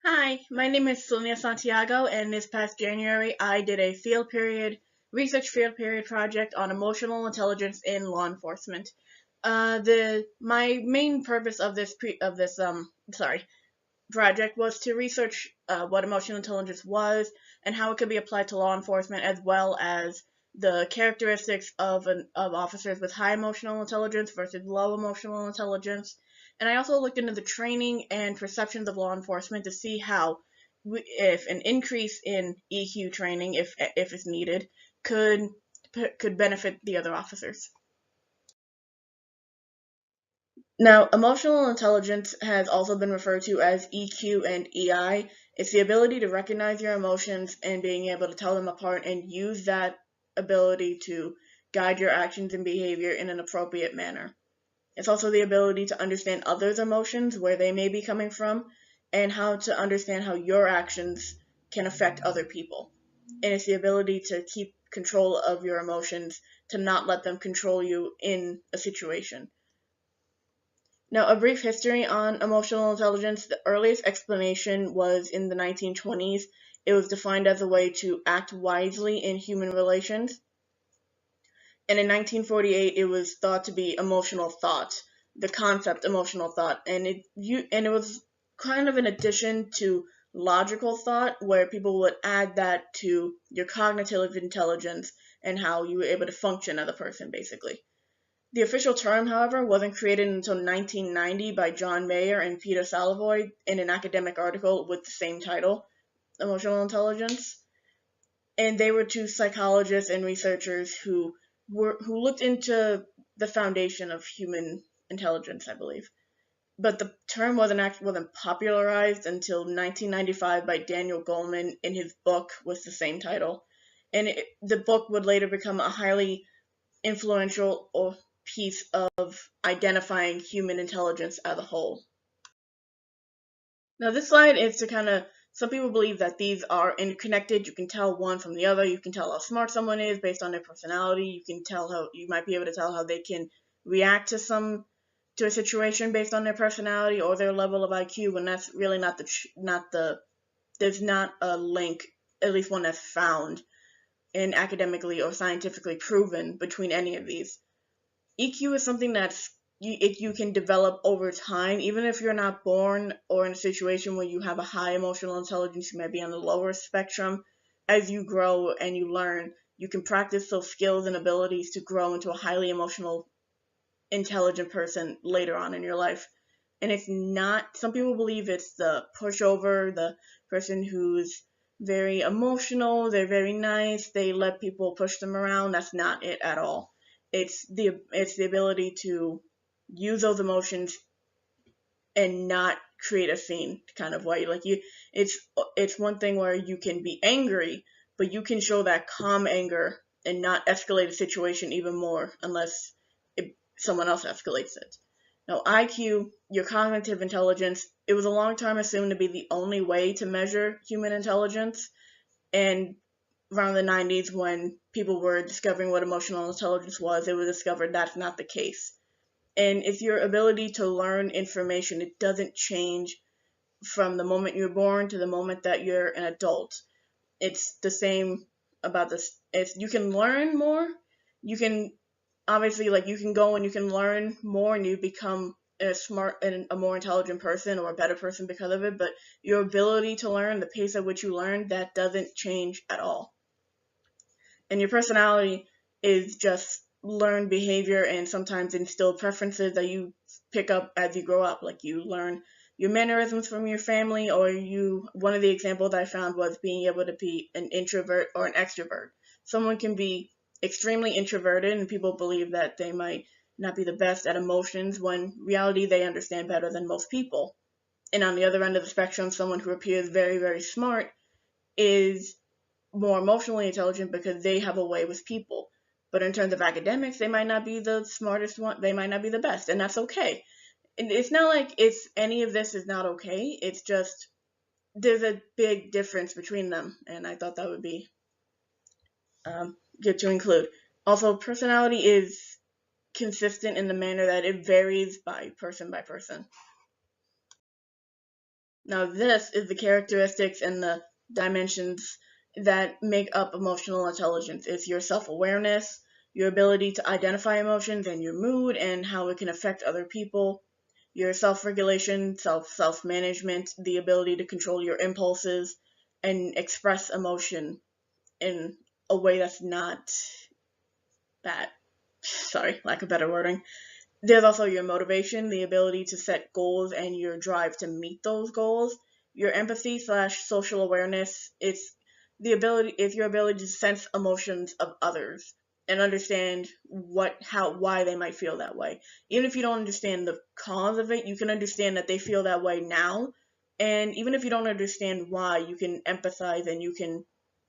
Hi, my name is Sonia Santiago, and this past January I did a research field period project on emotional intelligence in law enforcement. The my main purpose of this project was to research what emotional intelligence was and how it could be applied to law enforcement, as well as the characteristics of officers with high emotional intelligence versus low emotional intelligence. And I also looked into the training and perceptions of law enforcement to see how, if an increase in EQ training, if it's needed, could could benefit the other officers. Now, emotional intelligence has also been referred to as EQ and EI. It's the ability to recognize your emotions and being able to tell them apart and use that ability to guide your actions and behavior in an appropriate manner. It's also the ability to understand others' emotions, where they may be coming from, and how to understand how your actions can affect other people. And it's the ability to keep control of your emotions, to not let them control you in a situation. Now, a brief history on emotional intelligence. The earliest explanation was in the 1920s. It was defined as a way to act wisely in human relations. And in 1948, it was thought to be emotional thought, the concept emotional thought. And it was kind of an addition to logical thought, where people would add that to your cognitive intelligence and how you were able to function as a person, basically. The official term, however, wasn't created until 1990 by John Mayer and Peter Salovey in an academic article with the same title, Emotional Intelligence. And they were two psychologists and researchers who looked into the foundation of human intelligence, I believe. But the term wasn't popularized until 1995 by Daniel Goleman in his book with the same title. The book would later become a highly influential piece of identifying human intelligence as a whole. Now, this slide is to kind of, some people believe that these are interconnected. You can tell one from the other. You can tell how smart someone is based on their personality. You might be able to tell how they can react to a situation based on their personality or their level of IQ, when that's really there's not a link, at least one that's found and academically or scientifically proven between any of these. EQ is something you can develop over time, even if you're not born or in a situation where you have a high emotional intelligence. You might be on the lower spectrum. As you grow and you learn, you can practice those skills and abilities to grow into a highly emotional, intelligent person later on in your life. And it's not, some people believe it's the pushover, the person who's very emotional, they're very nice, they let people push them around. That's not it at all. It's the ability to use those emotions and not create a scene, kind of way. It's one thing where you can be angry, but you can show that calm anger and not escalate a situation even more unless someone else escalates it. Now, IQ, your cognitive intelligence, it was a long time assumed to be the only way to measure human intelligence. And around the 90s, when people were discovering what emotional intelligence was, it was discovered that's not the case. And it's your ability to learn information. It doesn't change from the moment you're born to the moment that you're an adult. It's the same about this. If you can learn more, you can obviously, like, you can go and you can learn more and you become a smart and a more intelligent person or a better person because of it, but your ability to learn, the pace at which you learn, that doesn't change at all. And your personality is just learned behavior and sometimes instilled preferences that you pick up as you grow up. Like, you learn your mannerisms from your family, or one of the examples I found was being able to be an introvert or an extrovert. Someone can be extremely introverted and people believe that they might not be the best at emotions, when in reality they understand better than most people. And on the other end of the spectrum, someone who appears very, very smart is more emotionally intelligent because they have a way with people. But in terms of academics, they might not be the smartest one. They might not be the best, and that's okay. And it's not like any of this is not okay. It's just there's a big difference between them, and I thought that would be good to include. Also, personality is consistent in the manner that it varies by person by person. Now, this is the characteristics and the dimensions that make up emotional intelligence. It's your self-awareness, your ability to identify emotions and your mood and how it can affect other people, your self-regulation, self-management, the ability to control your impulses and express emotion in a way that's not bad. Sorry, lack of better wording. There's also your motivation, the ability to set goals and your drive to meet those goals. Your empathy slash social awareness, it's your ability to sense emotions of others and understand why they might feel that way. Even if you don't understand the cause of it, you can understand that they feel that way now. And even if you don't understand why, you can empathize and you can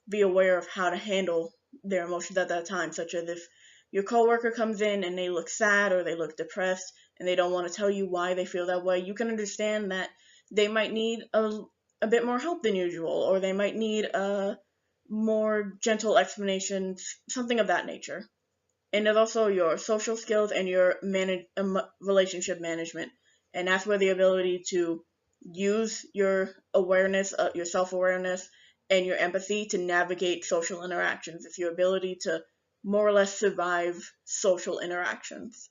be aware of how to handle their emotions at that time, such as if your coworker comes in and they look sad or they look depressed and they don't want to tell you why they feel that way, you can understand that they might need a bit more help than usual, or they might need a more gentle explanation, something of that nature. And there's also your social skills and your relationship management. And that's where the ability to use your awareness, your self awareness, and your empathy to navigate social interactions. It's your ability to more or less survive social interactions.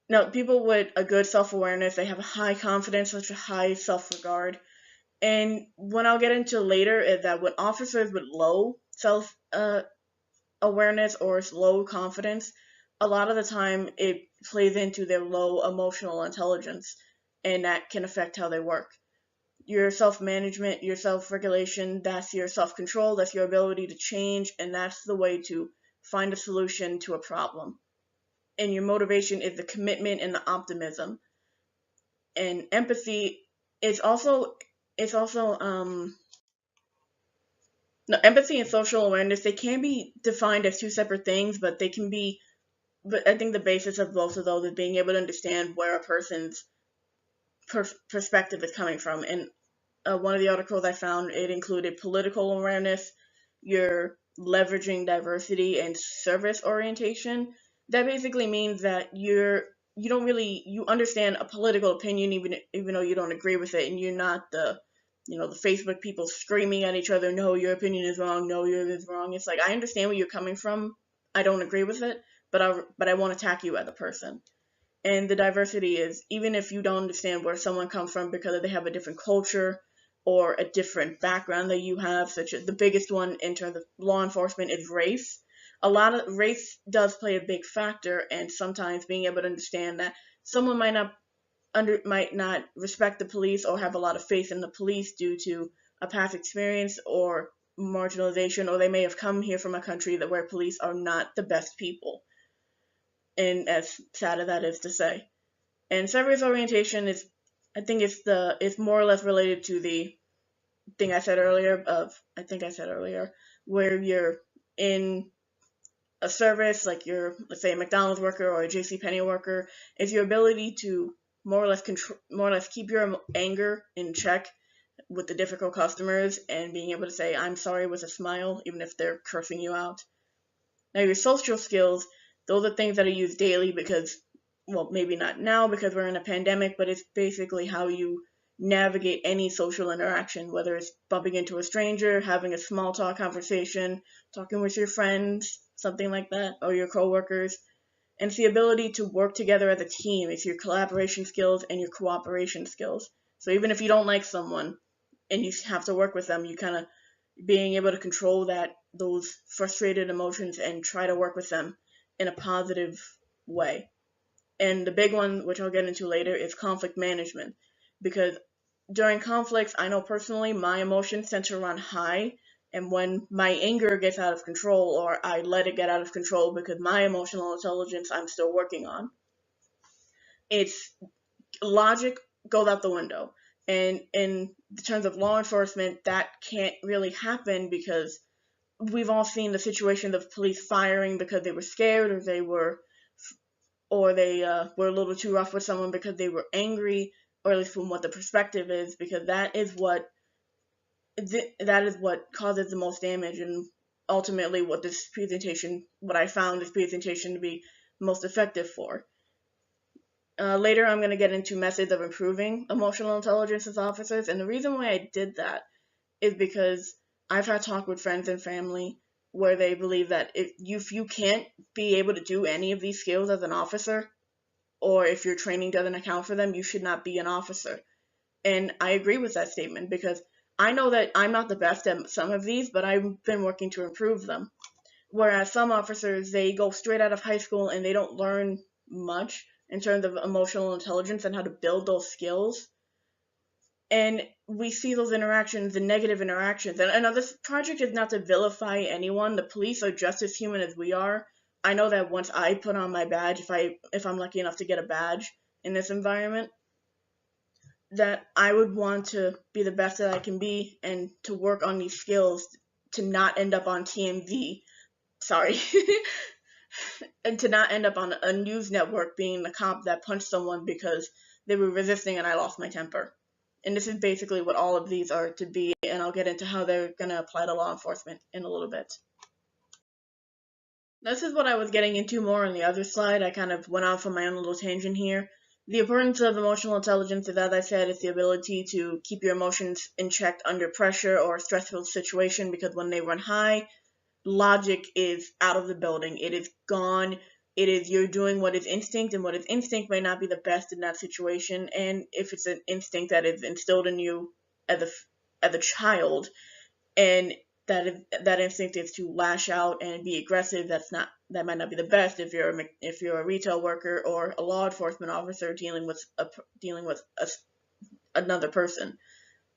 Now, people with a good self awareness, they have a high confidence, such a high self regard. And what I'll get into later is that with officers with low self awareness or low confidence, a lot of the time it plays into their low emotional intelligence, and that can affect how they work. Your self management, your self regulation, that's your self control, that's your ability to change, and that's the way to find a solution to a problem. And your motivation is the commitment and the optimism. And empathy is also no, empathy and social awareness, they can be defined as two separate things, but they can be but I think the basis of both of those is being able to understand where a person's perspective is coming from. And one of the articles I found, it included political awareness, your leveraging diversity, and service orientation. That basically means that you understand a political opinion even though you don't agree with it, and you're not the Facebook people screaming at each other, no, your opinion is wrong, no, yours is wrong. It's like, I understand where you're coming from. I don't agree with it, but I won't attack you as a person. And the diversity is, even if you don't understand where someone comes from because they have a different culture or a different background that you have, such as the biggest one in terms of law enforcement is race. A lot of race does play a big factor, and sometimes being able to understand that someone might not respect the police or have a lot of faith in the police due to a past experience or marginalization, or they may have come here from a country that where police are not the best people. And as sad as that is to say. And service orientation is, I think it's more or less related to the thing I think I said earlier, where you're in a service, like you're, let's say, a McDonald's worker or a JCPenney worker, is your ability to more or less keep your anger in check with the difficult customers and being able to say, I'm sorry with a smile, even if they're cursing you out. Now, your social skills, those are things that are used daily because, well, maybe not now because we're in a pandemic, but it's basically how you navigate any social interaction, whether it's bumping into a stranger, having a small talk conversation, talking with your friends, something like that, or your coworkers. And it's the ability to work together as a team. It's your collaboration skills and your cooperation skills. So even if you don't like someone and you have to work with them, you kind of being able to control those frustrated emotions and try to work with them in a positive way. And the big one, which I'll get into later, is conflict management. Because during conflicts, I know personally my emotions tend to run high. And when my anger gets out of control, or I let it get out of control because my emotional intelligence I'm still working on, it's logic goes out the window. And in terms of law enforcement, that can't really happen because we've all seen the situations of police firing because they were scared or they were a little too rough with someone because they were angry, or at least from what the perspective is, because that is what causes the most damage, and ultimately what I found this presentation to be most effective for. Later, I'm going to get into methods of improving emotional intelligence as officers, and the reason why I did that is because I've had talk with friends and family where they believe that if you can't be able to do any of these skills as an officer, or if your training doesn't account for them, you should not be an officer. And I agree with that statement because I know that I'm not the best at some of these, but I've been working to improve them. Whereas some officers, they go straight out of high school and they don't learn much in terms of emotional intelligence and how to build those skills. And we see those interactions, the negative interactions. And now this project is not to vilify anyone. The police are just as human as we are. I know that once I put on my badge, if I'm lucky enough to get a badge in this environment, that I would want to be the best that I can be and to work on these skills to not end up on TMZ. Sorry. And to not end up on a news network being the cop that punched someone because they were resisting and I lost my temper. And this is basically what all of these are to be, and I'll get into how they're going to apply to law enforcement in a little bit. This is what I was getting into more on the other slide. I kind of went off on my own little tangent here. The importance of emotional intelligence is, as I said, it's the ability to keep your emotions in check under pressure or a stressful situation, because when they run high, logic is out of the building. It is gone. It is you're doing what is instinct, and what is instinct may not be the best in that situation. And if it's an instinct that is instilled in you as a child, and that instinct is to lash out and be aggressive, that might not be the best if you're a retail worker or a law enforcement officer dealing with another person.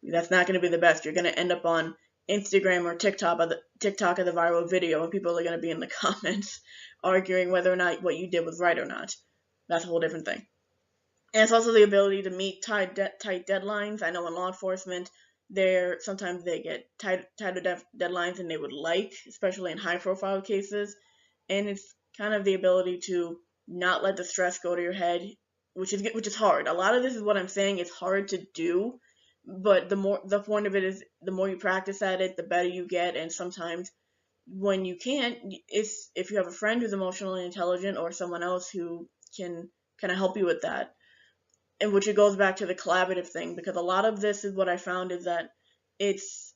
That's not going to be the best. You're going to end up on Instagram or TikTok as a viral video, and people are going to be in the comments arguing whether or not what you did was right or not. That's a whole different thing. And it's also the ability to meet tight deadlines. I know in law enforcement, sometimes they get tighter deadlines than they would like, especially in high-profile cases. And it's kind of the ability to not let the stress go to your head, which is hard. A lot of this is what I'm saying. It's hard to do, but the point of it is the more you practice at it, the better you get. And sometimes when you can't, if you have a friend who's emotionally intelligent or someone else who can kind of help you with that, and which it goes back to the collaborative thing, because a lot of this is what I found is that it's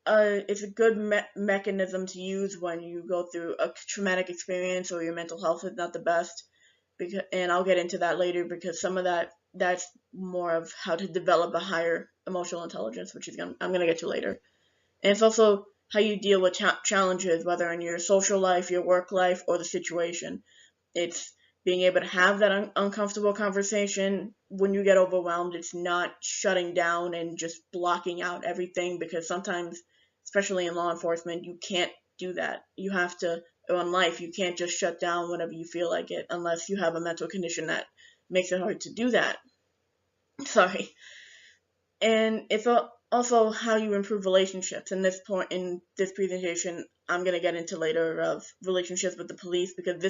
a good mechanism to use when you go through a traumatic experience or your mental health is not the best. And I'll get into that later, because some of that's more of how to develop a higher emotional intelligence, which I'm going to get to later. And it's also how you deal with challenges, whether in your social life, your work life, or the situation. It's being able to have that uncomfortable conversation when you get overwhelmed. It's not shutting down and just blocking out everything, because sometimes, especially in law enforcement, you can't do that. You have to, or in life, you can't just shut down whenever you feel like it, unless you have a mental condition that makes it hard to do that. Sorry. And it's also how you improve relationships. In this presentation, I'm going to get into later of relationships with the police, because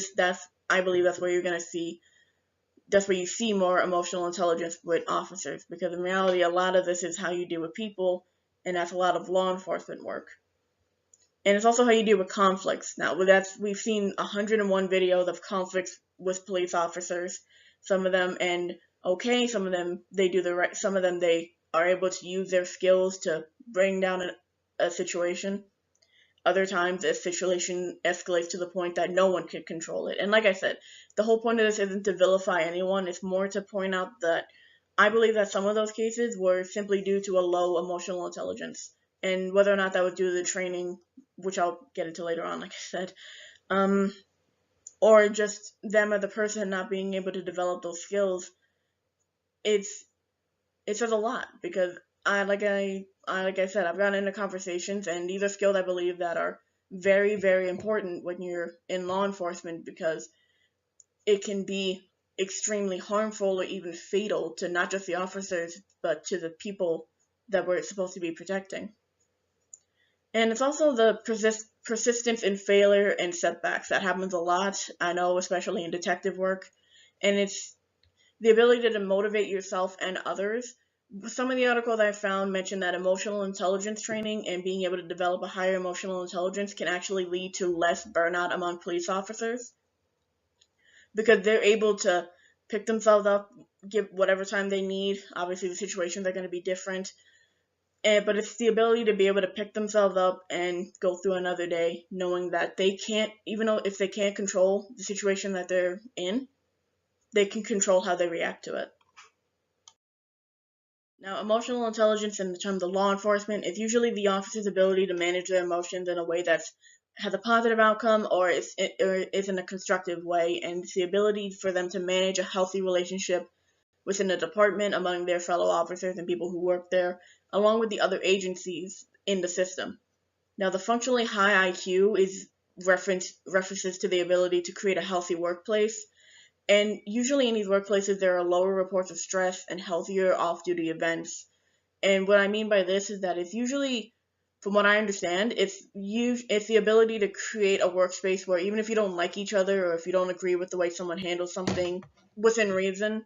I believe that's where you see more emotional intelligence with officers, because in reality, a lot of this is how you deal with people, and that's a lot of law enforcement work. And it's also how you deal with conflicts. Now, we've seen 101 videos of conflicts with police officers. Some of them end okay, some of them they do the right, some of them they are able to use their skills to bring down a situation. Other times, a situation escalates to the point that no one can control it. And like I said, the whole point of this isn't to vilify anyone. It's more to point out that I believe that some of those cases were simply due to a low emotional intelligence. And whether or not that was due to the training, which I'll get into later on, like I said, or just them as a person not being able to develop those skills, it says a lot, because like I said, I've gotten into conversations, and these are skills I believe that are very, very important when you're in law enforcement, because it can be extremely harmful or even fatal to not just the officers, but to the people that we're supposed to be protecting. And it's also the persistence in failure and setbacks. That happens a lot, I know, especially in detective work. And it's the ability to motivate yourself and others. Some of the articles I found mention that emotional intelligence training and being able to develop a higher emotional intelligence can actually lead to less burnout among police officers, because they're able to pick themselves up, give whatever time they need. Obviously, the situations are going to be different. But it's the ability to be able to pick themselves up and go through another day, knowing that they can't, even though if they can't control the situation that they're in, they can control how they react to it. Now, emotional intelligence in the terms of law enforcement is usually the officer's ability to manage their emotions in a way that has a positive outcome or is in a constructive way, and it's the ability for them to manage a healthy relationship within the department among their fellow officers and people who work there, along with the other agencies in the system. Now, the functionally high IQ is references to the ability to create a healthy workplace. And usually in these workplaces, there are lower reports of stress and healthier off-duty events. And what I mean by this is that it's usually, from what I understand, it's the ability to create a workspace where even if you don't like each other or if you don't agree with the way someone handles something within reason,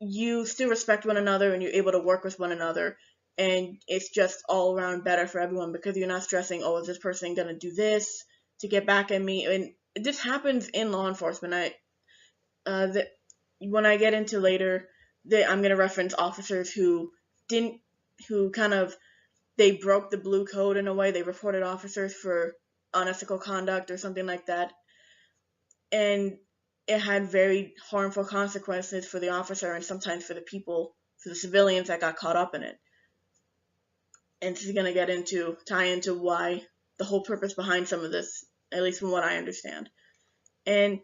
you still respect one another and you're able to work with one another. And it's just all around better for everyone because you're not stressing, oh, is this person going to do this to get back at me? And this happens in law enforcement. When I get into later, I'm going to reference officers who they broke the blue code in a way. They reported officers for unethical conduct or something like that. And it had very harmful consequences for the officer and sometimes for the civilians that got caught up in it. And she's going to tie into why the whole purpose behind some of this, at least from what I understand. And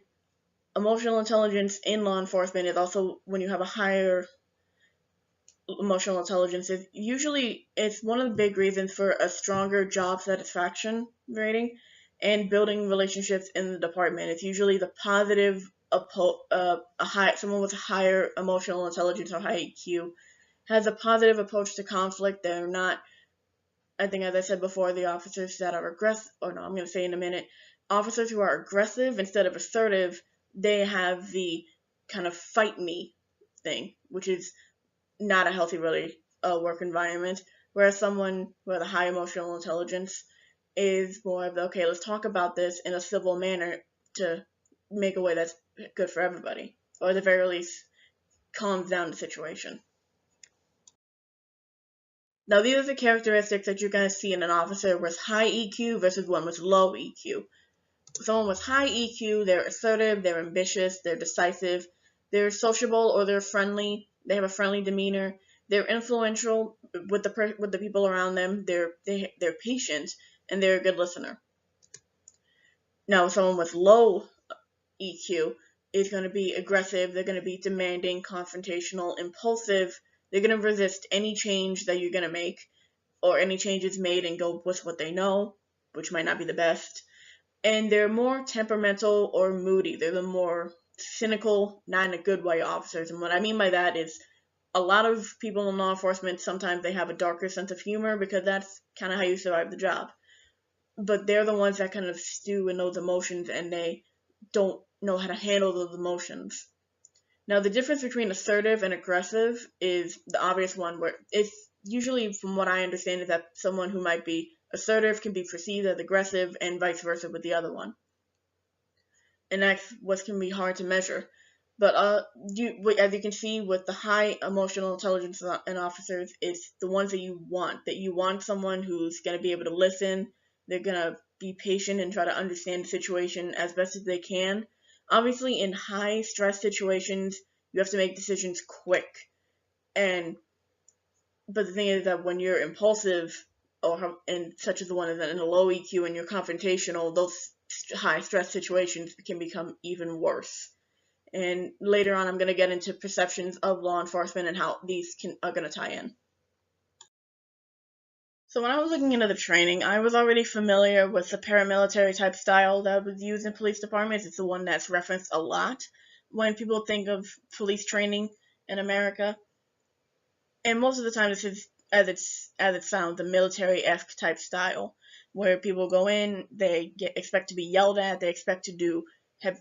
emotional intelligence in law enforcement is also when you have a higher emotional intelligence. It's one of the big reasons for a stronger job satisfaction rating and building relationships in the department. It's usually the positive, someone with a higher emotional intelligence or high EQ has a positive approach to conflict. They're not, I think, as I said before, the officers that are aggressive, I'm going to say in a minute, officers who are aggressive instead of assertive, they have the kind of fight me thing, which is not a healthy work environment, whereas someone with a high emotional intelligence is more of okay, let's talk about this in a civil manner to make a way that's good for everybody, or at the very least calms down the situation. Now, these are the characteristics that you're going to see in an officer with high EQ versus one with low EQ. Someone with high EQ, they're assertive, they're ambitious, they're decisive, they're sociable or they're friendly, they have a friendly demeanor, they're influential with the people around them, they're patient, and they're a good listener. Now, someone with low EQ is going to be aggressive, they're going to be demanding, confrontational, impulsive, they're going to resist any change that you're going to make, or any changes made and go with what they know, which might not be the best. And they're more temperamental or moody. They're the more cynical, not in a good way, officers. And what I mean by that is a lot of people in law enforcement, sometimes they have a darker sense of humor because that's kind of how you survive the job. But they're the ones that kind of stew in those emotions and they don't know how to handle those emotions. Now, the difference between assertive and aggressive is the obvious one, where it's usually, from what I understand, is that someone who might be assertive can be perceived as aggressive and vice versa with the other one. And that's what can be hard to measure. But as you can see with the high emotional intelligence in officers, it's the ones that you want someone who's going to be able to listen, they're going to be patient and try to understand the situation as best as they can. Obviously, in high stress situations, you have to make decisions quick. But the thing is that when you're impulsive, and such as the one in a low EQ and you're confrontational, those high stress situations can become even worse. And later on, I'm going to get into perceptions of law enforcement and how these are going to tie in. So when I was looking into the training, I was already familiar with the paramilitary type style that was used in police departments. It's the one that's referenced a lot when people think of police training in America. And most of the time, this is, as it sounds, a military-esque type style, where people go in, they expect to be yelled at, they expect to have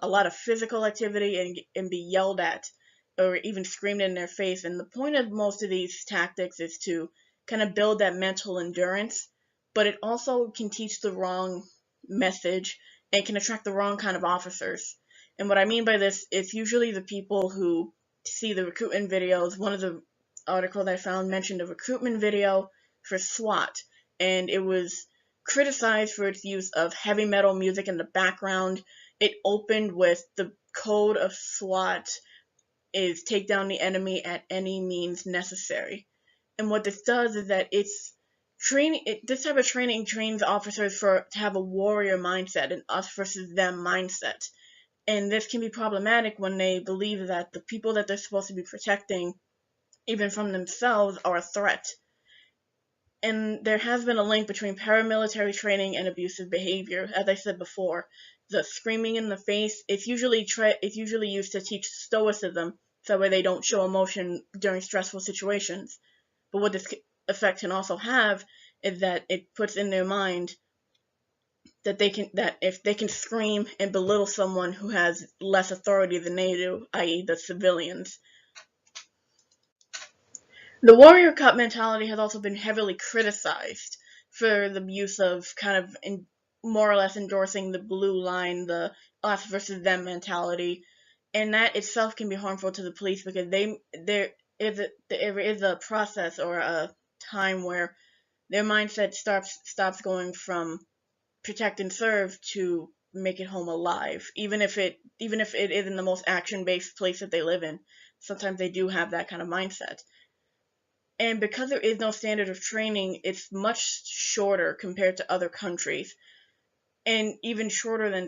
a lot of physical activity and be yelled at, or even screamed in their face. And the point of most of these tactics is to kind of build that mental endurance, but it also can teach the wrong message and can attract the wrong kind of officers. And what I mean by this, it's usually the people who see the recruitment videos. One of the articles I found mentioned a recruitment video for SWAT, and it was criticized for its use of heavy metal music in the background. It opened with the code of SWAT is take down the enemy at any means necessary. And what this does is that this type of training trains officers to have a warrior mindset, an us versus them mindset. And this can be problematic when they believe that the people that they're supposed to be protecting, even from themselves, are a threat. And there has been a link between paramilitary training and abusive behavior. As I said before, the screaming in the face, it's usually used to teach stoicism, so that way they don't show emotion during stressful situations. But what this effect can also have is that it puts in their mind that if they can scream and belittle someone who has less authority than they do, i.e. the civilians. The warrior cup mentality has also been heavily criticized for the use of more or less endorsing the blue line, the us versus them mentality, and that itself can be harmful to the police because there is a process or a time where their mindset stops going from protect and serve to make it home alive, even if it isn't the most action-based place that they live in. Sometimes they do have that kind of mindset. And because there is no standard of training, it's much shorter compared to other countries, and even shorter than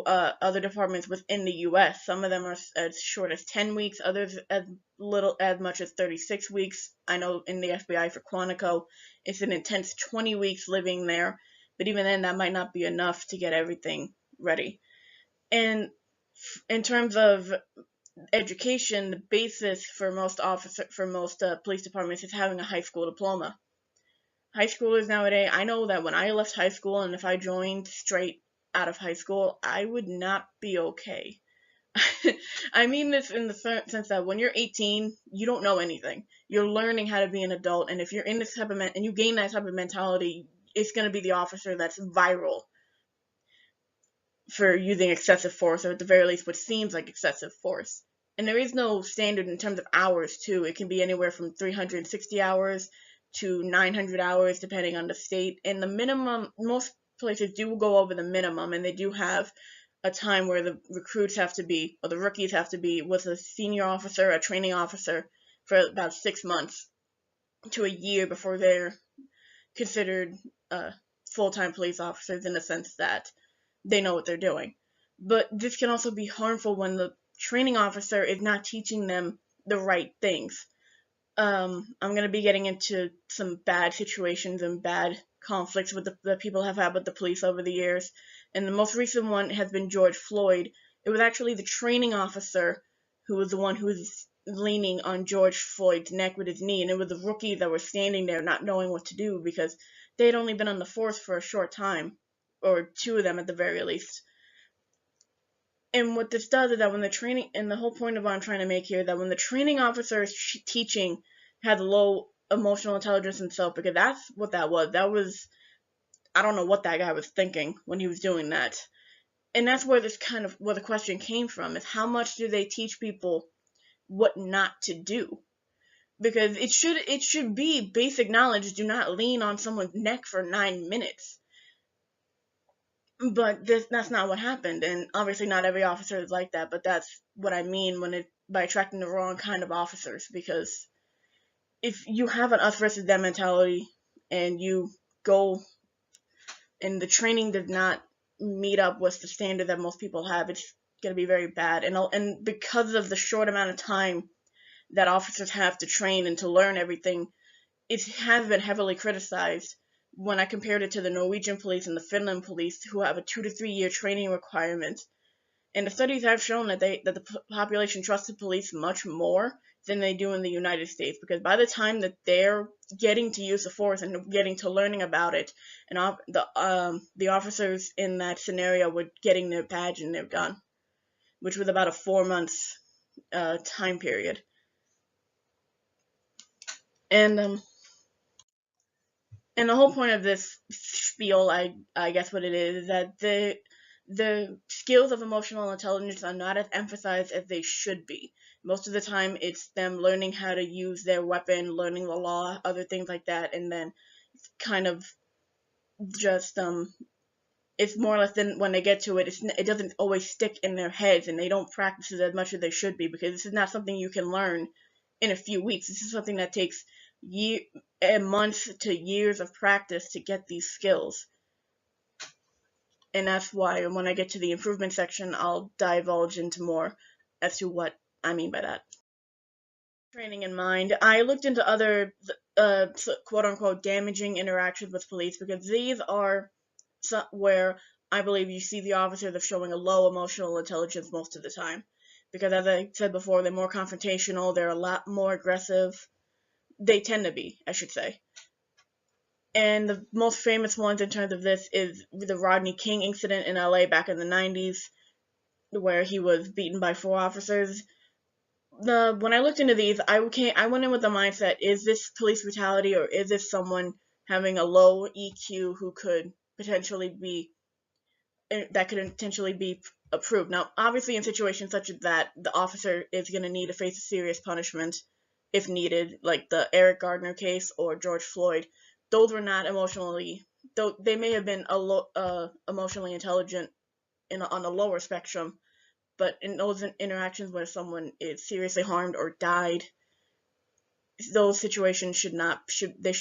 other departments within the U.S. Some of them are as short as 10 weeks, others as much as 36 weeks. I know in the FBI for Quantico, it's an intense 20 weeks living there, but even then, that might not be enough to get everything ready. And in terms of education, the basis for most police departments is having a high school diploma. High schoolers nowadays, I know that when I left high school and if I joined straight out of high school, I would not be okay. I mean this in the sense that when you're 18, you don't know anything. You're learning how to be an adult, and if you're in this type of and you gain that type of mentality, it's going to be the officer that's viral for using excessive force, or at the very least what seems like excessive force. And there is no standard in terms of hours, too. It can be anywhere from 360 hours to 900 hours, depending on the state. And the minimum, most places do go over the minimum, and they do have a time where the recruits have to be, or the rookies have to be, with a senior officer, a training officer, for about 6 months to a year before they're considered full-time police officers in the sense that they know what they're doing. But this can also be harmful when the training officer is not teaching them the right things. I'm going to be getting into some bad situations and bad conflicts with the people have had with the police over the years. And the most recent one has been George Floyd. It was actually the training officer who was the one who was leaning on George Floyd's neck with his knee, and it was the rookies that were standing there not knowing what to do because they had only been on the force for a short time, or two of them at the very least. And what this does is that when the training, and the whole point of what I'm trying to make here, that when the training officer is teaching has low emotional intelligence himself, because that's what that was, I don't know what that guy was thinking when he was doing that. And that's where where the question came from, is how much do they teach people what not to do? Because it should be basic knowledge. Do not lean on someone's neck for 9 minutes. But that's not what happened, and obviously not every officer is like that, but that's what I mean by attracting the wrong kind of officers, because if you have an us versus them mentality and you go and the training does not meet up with the standard that most people have, it's going to be very bad. And because of the short amount of time that officers have to train and to learn everything, it has been heavily criticized when I compared it to the Norwegian police and the Finland police, who have a 2 to 3 year training requirement. And the studies have shown that the population trusts the police much more than they do in the United States, because by the time that they're getting to use the force and getting to learning about it, and the officers in that scenario were getting their badge and their gun, which was about a 4 months time period. And the whole point of this spiel, I guess what it is that the skills of emotional intelligence are not as emphasized as they should be. Most of the time, it's them learning how to use their weapon, learning the law, other things like that, and then kind of just it's more or less than when they get to it, it doesn't always stick in their heads, and they don't practice it as much as they should be, because this is not something you can learn in a few weeks. This is something that takes months to years of practice to get these skills. And that's why when I get to the improvement section, I'll divulge into more as to what I mean by that. Training in mind, I looked into other quote-unquote damaging interactions with police, because these are where I believe you see the officers of showing a low emotional intelligence most of the time. Because as I said before, they're more confrontational, they're a lot more aggressive. They tend to be, I should say. And the most famous ones in terms of this is the Rodney King incident in LA back in the 90s, where he was beaten by 4 officers. When I looked into these, I went in with the mindset: is this police brutality, or is this someone having a low EQ who could potentially be approved? Now, obviously, in situations such as that, the officer is going to need to face a serious punishment if needed, like the Eric Gardner case or George Floyd. Those were not though they may have been emotionally intelligent on a lower spectrum, but in those interactions where someone is seriously harmed or died, those situations should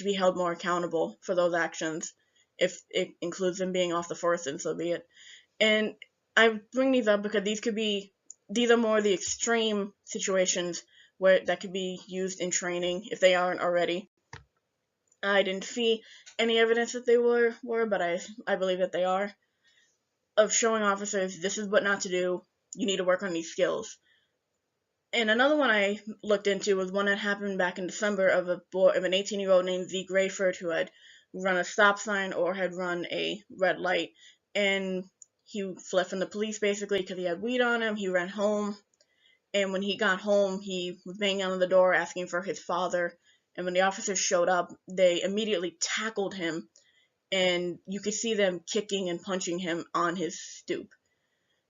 be held more accountable for those actions. If it includes them being off the force, then so be it. And I bring these up because these are more the extreme situations that could be used in training if they aren't already. I didn't see any evidence that they were, but I believe that they are, of showing officers this is what not to do. You need to work on these skills. And another one I looked into was one that happened back in December of an 18-year-old named Zeke Rayford, who had run a stop sign or had run a red light, and he fled from the police basically because he had weed on him. He ran home, and when he got home, he was banging on the door asking for his father. And when the officers showed up, they immediately tackled him, and you could see them kicking and punching him on his stoop.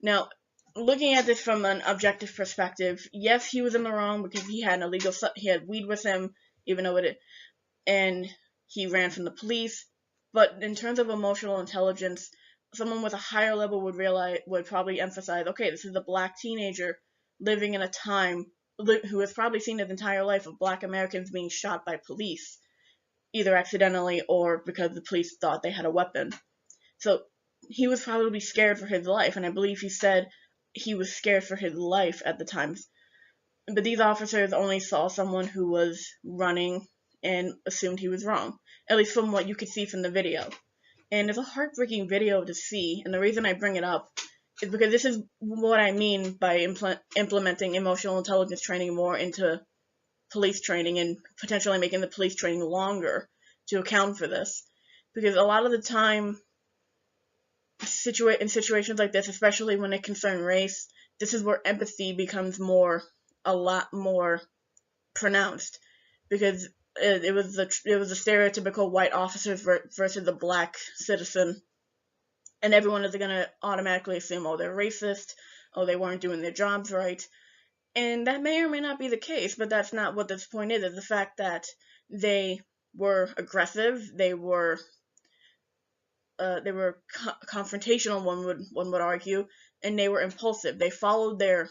Now, looking at this from an objective perspective, yes, he was in the wrong because he had weed with him, even though and he ran from the police. But in terms of emotional intelligence, someone with a higher level would probably emphasize, okay, this is a black teenager living in a time who has probably seen his entire life of black Americans being shot by police, either accidentally or because the police thought they had a weapon. So he was probably scared for his life, and I believe he said he was scared for his life at the time. But these officers only saw someone who was running and assumed he was wrong, at least from what you could see from the video. And it's a heartbreaking video to see, and the reason I bring it up is because this is what I mean by implementing emotional intelligence training more into police training and potentially making the police training longer to account for this. Because a lot of the time, in situations like this, especially when they concern race, this is where empathy becomes a lot more pronounced, because it was the stereotypical white officers versus the black citizen, and everyone is going to automatically assume, oh, they're racist, oh, they weren't doing their jobs right, and that may or may not be the case, but that's not what this point is. It's the fact that they were aggressive, they were confrontational, one would argue, and they were impulsive. They followed it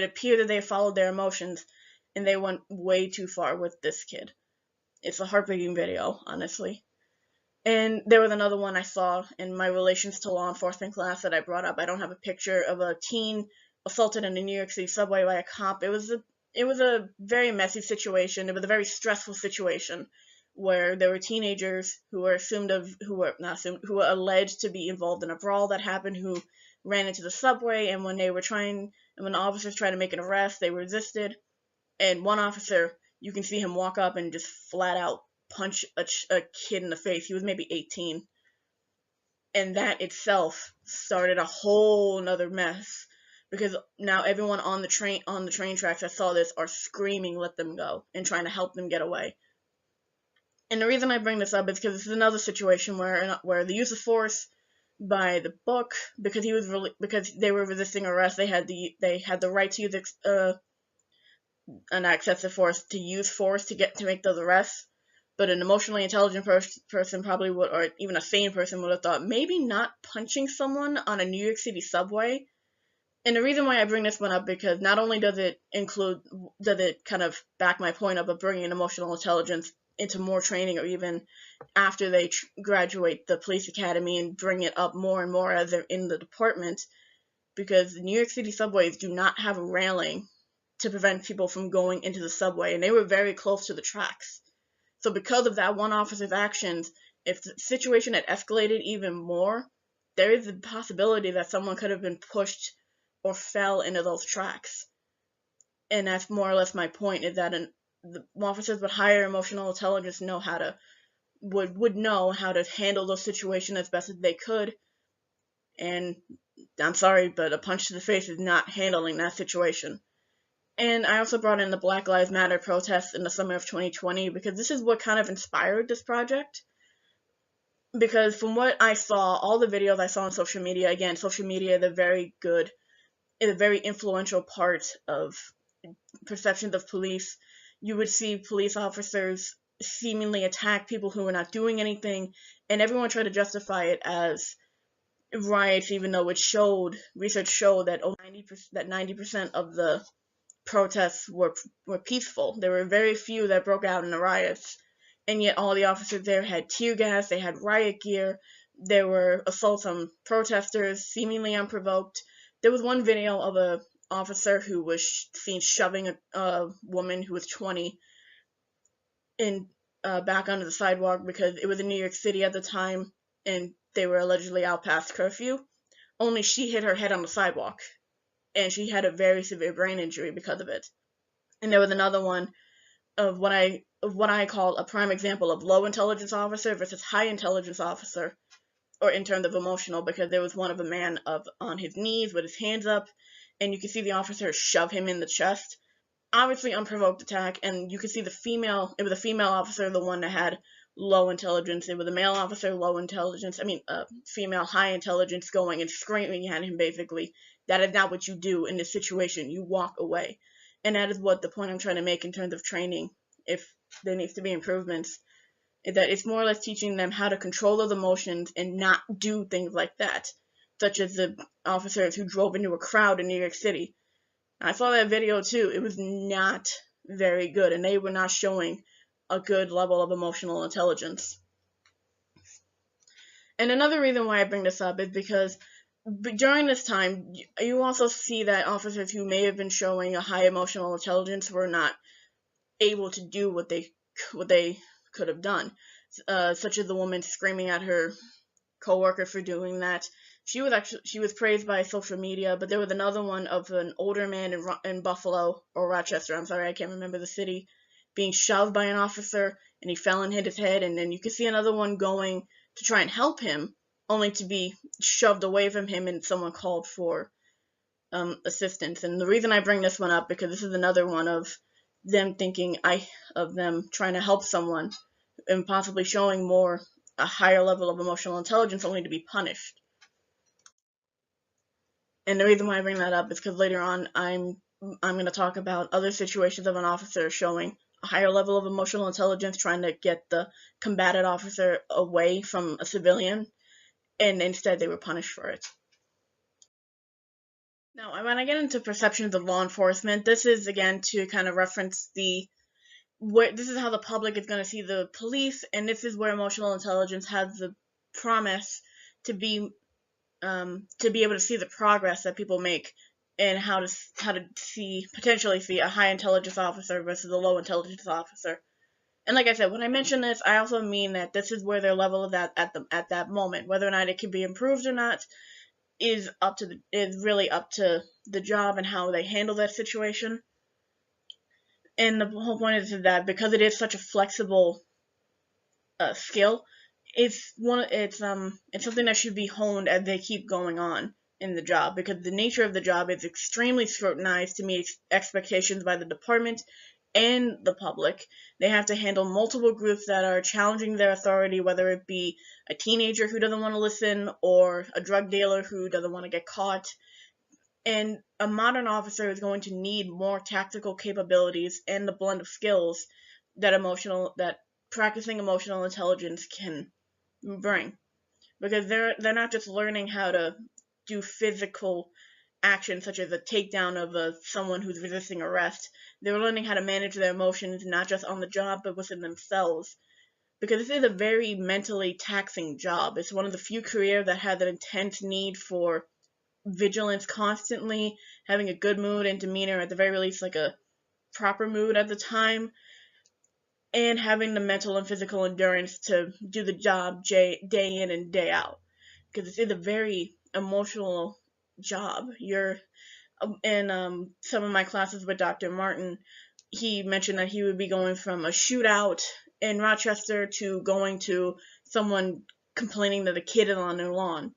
appeared that they followed their emotions, and they went way too far with this kid. It's a heartbreaking video, honestly. And there was another one I saw in my relations to law enforcement class that I brought up. I don't have a picture of a teen assaulted in a New York City subway by a cop. It was a very messy situation. It was a very stressful situation where there were teenagers who were alleged to be involved in a brawl that happened, who ran into the subway, and when the officers tried to make an arrest, they resisted, and one officer, you can see him walk up and just flat out punch a kid in the face. He was maybe 18, and that itself started a whole nother mess, because now everyone on the train tracks that saw this are screaming, "Let them go," and trying to help them get away. And the reason I bring this up is because this is another situation where the use of force by the book, because because they were resisting arrest, they had the right to use an excessive force to make those arrests. But an emotionally intelligent person probably would, or even a sane person would have thought maybe not punching someone on a New York City subway. And the reason why I bring this one up, because not only does it kind of back my point up of bringing emotional intelligence into more training, or even after they graduate the police academy, and bring it up more and more as they're in the department, because the New York City subways do not have a railing to prevent people from going into the subway, and they were very close to the tracks. So because of that one officer's actions, if the situation had escalated even more, there is a possibility that someone could have been pushed or fell into those tracks. And that's more or less my point, is that the officers with higher emotional intelligence would know how to handle those situations as best as they could. And I'm sorry, but a punch to the face is not handling that situation. And I also brought in the Black Lives Matter protests in the summer of 2020, because this is what kind of inspired this project. Because from what I saw, all the videos I saw on social media, again, social media is a very influential part of perceptions of police. You would see police officers seemingly attack people who were not doing anything, and everyone tried to justify it as riots, even though research showed that 90% of the protests were peaceful. There were very few that broke out in the riots, and yet all the officers there had tear gas, they had riot gear, there were assaults on protesters, seemingly unprovoked. There was one video of a officer who was seen shoving a woman who was 20 in back onto the sidewalk, because it was in New York City at the time, and they were allegedly out past curfew. Only she hit her head on the sidewalk, and she had a very severe brain injury because of it. And there was another one of what I call a prime example of low intelligence officer versus high intelligence officer, or in terms of emotional, because there was one of a man on his knees with his hands up, and you can see the officer shove him in the chest. Obviously unprovoked attack, and you could see it was a female officer, the one that had low intelligence. It was a male officer, low intelligence, female high intelligence, going and screaming at him, basically. That is not what you do in this situation. You walk away. And that is what the point I'm trying to make in terms of training, if there needs to be improvements, is that it's more or less teaching them how to control those emotions and not do things like that, such as the officers who drove into a crowd in New York City. I saw that video too. It was not very good, and they were not showing a good level of emotional intelligence. And another reason why I bring this up is because during this time, you also see that officers who may have been showing a high emotional intelligence were not able to do what they could have done, such as the woman screaming at her coworker for doing that. She was praised by social media, but there was another one of an older man in Buffalo or Rochester. I'm sorry, I can't remember the city, being shoved by an officer, and he fell and hit his head. And then you can see another one going to try and help him, only to be shoved away from him, and someone called for assistance. And the reason I bring this one up, because this is another one of them trying to help someone and possibly showing a higher level of emotional intelligence, only to be punished. And the reason why I bring that up is because later on I'm going to talk about other situations of an officer showing a higher level of emotional intelligence, trying to get the combatant officer away from a civilian, and instead they were punished for it. Now, when I get into perceptions of law enforcement, this is again to kind of reference this is how the public is going to see the police, and this is where emotional intelligence has the promise to be able to see the progress that people make, and how to potentially see a high intelligence officer versus a low intelligence officer. And like I said, when I mention this, I also mean that this is where their level is at that moment. Whether or not it can be improved or not is really up to the job and how they handle that situation. And the whole point is that because it is such a flexible skill, it's something that should be honed as they keep going on in the job, because the nature of the job is extremely scrutinized to meet expectations by the department and the public. They have to handle multiple groups that are challenging their authority, whether it be a teenager who doesn't want to listen or a drug dealer who doesn't want to get caught. And a modern officer is going to need more tactical capabilities and the blend of skills that practicing emotional intelligence can bring, because they're not just learning how to do physical actions such as a takedown of someone who's resisting arrest. They're learning how to manage their emotions not just on the job but within themselves, because this is a very mentally taxing job. It's one of the few careers that has an intense need for vigilance constantly, having a good mood and demeanor, at the very least like a proper mood at the time, and having the mental and physical endurance to do the job day in and day out, because it's a very emotional job. You're in some of my classes with Dr. Martin, he mentioned that he would be going from a shootout in Rochester to going to someone complaining that a kid is on their lawn.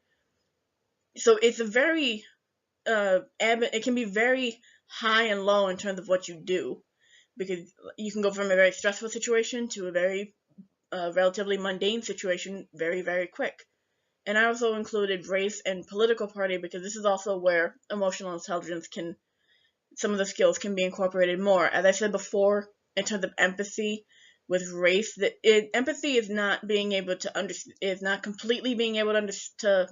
So it's a very it can be very high and low in terms of what you do, because you can go from a very stressful situation to a very relatively mundane situation very, very quick. And I also included race and political party because this is also where emotional intelligence some of the skills can be incorporated more. As I said before, in terms of empathy with race, empathy is not being able to is not completely being able to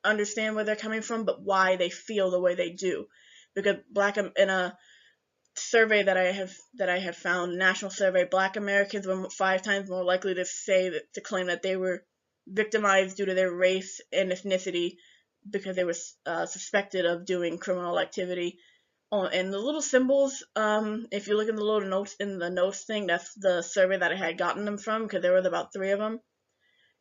understand where they're coming from, but why they feel the way they do. Because in a survey that I have found, national survey, Black Americans were 5 times more likely to claim that they were victimized due to their race and ethnicity because they were suspected of doing criminal activity. Oh, and the little symbols, if you look in the little notes in the notes thing, that's the survey that I had gotten them from, because there was about 3 of them.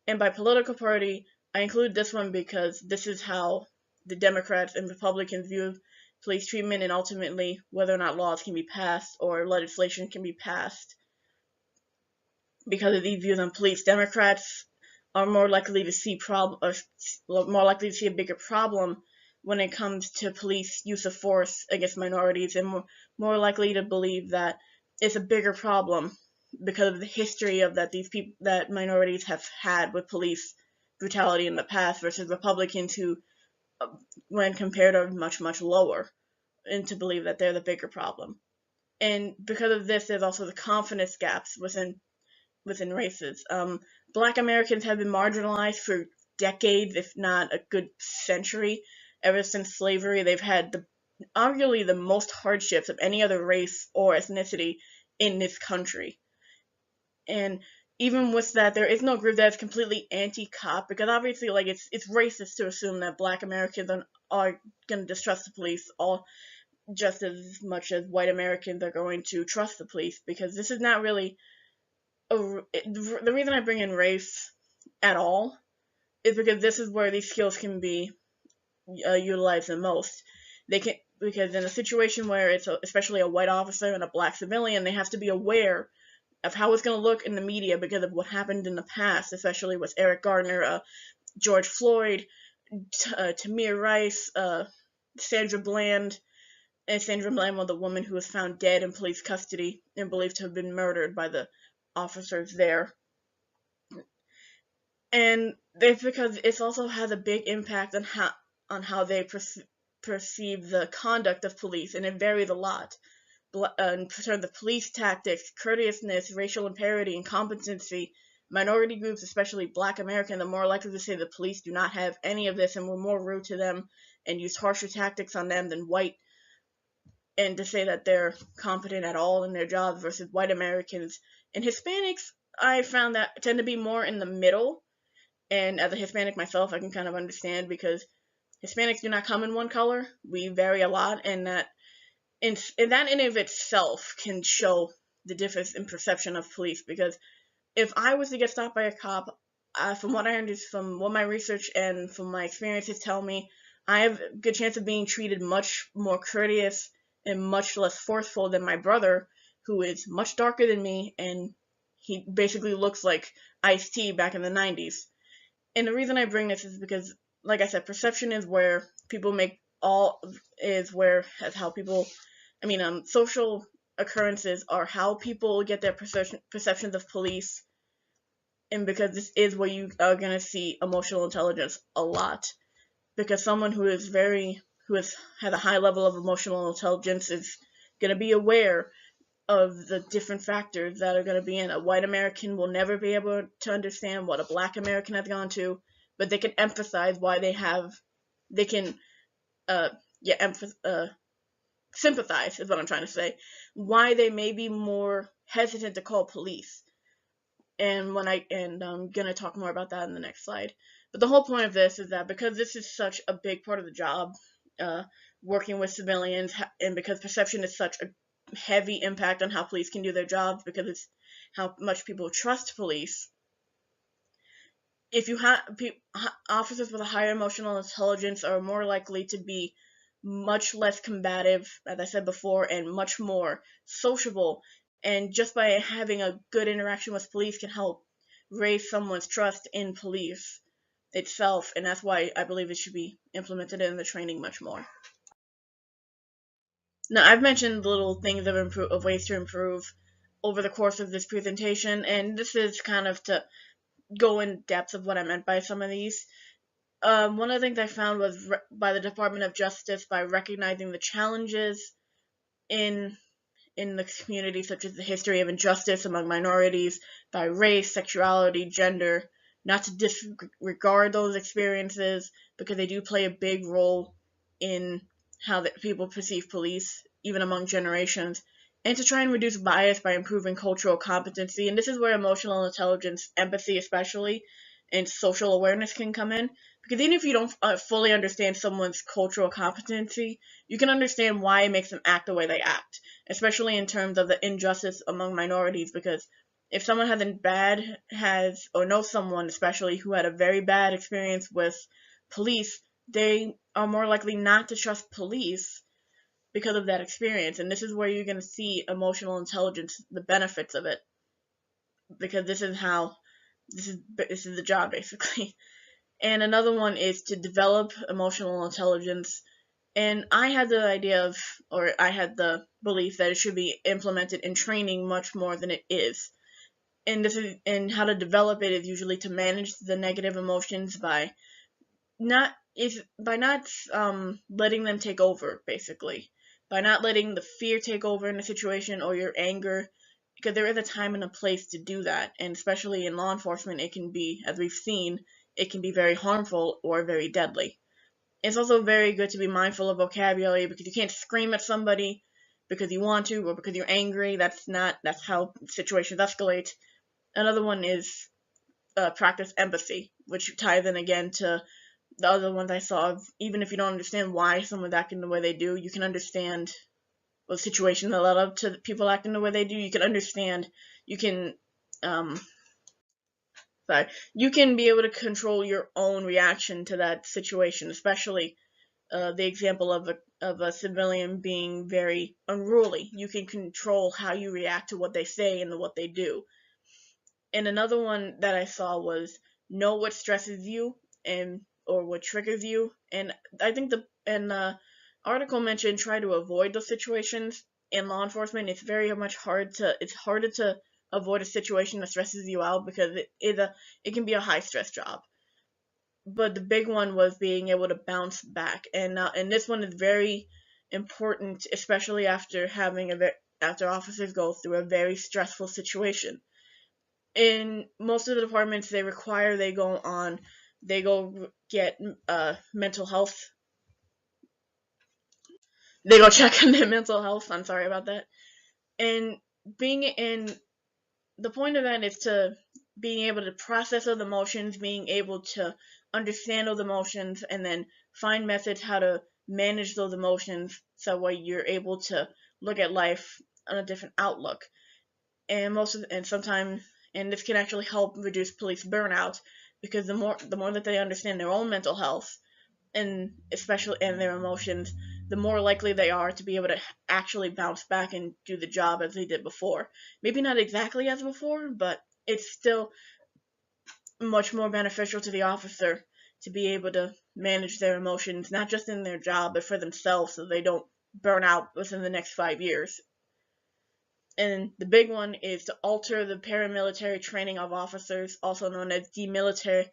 And by political party, I include this one because this is how the Democrats and Republicans view police treatment and ultimately whether or not laws can be passed or legislation can be passed. Because of these views on police, Democrats are more likely to see a bigger problem when it comes to police use of force against minorities, and more likely to believe that it's a bigger problem because of the history of that minorities have had with police brutality in the past, versus Republicans who, when compared, are much, much lower, and to believe that they're the bigger problem. And because of this, there's also the confidence gaps within races. Black Americans have been marginalized for decades, if not a good century. Ever since slavery, they've had arguably the most hardships of any other race or ethnicity in this country. And even with that, there is no group that is completely anti-cop, because obviously, like, it's racist to assume that Black Americans are going to distrust the police all just as much as white Americans are going to trust the police, because this is not really the reason I bring in race at all is because this is where these skills can be utilized the most. Because in a situation where it's especially a white officer and a black civilian, they have to be aware of how it's going to look in the media because of what happened in the past, especially with Eric Gardner, George Floyd, Tamir Rice, Sandra Bland. And Sandra Bland was the woman who was found dead in police custody and believed to have been murdered by the officers there. And it's because it also has a big impact on how they perceive the conduct of police, and it varies a lot in terms of police tactics, courteousness, racial imparity, and competency. Minority groups, especially Black Americans, are more likely to say the police do not have any of this and were more rude to them and used harsher tactics on them than white, and to say that they're competent at all in their jobs, versus white Americans. And Hispanics, I found that tend to be more in the middle. And as a Hispanic myself, I can kind of understand, because Hispanics do not come in one color. We vary a lot, and that in and of itself can show the difference in perception of police. Because if I was to get stopped by a cop, from what I understand, from what my research and from my experiences tell me, I have a good chance of being treated much more courteous and much less forceful than my brother, who is much darker than me, and he basically looks like Ice-T back in the 90s. And the reason I bring this is because, like I said, perception is where people make all is where as how people, social occurrences are how people get their perceptions of police, and because this is where you are going to see emotional intelligence a lot. Because someone has a high level of emotional intelligence is going to be aware of the different factors that are going to be in. A white American will never be able to understand what a black American has gone to, but they can empathize why they can, uh, yeah, sympathize is what I'm trying to say, why they may be more hesitant to call police. And I'm gonna talk more about that in the next slide. But the whole point of this is that because this is such a big part of the job, uh, working with civilians, and because perception is such a heavy impact on how police can do their jobs, because it's how much people trust police. If you have officers with a higher emotional intelligence are more likely to be much less combative, as I said before, and much more sociable. And just by having a good interaction with police can help raise someone's trust in police itself, and that's why I believe it should be implemented in the training much more. Now, I've mentioned little things of ways to improve over the course of this presentation, and this is kind of to go in depth of what I meant by some of these. One of the things I found was by the Department of Justice, by recognizing the challenges in the community, such as the history of injustice among minorities, by race, sexuality, gender, not to disregard those experiences, because they do play a big role in how people perceive police, even among generations, and to try and reduce bias by improving cultural competency. And this is where emotional intelligence, empathy especially, and social awareness can come in. Because even if you don't fully understand someone's cultural competency, you can understand why it makes them act the way they act, especially in terms of the injustice among minorities. Because if someone knows someone especially who had a very bad experience with police, they are more likely not to trust police because of that experience. And this is where you're going to see emotional intelligence, the benefits of it, because this is the job basically. And another one is to develop emotional intelligence. And I had the belief that it should be implemented in training much more than it is. And how to develop it is usually to manage the negative emotions by not letting them take over, basically, by not letting the fear take over in a situation, or your anger, because there is a time and a place to do that. And especially in law enforcement, it can be, as we've seen, it can be very harmful or very deadly. It's also very good to be mindful of vocabulary, because you can't scream at somebody because you want to or because you're angry. That's how situations escalate. Another one is practice empathy, which ties in again to the other ones I saw. Even if you don't understand why someone's acting the way they do, you can understand the situation that led up to people acting the way they do. You can understand. You can you can be able to control your own reaction to that situation, especially the example of a civilian being very unruly. You can control how you react to what they say and what they do. And another one that I saw was know what stresses you or what triggers you. And I think the article mentioned try to avoid those situations. In law enforcement, it's harder to avoid a situation that stresses you out, because it can be a high stress job. But the big one was being able to bounce back, and this one is very important, especially after after officers go through a very stressful situation. In most of the departments, they go get mental health. They go check on their mental health. I'm sorry about that. And being in the point of that is to being able to process those emotions, being able to understand those emotions, and then find methods how to manage those emotions, so where you're able to look at life on a different outlook. And sometimes this can actually help reduce police burnout, because the more that they understand their own mental health, and especially in their emotions, the more likely they are to be able to actually bounce back and do the job as they did before. Maybe not exactly as before, but it's still much more beneficial to the officer to be able to manage their emotions, not just in their job, but for themselves, so they don't burn out within the next 5 years. And the big one is to alter the paramilitary training of officers, also known as demilitarizing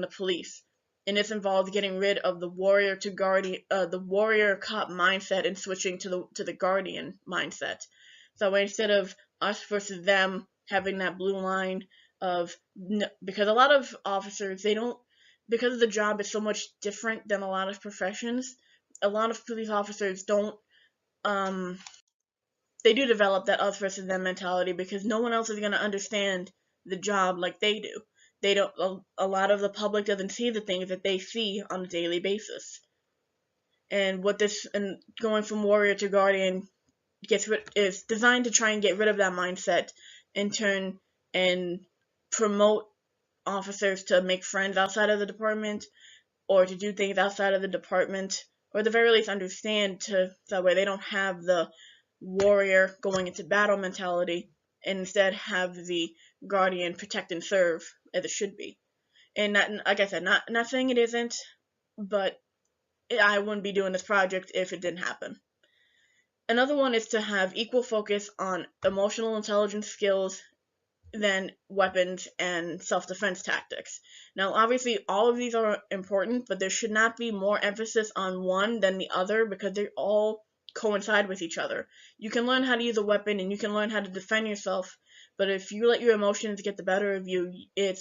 the police. And this involves getting rid of the warrior to guardian, the warrior cop mindset, and switching to the guardian mindset. So instead of us versus them having that blue line of, because a lot of officers, they don't, because the job is so much different than a lot of professions, a lot of police officers don't, they do develop that us versus them mentality, because no one else is going to understand the job like they do. They don't. A lot of the public doesn't see the things that they see on a daily basis. And what this, and going from warrior to guardian, is designed to try and get rid of that mindset, and turn and promote officers to make friends outside of the department, or to do things outside of the department, or at the very least understand, to that way they don't have the warrior going into battle mentality, and instead have the guardian protect and serve as it should be. And not, like I said, not saying it isn't, but I wouldn't be doing this project if it didn't happen. Another one is to have equal focus on emotional intelligence skills than weapons and self-defense tactics. Now, obviously, all of these are important, but there should not be more emphasis on one than the other, because they all coincide with each other. You can learn how to use a weapon and you can learn how to defend yourself, but if you let your emotions get the better of you, it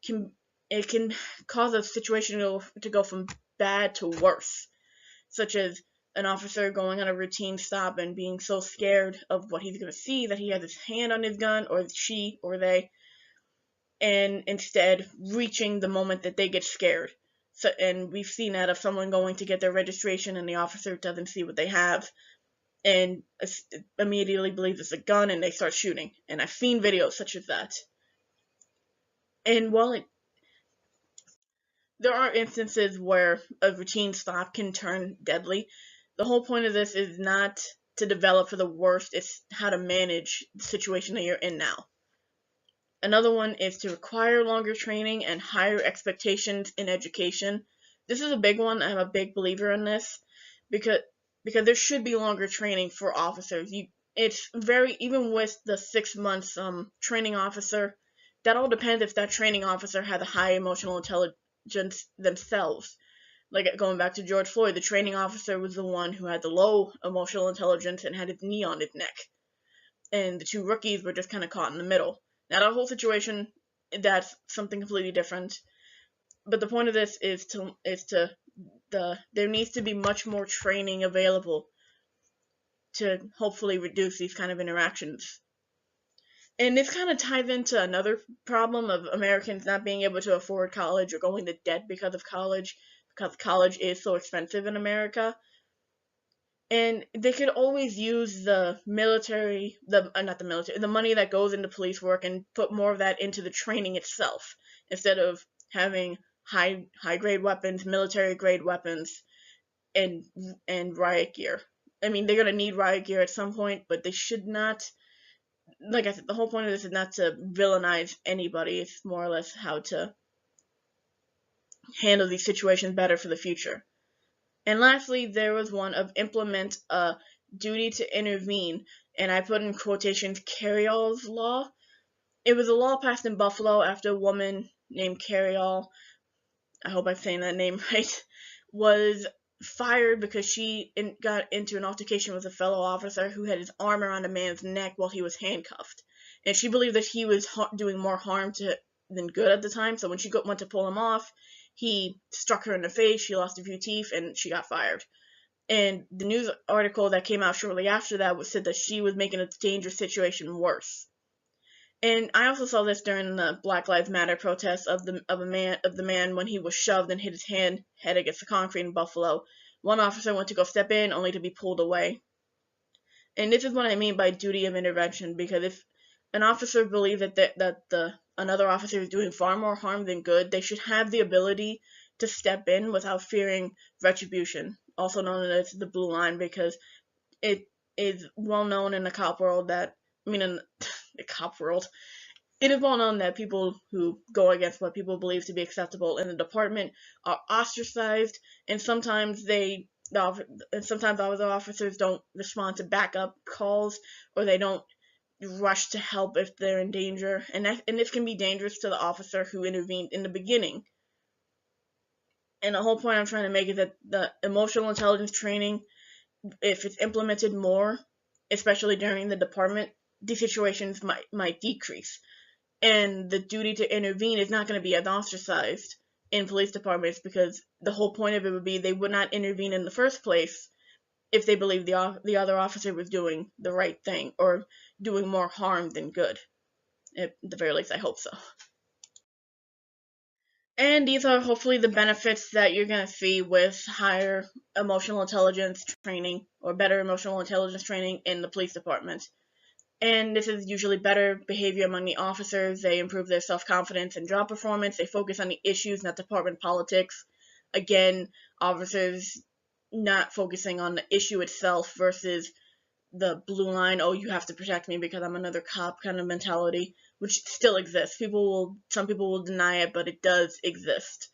can cause a situation to go from bad to worse, such as an officer going on a routine stop and being so scared of what he's going to see that he has his hand on his gun, or she or they, and instead reaching the moment that they get scared. So, and we've seen that of someone going to get their registration and the officer doesn't see what they have and immediately believes it's a gun and they start shooting. And I've seen videos such as that. And while there are instances where a routine stop can turn deadly, the whole point of this is not to develop for the worst, it's how to manage the situation that you're in now. Another one is to require longer training and higher expectations in education. This is a big one. I'm a big believer in this, because there should be longer training for officers. It's very, even with the 6 months training officer, that all depends if that training officer has a high emotional intelligence themselves. Like going back to George Floyd, the training officer was the one who had the low emotional intelligence and had his knee on his neck, and the two rookies were just kind of caught in the middle. Now, that whole situation, that's something completely different. But the point of this is there needs to be much more training available to hopefully reduce these kind of interactions. And this kind of ties into another problem of Americans not being able to afford college, or going to debt because college is so expensive in America. And they could always use the military, the money that goes into police work, and put more of that into the training itself, instead of having high grade weapons, military grade weapons, and riot gear. I mean, they're gonna need riot gear at some point, but they should not. Like I said, the whole point of this is not to villainize anybody. It's more or less how to handle these situations better for the future. And lastly, there was one of implement a duty to intervene, and I put in quotations Carryall's law. It was a law passed in Buffalo after a woman named Carryall, I hope I'm saying that name right, was fired because she got into an altercation with a fellow officer who had his arm around a man's neck while he was handcuffed. And she believed that he was doing more harm than good at the time, so when she went to pull him off, he struck her in the face, she lost a few teeth, and she got fired. And the news article that came out shortly after that said that she was making a dangerous situation worse. And I also saw this during the Black Lives Matter protests of the man when he was shoved and hit his head against the concrete in Buffalo. One officer went to go step in, only to be pulled away. And this is what I mean by duty of intervention, because if an officer believes that another officer is doing far more harm than good, they should have the ability to step in without fearing retribution, also known as the blue line, because it is well known in the cop world in the cop world, it is well known that people who go against what people believe to be acceptable in the department are ostracized, and sometimes they and sometimes other officers don't respond to backup calls, or they don't rush to help if they're in danger, and this can be dangerous to the officer who intervened in the beginning. And the whole point I'm trying to make is that the emotional intelligence training, if it's implemented more, especially during the department, these situations might decrease, and the duty to intervene is not going to be as ostracized in police departments, because the whole point of it would be they would not intervene in the first place if they believed the other officer was doing the right thing or doing more harm than good. At the very least, I hope so. And these are hopefully the benefits that you're going to see with higher emotional intelligence training, or better emotional intelligence training in the police department. And this is usually better behavior among the officers. They improve their self-confidence and job performance. They focus on the issues, not department politics. Again, officers not focusing on the issue itself versus the blue line, oh, you have to protect me because I'm another cop kind of mentality, which still exists. Some people will deny it, but it does exist.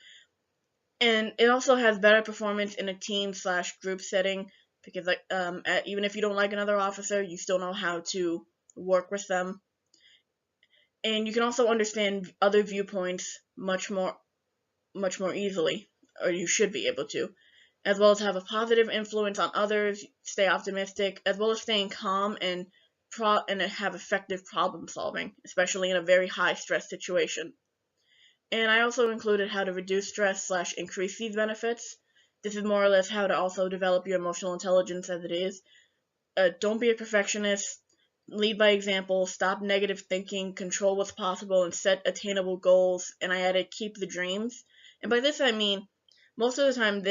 And it also has better performance in a team/group setting, because even if you don't like another officer, you still know how to work with them. And you can also understand other viewpoints much more easily, or you should be able to, as well as have a positive influence on others, stay optimistic, as well as staying calm and have effective problem solving, especially in a very high stress situation. And I also included how to reduce stress/increase these benefits. This is more or less how to also develop your emotional intelligence as it is. Don't be a perfectionist. Lead by example. Stop negative thinking. Control what's possible and set attainable goals. And I added keep the dreams. And by this I mean, most of the time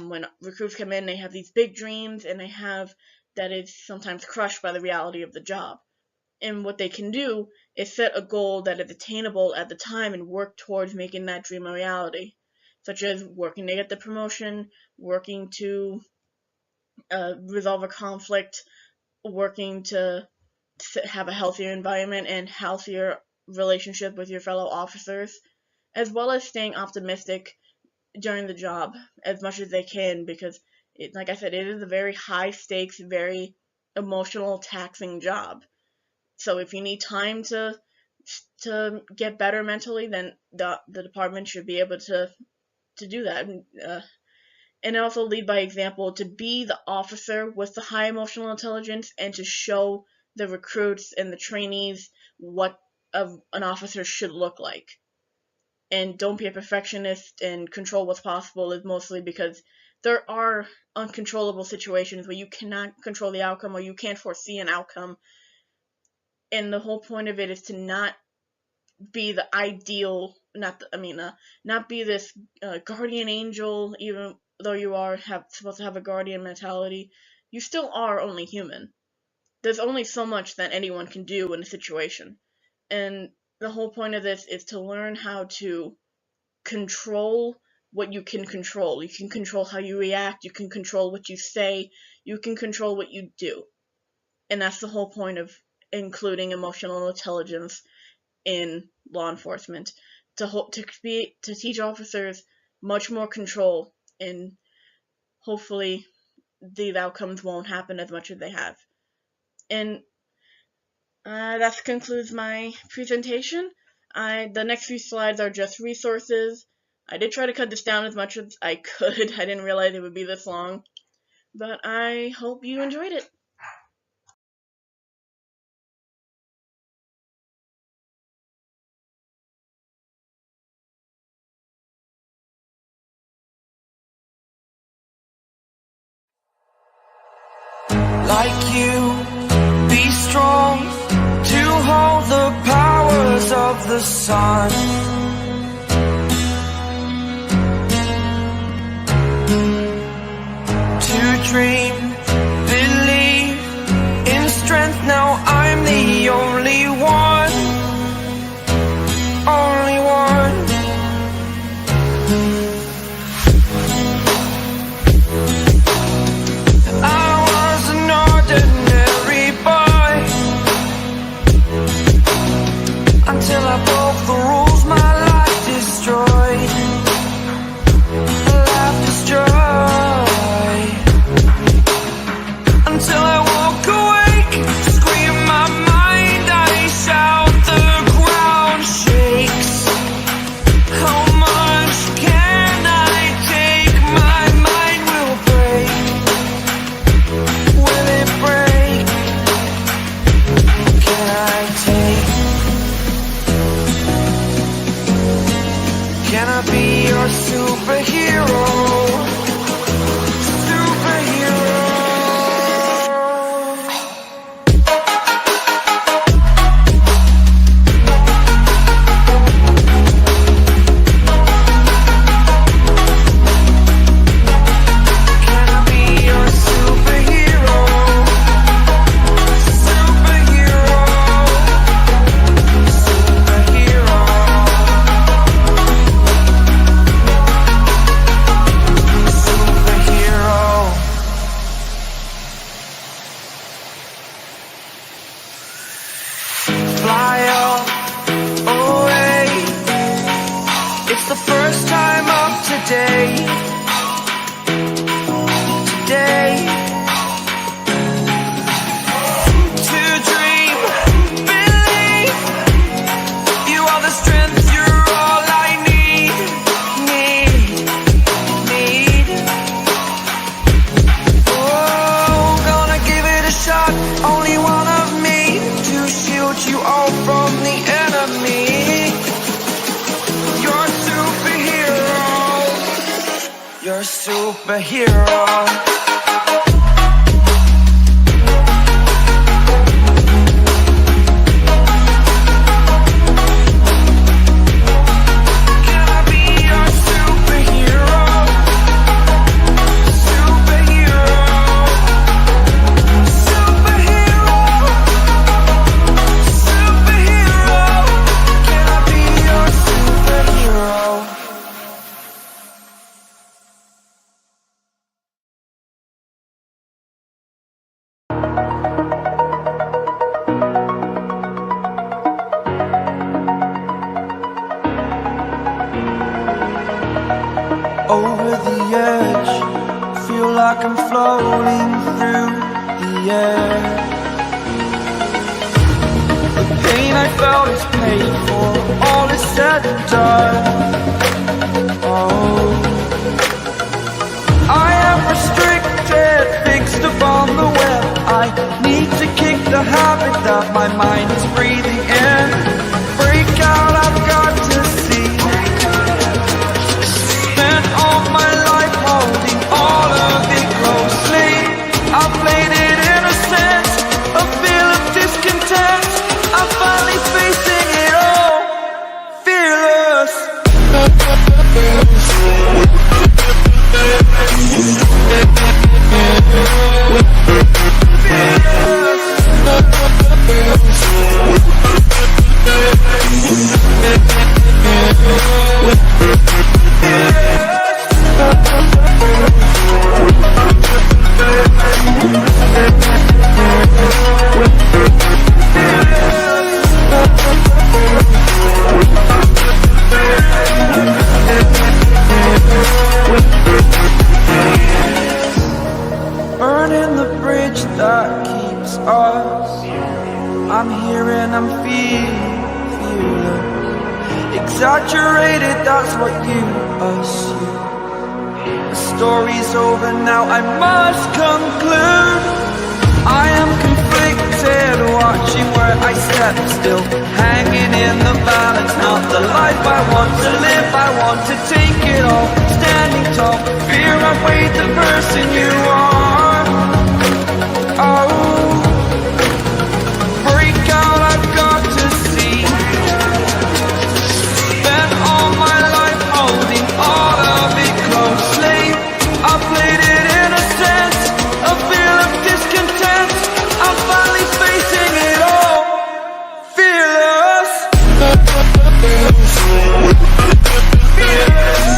when recruits come in, they have these big dreams, and they have that is sometimes crushed by the reality of the job. And what they can do is set a goal that is attainable at the time and work towards making that dream a reality, such as working to get the promotion, working to resolve a conflict, working to have a healthier environment and healthier relationship with your fellow officers, as well as staying optimistic during the job as much as they can, because like I said, it is a very high stakes, very emotional, taxing job. So if you need time to get better mentally, then the department should be able to do that. And also lead by example, to be the officer with the high emotional intelligence and to show the recruits and the trainees what an officer should look like. And don't be a perfectionist, and control what's possible is mostly because there are uncontrollable situations where you cannot control the outcome, or you can't foresee an outcome. And the whole point of it is to not be the ideal, not be this guardian angel, even though you are supposed to have a guardian mentality. You still are only human. There's only so much that anyone can do in a situation. And the whole point of this is to learn how to control what you can control. You can control how you react, you can control what you say, you can control what you do. And that's the whole point of including emotional intelligence in law enforcement, to teach officers much more control, and hopefully these outcomes won't happen as much as they have. And that concludes my presentation. The next few slides are just resources. I did try to cut this down as much as I could. I didn't realize it would be this long, but I hope you enjoyed it. Like you, be strong to hold the powers of the sun. To dream, believe in strength. Now I'm the only one, only one. Until I broke the rules, my life destroyed. Life destroyed. I be your superhero? Superhero. Can I be your superhero? Superhero. Superhero. Superhero. Fly away. It's the first time of today. Today. To dream, believe. You are the strength, you're all I need. Need. Oh, gonna give it a shot. Only one of me to shield you all from the enemy. You're a superhero. You're a superhero. Can I be your superhero? Superhero. Superhero. Superhero. Can I be your superhero? Over the edge, feel like I'm floating through the air. The pain I felt is paid for, all is said and done. Oh, I am restricted, fixed upon the web. I need to kick the habit that my mind is breathing in. Break out, I've got to see. Spent all my life holding all of it closely. I played it innocent, a feel of discontent. I'm finally facing it all, fearless. Burning the bridge that keeps us. I'm here and I'm feeling exaggerated, that's what you assume. The story's over now, I must conclude. I am conflicted, watching where I step still, hanging in the balance. Not the life I want to live, I want to take it all. Standing tall, fear I've weighed the person you are. Oh, break out, I've got to see. Spent all my life holding all of it closely. I played it innocent, a feel of discontent. I'm finally facing it all, fearless. Fearless.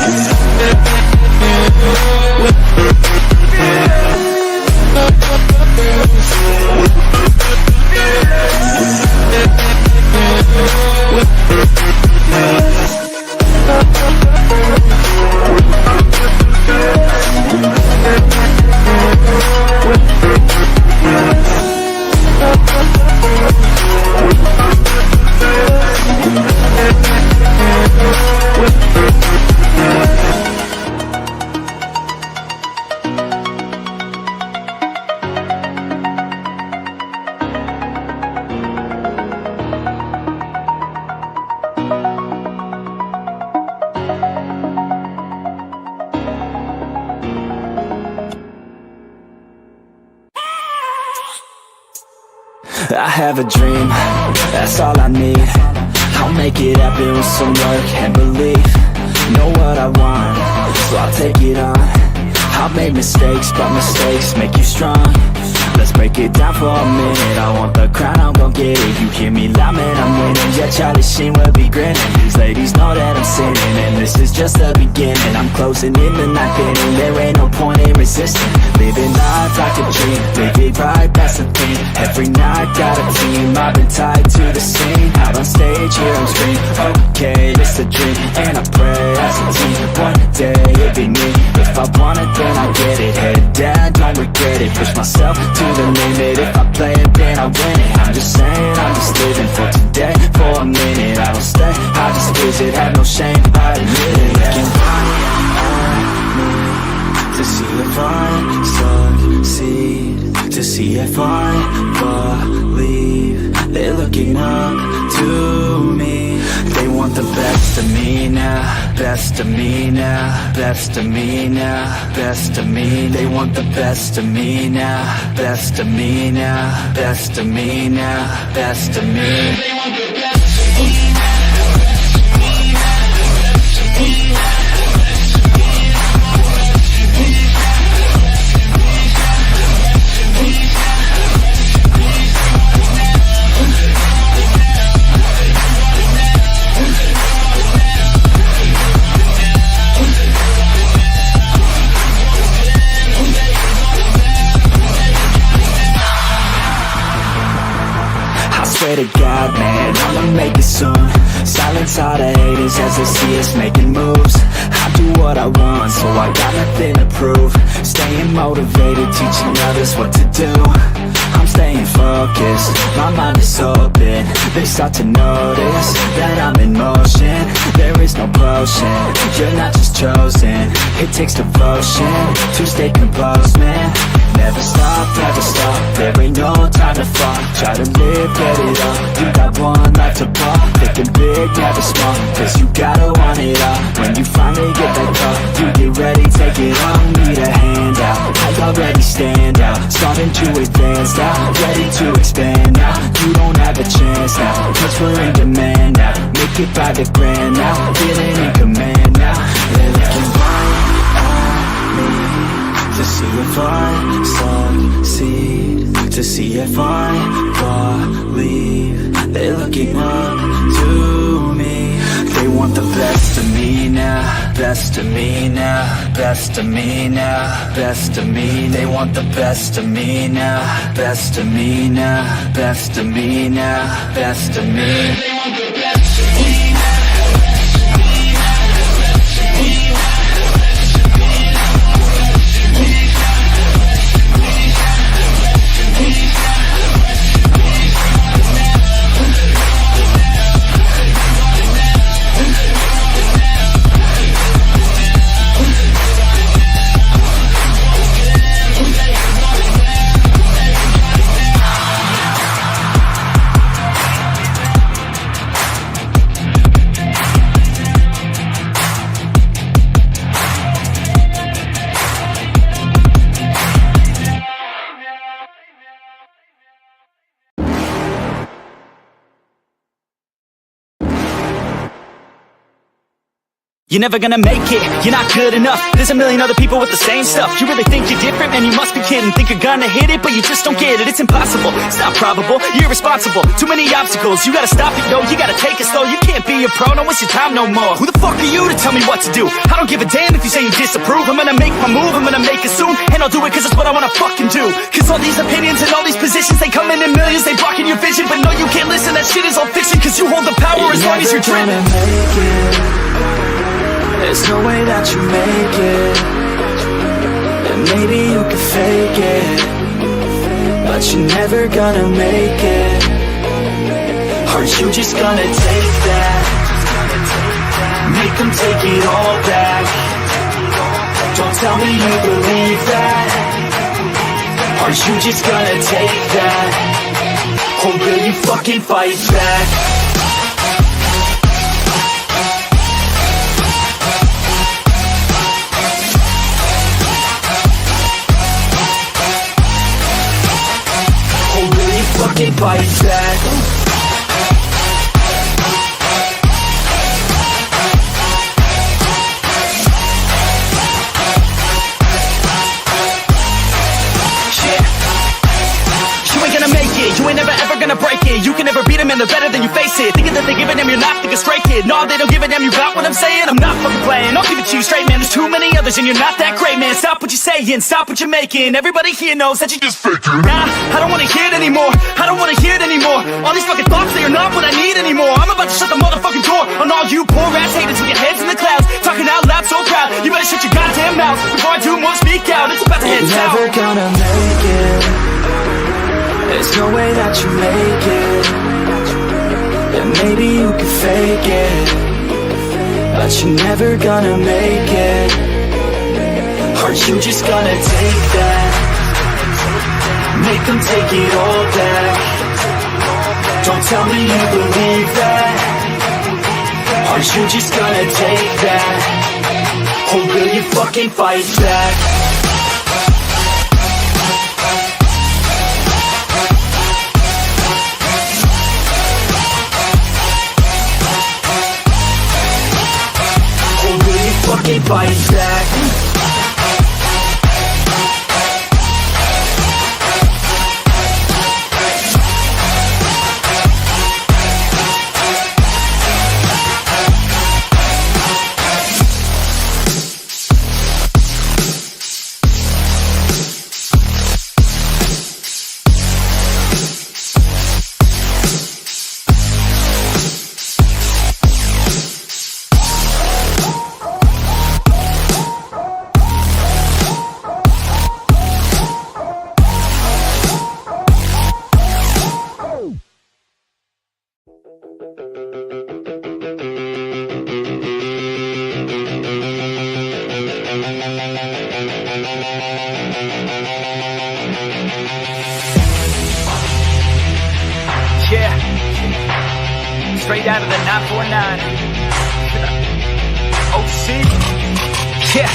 have a dream, that's all I need. I'll make it happen with some work and belief. Know what I want, so I'll take it on. I've made mistakes, but mistakes make you strong. Let's break it down for a minute. I want the crown, I'm gon' get it. You hear me loud, man, I'm winning. Yeah, Charlie Sheen will be grinning. These ladies know that I'm sinning, and this is just the beginning. I'm closing in the ninth inning, there ain't no point in resisting. Living life like a dream, live it right, that's the thing. Every night, got a team, I've been tied to the scene. Out on stage, hear them scream, okay, it's a dream. And I pray as a team, one day it'll be me. If I want it, then I get it. Head down, don't regret it. Push myself to the limit. If I play it, then I win it. I'm just saying, I'm just living for today. For a minute, I don't stay, I just visit. Have no shame, I admit it. Looking right at me to see if I succeed, to see if I believe. They're looking up to me. They want the best of me now, best of me now, best of me now, best of me. They want the best of me now, best of me now, best of me now, best of me. They want the best of me now. Swear to God, man, I'ma make it soon. Silence all the haters as they see us making moves. I do what I want, so I got nothing to prove. Staying motivated, teaching others what to do. I'm staying focused, my mind is open. They start to notice that I'm in motion. There is no potion, you're not just chosen. It takes devotion to stay composed, man. Never stop, there ain't no time to fall. Try to live, get it up, you got one life to ball. Thinking big, never small, cause you gotta want it all. When you finally get that call, you get ready, take it on. Need a hand out, I already stand out. Starting to advance now, ready to expand now. You don't have a chance now, cause we're in demand now. Make it by the grand now, feeling in command now. They're looking right at me to see if I succeed, to see if I believe. They're looking up to me. They want the best of me now, best of me now, best of me now, best of me. They want the best of me now, best of me now, best of me now, best of me. They want the best of me. You're never gonna make it, you're not good enough. There's a million other people with the same stuff. You really think you're different? Man, you must be kidding. Think you're gonna hit it, but you just don't get it. It's impossible, it's not probable, you're irresponsible. Too many obstacles, you gotta stop it, yo. You gotta take it slow, you can't be a pro. Don't waste your time no more. Who the fuck are you to tell me what to do? I don't give a damn if you say you disapprove. I'm gonna make my move, I'm gonna make it soon. And I'll do it cause it's what I wanna fucking do. Cause all these opinions and all these positions, they come in millions, they blocking your vision. But no, you can't listen, that shit is all fiction. Cause you hold the power as long as you're dreaming. There's no way that you make it, and maybe you can fake it, but you're never gonna make it. Are you just gonna take that? Make them take it all back. Don't tell me you believe that. Are you just gonna take that? Or will you fucking fight back? Fucking fight back. You ain't never ever gonna break it. You can never beat them and they're better than you face it. Thinking that they give a damn, you're not thinking straight, kid. No, they don't give a damn, you got what I'm saying. I'm not fucking playing, I'll give it to you straight, man. There's too many others and you're not that great, man. Stop what you're saying, stop what you're making. Everybody here knows that you just faking. Nah, I don't wanna hear it anymore. I don't wanna hear it anymore. All these fucking thoughts, they are not what I need anymore. I'm about to shut the motherfucking door on all you poor ass haters with your heads in the clouds, talking out loud so proud. You better shut your goddamn mouth before I do more speak out. It's about to head south. Never gonna make it. There's no way that you make it. And maybe you can fake it, but you're never gonna make it. Aren't you just gonna take that? Make them take it all back. Don't tell me you believe that. Aren't you just gonna take that? Or will you fucking fight back? Fucking fight back. Yeah, straight out of the 949. OC. Yeah,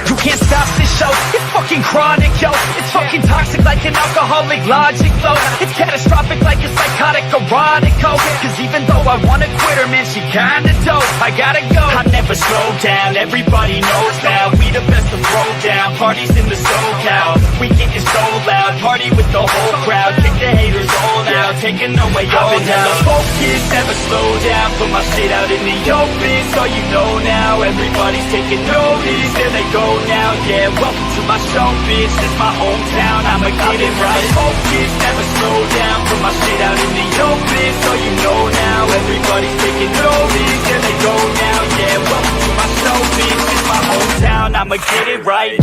you can't stop this show. It's fucking chronic, yo. It's fucking toxic like an alcoholic logic flow. It's catastrophic like a psychotic erotic code. Cause even though I wanna quit her, man, she kinda dope. I gotta go. I never slow down, everybody knows now. We the best to throw down, parties in the SoCal. We getting so loud, party with the whole crowd. Kick the haters all out, taking away all doubt. I've been hella focused, never slow down. Put my shit out in the open, so you know now. Everybody's taking notice, there they go now. Yeah, welcome to my show, bitch. This my hometown, I'ma get it right. Focused, never slow down. Put my shit out in the open, so you know now. Everybody's taking notice, there they go now. Yeah, welcome to my show, bitch. This my hometown, I'ma get it right.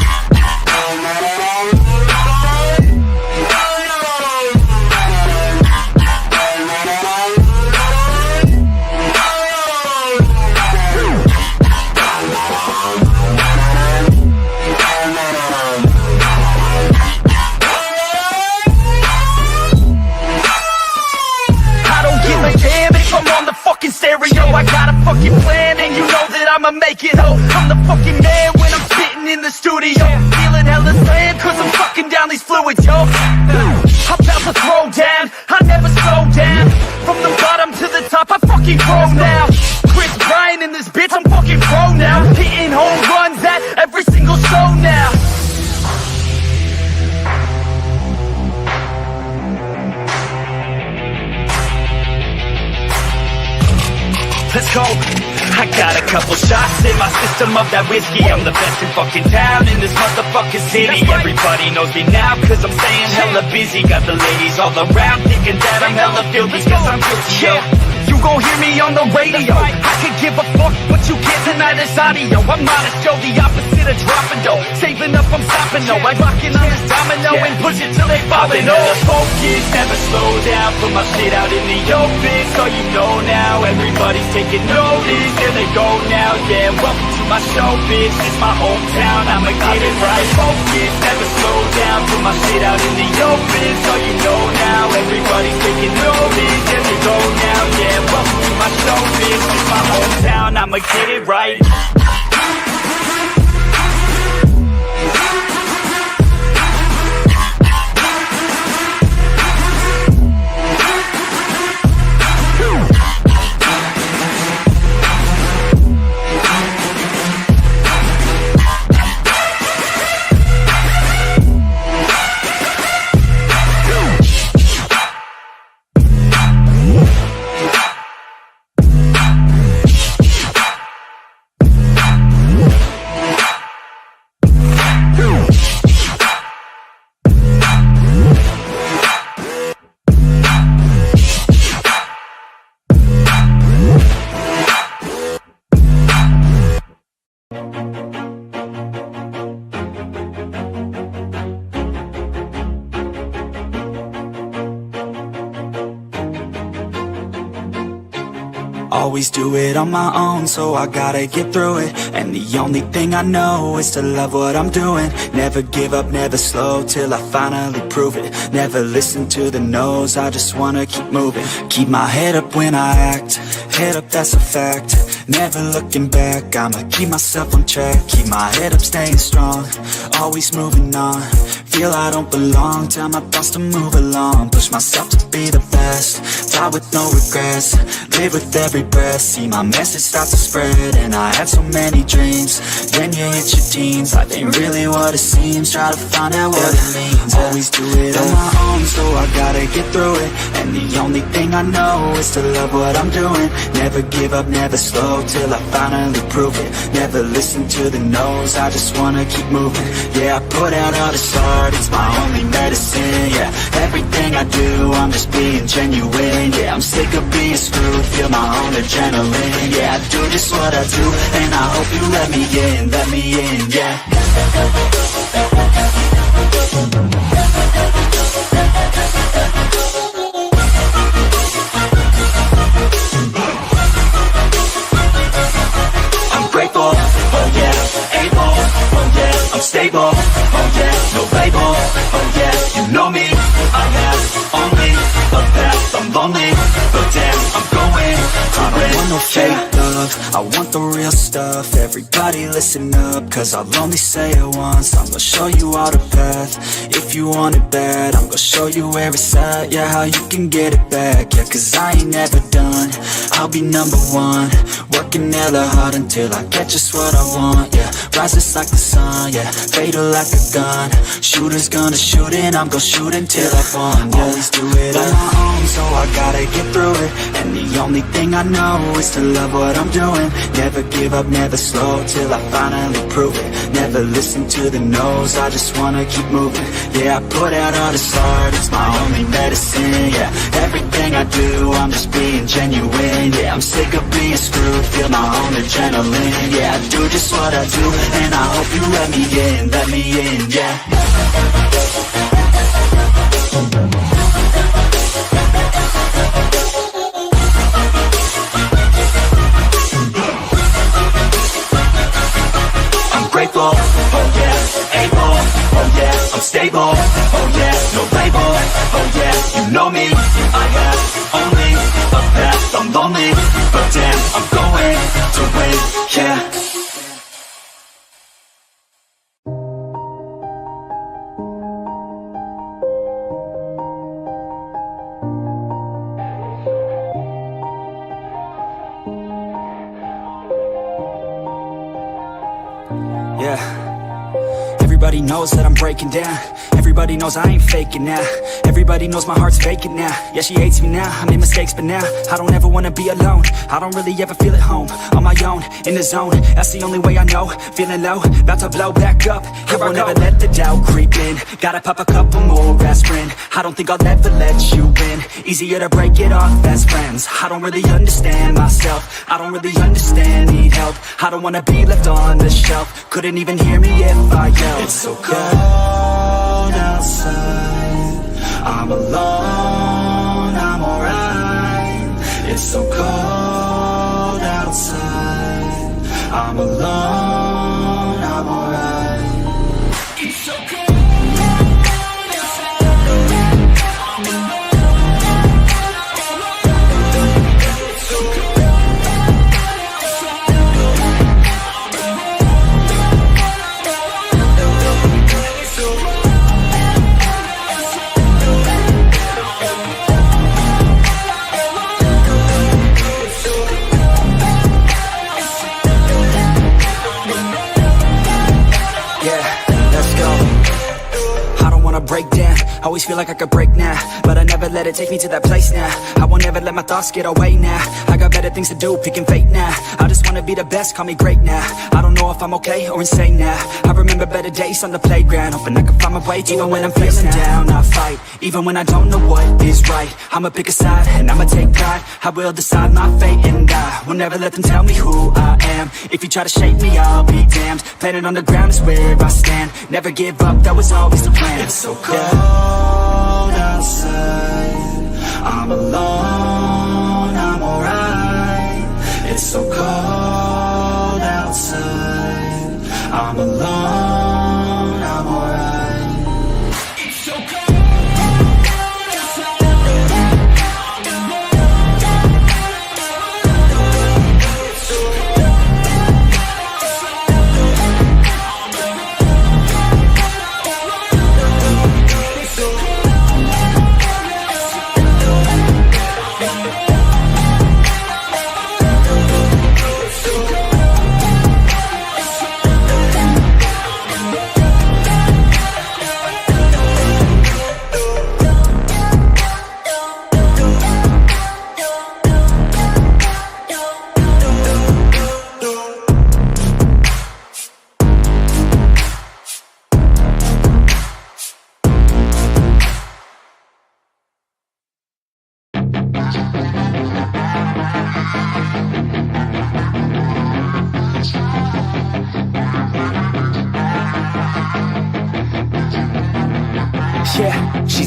Stereo, I got a fucking plan and you know that I'ma make it. Oh, I'm the fucking man when I'm sitting in the studio, feeling hella slammed cause I'm fucking down these fluids, yo. I'm about to throw down, I never slow down. From the bottom to the top, I fucking grow now. Chris Bryant in this bitch, I'm fucking pro now. Hitting home runs at every single show now. Let's go. I got a couple shots in my system of that whiskey. I'm the best in fucking town in this motherfucking city. Everybody knows me now cause I'm staying hella busy. Got the ladies all around thinking that I'm hella filthy cause I'm guilty, yo. You gon' hear me on the radio. I could give a fuck what you get tonight is audio. I'm not a show, the opposite of dropping dough. Saving up, I'm stopping no. I'm rocking on this domino and push it till they falling. Never focus, never slow down. Put my shit out in the open, so you know now. Everybody's taking notice, there they go now. Yeah, welcome to my show, bitch. It's my hometown, I'ma get it right. Focus, never slow down. Put my shit out in the open, so you know now. Everybody's taking notice, there they go now. Yeah, welcome to my show, bitch. It's my hometown, I'ma get it right. always do it on my own, so I gotta get through it. And the only thing I know is to love what I'm doing. Never give up, never slow, till I finally prove it. Never listen to the no's, I just wanna keep moving. Keep my head up when I act, head up, that's a fact. Never looking back, I'ma keep myself on track. Keep my head up, staying strong, always moving on. Feel I don't belong, tell my thoughts to move along. Push myself to be the best, die with no regrets. Live with every breath, see my message start to spread. And I had so many dreams, then you hit your teens. Life ain't really what it seems, try to find out what it means. Always do it on my own, so I gotta get through it. And the only thing I know is to love what I'm doing. Never give up, never slow, till I finally prove it. Never listen to the no's, I just wanna keep moving. Yeah, I put out all this art, it's my only medicine. Yeah, everything I do, I'm just being genuine. Yeah, I'm sick of being screwed, feel my own adrenaline. Yeah, I do just what I do, and I hope you let me in, yeah. Grateful, oh yeah, able, oh yeah, I'm stable, oh yeah, no label, oh yeah, you know me, I have only a path, I'm lonely, but damn, I'm going to win. I don't want no fake love, I want the real stuff. Everybody listen up, cause I'll only say it once. I'm gonna show you all the path, if you want it bad. I'm gonna show you where it's at, yeah, how you can get it back. Yeah, cause I ain't never done, I'll be number one. Working hella hard until I get just what I want, yeah. Rises like the sun, yeah, fatal like a gun. Shooter's gonna shoot and I'm gonna shoot until I won, yeah. Always do it on my own, so I gotta get through it. And the only thing I know is to love what I'm doing. Never give up, never slow, till I finally prove it. Never listen to the no's, I just wanna keep moving. Yeah, I put out all this art, it's my only medicine. Yeah, everything I do, I'm just being genuine. Yeah, I'm sick of being screwed, feel my own adrenaline. Yeah, I do just what I do, and I hope you let me in, yeah. I'm grateful, oh yeah, able, oh yeah, I'm stable, oh yeah, no label, oh yeah, you know me, I have only a path, I'm lonely, but damn, I'm going to win, yeah. Yeah, everybody knows that I'm breaking down. Everybody knows I ain't faking now. Everybody knows my heart's vacant now. Yeah, she hates me now, I made mistakes but now I don't ever wanna be alone. I don't really ever feel at home. On my own, in the zone, that's the only way I know. Feeling low, about to blow back up. Here I won't ever let the doubt creep in. Gotta pop a couple more aspirin. I don't think I'll ever let you in. Easier to break it off as friends. I don't really understand myself, I don't really understand, need help. I don't wanna be left on the shelf. Couldn't even hear me if I yelled. It's so cold outside, I'm alone, I'm alright. It's so cold outside, I'm alone, I'm alright. It's so cold. Break down, always feel like I could break now, but I never let it take me to that place now. I won't ever let my thoughts get away now. I got better things to do, picking fate now. I just wanna be the best, call me great now. I don't know if I'm okay or insane now. I remember better days on the playground, hoping I can find my way even when I'm feeling down. I fight, even when I don't know what is right. I'ma pick a side, and I'ma take pride. I will decide my fate, and I will never let them tell me who I am. If you try to shape me, I'll be damned. Planet on the ground is where I stand. Never give up, that was always the plan. It's so cold outside, I'm alone, I'm alright.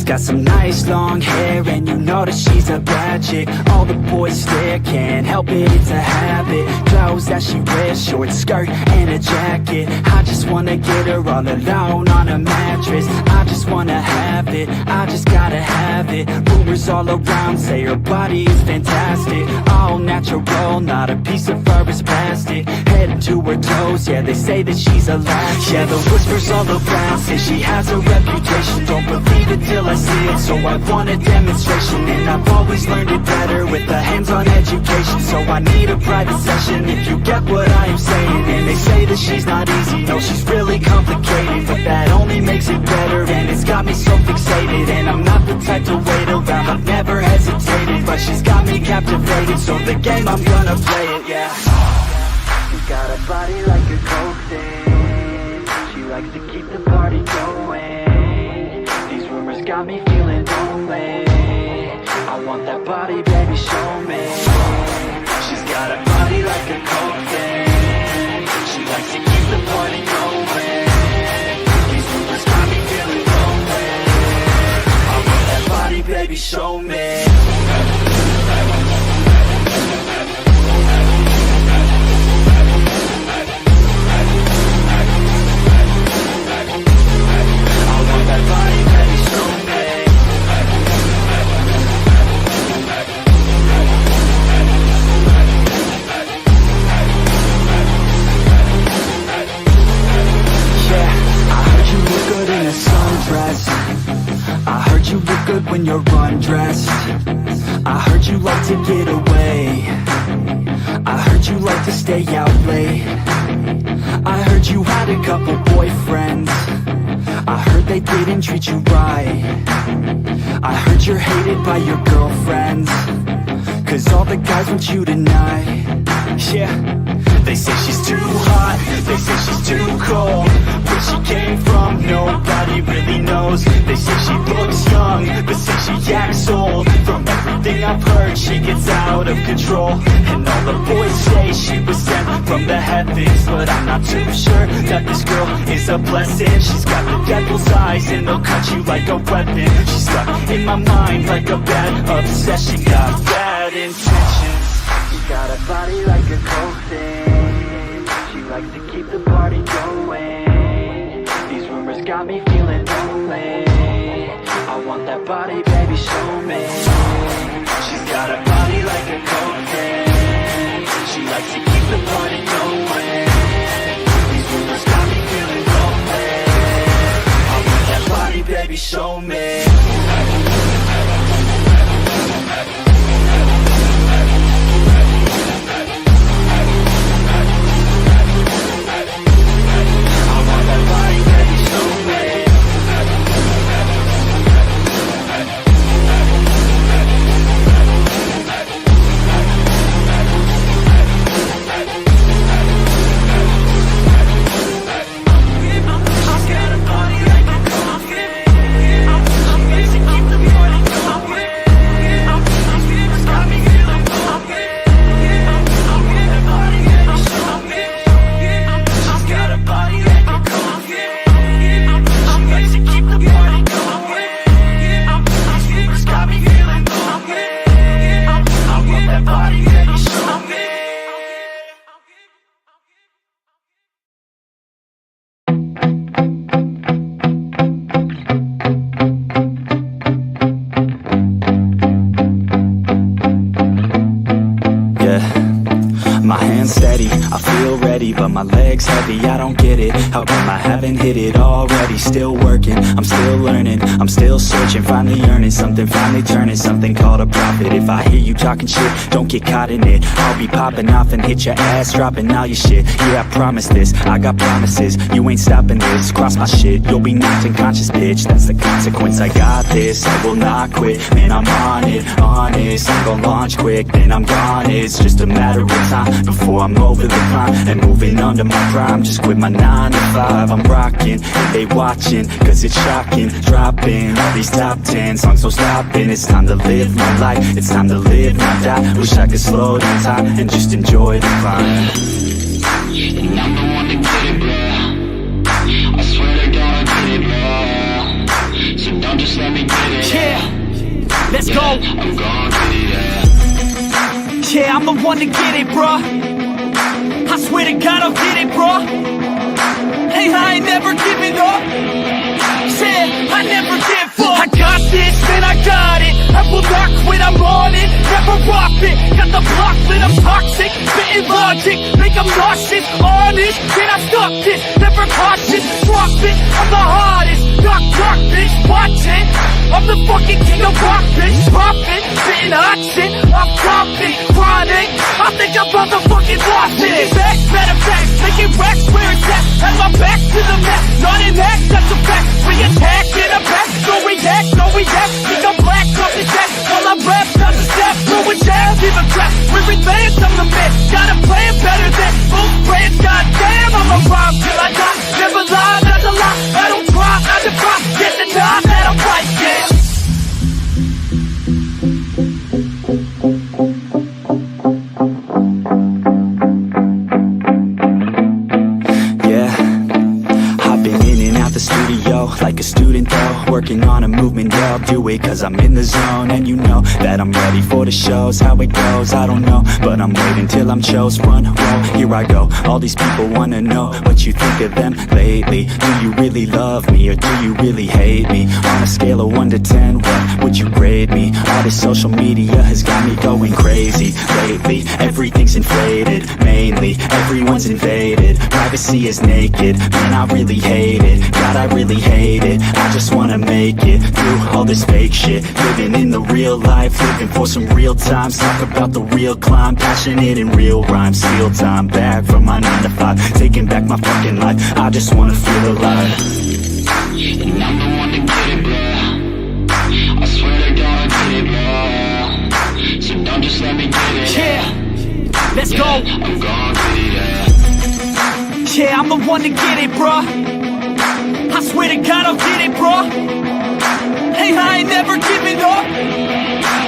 She's got some nice long hair, and you know that she's a bad chick. All the boys stare, can't help it, it's a habit. Clothes that she wears, short skirt and a jacket. I just wanna get her all alone on a mattress. I just wanna have it, I just gotta have it. Rumors all around say her body is fantastic. All natural, not a piece of fur is plastic. Head to her toes, yeah, they say that she's a latch. Yeah, the whispers all around say she has a reputation. Don't believe it till I see it, so I want a demonstration. And I've always learned it better with a hands-on education. So I need a private session if you get what I am saying. And they say that she's not easy, no, she's really complicated. But that only makes it better, and it's got me so fixated. And I'm not the type to wait around, I've never hesitated. But she's got me captivated, so the game, I'm gonna play it, yeah. She's got a body like a coke thing. She likes to keep the party going. These rumors got me feeling lonely. I want that body, baby, show me. She's got a body like a coke thing. She likes to keep the party going. These rumors got me feeling lonely. I want that body, baby, show me. You look good when you're undressed. I heard you like to get away. I heard you like to stay out late. I heard you had a couple boyfriends. I heard they didn't treat you right. I heard you're hated by your girlfriends, 'cause all the guys want you tonight. Yeah, they say she's too hot, they say she's too cold. Where she came from, nobody really knows. They say she looks young, but say she acts old. From everything I've heard, she gets out of control. And all the boys say she was sent from the heavens, but I'm not too sure that this girl is a blessing. She's got the devil's eyes, and they'll cut you like a weapon. She's stuck in my mind like a bad obsession. Got bad intentions. She's got a body like a coke thing. She likes to keep the party going. These rumors got me feeling lonely. I want that body, baby, show me. She's got a body like a coke thing. She likes to keep the party going. These rumors got me feeling lonely. I want that body, baby, show me. But my legs heavy, I don't get it. How come I haven't hit it already? Still working, I'm still learning, I'm still searching. Finally earning something, finally turning something called a profit. If I hear you talking shit, don't get caught in it. I'll be popping off and hit your ass, dropping all your shit. Yeah, I promise this, I got promises. You ain't stopping this, cross my shit, you'll be knocked unconscious, bitch. That's the consequence, I got this, I will not quit. Man, I'm on it, honest. I'm gonna launch quick, then I'm gone. It's just a matter of time before I'm over the climb and moving under my prime. Just quit my 9 to 5, I'm rocking, and they watching, 'cause it's shocking. Dropping all these top 10 songs, so stopping. It's time to live my life, it's time to live, not die. Wish I could slow down time and just enjoy the climb. And I'm the one to get it, bro. I swear to God I get it, bro. So don't just let me get it. Yeah, let's go. I'm gon' get it, yeah. Yeah, I'm the one to get it, bruh. I swear to God I'll get it, bruh. Hey, I ain't never giving up. Yeah, I never give up. I got this, man, I got it. I will not quit, I'm on it. Never rock it. Got the block lit, I'm toxic. Spitting logic, make them nauseous. Honest, can I stop this? Never cautious, drop it. I'm the hardest. Knock, bitch, watch it. I'm the fucking king of rock, bitch. Pop it, spitting hot shit. I'm topic, chronic. I think I'm motherfucking lost it. Back, better back, making racks where it's at. Have my back to the mat, not an act, that's a fact. We attack in a back, no react, no react. Think I'm black, off the set. While I rap, not the step, throwing jab, give a crap. We're advanced, I'm the man. Gotta play it better than both brands. Goddamn, I'm a rhyme till I die. Never lie, that's a lie. I don't try, I defy. Get the time that I'm right, yeah. The studio, like a student though, working on a movement, yeah, I'll do it cause I'm in the zone. And you know that I'm ready for the shows. How it goes, I don't know, but I'm waiting till I'm chose. Front row, here I go. All these people wanna know what you think of them lately. Do you really love me or do you really hate me? On a scale of 1 to 10, what would you grade me? All this social media has got me going crazy lately. Everything's inflated, mainly everyone's invaded. Privacy is naked, man, I really hate it. God, I really hate it. I just wanna make it through all this fake shit. Living in the real life, living for some real times. Talk about the real climb, passionate in real rhymes. Steal time back from my 9 to 5, taking back my fucking life. I just wanna feel alive. And I'm the one to get it, bro. I swear to God, get it, bro. So don't just let me get it. Yeah, let's go. I'm gon' get it, yeah. Yeah, I'm the one to get it, bruh. I swear to God I'll get it, bro. Hey, I ain't never giving up.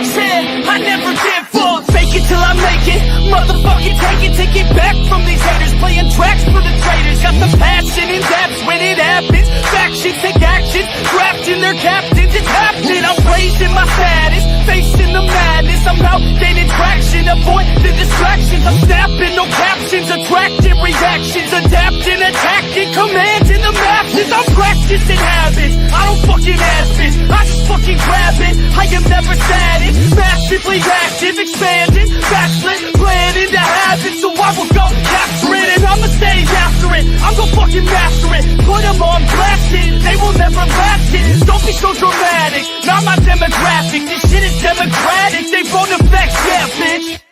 Yeah, I never give up. Fake it till I make it. Motherfucking take it back from these haters. Playing tracks for the traitors. Got the passion in depth when it happens. Factions take action, drafting their captains. It's happening. I'm raising my status, facing the madness. I'm out gaining traction, avoid the distractions. I'm snapping, no captions, attracting reactions, adapting, attacking, commanding the masses. I'm practicing habits, I don't fucking ask it, I just fucking grab it. I am never static, massively active, expanding, backslid, planning to have it. So I will go capture it, and I'ma stay after it. I'm gonna fucking master it, put them on blast it. They will never last it, don't be so dramatic. Not my demographic, this shit is democratic. They won't affect, yeah, bitch.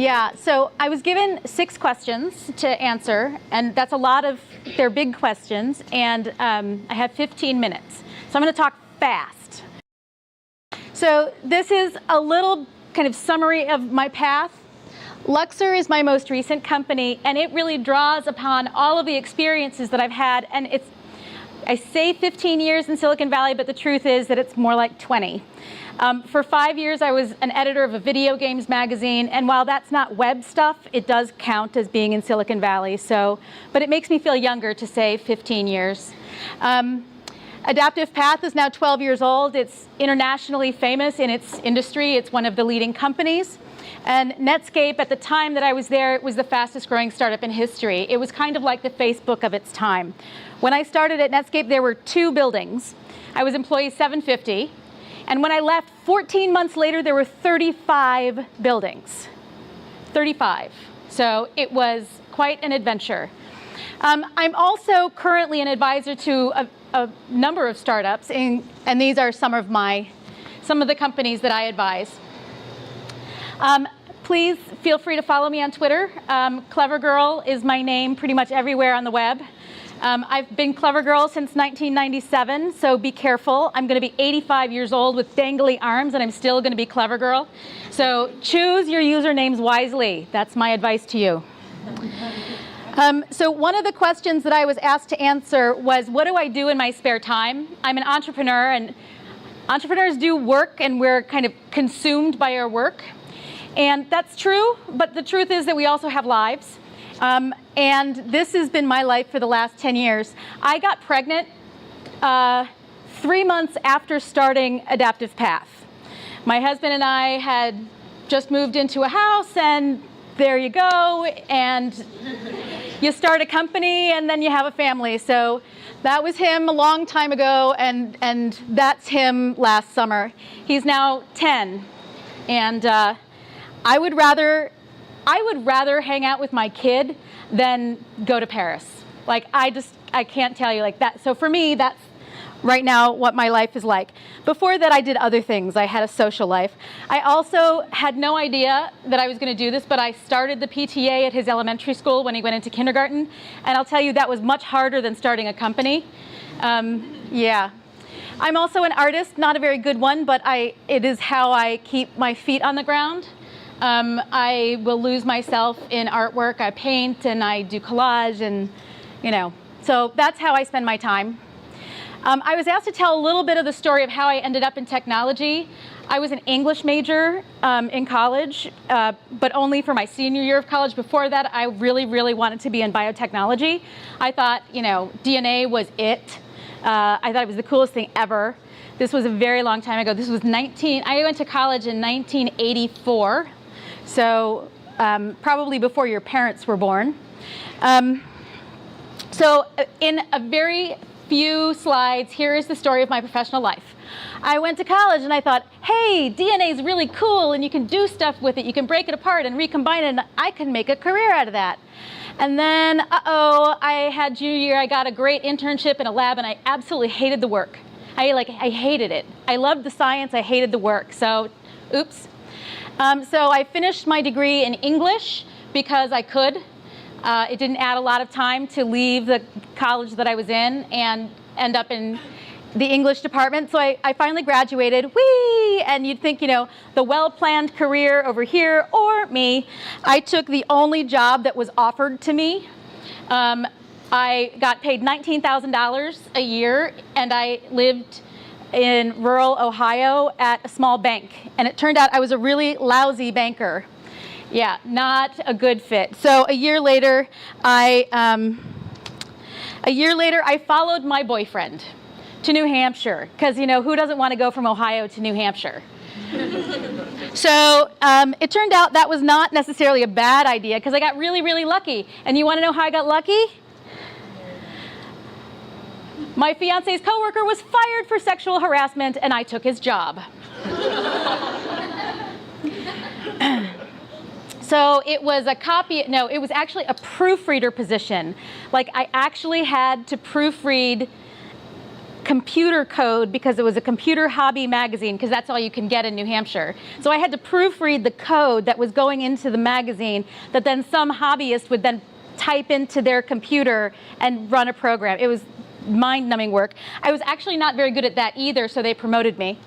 Yeah, so I was given 6 questions to answer, and that's a lot of, they're big questions, and I have 15 minutes. So I'm going to talk fast. So this is a little kind of summary of my path. Luxor is my most recent company, and it really draws upon all of the experiences that I've had, and it's, I say 15 years in Silicon Valley, but the truth is that it's more like 20. For 5 years, I was an editor of a video games magazine, and while that's not web stuff, it does count as being in Silicon Valley. So, but it makes me feel younger to say 15 years. Adaptive Path is now 12 years old. It's internationally famous in its industry. It's one of the leading companies. And Netscape, at the time that I was there, it was the fastest growing startup in history. It was kind of like the Facebook of its time. When I started at Netscape, there were 2 buildings. I was employee 750. And when I left, 14 months later, there were 35 buildings. 35. So it was quite an adventure. I'm also currently an advisor to a number of startups, and these are some of the companies that I advise. Please feel free to follow me on Twitter. Clever Girl is my name pretty much everywhere on the web. I've been Clever Girl since 1997, so be careful. I'm going to be 85 years old with dangly arms, and I'm still going to be Clever Girl. So choose your usernames wisely. That's my advice to you. So one of the questions that I was asked to answer was, what do I do in my spare time? I'm an entrepreneur, and entrepreneurs do work, and we're kind of consumed by our work. And that's true, but the truth is that we also have lives. And this has been my life for the last 10 years. I got pregnant 3 months after starting Adaptive Path. My husband and I had just moved into a house, and there you go, and you start a company, and then you have a family. So that was him a long time ago, and that's him last summer. He's now 10, and I would rather hang out with my kid than go to Paris. Like, I can't tell you like that. So for me, that's right now what my life is like. Before that, I did other things. I had a social life. I also had no idea that I was going to do this, but I started the PTA at his elementary school when he went into kindergarten. And I'll tell you, that was much harder than starting a company. Yeah. I'm also an artist, not a very good one, but it is how I keep my feet on the ground. I will lose myself in artwork. I paint and I do collage, and so that's how I spend my time. I was asked to tell a little bit of the story of how I ended up in technology. I was an English major in college, but only for my senior year of college. Before that, I really, really wanted to be in biotechnology. I thought, DNA was it. I thought it was the coolest thing ever. This was a very long time ago. This was I went to college in 1984. So probably before your parents were born. So in a very few slides, here is the story of my professional life. I went to college and I thought, hey, DNA is really cool and you can do stuff with it. You can break it apart and recombine it, and I can make a career out of that. And then, I had junior year, I got a great internship in a lab, and I absolutely hated the work. I hated it. I loved the science, I hated the work. So, oops. So I finished my degree in English because I could. It didn't add a lot of time to leave the college that I was in and end up in the English department. So I finally graduated, whee! And you'd think, the well-planned career over here, or me. I took the only job that was offered to me. I got paid $19,000 a year, and I lived in rural Ohio at a small bank. And it turned out I was a really lousy banker. Yeah, not a good fit. So a year later, I followed my boyfriend to New Hampshire, because who doesn't want to go from Ohio to New Hampshire? So it turned out that was not necessarily a bad idea, because I got really, really lucky. And you want to know how I got lucky? My fiance's coworker was fired for sexual harassment, and I took his job. So it was it was actually a proofreader position. Like, I actually had to proofread computer code because it was a computer hobby magazine, because that's all you can get in New Hampshire. So I had to proofread the code that was going into the magazine that then some hobbyist would then type into their computer and run a program. It was mind-numbing work. I was actually not very good at that either, so they promoted me.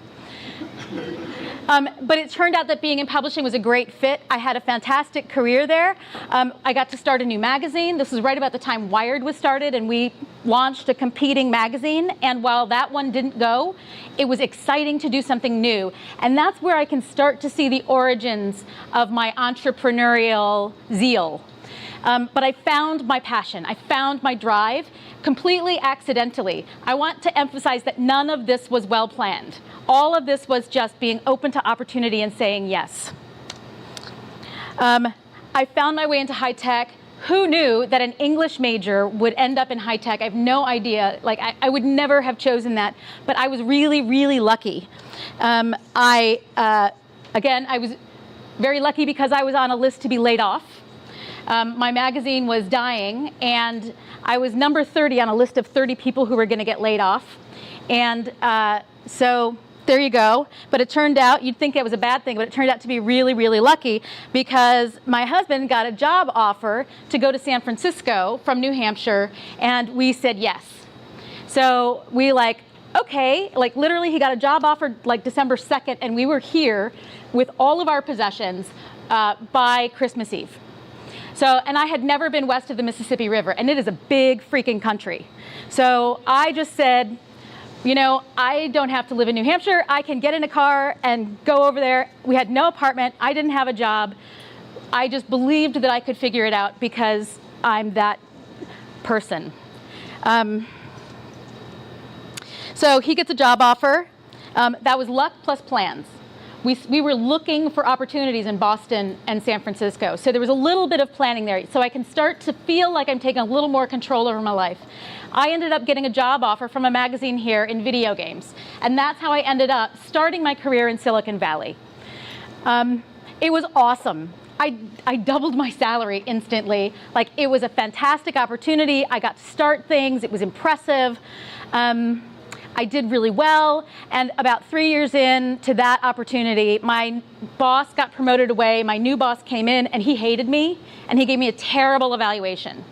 But it turned out that being in publishing was a great fit. I had a fantastic career there. I got to start a new magazine. This was right about the time Wired was started, and we launched a competing magazine. And while that one didn't go, it was exciting to do something new. And that's where I can start to see the origins of my entrepreneurial zeal. But I found my passion. I found my drive completely accidentally. I want to emphasize that none of this was well planned. All of this was just being open to opportunity and saying yes. I found my way into high tech. Who knew that an English major would end up in high tech? I have no idea. Like, I would never have chosen that, but I was really, really lucky. Again, I was very lucky because I was on a list to be laid off. My magazine was dying, and I was number 30 on a list of 30 people who were going to get laid off. And so there you go. But it turned out, you'd think it was a bad thing, but it turned out to be really, really lucky, because my husband got a job offer to go to San Francisco from New Hampshire, and we said yes. So we okay, literally he got a job offer December 2nd, and we were here with all of our possessions by Christmas Eve. So, and I had never been west of the Mississippi River, and it is a big freaking country. So I just said, I don't have to live in New Hampshire. I can get in a car and go over there. We had no apartment. I didn't have a job. I just believed that I could figure it out because I'm that person. So he gets a job offer. That was luck plus plans. We were looking for opportunities in Boston and San Francisco. So there was a little bit of planning there. So I can start to feel like I'm taking a little more control over my life. I ended up getting a job offer from a magazine here in video games. And that's how I ended up starting my career in Silicon Valley. It was awesome. I doubled my salary instantly. It was a fantastic opportunity. I got to start things. It was impressive. I did really well, and about 3 years into that opportunity, my boss got promoted away, my new boss came in, and he hated me, and he gave me a terrible evaluation.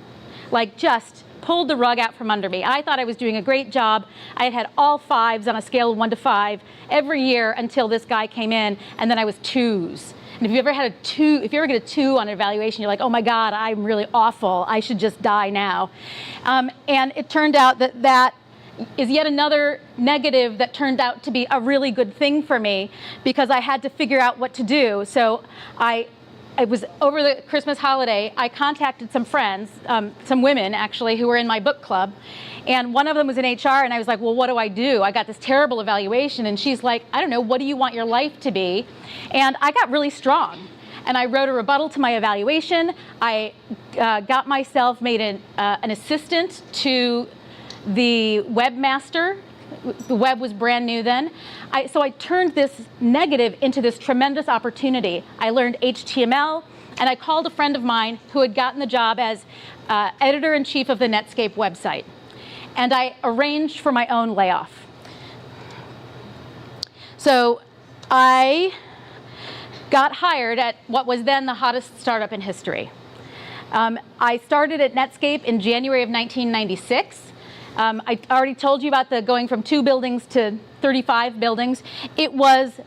Just pulled the rug out from under me. I thought I was doing a great job. I had had all 5s on a scale of 1 to 5 every year until this guy came in, and then I was 2s. And if you ever get a 2 on an evaluation, you're like, oh my God, I'm really awful. I should just die now. And it turned out that is yet another negative that turned out to be a really good thing for me, because I had to figure out what to do. So I was over the Christmas holiday, I contacted some friends, some women actually, who were in my book club. And one of them was in HR, and I was like, well, what do? I got this terrible evaluation. And she's like, I don't know, what do you want your life to be? And I got really strong. And I wrote a rebuttal to my evaluation. I got myself made an assistant to the webmaster. The web was brand new then. So I turned this negative into this tremendous opportunity. I learned HTML, and I called a friend of mine who had gotten the job as editor-in-chief of the Netscape website. And I arranged for my own layoff. So I got hired at what was then the hottest startup in history. I started at Netscape in January of 1996. I already told you about the going from 2 buildings to 35 buildings. It was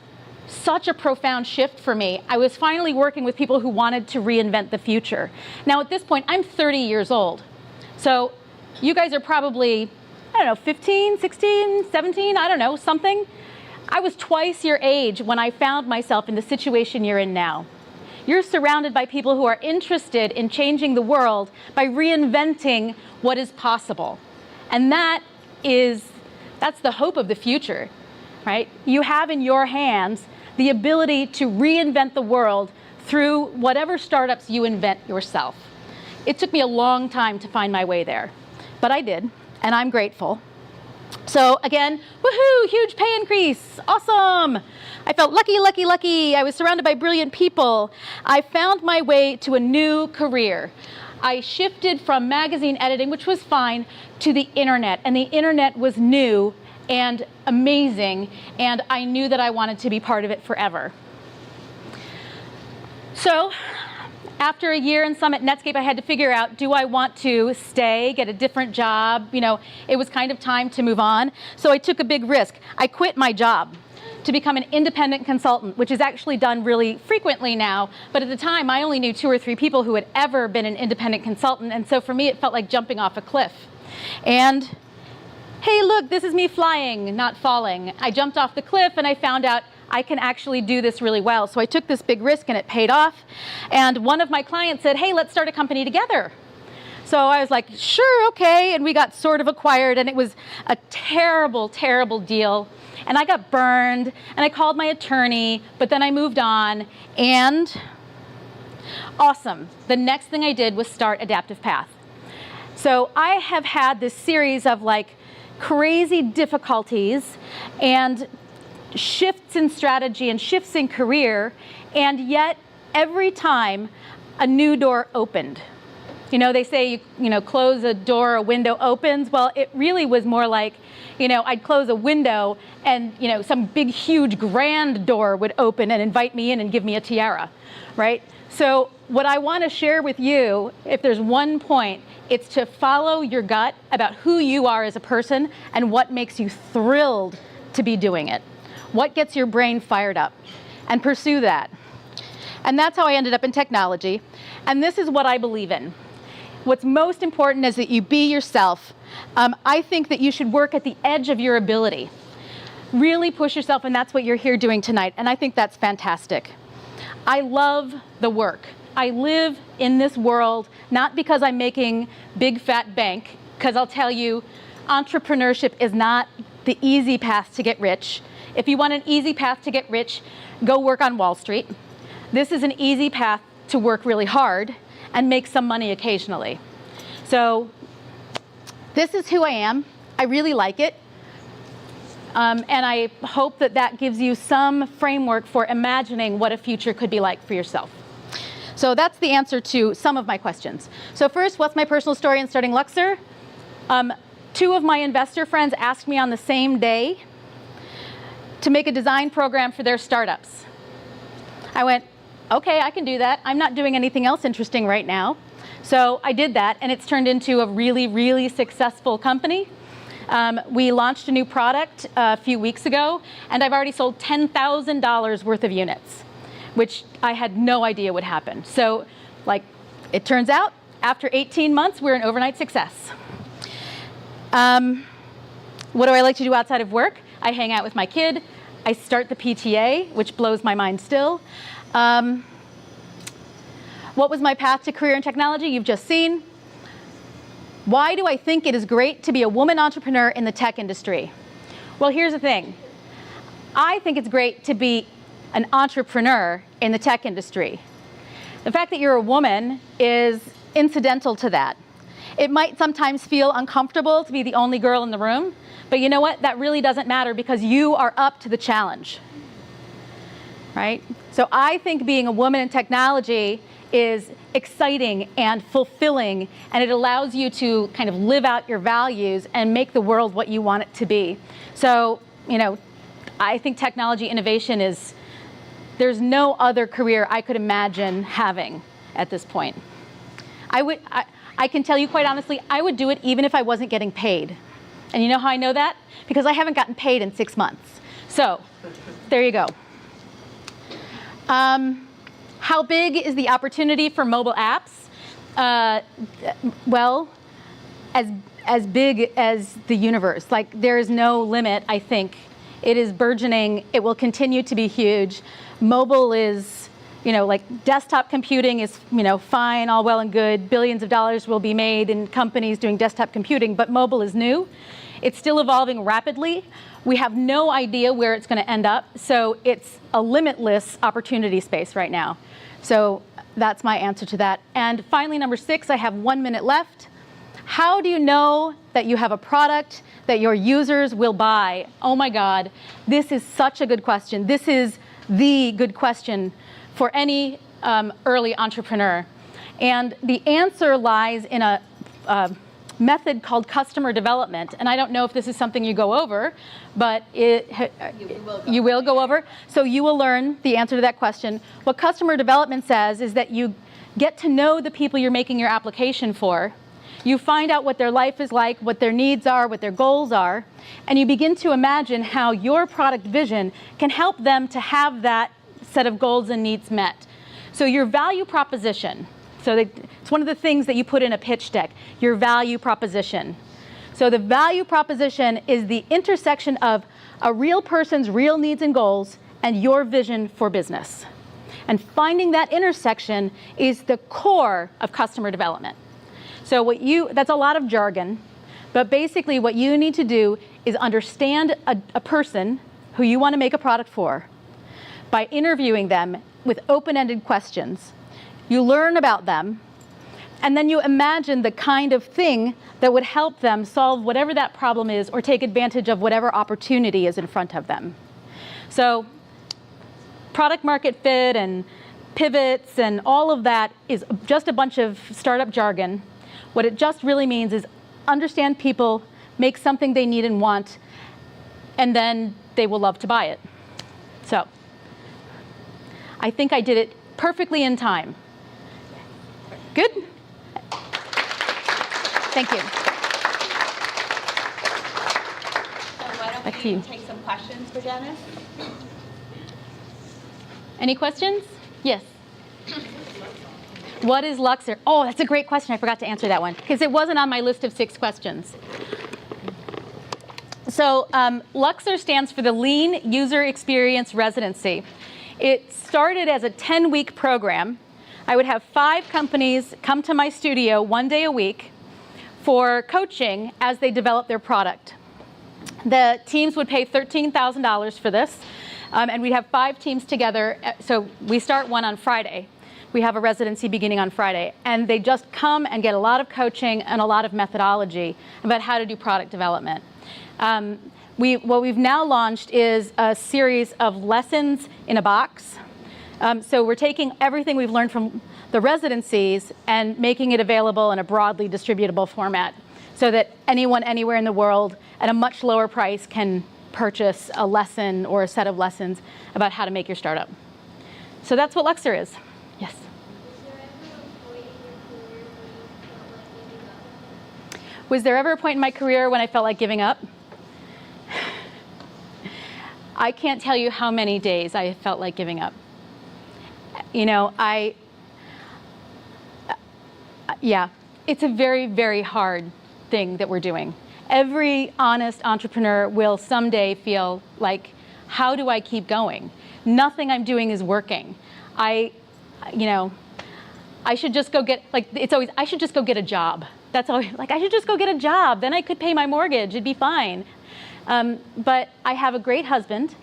such a profound shift for me. I was finally working with people who wanted to reinvent the future. Now at this point, I'm 30 years old. So you guys are probably, 15, 16, 17, I don't know, something. I was twice your age when I found myself in the situation you're in now. You're surrounded by people who are interested in changing the world by reinventing what is possible. And that's the hope of the future, right? You have in your hands the ability to reinvent the world through whatever startups you invent yourself. It took me a long time to find my way there, but I did, and I'm grateful. So again, woohoo, huge pay increase, awesome. I felt lucky, lucky, lucky. I was surrounded by brilliant people. I found my way to a new career. I shifted from magazine editing, which was fine, to the internet, and the internet was new and amazing, and I knew that I wanted to be part of it forever. So after a year in Summit Netscape, I had to figure out, do I want to stay, get a different job? You know, it was kind of time to move on. So I took a big risk. I quit my job to become an independent consultant, which is actually done really frequently now. But at the time, I only knew 2 or 3 people who had ever been an independent consultant. And so for me, it felt like jumping off a cliff. And hey, look, this is me flying, not falling. I jumped off the cliff and I found out I can actually do this really well. So I took this big risk and it paid off. And one of my clients said, hey, let's start a company together. So I was like, sure, okay. And we got sort of acquired, and it was a terrible, terrible deal. And I got burned, and I called my attorney, but then I moved on, and awesome. The next thing I did was start Adaptive Path. So I have had this series of like crazy difficulties and shifts in strategy and shifts in career, and yet every time a new door opened. You know, they say, you know, close a door, a window opens. Well, it really was more like, you know, I'd close a window and, you know, some big, huge, grand door would open and invite me in and give me a tiara, right? So what I want to share with you, if there's one point, it's to follow your gut about who you are as a person and what makes you thrilled to be doing it. What gets your brain fired up, and pursue that. And that's how I ended up in technology. And this is what I believe in. What's most important is that you be yourself. I think that you should work at the edge of your ability. Really push yourself, and that's what you're here doing tonight. And I think that's fantastic. I love the work. I live in this world, not because I'm making big fat bank, because I'll tell you, entrepreneurship is not the easy path to get rich. If you want an easy path to get rich, go work on Wall Street. This is an easy path to work really hard and make some money occasionally. So this is who I am. I really like it. And I hope that that gives you some framework for imagining what a future could be like for yourself. So that's the answer to some of my questions. So first, what's my personal story in starting Luxor? 2 of my investor friends asked me on the same day to make a design program for their startups. I went, okay, I can do that. I'm not doing anything else interesting right now. So I did that, and it's turned into a really, really successful company. We launched a new product a few weeks ago, and I've already sold $10,000 worth of units, which I had no idea would happen. So, like, it turns out, after 18 months, we're an overnight success. What do I like to do outside of work? I hang out with my kid. I start the PTA, which blows my mind still. What was my path to career in technology? You've just seen. Why do I think it is great to be a woman entrepreneur in the tech industry? Well, here's the thing. I think it's great to be an entrepreneur in the tech industry. The fact that you're a woman is incidental to that. It might sometimes feel uncomfortable to be the only girl in the room, but you know what? That really doesn't matter because you are up to the challenge, right? So I think being a woman in technology is exciting and fulfilling, and it allows you to kind of live out your values and make the world what you want it to be. So, you know, I think technology innovation is, there's no other career I could imagine having at this point. I can tell you quite honestly, I would do it even if I wasn't getting paid. And you know how I know that? Because I haven't gotten paid in 6 months. So, there you go. How big is the opportunity for mobile apps? Well, as big as the universe. Like, there is no limit, I think. It is burgeoning. It will continue to be huge. Mobile is, you know, like desktop computing is, you know, fine, all well and good. Billions of dollars will be made in companies doing desktop computing, but mobile is new. It's still evolving rapidly. We have no idea where it's going to end up. So it's a limitless opportunity space right now. So that's my answer to that. And finally, number 6, I have 1 minute left. How do you know that you have a product that your users will buy? Oh my God, this is such a good question. This is the good question for any early entrepreneur. And the answer lies in method called customer development. And I don't know if this is something you go over, but you will go over. So you will learn the answer to that question. What customer development says is that you get to know the people you're making your application for. You find out what their life is like, what their needs are, what their goals are, and you begin to imagine how your product vision can help them to have that set of goals and needs met. So your value proposition, it's one of the things that you put in a pitch deck, your value proposition. So the value proposition is the intersection of a real person's real needs and goals and your vision for business. And finding that intersection is the core of customer development. So that's a lot of jargon, but basically what you need to do is understand a person who you want to make a product for by interviewing them with open-ended questions. You learn about them, and then you imagine the kind of thing that would help them solve whatever that problem is or take advantage of whatever opportunity is in front of them. So product market fit and pivots and all of that is just a bunch of startup jargon. What it just really means is understand people, make something they need and want, and then they will love to buy it. So I think I did it perfectly in time. Good? Thank you. So why Back don't to we you. take some questions for Dennis? Any questions? Yes. What is Luxor? Oh, that's a great question. I forgot to answer that one because it wasn't on my list of 6 questions. So Luxor stands for the Lean User Experience Residency. It started as a 10-week program. I would have 5 companies come to my studio 1 day a week for coaching as they develop their product. The teams would pay $13,000 for this, and we'd have 5 teams together. So we start one on Friday. We have a residency beginning on Friday, and they just come and get a lot of coaching and a lot of methodology about how to do product development. What we've now launched is a series of lessons in a box. So we're taking everything we've learned from the residencies and making it available in a broadly distributable format so that anyone anywhere in the world at a much lower price can purchase a lesson or a set of lessons about how to make your startup. So that's what Luxor is. Yes? Was there ever a point in my career when I felt like giving up? I can't tell you how many days I felt like giving up. You know, yeah, it's a very, very hard thing that we're doing. Every honest entrepreneur will someday feel like, how do I keep going? Nothing I'm doing is working. I should just go get, I should just go get a job. That's always, I should just go get a job. Then I could pay my mortgage. It'd be fine. But I have a great husband,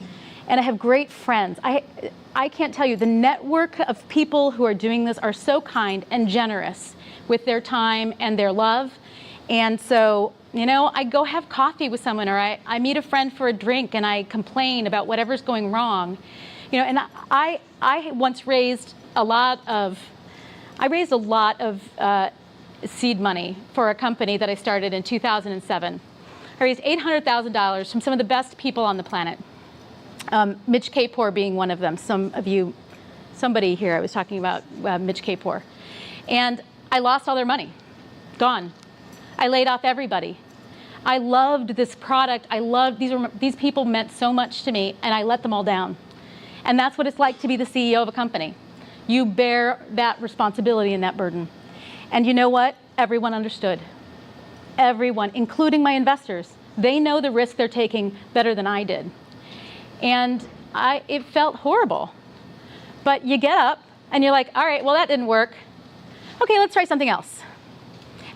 and I have great friends. I can't tell you, the network of people who are doing this are so kind and generous with their time and their love. And so, I go have coffee with someone, or I meet a friend for a drink, and I complain about whatever's going wrong. And I once raised a lot of seed money for a company that I started in 2007. I raised $800,000 from some of the best people on the planet. Mitch Kapor being one of them. Somebody here, I was talking about Mitch Kapor. And I lost all their money, gone. I laid off everybody. I loved this product. These people meant so much to me, and I let them all down. And that's what it's like to be the CEO of a company. You bear that responsibility and that burden. And you know what? Everyone understood. Everyone, including my investors. They know the risk they're taking better than I did. And it felt horrible. But you get up and you're like, all right, well, that didn't work. Okay, let's try something else.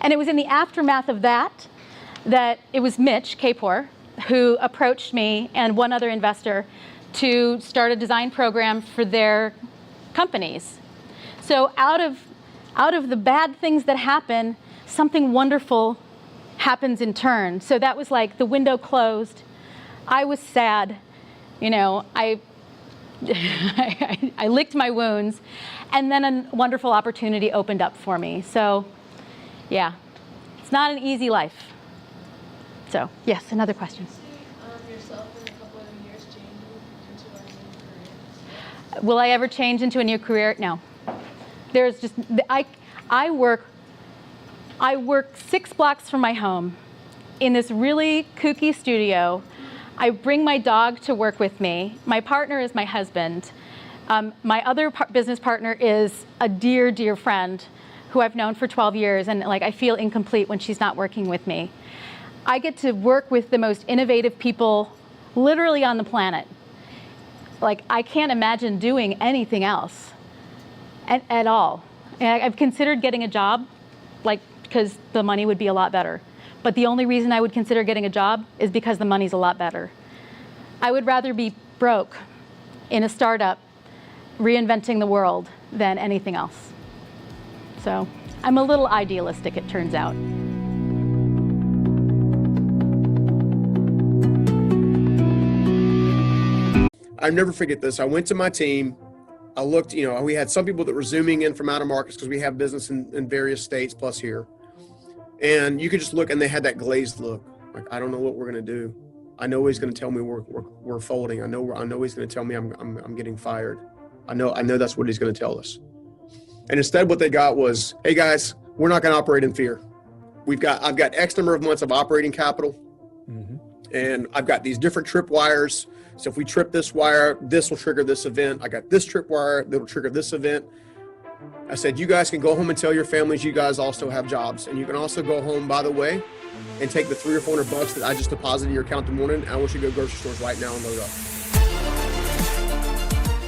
And it was in the aftermath of that it was Mitch Kapor who approached me and one other investor to start a design program for their companies. So out of the bad things that happen, something wonderful happens in turn. So that was like the window closed. I was sad. I licked my wounds, and then a wonderful opportunity opened up for me. So, yeah, it's not an easy life. So, yes, another question. Yourself in a couple of years changing into a new career? Will I ever change into a new career? No. There's just, I work 6 blocks from my home in this really kooky studio. I bring my dog to work with me. My partner is my husband. My other business partner is a dear, dear friend who I've known for 12 years, and like I feel incomplete when she's not working with me. I get to work with the most innovative people literally on the planet. Like, I can't imagine doing anything else at all. And I've considered getting a job, like, because the money would be a lot better. But the only reason I would consider getting a job is because the money's a lot better. I would rather be broke in a startup reinventing the world than anything else. So I'm a little idealistic, it turns out. I'll never forget this. I went to my team. I looked, we had some people that were zooming in from out of markets because we have business in various states plus here. And you could just look, and they had that glazed look. Like, I don't know what we're going to do. I know he's going to tell me we're folding. I know he's going to tell me I'm getting fired. I know that's what he's going to tell us. And instead what they got was, hey guys, we're not going to operate in fear. I've got X number of months of operating capital. Mm-hmm. And I've got these different tripwires. So if we trip this wire, this will trigger this event. I got this tripwire that'll trigger this event. I said, you guys can go home and tell your families you guys also have jobs. And you can also go home, by the way, and take the $300 or $400 that I just deposited in your account in the morning. I want you to go grocery stores right now and load up.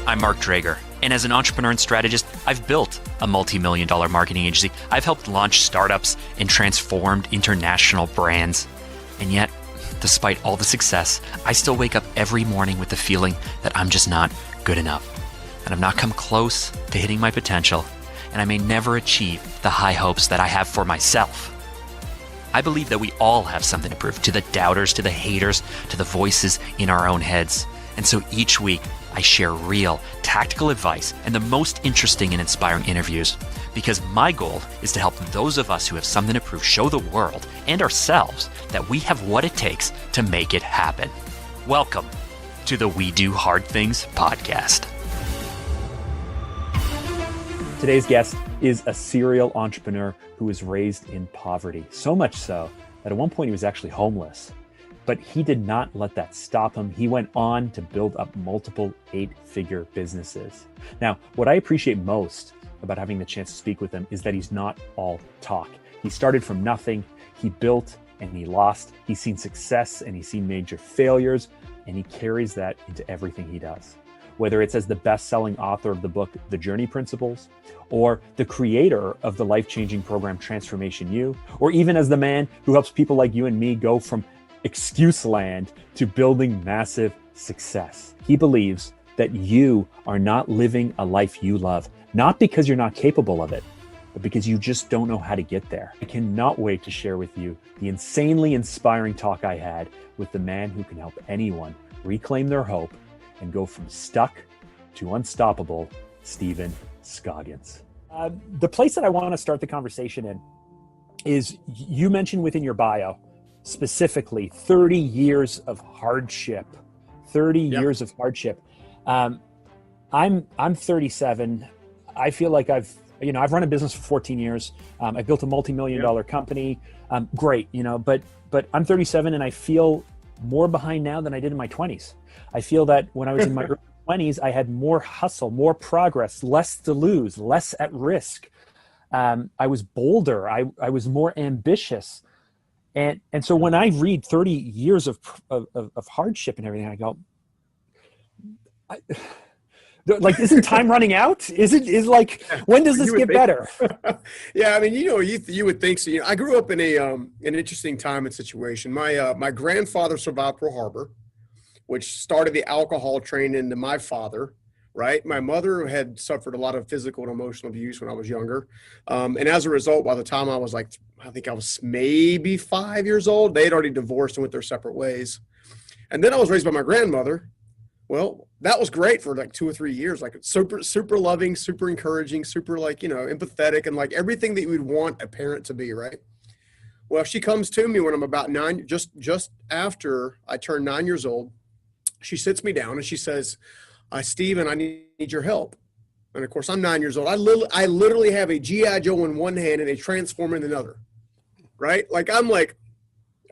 I'm Mark Drager, and as an entrepreneur and strategist, I've built a multi-million-dollar marketing agency. I've helped launch startups and transformed international brands. And yet, despite all the success, I still wake up every morning with the feeling that I'm just not good enough. And I've not come close to hitting my potential, and I may never achieve the high hopes that I have for myself. I believe that we all have something to prove, to the doubters, to the haters, to the voices in our own heads. And so each week, I share real, tactical advice and the most interesting and inspiring interviews, because my goal is to help those of us who have something to prove show the world and ourselves that we have what it takes to make it happen. Welcome to the We Do Hard Things podcast. Today's guest is a serial entrepreneur who was raised in poverty, so much so that at one point he was actually homeless. But he did not let that stop him. He went on to build up multiple 8-figure businesses. Now, what I appreciate most about having the chance to speak with him is that he's not all talk. He started from nothing, he built and he lost. He's seen success and he's seen major failures, and he carries that into everything he does. Whether it's as the best-selling author of the book, The Journey Principles, or the creator of the life-changing program, Transformation U, or even as the man who helps people like you and me go from excuse land to building massive success. He believes that you are not living a life you love, not because you're not capable of it, but because you just don't know how to get there. I cannot wait to share with you the insanely inspiring talk I had with the man who can help anyone reclaim their hope and go from stuck to unstoppable, Stephen Scoggins. The place that I want to start the conversation in is, you mentioned within your bio, specifically 30 years of hardship. 30 years of hardship. I'm 37. I feel like I've run a business for 14 years. I built a multi-million-dollar company. Great, but I'm 37 and I feel more behind now than I did in my 20s. I feel that when I was in my early 20s, I had more hustle, more progress, less to lose, less at risk. I was bolder. I was more ambitious. And so when I read 30 years of hardship and everything, I go, isn't time running out? When does this get better? Yeah, I mean, you would think so. I grew up in an interesting time and situation. My grandfather survived Pearl Harbor, which started the alcohol train into my father. Right. My mother had suffered a lot of physical and emotional abuse when I was younger. And as a result, by the time I was I think I was maybe 5 years old, they had already divorced and went their separate ways. And then I was raised by my grandmother. Well, that was great for 2 or 3 years, super, super loving, super encouraging, super empathetic, and everything that you would want a parent to be. Right. Well, she comes to me when I'm about just after I turn 9 years old. She sits me down and she says, Stephen, I need your help. And of course, I'm 9 years old. I literally have a G.I. Joe in one hand and a Transformer in another, right? Like, I'm like,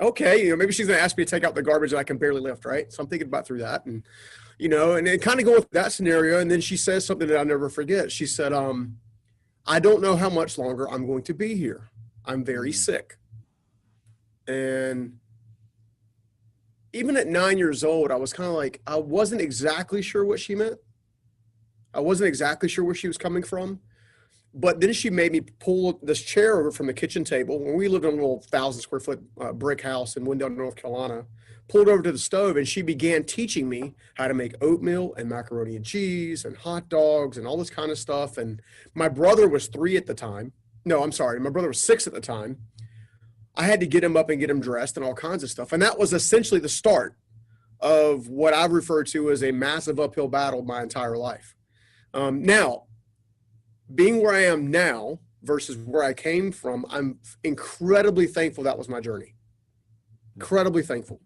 okay, maybe she's going to ask me to take out the garbage that I can barely lift, right? So I'm thinking about through that. And, and then kind of go with that scenario. And then she says something that I'll never forget. She said, I don't know how much longer I'm going to be here. I'm very sick. And even at 9 years old, I was kind of like, I wasn't exactly sure what she meant. I wasn't exactly sure where she was coming from. But then she made me pull this chair over from the kitchen table. When we lived in a little 1,000 square foot brick house in Wendell, North Carolina, pulled over to the stove, and she began teaching me how to make oatmeal and macaroni and cheese and hot dogs and all this kind of stuff. And my brother was 3 at the time. No, I'm sorry. My brother was 6 at the time. I had to get him up and get him dressed and all kinds of stuff. And that was essentially the start of what I refer to as a massive uphill battle my entire life. Now, being where I am now versus where I came from, I'm incredibly thankful that was my journey. Incredibly thankful.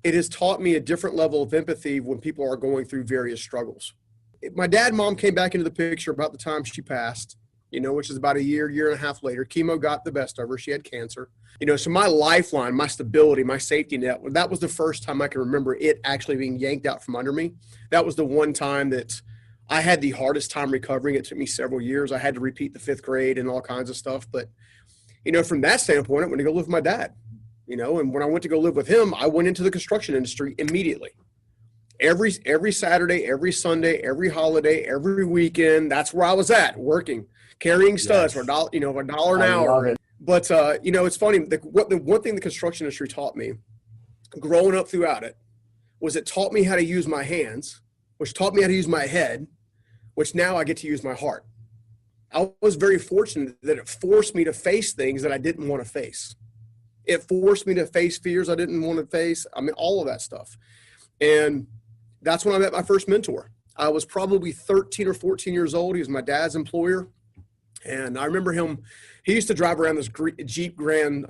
It has taught me a different level of empathy when people are going through various struggles. My dad and mom came back into the picture about the time she passed, which is about a year and a half later. Chemo got the best of her. She had cancer. So my lifeline, my stability, my safety net, that was the first time I can remember it actually being yanked out from under me. That was the one time that I had the hardest time recovering. It took me several years. I had to repeat the 5th grade and all kinds of stuff. But, from that standpoint, I went to go live with my dad, and when I went to go live with him, I went into the construction industry immediately. Every Saturday, every Sunday, every holiday, every weekend, that's where I was at, working, carrying studs for $1 an hour. But, it's funny. The one thing the construction industry taught me growing up throughout it was it taught me how to use my hands, which taught me how to use my head, which now I get to use my heart. I was very fortunate that it forced me to face things that I didn't want to face. It forced me to face fears I didn't want to face. I mean, all of that stuff. And that's when I met my first mentor. I was probably 13 or 14 years old. He was my dad's employer. And I remember him, he used to drive around this white Jeep Grand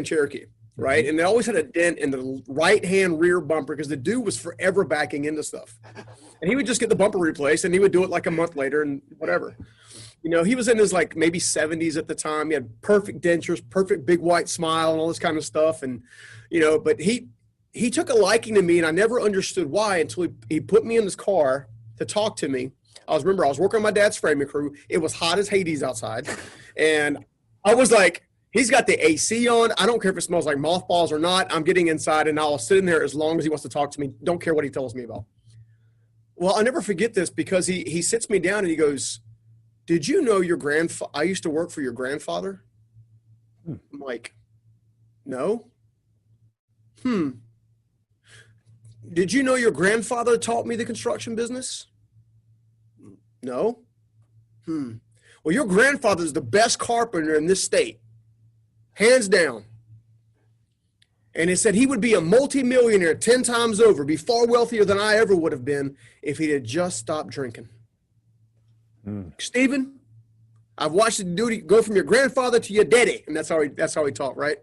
Cherokee, right? And they always had a dent in the right-hand rear bumper because the dude was forever backing into stuff. And he would just get the bumper replaced, and he would do it like a month later and whatever. He was in his maybe 70s at the time. He had perfect dentures, perfect big white smile and all this kind of stuff. And, but he took a liking to me, and I never understood why until he put me in his car to talk to me. I was working on my dad's framing crew. It was hot as Hades outside. And I was like, he's got the AC on. I don't care if it smells like mothballs or not. I'm getting inside, and I'll sit in there as long as he wants to talk to me. Don't care what he tells me about. Well, I'll never forget this because he sits me down and he goes, did you know I used to work for your grandfather? I'm like, no. Did you know your grandfather taught me the construction business? No. Well, your grandfather's the best carpenter in this state, hands down. And it said he would be a multimillionaire 10 times over, be far wealthier than I ever would have been if he had just stopped drinking. Stephen, I've watched the duty go from your grandfather to your daddy. And that's how he talked, right?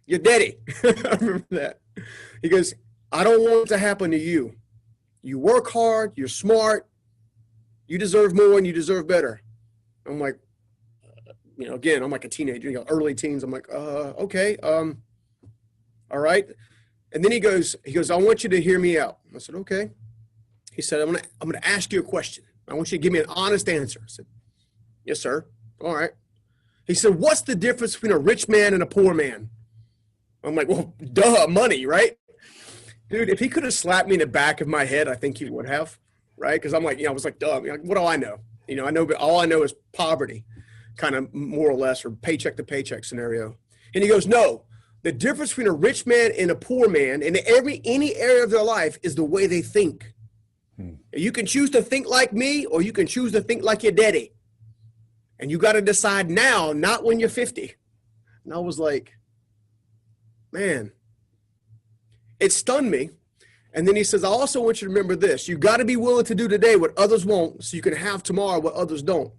Your daddy. I remember that. He goes, I don't want it to happen to you. You work hard, you're smart, you deserve more and you deserve better. I'm like, again, I'm like a teenager, early teens. I'm like, okay, all right. And then he goes, I want you to hear me out. I said, okay. He said, I'm gonna ask you a question. I want you to give me an honest answer. I said, yes, sir. All right. He said, what's the difference between a rich man and a poor man? I'm like, well, duh, money, right? Dude, if he could have slapped me in the back of my head, I think he would have, right? Because I'm like, I was like, duh, what do I know? I know, but all I know is poverty, kind of more or less, or paycheck to paycheck scenario. And he goes, no, the difference between a rich man and a poor man in any area of their life is the way they think. You can choose to think like me, or you can choose to think like your daddy. And you got to decide now, not when you're 50. And I was like, man, it stunned me. And then he says, I also want you to remember this. You got to be willing to do today what others won't so you can have tomorrow what others don't.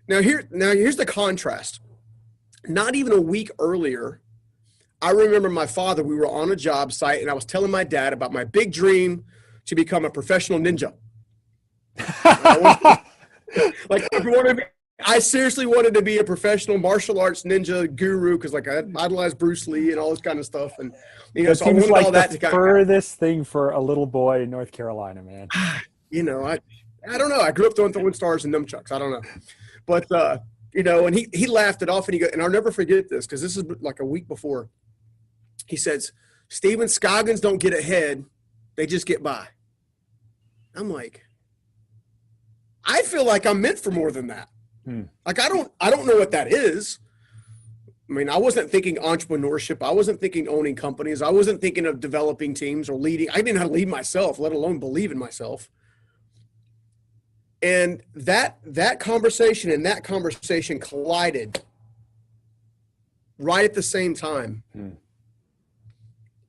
Now here's the contrast. not even a week earlier, I remember my father, we were on a job site and I was telling my dad about my big dream to become a professional ninja. Like, I seriously wanted to be a professional martial arts ninja guru because, like, I idolized Bruce Lee and all this kind of stuff, and That so I seems wanted like all that the to furthest thing for a little boy in North Carolina, man. I don't know. I grew up throwing stars and nunchucks. I don't know, but and he laughed it off, and I'll never forget this because this is like a week before. He says, "Stephen, Scoggins don't get ahead; they just get by." I'm like, I feel like I'm meant for more than that. Like, I don't know what that is. I mean, I wasn't thinking entrepreneurship. I wasn't thinking owning companies. I wasn't thinking of developing teams or leading. I didn't know how to lead myself, let alone believe in myself. And that conversation and that conversation collided right at the same time.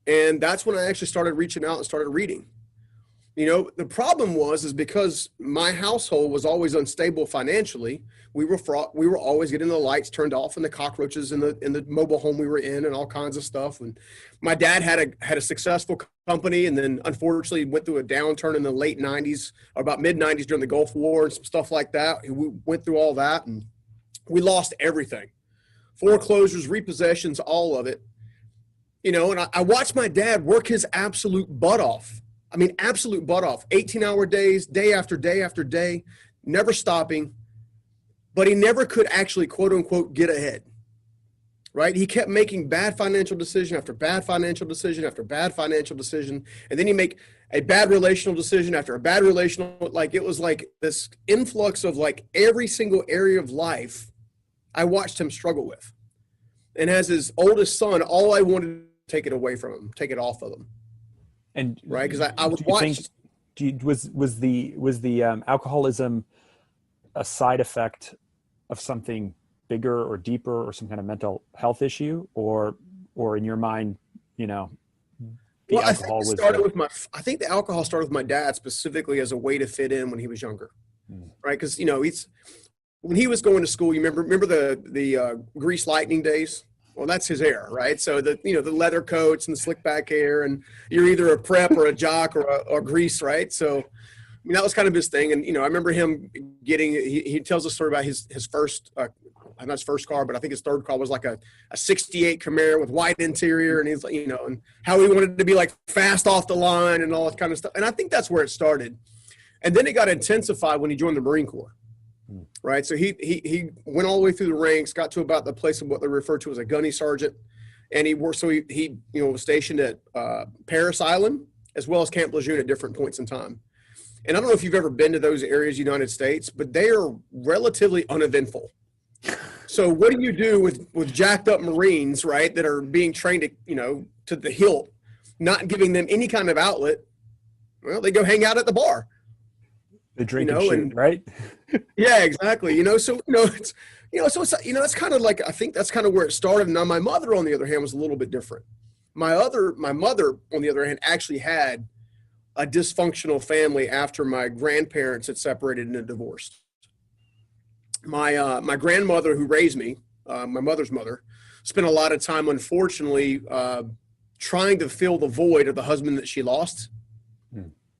And that's when I actually started reaching out and started reading. The problem is because my household was always unstable financially. We were always getting the lights turned off and the cockroaches in the mobile home we were in and all kinds of stuff. And my dad had a successful company, and then unfortunately went through a downturn in the late 90s or about mid 90s during the Gulf War and some stuff like that. We went through all that and we lost everything. Foreclosures, repossessions, all of it. And I watched my dad work his absolute butt off. I mean, absolute butt off, 18-hour days, day after day after day, never stopping, but he never could actually, quote unquote, get ahead, right? He kept making bad financial decision after bad financial decision after bad financial decision. And then he make a bad relational decision after a bad relational, like it was like this influx of like every single area of life I watched him struggle with. And as his oldest son, all I wanted to take it away from him, take it off of him. And right, because I would watch. Was the alcoholism a side effect of something bigger or deeper or some kind of mental health issue, or in your mind, the alcohol was? I think the alcohol started with my dad specifically as a way to fit in when he was younger, right? Because when he was going to school, you remember the Grease Lightning days. Well, that's his era, right? So the leather coats and the slick back hair, and you're either a prep or a jock or Grease, right? So, I mean, that was kind of his thing. And, I remember him he tells a story about his first, not his first car, but I think his third car was like a 68 Camaro with white interior. And he's like, and how he wanted to be like fast off the line and all that kind of stuff. And I think that's where it started. And then it got intensified when he joined the Marine Corps. Right. So he went all the way through the ranks, got to about the place of what they refer to as a gunny sergeant. And he worked. So he was stationed at Parris Island as well as Camp Lejeune at different points in time. And I don't know if you've ever been to those areas, United States, but they are relatively uneventful. So what do you do with jacked up Marines, right, that are being trained to, to the hilt, not giving them any kind of outlet? Well, they go hang out at the bar. They drink and shoot, right? Yeah, exactly. So it's it's kind of like, I think that's kind of where it started. Now, my mother, on the other hand, was a little bit different. My mother, on the other hand, actually had a dysfunctional family after my grandparents had separated and divorced. My grandmother, who raised me, my mother's mother, spent a lot of time, unfortunately, trying to fill the void of the husband that she lost,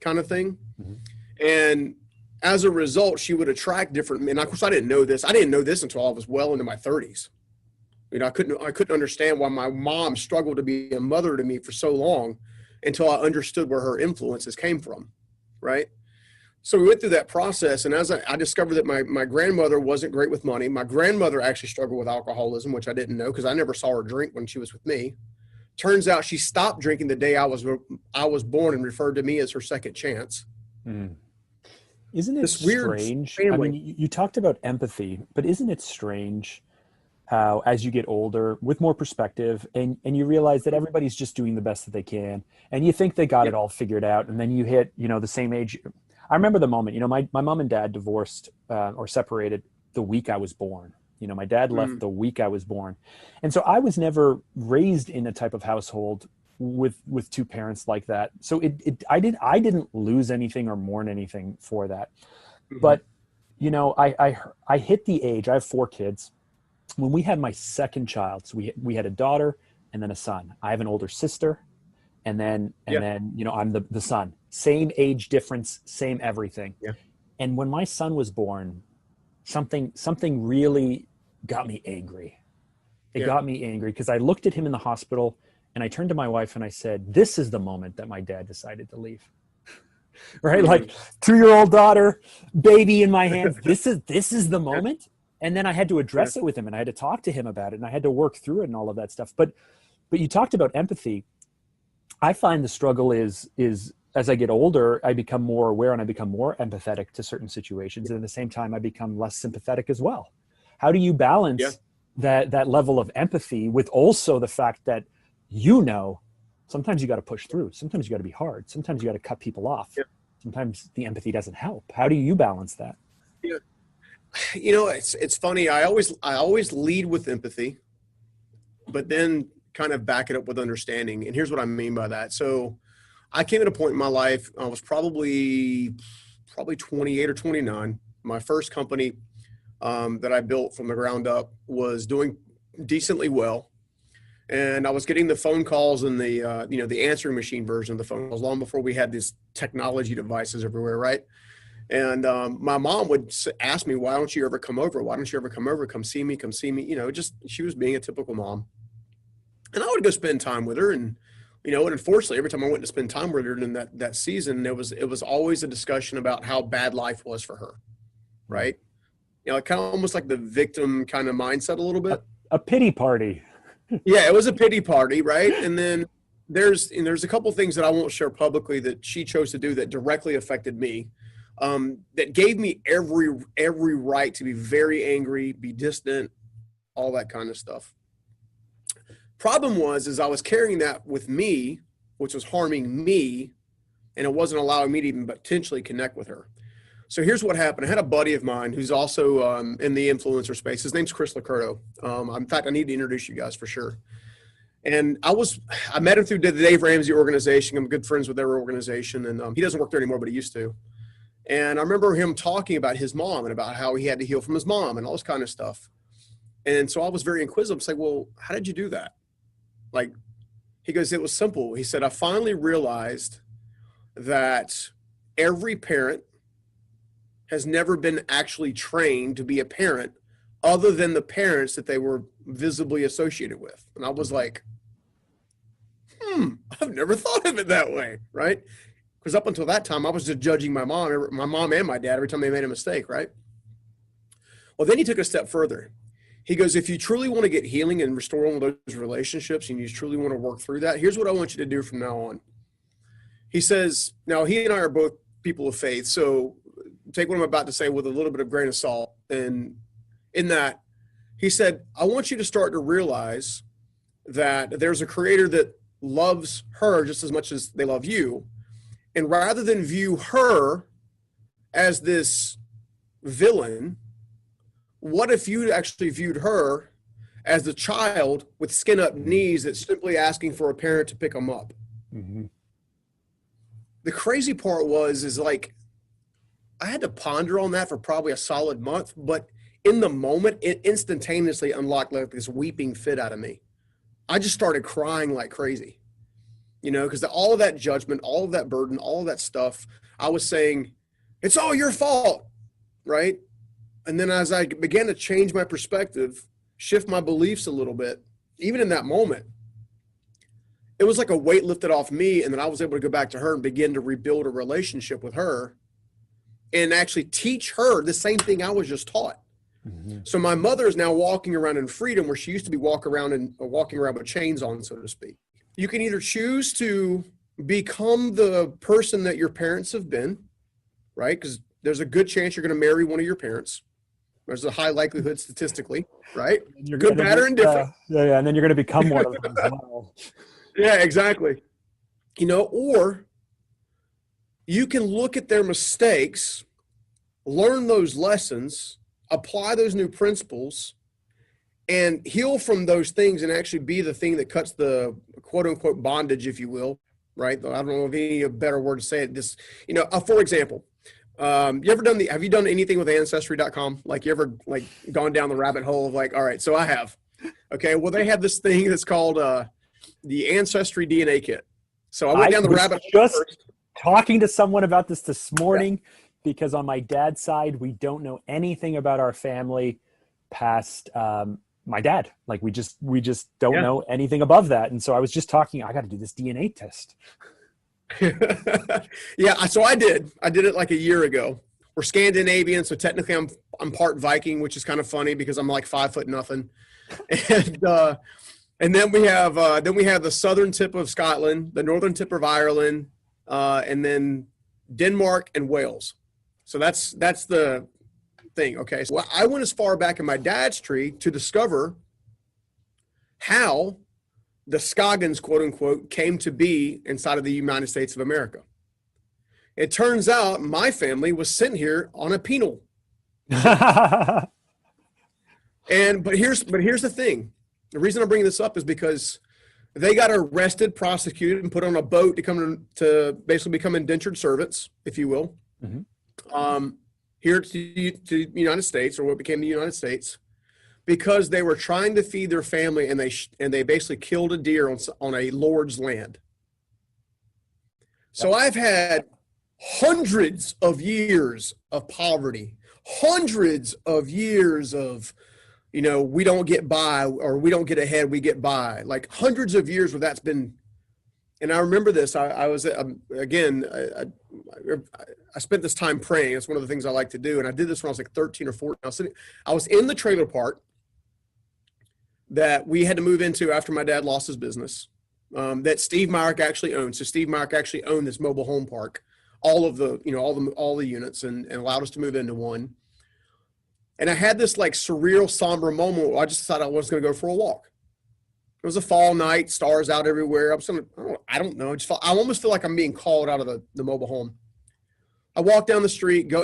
kind of thing. And as a result, she would attract different men. Of course, I didn't know this. I didn't know this until I was well into my 30s. I couldn't understand why my mom struggled to be a mother to me for so long until I understood where her influences came from, right? So we went through that process, and as I discovered that my grandmother wasn't great with money. My grandmother actually struggled with alcoholism, which I didn't know because I never saw her drink when she was with me. Turns out she stopped drinking the day I was born and referred to me as her second chance. Isn't it strange? Family. I mean, you talked about empathy, but isn't it strange how, as you get older, with more perspective, and you realize that everybody's just doing the best that they can, and you think they got it all figured out, and then you hit, the same age. I remember the moment, my mom and dad divorced or separated the week I was born. My dad left the week I was born. And so I was never raised in a type of household with two parents like that. So I didn't lose anything or mourn anything for that. But, I hit the age, I have 4 kids, when we had my second child, so we had a daughter and then a son. I have an older sister, and then I'm the son. Same age difference, same everything. Yeah. And when my son was born, something really got me angry. It got me angry because I looked at him in the hospital and I turned to my wife and I said, "This is the moment that my dad decided to leave." Right? Like 2-year-old daughter, baby in my hands. This is the moment. And then I had to address it with him, and I had to talk to him about it, and I had to work through it and all of that stuff. But you talked about empathy. I find the struggle is as I get older, I become more aware and I become more empathetic to certain situations. And at the same time, I become less sympathetic as well. How do you balance that level of empathy with also the fact that, sometimes you got to push through. Sometimes you got to be hard. Sometimes you got to cut people off. Yeah. Sometimes the empathy doesn't help. How do you balance that? Yeah. It's funny. I always lead with empathy, but then kind of back it up with understanding. And here's what I mean by that. So I came at a point in my life, I was probably 28 or 29. My first company that I built from the ground up was doing decently well. And I was getting the phone calls and the answering machine version of the phone calls long before we had these technology devices everywhere, right? And my mom would ask me, "Why don't you ever come over? Why don't you ever come over? Come see me, come see me." She was being a typical mom. And I would go spend time with her. And, and unfortunately, every time I went to spend time with her in that season, it was always a discussion about how bad life was for her, right? Kind of almost like the victim kind of mindset a little bit. A pity party. Yeah, it was a pity party, right? And then there's a couple things that I won't share publicly that she chose to do that directly affected me, that gave me every right to be very angry, be distant, all that kind of stuff. Problem was I was carrying that with me, which was harming me, and it wasn't allowing me to even potentially connect with her. So here's what happened. I had a buddy of mine who's also in the influencer space. His name's Chris Lacurto. In fact, I need to introduce you guys for sure. And I met him through the Dave Ramsey organization. I'm good friends with their organization, and he doesn't work there anymore, but he used to. And I remember him talking about his mom and about how he had to heal from his mom and all this kind of stuff. And so I was very inquisitive. I was like, "Well, how did you do that?" Like, he goes, "It was simple." He said, "I finally realized that every parent has never been actually trained to be a parent other than the parents that they were visibly associated with." And I was like, I've never thought of it that way, right? Because up until that time, I was just judging my mom and my dad every time they made a mistake, right? Well, then he took a step further. He goes, "If you truly want to get healing and restore one of those relationships and you truly want to work through that, here's what I want you to do from now on." He says, now he and I are both people of faith, so take what I'm about to say with a little bit of grain of salt. And in that, he said, "I want you to start to realize that there's a creator that loves her just as much as they love you. And rather than view her as this villain, what if you actually viewed her as the child with skin up knees that's simply asking for a parent to pick them up?" Mm-hmm. The crazy part is like, I had to ponder on that for probably a solid month, but in the moment, it instantaneously unlocked like this weeping fit out of me. I just started crying like crazy, because all of that judgment, all of that burden, all of that stuff, I was saying, it's all your fault, right? And then as I began to change my perspective, shift my beliefs a little bit, even in that moment, it was like a weight lifted off me, and then I was able to go back to her and begin to rebuild a relationship with her and actually teach her the same thing I was just taught. Mm-hmm. So my mother is now walking around in freedom where she used to be walking around with chains on, so to speak. You can either choose to become the person that your parents have been, right? Because there's a good chance you're going to marry one of your parents. There's a high likelihood statistically, right? Good, bad, or indifferent. And then you're going to become one of them as well. Yeah, exactly. Or you can look at their mistakes, learn those lessons, apply those new principles, and heal from those things and actually be the thing that cuts the quote unquote bondage, if you will, right? I don't know if any better word to say it. For example, Have you done anything with ancestry.com? Like you ever like gone down the rabbit hole of like, all right, so I have. Okay, well they have this thing that's called the Ancestry DNA kit. So I went down the rabbit hole just first. talking to someone about this morning because on my dad's side, we don't know anything about our family past my dad. Like we just don't know anything above that. And so I was just talking, I got to do this DNA test. Yeah, so I did it like a year ago. We're Scandinavian, so technically I'm part Viking, which is kind of funny because I'm like 5'0" nothing. And then we have the southern tip of Scotland, the northern tip of Ireland, and then Denmark and Wales. So that's the thing. Okay, so I went as far back in my dad's tree to discover how the Scoggins, quote unquote, came to be inside of the United States of America. It turns out my family was sent here on a penal. But here's the thing. The reason I'm bringing this up is because they got arrested, prosecuted, and put on a boat to basically become indentured servants, if you will, here to the United States, or what became the United States, because they were trying to feed their family, and they basically killed a deer on a lord's land. So I've had hundreds of years of poverty, hundreds of years of, we don't get by, or we don't get ahead, we get by. Like hundreds of years where that's been. And I remember this. I was again. I spent this time praying. It's one of the things I like to do, and I did this when I was like 13 or 14. I was in the trailer park that we had to move into after my dad lost his business. That Steve Myrick actually owned. So Steve Myrick actually owned this mobile home park, all the units, and allowed us to move into one. And I had this like surreal, somber moment where I just decided I was going to go for a walk. It was a fall night, stars out everywhere. I don't know. I almost feel like I'm being called out of the mobile home. I walk down the street, go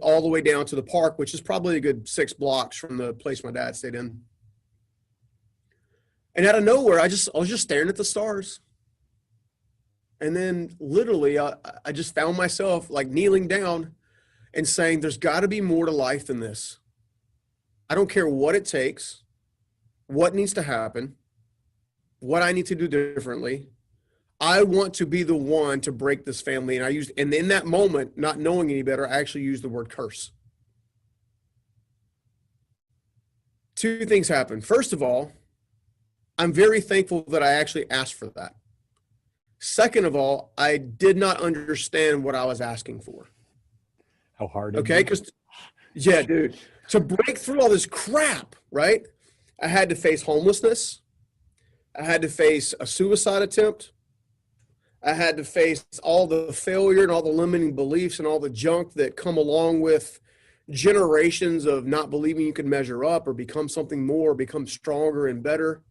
all the way down to the park, which is probably a good 6 blocks from the place my dad stayed in. And out of nowhere, I was just staring at the stars. And then literally, I just found myself like kneeling down and saying, there's got to be more to life than this. I don't care what it takes, what needs to happen, what I need to do differently. I want to be the one to break this family. And in that moment, not knowing any better, I actually used the word curse. 2 things happened. First of all, I'm very thankful that I actually asked for that. Second of all, I did not understand what I was asking for. How hard? Okay, because yeah, dude, to break through all this crap, right? I had to face homelessness. I had to face a suicide attempt. I had to face all the failure and all the limiting beliefs and all the junk that come along with generations of not believing you can measure up or become something more, become stronger and better.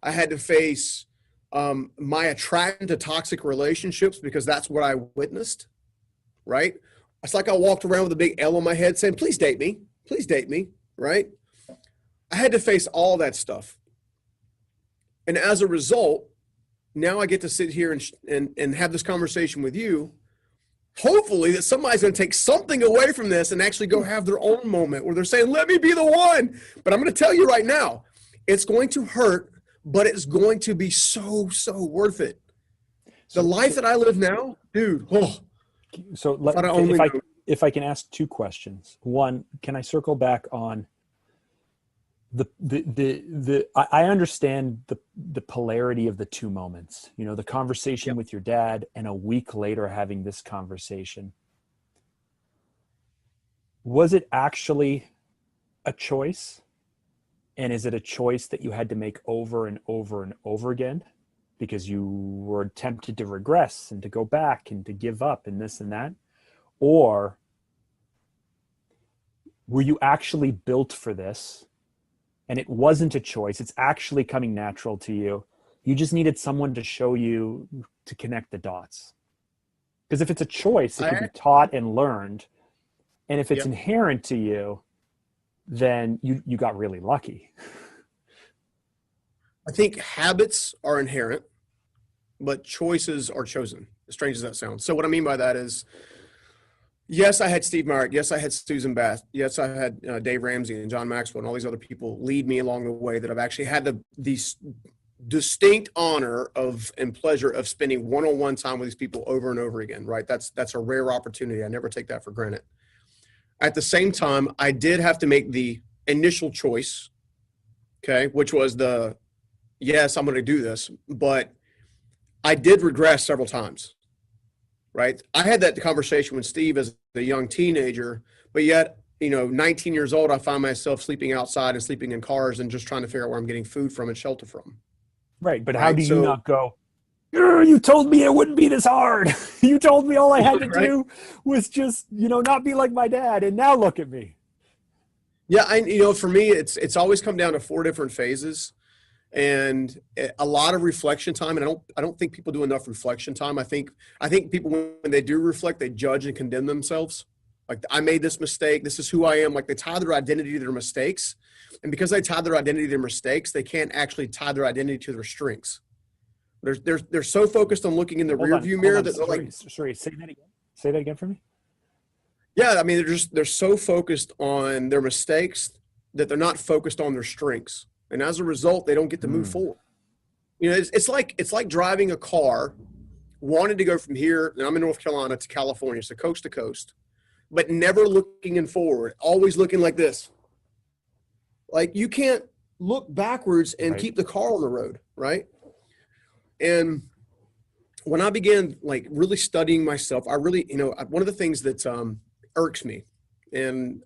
I had to face my attraction to toxic relationships because that's what I witnessed, right? It's like I walked around with a big L on my head saying, please date me, right? I had to face all that stuff. And as a result, now I get to sit here and have this conversation with you. Hopefully that somebody's going to take something away from this and actually go have their own moment where they're saying, let me be the one. But I'm going to tell you right now, it's going to hurt, but it's going to be so, so worth it. The life that I live now, dude. Oh, so if I can ask 2 questions. One, can I circle back on I understand the polarity of the 2 moments, the conversation with your dad and a week later having this conversation. Was it actually a choice? And is it a choice that you had to make over and over and over again because you were tempted to regress and to go back and to give up and this and that? Or were you actually built for this? And it wasn't a choice. It's actually coming natural to you. You just needed someone to show you to connect the dots. Because if it's a choice, it can be taught and learned. And if it's inherent to you, then you got really lucky. I think habits are inherent, but choices are chosen, as strange as that sounds. So what I mean by that is, Yes, I had Steve Myrick. Yes, I had Susan Bath. Yes, I had Dave Ramsey and John Maxwell and all these other people lead me along the way that I've actually had the distinct honor of and pleasure of spending one-on-one time with these people over and over again, right? That's a rare opportunity. I never take that for granted. At the same time, I did have to make the initial choice, okay, which was yes, I'm going to do this, but I did regress several times. Right. I had that conversation with Steve as a young teenager, but yet, 19 years old, I find myself sleeping outside and sleeping in cars and just trying to figure out where I'm getting food from and shelter from. Right. But how do you not go, you told me it wouldn't be this hard. You told me all I had to do was just, not be like my dad. And now look at me. Yeah. For me, it's always come down to 4 different phases. And a lot of reflection time, and I don't think people do enough reflection time. I think people, when they do reflect, they judge and condemn themselves. Like, I made this mistake. This is who I am. Like, they tie their identity to their mistakes, and because they tie their identity to their mistakes, they can't actually tie their identity to their strengths. They're so focused on looking in the rearview mirror that they're like, sorry, say that again. Say that again for me. Yeah, I mean, they're so focused on their mistakes that they're not focused on their strengths. And as a result, they don't get to move forward. It's like driving a car, wanting to go from here, and I'm in North Carolina, to California, so coast to coast, but never looking in forward, always looking like this. Like, you can't look backwards and keep the car on the road, right? And when I began like really studying myself, I really, one of the things that irks me, and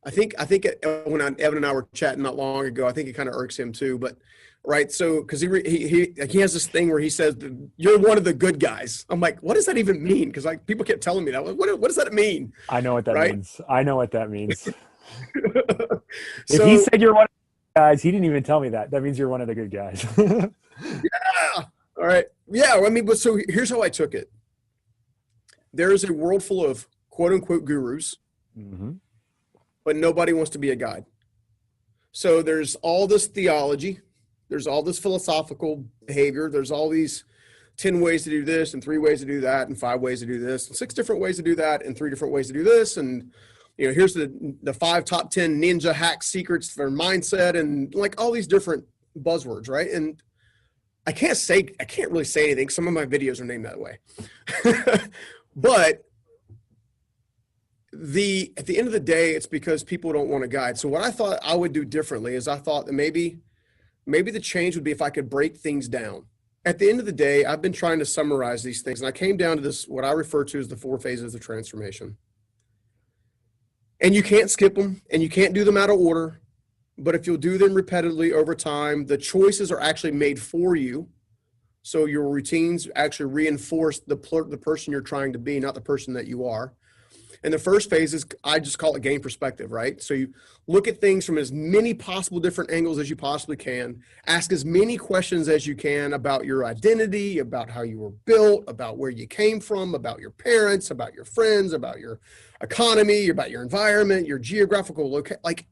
I think when Evan and I were chatting not long ago, I think it kind of irks him too. But right, so because he has this thing where he says, "You're one of the good guys." I'm like, what does that even mean? Because like people kept telling me that. What does that mean? I know what that means. I know what that means. So, if he said you're one of the guys, he didn't even tell me that. That means you're one of the good guys. Yeah. All right. Yeah. I mean, but so here's how I took it. There is a world full of quote unquote gurus. Mm-hmm. But nobody wants to be a guide. So there's all this theology, there's all this philosophical behavior, there's all these 10 ways to do this and 3 ways to do that and 5 ways to do this and 6 different ways to do that and 3 different ways to do this. And, here's the 5 top 10 ninja hack secrets for mindset and like all these different buzzwords, right? And I can't really say anything. Some of my videos are named that way. But at the end of the day, it's because people don't want a guide. So what I thought I would do differently is I thought that maybe the change would be if I could break things down. At the end of the day, I've been trying to summarize these things, and I came down to this, what I refer to as the 4 phases of transformation. And you can't skip them, and you can't do them out of order. But if you'll do them repetitively over time, the choices are actually made for you. So your routines actually reinforce the person you're trying to be, not the person that you are. And the first phase is, I just call it gain perspective, right? So you look at things from as many possible different angles as you possibly can, ask as many questions as you can about your identity, about how you were built, about where you came from, about your parents, about your friends, about your economy, about your environment, your geographical location. Like,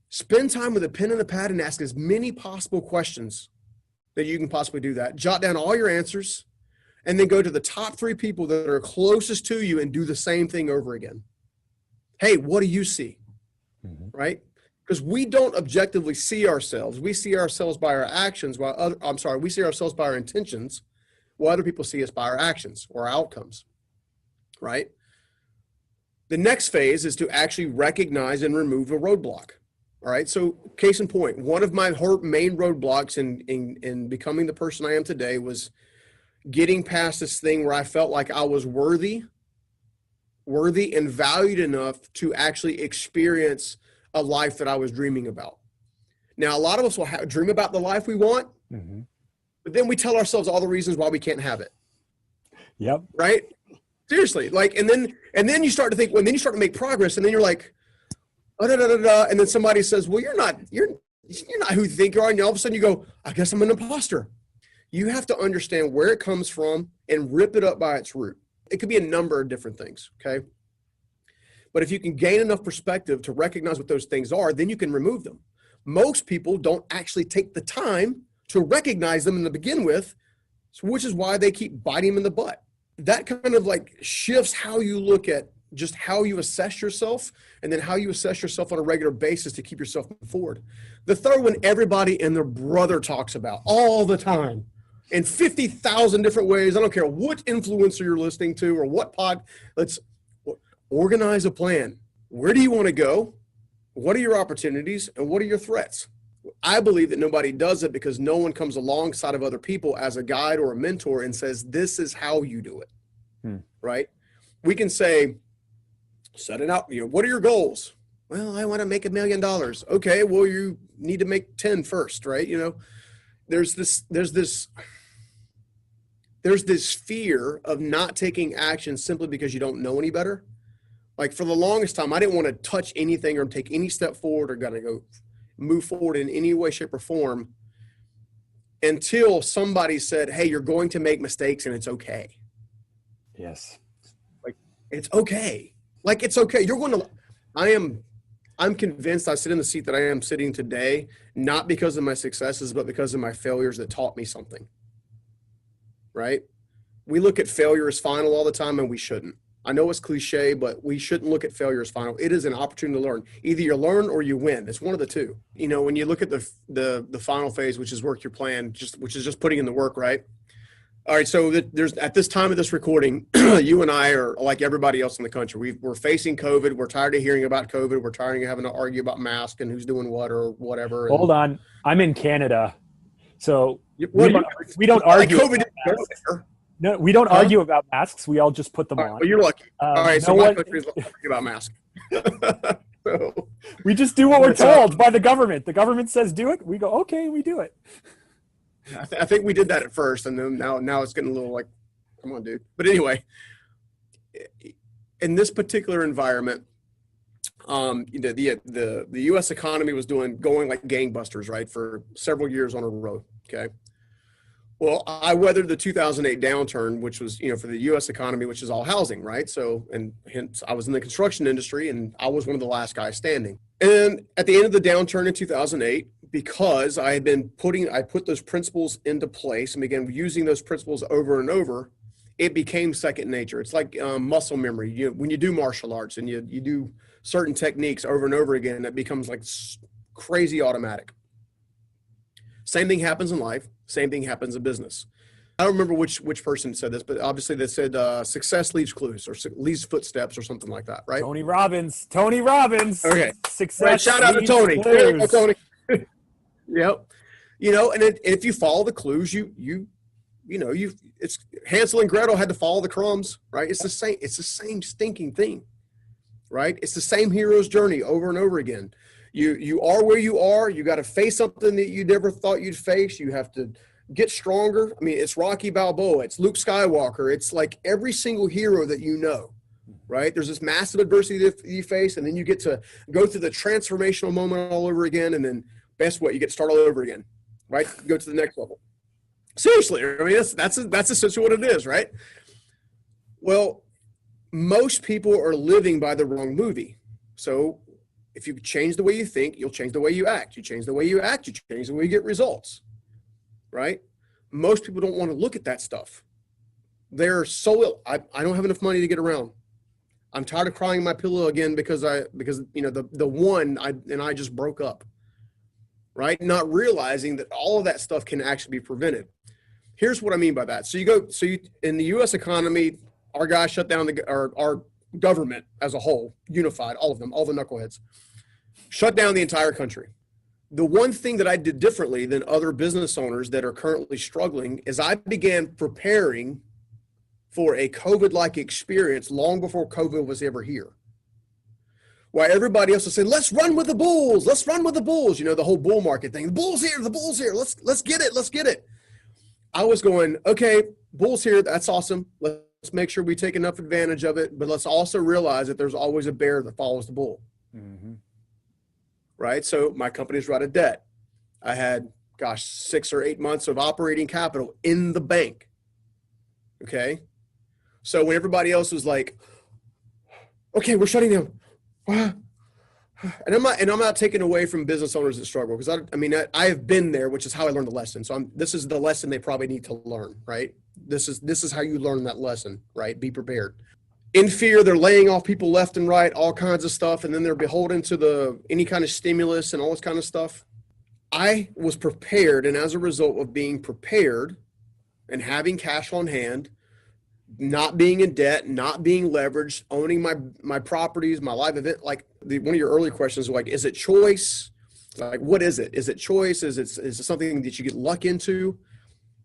spend time with a pen and a pad and ask as many possible questions that you can possibly do that. Jot down all your answers. And then go to the top 3 people that are closest to you and do the same thing over again. Hey, what do you see? Mm-hmm. Right? Because we don't objectively see ourselves. We see ourselves by our actions, we see ourselves by our intentions, while other people see us by our actions or our outcomes. Right? The next phase is to actually recognize and remove a roadblock. All right. So case in point, one of my main roadblocks in becoming the person I am today was getting past this thing where I felt like I was worthy and valued enough to actually experience a life that I was dreaming about. Now, a lot of us will dream about the life we want, mm-hmm. but then we tell ourselves all the reasons why we can't have it. Yep. Right? Seriously. Like, and then you start to think, then you start to make progress, and then you're like, oh, and then somebody says, well, you're not who you think you are. And all of a sudden you go, I guess I'm an imposter. You have to understand where it comes from and rip it up by its root. It could be a number of different things, okay? But if you can gain enough perspective to recognize what those things are, then you can remove them. Most people don't actually take the time to recognize them in the begin with, which is why they keep biting them in the butt. That kind of like shifts how you look at just how you assess yourself, and then how you assess yourself on a regular basis to keep yourself moving forward. The third one, everybody and their brother talks about all the time in 50,000 different ways. I don't care what influencer you're listening to or what pod. Let's organize a plan. Where do you want to go? What are your opportunities and what are your threats? I believe that nobody does it because no one comes alongside of other people as a guide or a mentor and says, this is how you do it, right? We can say, set it out. What are your goals? Well, I want to make $1 million. Okay, well, you need to make 10 first, right? There's this fear of not taking action simply because you don't know any better. Like for the longest time, I didn't want to touch anything or take any step forward or gotta go move forward in any way, shape, or form until somebody said, hey, you're going to make mistakes and it's okay. Yes. Like, it's okay. Like, it's okay. I'm convinced I sit in the seat that I am sitting today, not because of my successes, but because of my failures that taught me something. Right? We look at failure as final all the time, and we shouldn't. I know it's cliche, but we shouldn't look at failure as final. It is an opportunity to learn. Either you learn or you win. It's one of the two. When you look at the final phase, which is work your plan, which is just putting in the work, right? All right. So there's at this time of this recording, you and I are like everybody else in the country. We're facing COVID. We're tired of hearing about COVID. We're tired of having to argue about masks and who's doing what or whatever. Hold on. I'm in Canada. So we don't argue. COVID No, we don't argue about masks. We all just put them on. Well, you're lucky. All right, so my country is lucky about masks. So, we just do what we're told by the government. The government says do it. We go, okay, we do it. I think we did that at first, and then now it's getting a little like, come on, dude. But anyway, in this particular environment, the U.S. economy was going like gangbusters, right, for several years on a row. Okay. Well, I weathered the 2008 downturn, which was, for the U.S. economy, which is all housing, right? So, and hence I was in the construction industry and I was one of the last guys standing. And at the end of the downturn in 2008, because I put those principles into place and began using those principles over and over, it became second nature. It's like muscle memory. When you do martial arts and you do certain techniques over and over again, it becomes like crazy automatic. Same thing happens in life. Same thing happens in business. I don't remember which person said this, but obviously they said success leaves clues or leaves footsteps or something like that, right? Tony Robbins. Okay. Success. Right, shout out to Tony. There you go, Tony. Yep. And if you follow the clues, it's Hansel and Gretel had to follow the crumbs, right? It's the same stinking thing, right? It's the same hero's journey over and over again. You are where you are. You got to face something that you never thought you'd face. You have to get stronger. I mean, it's Rocky Balboa. It's Luke Skywalker. It's like every single hero that you know, right? There's this massive adversity that you face, and then you get to go through the transformational moment all over again, and then guess what? You get to start all over again, right? Go to the next level. Seriously, I mean, that's essentially what it is, right? Well, most people are living by the wrong movie. So if you change the way you think, you'll change the way you act. You change the way you act, you change the way you get results, right? Most people don't want to look at that stuff. They're so ill. I don't have enough money to get around. I'm tired of crying my pillow again because the one I just broke up, right? Not realizing that all of that stuff can actually be prevented. Here's what I mean by that. So in the U.S. economy, our guys shut down our government as a whole, unified, all of them, all the knuckleheads, shut down the entire country. The one thing that I did differently than other business owners that are currently struggling is I began preparing for a COVID-like experience long before COVID was ever here. While everybody else was saying, let's run with the bulls, let's run with the bulls, the whole bull market thing, the bull's here, let's get it. I was going, okay, bull's here, that's awesome. Let's make sure we take enough advantage of it, but let's also realize that there's always a bear that follows the bull. Mm-hmm. Right? So my company's out of debt. I had, 6 or 8 months of operating capital in the bank. Okay? So when everybody else was like, okay, we're shutting down. And I'm not taking away from business owners that struggle, because I have been there, which is how I learned the lesson. So this is the lesson they probably need to learn, right? This is how you learn that lesson, right? Be prepared. in fear. They're laying off people left and right, all kinds of stuff. And then they're beholden to any kind of stimulus and all this kind of stuff. I was prepared. And as a result of being prepared and having cash on hand, not being in debt, not being leveraged, owning my properties, my live event, like one of your early questions, like, is it choice? Like, what is it? Is it choice? Is it something that you get luck into?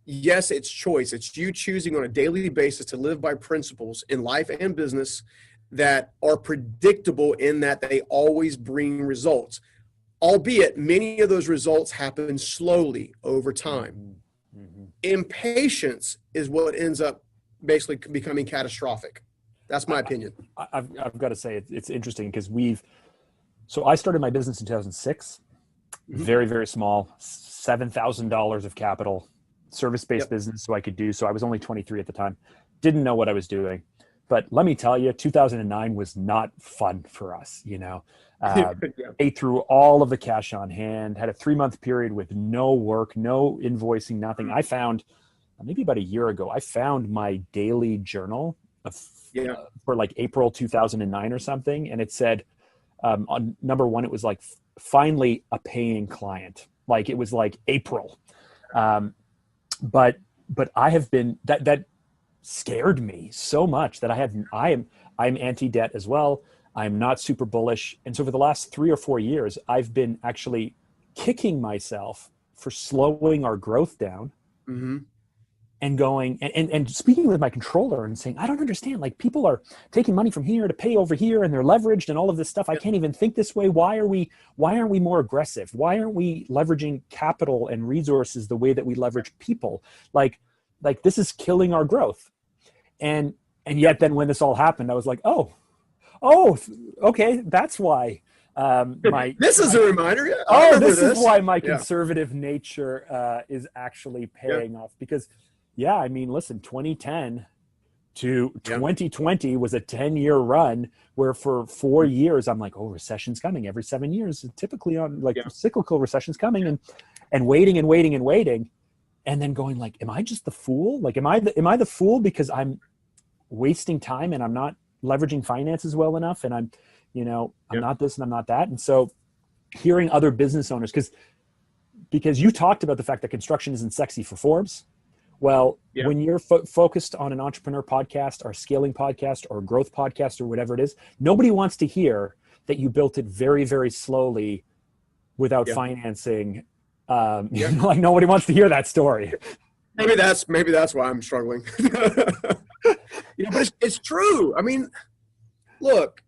Yes, it's choice. It's you choosing on a daily basis to live by principles in life and business that are predictable in that they always bring results, albeit many of those results happen slowly over time. Mm-hmm. Impatience is what ends up basically becoming catastrophic. That's my opinion. I've got to say it's interesting because so I started my business in 2006, very, very small, $7,000 of capital, service-based business. So I was only 23 at the time, didn't know what I was doing, but let me tell you, 2009 was not fun for us. Ate through all of the cash on hand, had a 3-month period with no work, no invoicing, nothing. I found maybe about a year ago, I found my daily journal for like April 2009 or something. And it said, on number one, it was like, finally a paying client. Like it was like April. But I have been, that scared me so much that I'm anti-debt as well. I'm not super bullish. And so for the last 3 or 4 years, I've been actually kicking myself for slowing our growth down. Mm-hmm. And going and speaking with my controller and saying, I don't understand. Like, people are taking money from here to pay over here, and they're leveraged and all of this stuff. I can't even think this way. Why aren't we more aggressive? Why aren't we leveraging capital and resources the way that we leverage people? Like this is killing our growth. And yet then when this all happened, I was like, oh, okay, that's why. This is a reminder. This is why my conservative nature is actually paying off, because I mean, listen, 2010 to 2020 was a 10-year run where for 4 years, I'm like, recession's coming every 7 years, typically on cyclical recession's coming, and waiting. And then going like, am I just the fool? Like, am I the fool because I'm wasting time and I'm not leveraging finances well enough, and I'm not this and I'm not that. And so hearing other business owners, because you talked about the fact that construction isn't sexy for Forbes. Well, when you're focused on an entrepreneur podcast or scaling podcast or growth podcast or whatever it is, nobody wants to hear that you built it very, very slowly without financing. Like, nobody wants to hear that story. Maybe that's why I'm struggling. But it's true. I mean, look,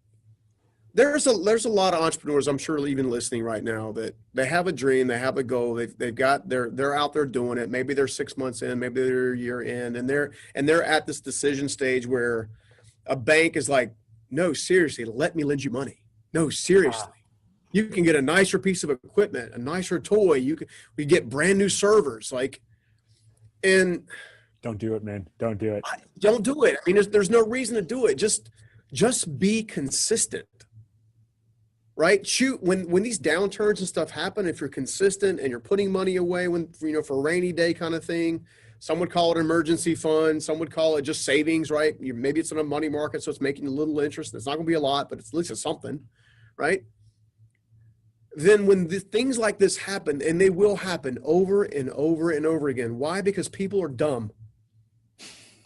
there's a lot of entrepreneurs, I'm sure, even listening right now, that they have a dream, they have a goal, they're out there doing it. Maybe they're 6 months in, maybe they're a year in, and they're at this decision stage where a bank is like, no, seriously, let me lend you money. No, seriously. You can get a nicer piece of equipment, a nicer toy. We get brand new servers, and don't do it, man. Don't do it. Don't do it. I mean, there's no reason to do it. Just be consistent. Right? When these downturns and stuff happen, if you're consistent and you're putting money away for a rainy day kind of thing, some would call it an emergency fund, some would call it just savings, right? Maybe it's in a money market, so it's making a little interest. It's not going to be a lot, but at least it's something, right? Then when things like this happen, and they will happen over and over and over again. Why? Because people are dumb.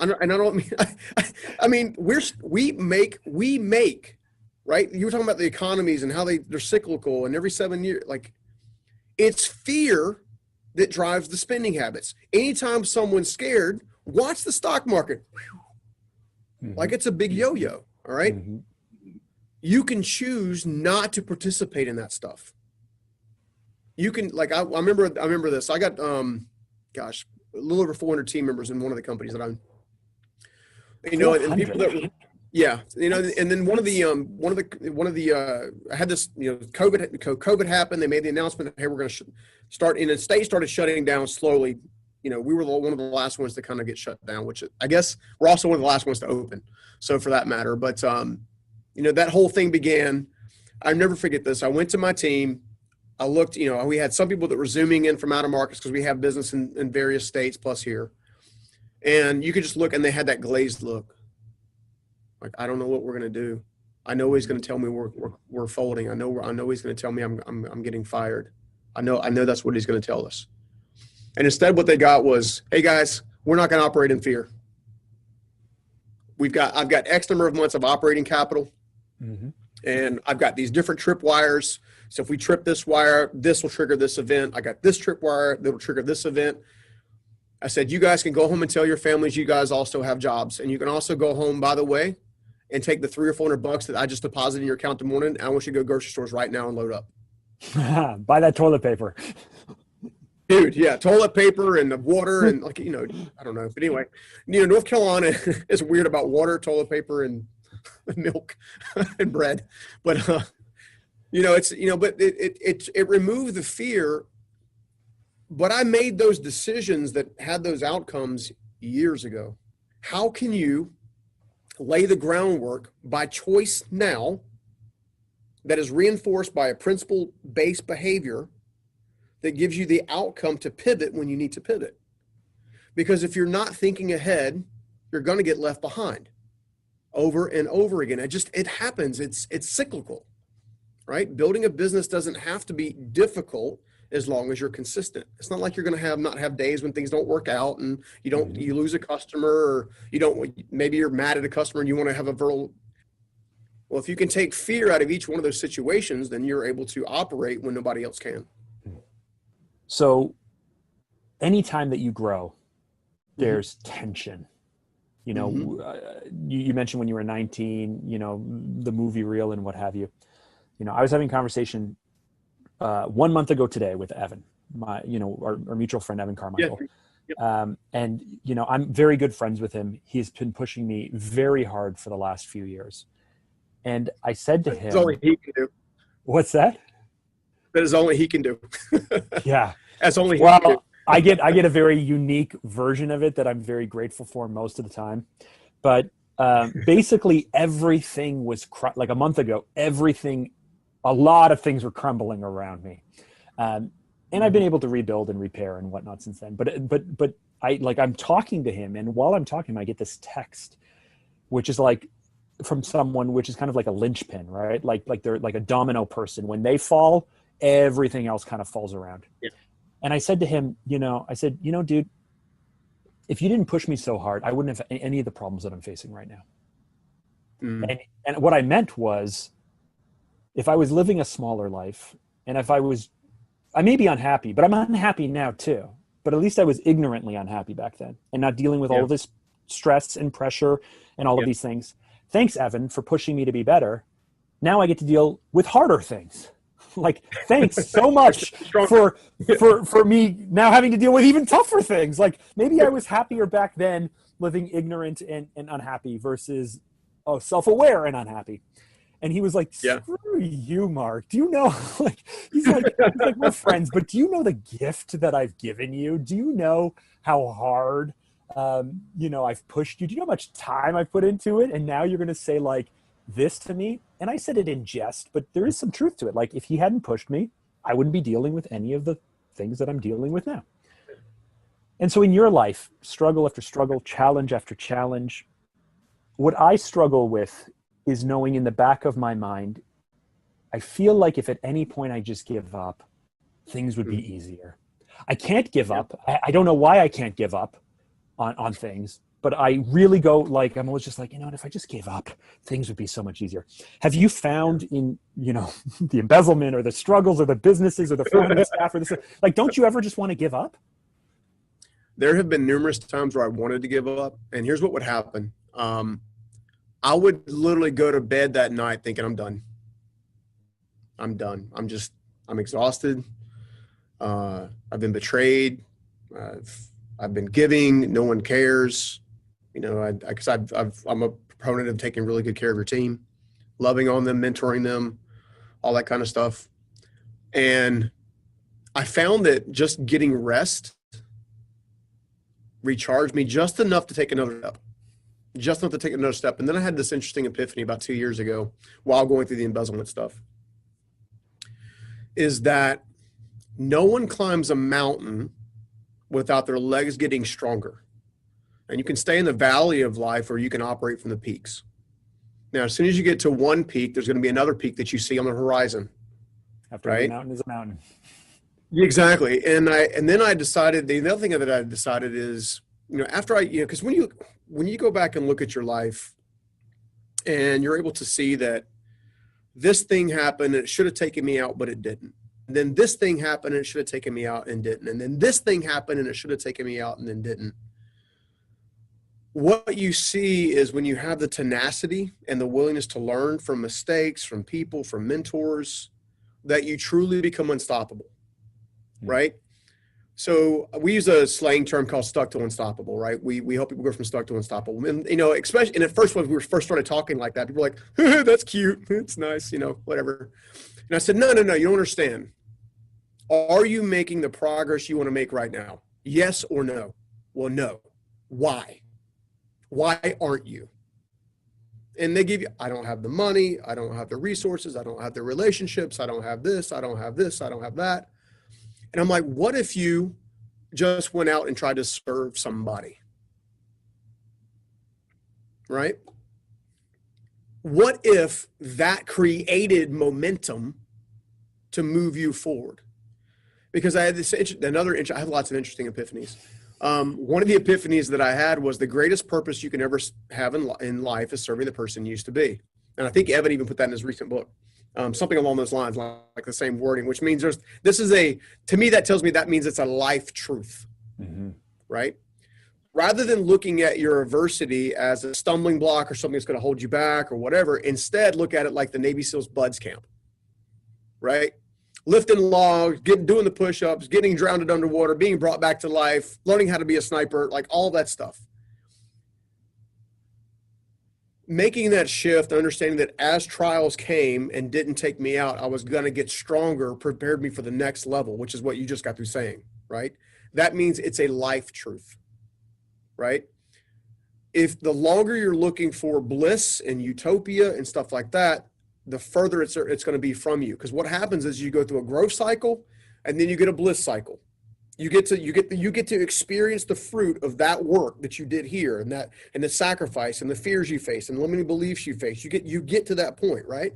I don't mean, I mean, we make. Right? You were talking about the economies and how they're cyclical, and every 7 years, like, it's fear that drives the spending habits. Anytime someone's scared, watch the stock market. Mm-hmm. Like it's a big yo-yo. All right. Mm-hmm. You can choose not to participate in that stuff. You can, like, I remember this. I got, a little over 400 team members in one of the companies that I'm, and people that were, and then one of the I had this, COVID happened. They made the announcement that, hey, we're going to start, and the state started shutting down slowly. We were one of the last ones to kind of get shut down, which I guess we're also one of the last ones to open. So for that matter, but that whole thing began. I'll never forget this. I went to my team. I looked, we had some people that were zooming in from out of markets because we have business in various states plus here. And you could just look, and they had that glazed look. Like, I don't know what we're going to do. I know he's going to tell me we're folding. I know he's going to tell me I'm getting fired. I know that's what he's going to tell us. And instead what they got was, hey guys, we're not going to operate in fear. I've got X number of months of operating capital, and I've got these different trip wires. So if we trip this wire, this will trigger this event. I got this trip wire that will trigger this event. I said, you guys can go home and tell your families you guys also have jobs. And you can also go home, by the way, and take the $300 or $400 that I just deposited in your account tomorrow. And I want you to go grocery stores right now and load up. Buy that toilet paper. Dude, yeah, toilet paper and the water and like, I don't know. But anyway, North Carolina is weird about water, toilet paper, and milk and bread. But, but it removed the fear. But I made those decisions that had those outcomes years ago. How can you lay the groundwork by choice now that is reinforced by a principle-based behavior that gives you the outcome to pivot when you need to pivot? Because if you're not thinking ahead, you're going to get left behind over and over again. It happens. It's cyclical, right? Building a business doesn't have to be difficult as long as you're consistent. It's not like you're going to not have days when things don't work out and you lose a customer, or maybe you're mad at a customer and you want to have a verbal. Well, if you can take fear out of each one of those situations, then you're able to operate when nobody else can. So anytime that you grow, there's tension. You mentioned when you were 19, the movie reel and what have you. I was having a conversation 1 month ago today with Evan, our mutual friend, Evan Carmichael. Yeah. Yep. And I'm very good friends with him. He's been pushing me very hard for the last few years. And I said to him, that's only he can do. What's that? That is only he can do. Yeah. That's only he can do. I get a very unique version of it that I'm very grateful for most of the time. But basically everything was like a month ago, a lot of things were crumbling around me. And I've been able to rebuild and repair and whatnot since then. But I'm talking to him, and while I'm talking, I get this text, which is like from someone, which is kind of like a linchpin, right? Like they're like a domino person. When they fall, everything else kind of falls around. Yeah. And I said to him, dude, if you didn't push me so hard, I wouldn't have any of the problems that I'm facing right now. And what I meant was, if I was living a smaller life, and if I may be unhappy, but I'm unhappy now too, but at least I was ignorantly unhappy back then and not dealing with all of this stress and pressure and all of these things. Thanks, Evan, for pushing me to be better. Now I get to deal with harder things. Like, thanks so much for me now having to deal with even tougher things. Like, maybe I was happier back then living ignorant and unhappy versus self-aware and unhappy. And he was like, screw you, Mark. Do you know, he's like, we're friends, but do you know the gift that I've given you? Do you know how hard, I've pushed you? Do you know how much time I've put into it? And now you're going to say this to me? And I said it in jest, but there is some truth to it. Like, if he hadn't pushed me, I wouldn't be dealing with any of the things that I'm dealing with now. And so in your life, struggle after struggle, challenge after challenge, what I struggle with is knowing in the back of my mind, I feel like if at any point I just give up, things would be easier. I can't give up. I don't know why I can't give up on things, but I really go I'm always just if I just gave up, things would be so much easier. Have you found in, the embezzlement or the struggles or the businesses or the front staff or this, don't you ever just want to give up? There have been numerous times where I wanted to give up, and here's what would happen. I would literally go to bed that night thinking, I'm done. I'm exhausted. I've been betrayed. I've been giving. No one cares. Because I'm a proponent of taking really good care of your team, loving on them, mentoring them, all that kind of stuff. And I found that just getting rest recharged me just enough to take another step. And then I had this interesting epiphany about 2 years ago while going through the embezzlement stuff, is that no one climbs a mountain without their legs getting stronger. And you can stay in the valley of life, or you can operate from the peaks. Now, as soon as you get to one peak, there's going to be another peak that you see on the horizon. After every mountain is a mountain. Exactly. And then I decided, the other thing that I decided is, after because when you go back and look at your life and you're able to see that this thing happened and it should have taken me out, but it didn't. And then this thing happened and it should have taken me out and didn't. And then this thing happened and it should have taken me out and then didn't. What you see is when you have the tenacity and the willingness to learn from mistakes, from people, from mentors, that you truly become unstoppable, right? So we use a slang term called stuck to unstoppable, right? We help people go from stuck to unstoppable. And, especially, and at first when we first started talking like that, people were like, that's cute. It's nice, whatever. And I said, no, you don't understand. Are you making the progress you want to make right now? Yes or no? Well, no. Why? Why aren't you? And they give you, I don't have the money. I don't have the resources. I don't have the relationships. I don't have this. I don't have this. I don't have that. And I'm like, what if you just went out and tried to serve somebody? Right? What if that created momentum to move you forward? Because I had I had lots of interesting epiphanies. One of the epiphanies that I had was the greatest purpose you can ever have in life is serving the person you used to be. And I think Evan even put that in his recent book. Something along those lines, like the same wording, which means to me, that tells me that means it's a life truth, right? Rather than looking at your adversity as a stumbling block or something that's going to hold you back or whatever, instead look at it like the Navy SEALs Buds Camp, right? Lifting logs, doing the push-ups, getting drowned underwater, being brought back to life, learning how to be a sniper, like all that stuff. Making that shift, understanding that as trials came and didn't take me out, I was going to get stronger, prepared me for the next level, which is what you just got through saying, right? That means it's a life truth, right? If the longer you're looking for bliss and utopia and stuff like that, the further it's going to be from you. Because what happens is you go through a growth cycle and then you get a bliss cycle. You get to experience the fruit of that work that you did here and the sacrifice and the fears you face and the limiting beliefs you face. You get to that point, right?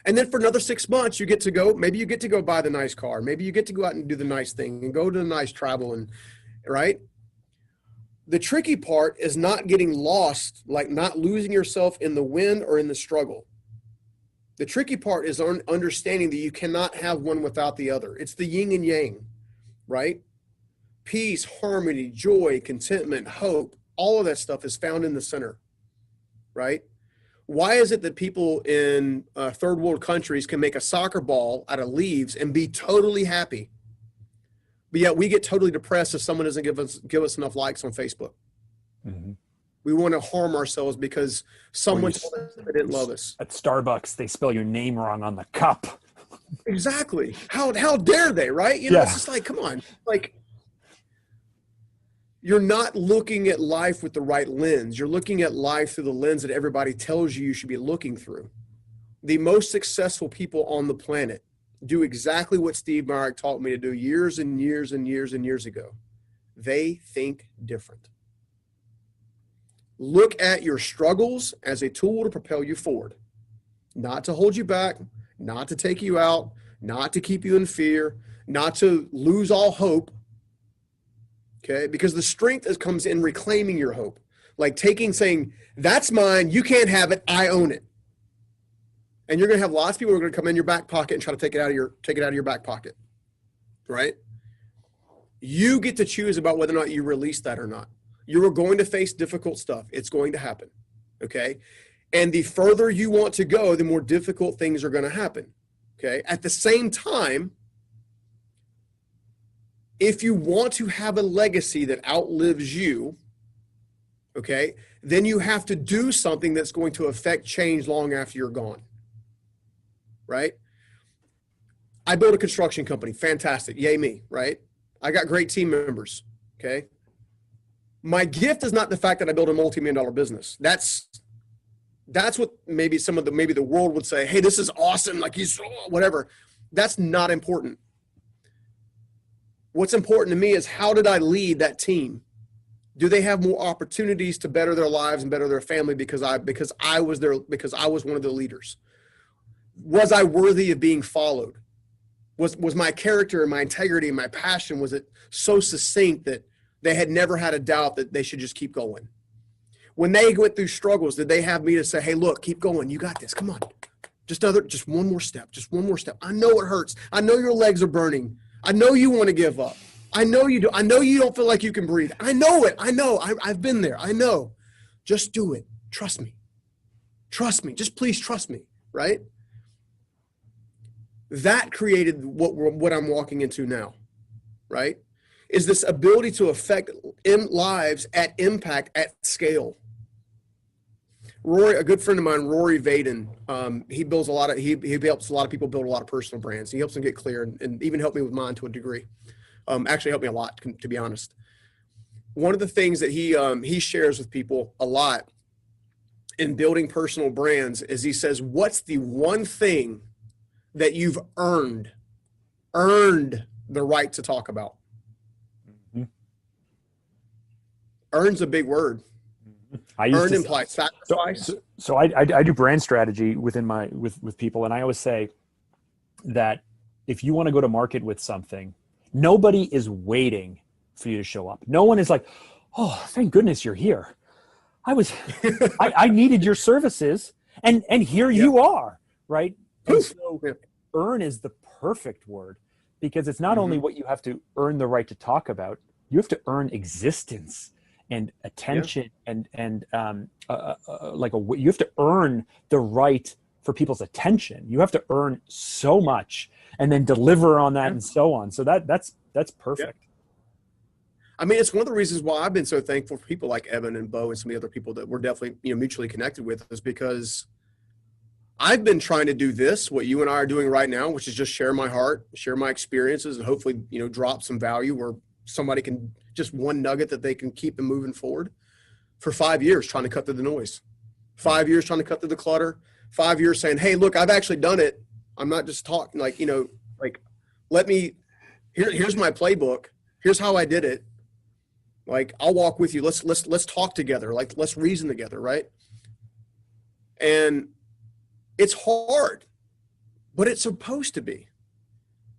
And then for another 6 months, maybe you get to go buy the nice car. Maybe you get to go out and do the nice thing and go to the nice travel and right? The tricky part is not getting lost, like not losing yourself in the win or in the struggle. The tricky part is understanding that you cannot have one without the other. It's the yin and yang, right? Peace, harmony, joy, contentment, hope, all of that stuff is found in the center, right? Why is it that people in third world countries can make a soccer ball out of leaves and be totally happy? But yet we get totally depressed if someone doesn't give us enough likes on Facebook. Mm-hmm. We want to harm ourselves because someone told us they didn't love us. At Starbucks, they spell your name wrong on the cup. Exactly. How dare they, right? It's just like, come on. Like, you're not looking at life with the right lens. You're looking at life through the lens that everybody tells you should be looking through. The most successful people on the planet do exactly what Steve Myrick taught me to do years and years and years and years ago. They think different. Look at your struggles as a tool to propel you forward, not to hold you back, not to take you out, not to keep you in fear, not to lose all hope. Okay, because the strength comes in reclaiming your hope, like saying, that's mine, you can't have it, I own it. And you're going to have lots of people who are going to come in your back pocket and try to take it out of your back pocket, right? You get to choose about whether or not you release that or not. You are going to face difficult stuff. It's going to happen, okay? And the further you want to go, the more difficult things are going to happen, okay? At the same time, if you want to have a legacy that outlives you, okay, then you have to do something that's going to affect change long after you're gone, right? I built a construction company. Fantastic. Yay me, right? I got great team members, okay? My gift is not the fact that I built a multi-million-dollar business. That's what maybe the world would say, hey, this is awesome, like he's whatever. That's not important. What's important to me is how did I lead that team? Do they have more opportunities to better their lives and better their family because I was one of the leaders? Was I worthy of being followed? Was my character and my integrity and my passion, was it so succinct that they had never had a doubt that they should just keep going? When they went through struggles, did they have me to say, hey, look, keep going. You got this. Come on. Just one more step. Just one more step. I know it hurts. I know your legs are burning. I know you want to give up. I know you do. I know you don't feel like you can breathe. I know it. I know. I've been there. I know. Just do it. Trust me. Trust me. Just please trust me. Right? That created what I'm walking into now. Right? Is this ability to affect lives at impact at scale. Rory, a good friend of mine, Rory Vaden, he builds he helps a lot of people build a lot of personal brands. He helps them get clear and even helped me with mine to a degree. Actually helped me a lot, to be honest. One of the things that he shares with people a lot in building personal brands is he says, what's the one thing that you've earned the right to talk about? Mm-hmm. Earn's a big word. Earn implies sacrifice. So I do brand strategy within with people, and I always say that if you want to go to market with something, nobody is waiting for you to show up. No one is like, oh, thank goodness you're here. I needed your services, and here you are, right? And so earn is the perfect word, because it's not only what you have to earn the right to talk about, you have to earn existence and attention and you have to earn the right for people's attention. You have to earn so much and then deliver on that and so on. So that's perfect. Yeah. I mean, it's one of the reasons why I've been so thankful for people like Evan and Bo and some of the other people that we're definitely, mutually connected with, is because I've been trying to do this, what you and I are doing right now, which is just share my heart, share my experiences, and hopefully, drop some value where somebody can, just one nugget that they can keep them moving forward, for 5 years, trying to cut through the noise, 5 years trying to cut through the clutter, 5 years saying, hey, look, I've actually done it. I'm not just talking here's my playbook. Here's how I did it. I'll walk with you. Let's talk together. Let's reason together. Right. And it's hard, but it's supposed to be.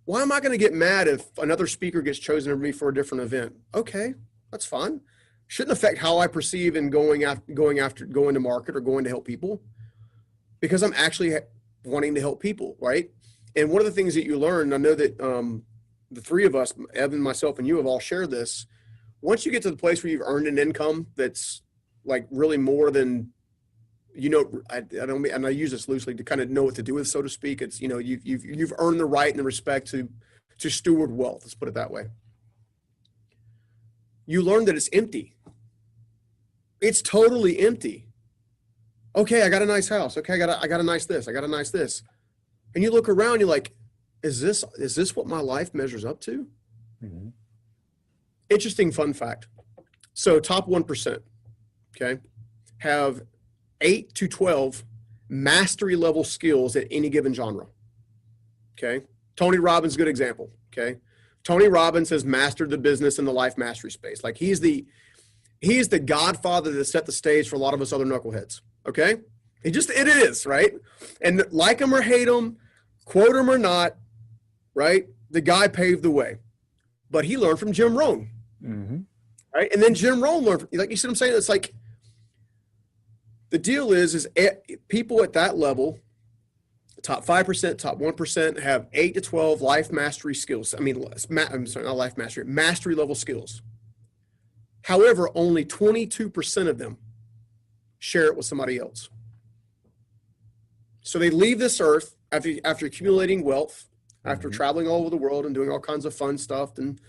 Why am I going to get mad if another speaker gets chosen over me for a different event? Okay, that's fine. Shouldn't affect how I perceive in going to market or going to help people, because I'm actually wanting to help people, right? And one of the things that you learn, I know that the three of us, Evan, myself, and you have all shared this. Once you get to the place where you've earned an income that's really more than, and I use this loosely to kind of know what to do with, so to speak. It's, you've earned the right and the respect to steward wealth. Let's put it that way. You learn that it's empty. It's totally empty. Okay, I got a nice house. Okay, I got a nice this. I got a nice this. And you look around, you're like, is this what my life measures up to? Mm-hmm. Interesting fun fact. So top 1%, okay, have 8 to 12 mastery level skills at any given genre. Okay. Tony Robbins, good example. Okay. Tony Robbins has mastered the business and the life mastery space. He's the godfather that set the stage for a lot of us other knuckleheads. Okay. It is, right? And like him or hate him, quote him or not, right? The guy paved the way, but he learned from Jim Rohn. Mm-hmm. Right. And then Jim Rohn learned, you see what I'm saying? It's like, the deal is people at that level, top 5%, top 1%, have 8 to 12 life mastery skills. I'm sorry, not life mastery, mastery level skills. However, only 22% of them share it with somebody else. So they leave this earth after accumulating wealth, after traveling all over the world and doing all kinds of fun stuff, and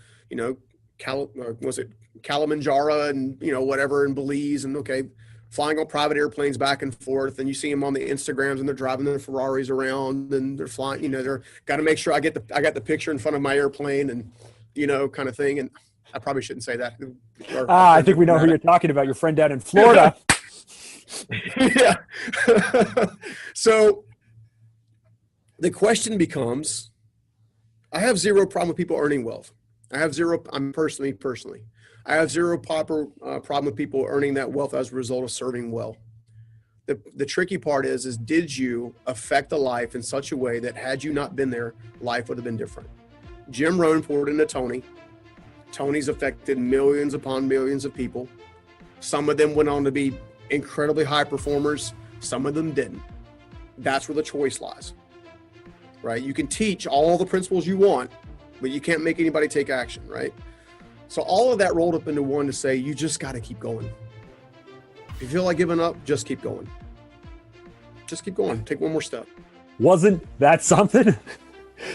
Kilimanjaro and whatever in Belize, and flying on private airplanes back and forth, and you see them on the Instagrams and they're driving their Ferraris around and they're flying, they're got to make sure I got the picture in front of my airplane and, kind of thing. And I probably shouldn't say that. I think we know who you're talking about. Your friend down in Florida. Yeah. So the question becomes, I have zero problem with people earning wealth. I'm personally, I have zero problem with people earning that wealth as a result of serving well. The tricky part is did you affect a life in such a way that had you not been there, life would have been different? Jim Rohn poured into Tony. Tony's affected millions upon millions of people. Some of them went on to be incredibly high performers. Some of them didn't. That's where the choice lies, right? You can teach all the principles you want, but you can't make anybody take action, right? So all of that rolled up into one to say, you just got to keep going. If you feel like giving up, just keep going. Just keep going. Take one more step. Wasn't that something?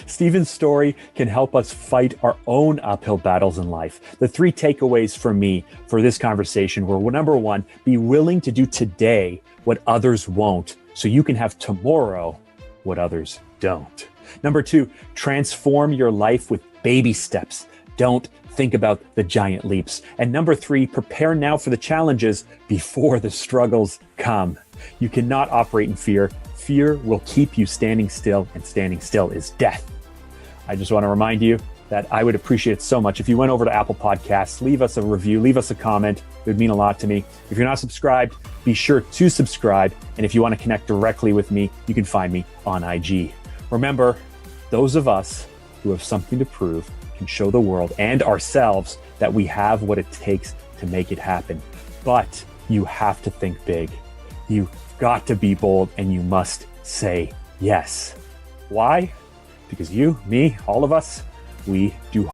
Stephen's story can help us fight our own uphill battles in life. The 3 takeaways for me for this conversation were, number 1, be willing to do today what others won't, so you can have tomorrow what others don't. Number 2, transform your life with baby steps. Don't think about the giant leaps. And number 3, prepare now for the challenges before the struggles come. You cannot operate in fear. Fear will keep you standing still, and standing still is death. I just want to remind you that I would appreciate it so much if you went over to Apple Podcasts, leave us a review, leave us a comment. It would mean a lot to me. If you're not subscribed, be sure to subscribe. And if you want to connect directly with me, you can find me on IG. Remember, those of us who have something to prove can show the world and ourselves that we have what it takes to make it happen. But you have to think big. You've got to be bold, and you must say yes. Why? Because you, me, all of us, we do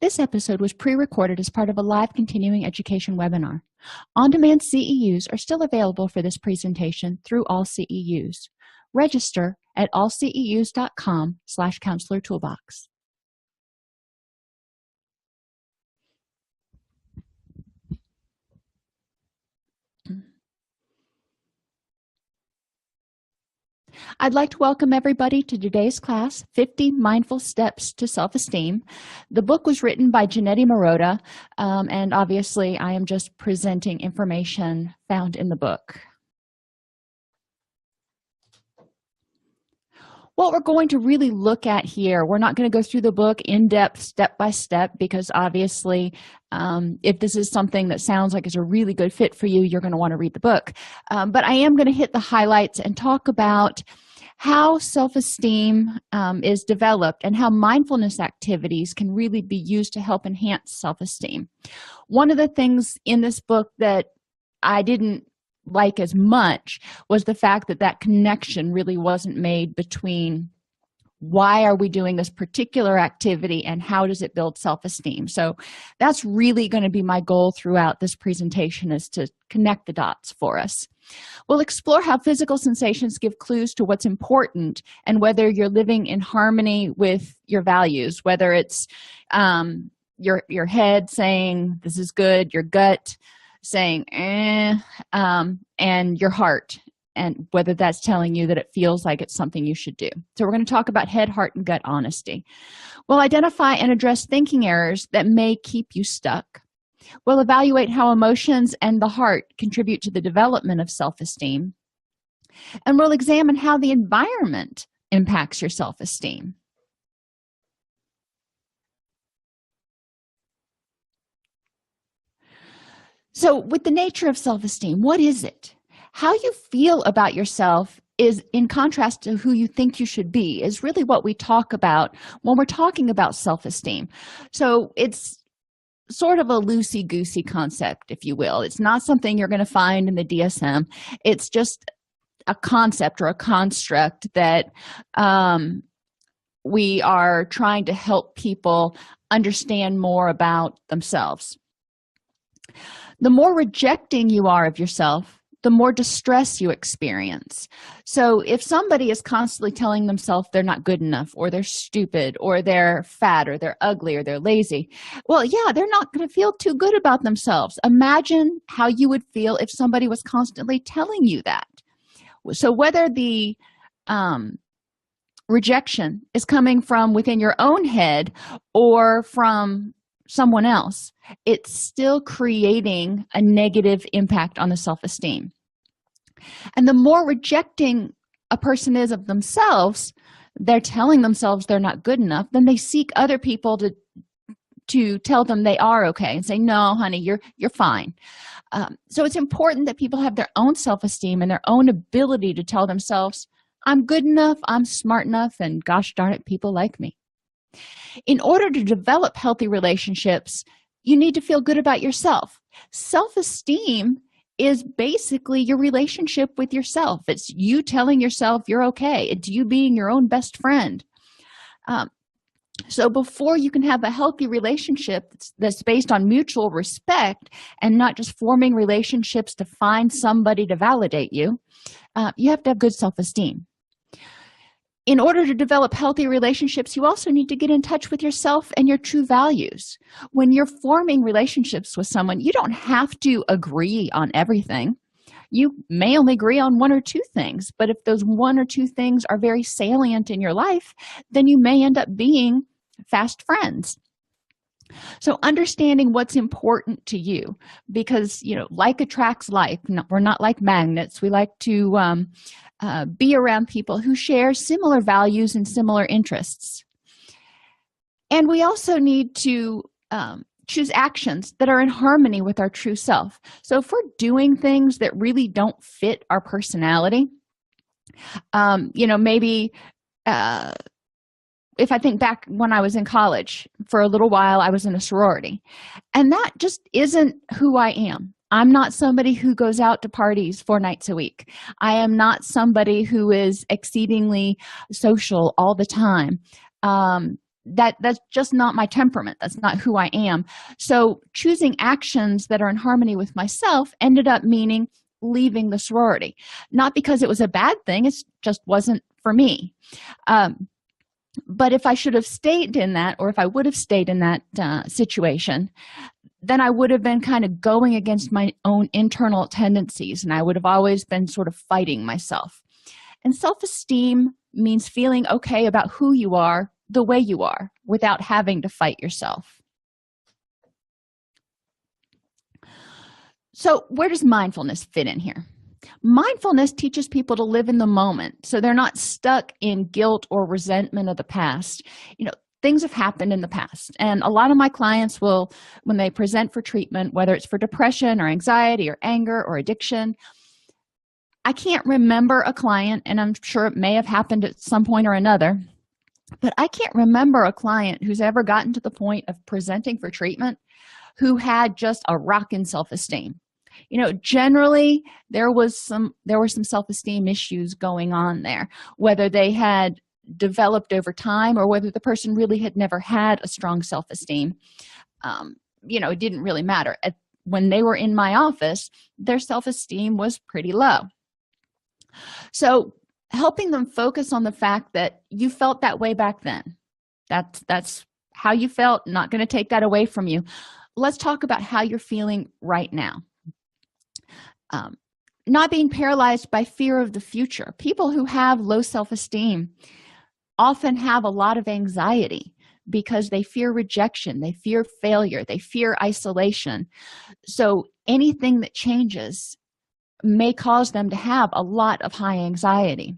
This episode was pre-recorded as part of a live continuing education webinar. On-demand CEUs are still available for this presentation through All CEUs. Register at allceus.com/counselor toolbox. I'd like to welcome everybody to today's class, 50 Mindful Steps to Self-Esteem. The book was written by Janetti Marotta, and obviously I am just presenting information found in the book. What we're going to really look at here, we're not going to go through the book in depth, step by step, because obviously if this is something that sounds like it's a really good fit for you, you're going to want to read the book. But I am going to hit the highlights and talk about how self-esteem is developed and how mindfulness activities can really be used to help enhance self-esteem. One of the things in this book that I didn't like as much was the fact that that connection really wasn't made between why are we doing this particular activity and how does it build self-esteem. So that's really going to be my goal throughout this presentation, is to connect the dots for us. We'll explore how physical sensations give clues to what's important and whether you're living in harmony with your values, whether it's your head saying this is good, your gut saying and your heart, and whether that's telling you that it feels like it's something you should do. So we're going to talk about head, heart, and gut honesty. We'll identify and address thinking errors that may keep you stuck. We'll evaluate how emotions and the heart contribute to the development of self-esteem. And we'll examine how the environment impacts your self-esteem. So with the nature of self-esteem, what is it? How you feel about yourself is in contrast to who you think you should be, is really what we talk about when we're talking about self-esteem. So it's sort of a loosey-goosey concept, if you will. It's not something you're going to find in the DSM. It's just a concept or a construct that we are trying to help people understand more about themselves. The more rejecting you are of yourself, the more distress you experience. So if somebody is constantly telling themselves they're not good enough, or they're stupid, or they're fat, or they're ugly, or they're lazy, well, yeah, they're not going to feel too good about themselves. Imagine how you would feel if somebody was constantly telling you that. So whether the rejection is coming from within your own head or from someone else, it's still creating a negative impact on the self-esteem. And the more rejecting a person is of themselves, they're telling themselves they're not good enough, then they seek other people to tell them they are okay and say, no, honey, you're fine. So it's important that people have their own self-esteem and their own ability to tell themselves, I'm good enough, I'm smart enough, and gosh darn it, people like me. In order to develop healthy relationships, you need to feel good about yourself. Self-esteem is basically your relationship with yourself. It's you telling yourself you're okay. It's you being your own best friend. So before you can have a healthy relationship that's based on mutual respect and not just forming relationships to find somebody to validate you, you have to have good self-esteem. In order to develop healthy relationships, you also need to get in touch with yourself and your true values. When you're forming relationships with someone, you don't have to agree on everything. You may only agree on one or two things, but if those one or two things are very salient in your life, then you may end up being fast friends. So understanding what's important to you, because, like attracts like. We're not like magnets. We like to be around people who share similar values and similar interests. And we also need to choose actions that are in harmony with our true self. So if we're doing things that really don't fit our personality, maybe if I think back when I was in college, for a little while I was in a sorority, and that just isn't who I am. I'm not somebody who goes out to parties 4 nights a week. I am not somebody who is exceedingly social all the time. That's just not my temperament. That's not who I am. So choosing actions that are in harmony with myself ended up meaning leaving the sorority. Not because it was a bad thing, it just wasn't for me. But if I should have stayed in that, or if I would have stayed in that situation, then I would have been kind of going against my own internal tendencies, and I would have always been sort of fighting myself. And self-esteem means feeling okay about who you are the way you are without having to fight yourself. So where does mindfulness fit in here? Mindfulness teaches people to live in the moment, so they're not stuck in guilt or resentment of the past. Things have happened in the past, and a lot of my clients will, when they present for treatment, whether it's for depression or anxiety or anger or addiction, I can't remember a client, and I'm sure it may have happened at some point or another, but I can't remember a client who's ever gotten to the point of presenting for treatment who had just a rockin' self-esteem. Generally there were some self-esteem issues going on there, whether they had developed over time or whether the person really had never had a strong self-esteem. It didn't really matter. When they were in my office, their self-esteem was pretty low. So helping them focus on the fact that you felt that way back then. That's how you felt, not going to take that away from you. Let's talk about how you're feeling right now. Not being paralyzed by fear of the future. People who have low self-esteem often have a lot of anxiety because they fear rejection, they fear failure, they fear isolation. So anything that changes may cause them to have a lot of high anxiety.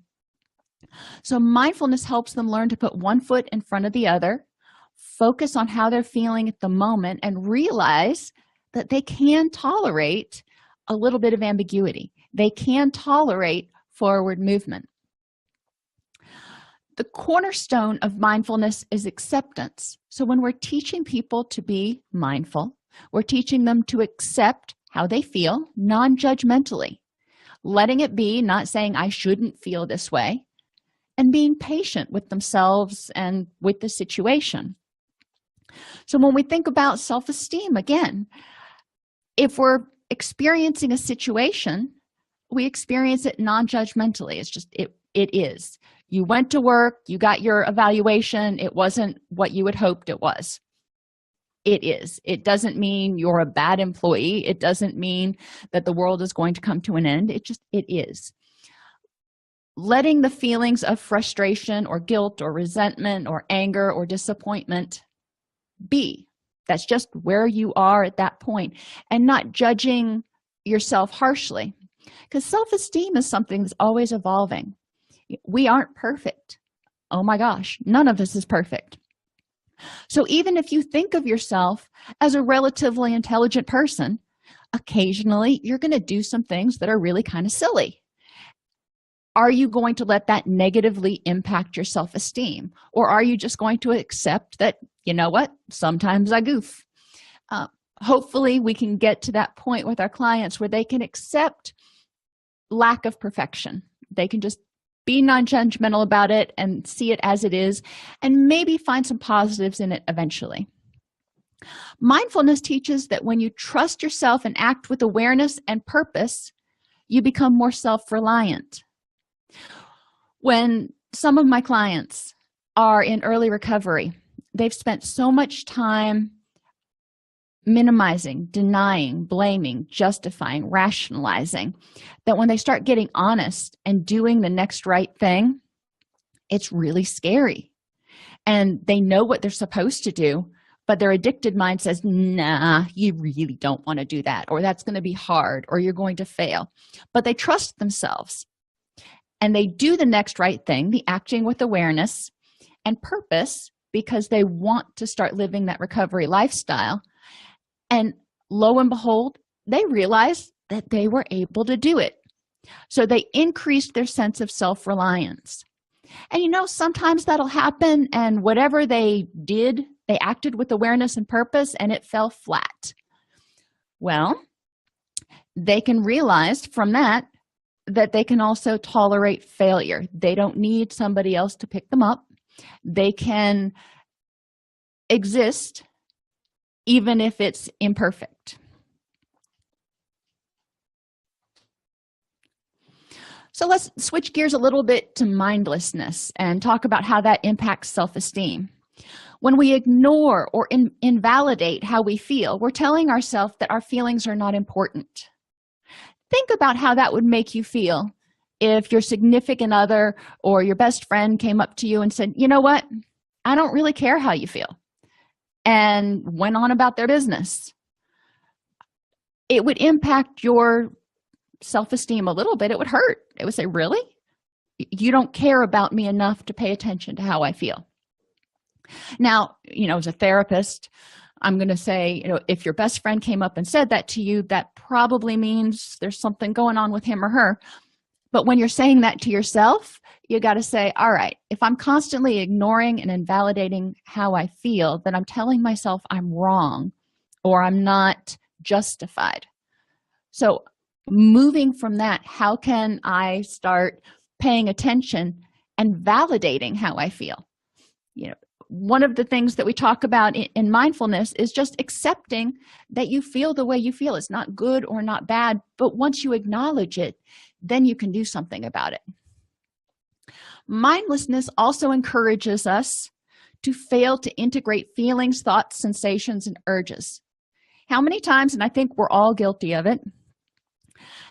So mindfulness helps them learn to put one foot in front of the other, focus on how they're feeling at the moment, and realize that they can tolerate a little bit of ambiguity. They can tolerate forward movement. The cornerstone of mindfulness is acceptance. So when we're teaching people to be mindful, we're teaching them to accept how they feel non-judgmentally, letting it be, not saying I shouldn't feel this way, and being patient with themselves and with the situation. So when we think about self-esteem, again, if we're experiencing a situation, we experience it non-judgmentally. It's just it is. You went to work, you got your evaluation, it wasn't what you had hoped it was. It is. It doesn't mean you're a bad employee. It doesn't mean that the world is going to come to an end. It is. Letting the feelings of frustration or guilt or resentment or anger or disappointment be. That's just where you are at that point, and not judging yourself harshly, because self-esteem is something that's always evolving. We aren't perfect. Oh my gosh, none of us is perfect. So even if you think of yourself as a relatively intelligent person, occasionally you're going to do some things that are really kind of silly. Are you going to let that negatively impact your self-esteem? Or are you just going to accept that, you know what, sometimes I goof? Hopefully we can get to that point with our clients where they can accept lack of perfection. They can just be non-judgmental about it and see it as it is, and maybe find some positives in it eventually. Mindfulness teaches that when you trust yourself and act with awareness and purpose, you become more self-reliant. When some of my clients are in early recovery, they've spent so much time minimizing, denying, blaming, justifying, rationalizing, that when they start getting honest and doing the next right thing, it's really scary. And they know what they're supposed to do, but their addicted mind says, nah, you really don't want to do that, or that's going to be hard, or you're going to fail. But they trust themselves, and they do the next right thing, the acting with awareness and purpose, because they want to start living that recovery lifestyle. And lo and behold, they realize that they were able to do it. So they increased their sense of self-reliance. And sometimes that'll happen, and whatever they did, they acted with awareness and purpose, and it fell flat. Well, they can realize from that they can also tolerate failure. They don't need somebody else to pick them up. They can exist even if it's imperfect. So let's switch gears a little bit to mindlessness and talk about how that impacts self-esteem. When we ignore or invalidate how we feel, we're telling ourselves that our feelings are not important. Think about how that would make you feel if your significant other or your best friend came up to you and said, you know what, I don't really care how you feel, and went on about their business, it would impact your self-esteem a little bit. It would hurt. It would say, really? You don't care about me enough to pay attention to how I feel. Now, as a therapist, I'm going to say, if your best friend came up and said that to you, that probably means there's something going on with him or her. But when you're saying that to yourself, you got to say, all right, if I'm constantly ignoring and invalidating how I feel, then I'm telling myself I'm wrong or I'm not justified. So moving from that, how can I start paying attention and validating how I feel? One of the things that we talk about in mindfulness is just accepting that you feel the way you feel. It's not good or not bad, but once you acknowledge it, then you can do something about it. Mindlessness also encourages us to fail to integrate feelings, thoughts, sensations, and urges. How many times, and I think we're all guilty of it,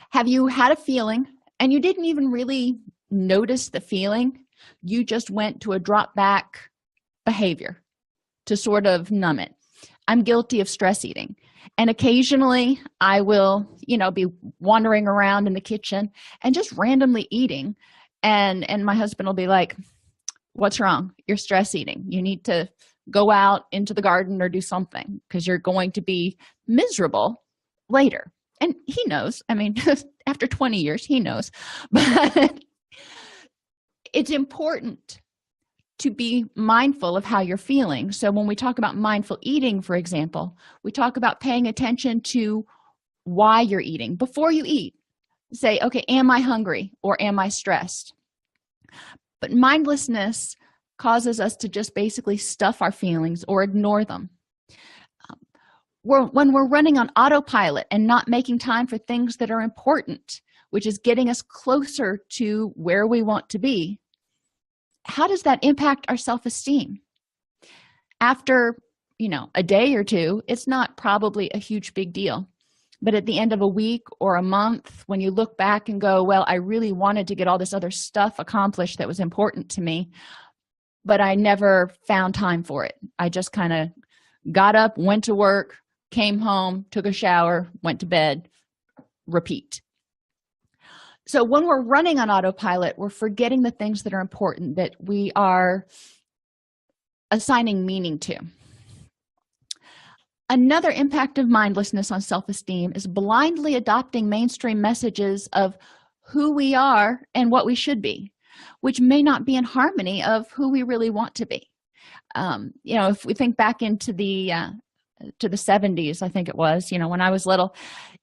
have you had a feeling and you didn't even really notice the feeling? You just went to a drop back behavior to sort of numb it. I'm guilty of stress eating. And occasionally I will, be wandering around in the kitchen and just randomly eating. And my husband will be like, what's wrong? You're stress eating. You need to go out into the garden or do something because you're going to be miserable later. And he knows. I mean, after 20 years, he knows. But it's important to be mindful of how you're feeling. So when we talk about mindful eating, for example, we talk about paying attention to why you're eating. Before you eat, say, okay, am I hungry or am I stressed? But mindlessness causes us to just basically stuff our feelings or ignore them. When we're running on autopilot and not making time for things that are important, which is getting us closer to where we want to be, how does that impact our self-esteem? After, a day or two, it's not probably a huge big deal. But at the end of a week or a month, when you look back and go, well, I really wanted to get all this other stuff accomplished that was important to me, but I never found time for it. I just kind of got up, went to work, came home, took a shower, went to bed, repeat. So when we're running on autopilot, we're forgetting the things that are important, that we are assigning meaning to. Another impact of mindlessness on self-esteem is blindly adopting mainstream messages of who we are and what we should be, which may not be in harmony of who we really want to be. If we think back into the 70s, I think it was, when I was little,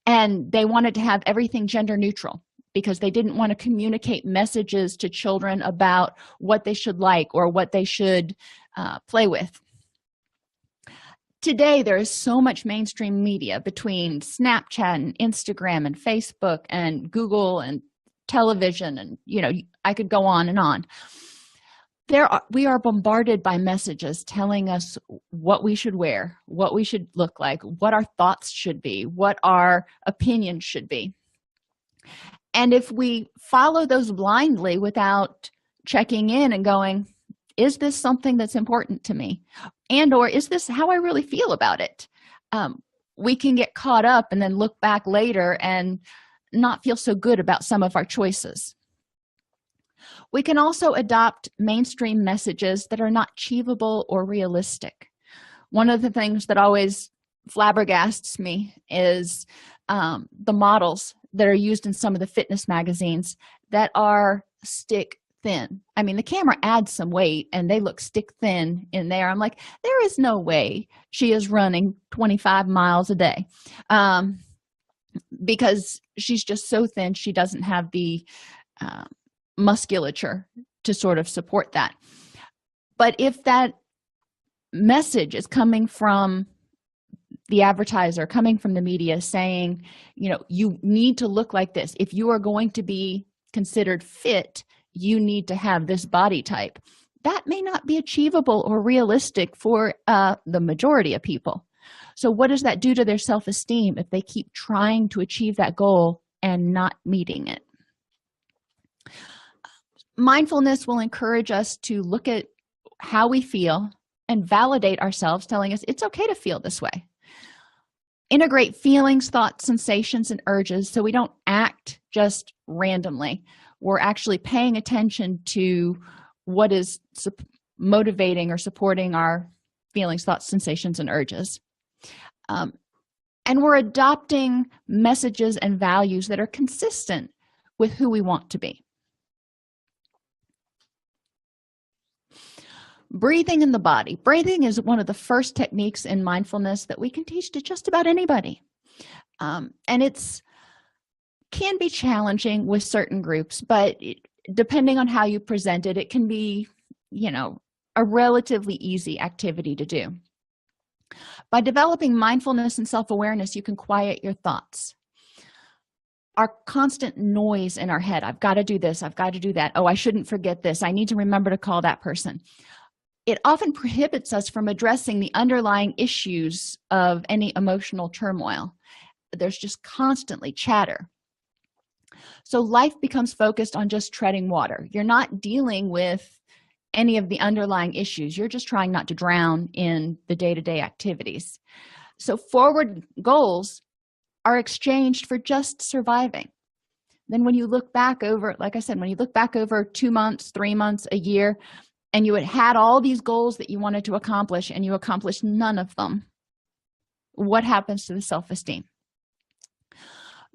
and they wanted to have everything gender neutral, because they didn't want to communicate messages to children about what they should like or what they should play with. Today, there is so much mainstream media between Snapchat and Instagram and Facebook and Google and television, and I could go on and on. We are bombarded by messages telling us what we should wear, what we should look like, what our thoughts should be, what our opinions should be. And if we follow those blindly without checking in and going, is this something that's important to me? And or is this how I really feel about it? We can get caught up and then look back later and not feel so good about some of our choices. We can also adopt mainstream messages that are not achievable or realistic. One of the things that always flabbergasts me is the models that are used in some of the fitness magazines that are stick thin. I mean, the camera adds some weight and they look stick thin in there. I'm like, there is no way she is running 25 miles a day because she's just so thin. She doesn't have the musculature to sort of support that. But if that message is coming from the advertiser, coming from the media saying, you need to look like this. If you are going to be considered fit, you need to have this body type. That may not be achievable or realistic for the majority of people. So what does that do to their self-esteem if they keep trying to achieve that goal and not meeting it? Mindfulness will encourage us to look at how we feel and validate ourselves, telling us it's okay to feel this way. Integrate feelings, thoughts, sensations, and urges so we don't act just randomly. We're actually paying attention to what is motivating or supporting our feelings, thoughts, sensations, and urges. And we're adopting messages and values that are consistent with who we want to be. Breathing in the body. Breathing is one of the first techniques in mindfulness that we can teach to just about anybody. And it's can be challenging with certain groups, but depending on how you present it, it can be, a relatively easy activity to do. By developing mindfulness and self-awareness, you can quiet your thoughts. Our constant noise in our head, I've got to do this, I've got to do that, oh, I shouldn't forget this, I need to remember to call that person. It often prohibits us from addressing the underlying issues of any emotional turmoil. There's just constantly chatter. So life becomes focused on just treading water. You're not dealing with any of the underlying issues. You're just trying not to drown in the day-to-day activities. So forward goals are exchanged for just surviving. Then when you look back over, like I said, when you look back over 2 months, 3 months, a year, and you had all these goals that you wanted to accomplish and you accomplished none of them, what happens to the self-esteem?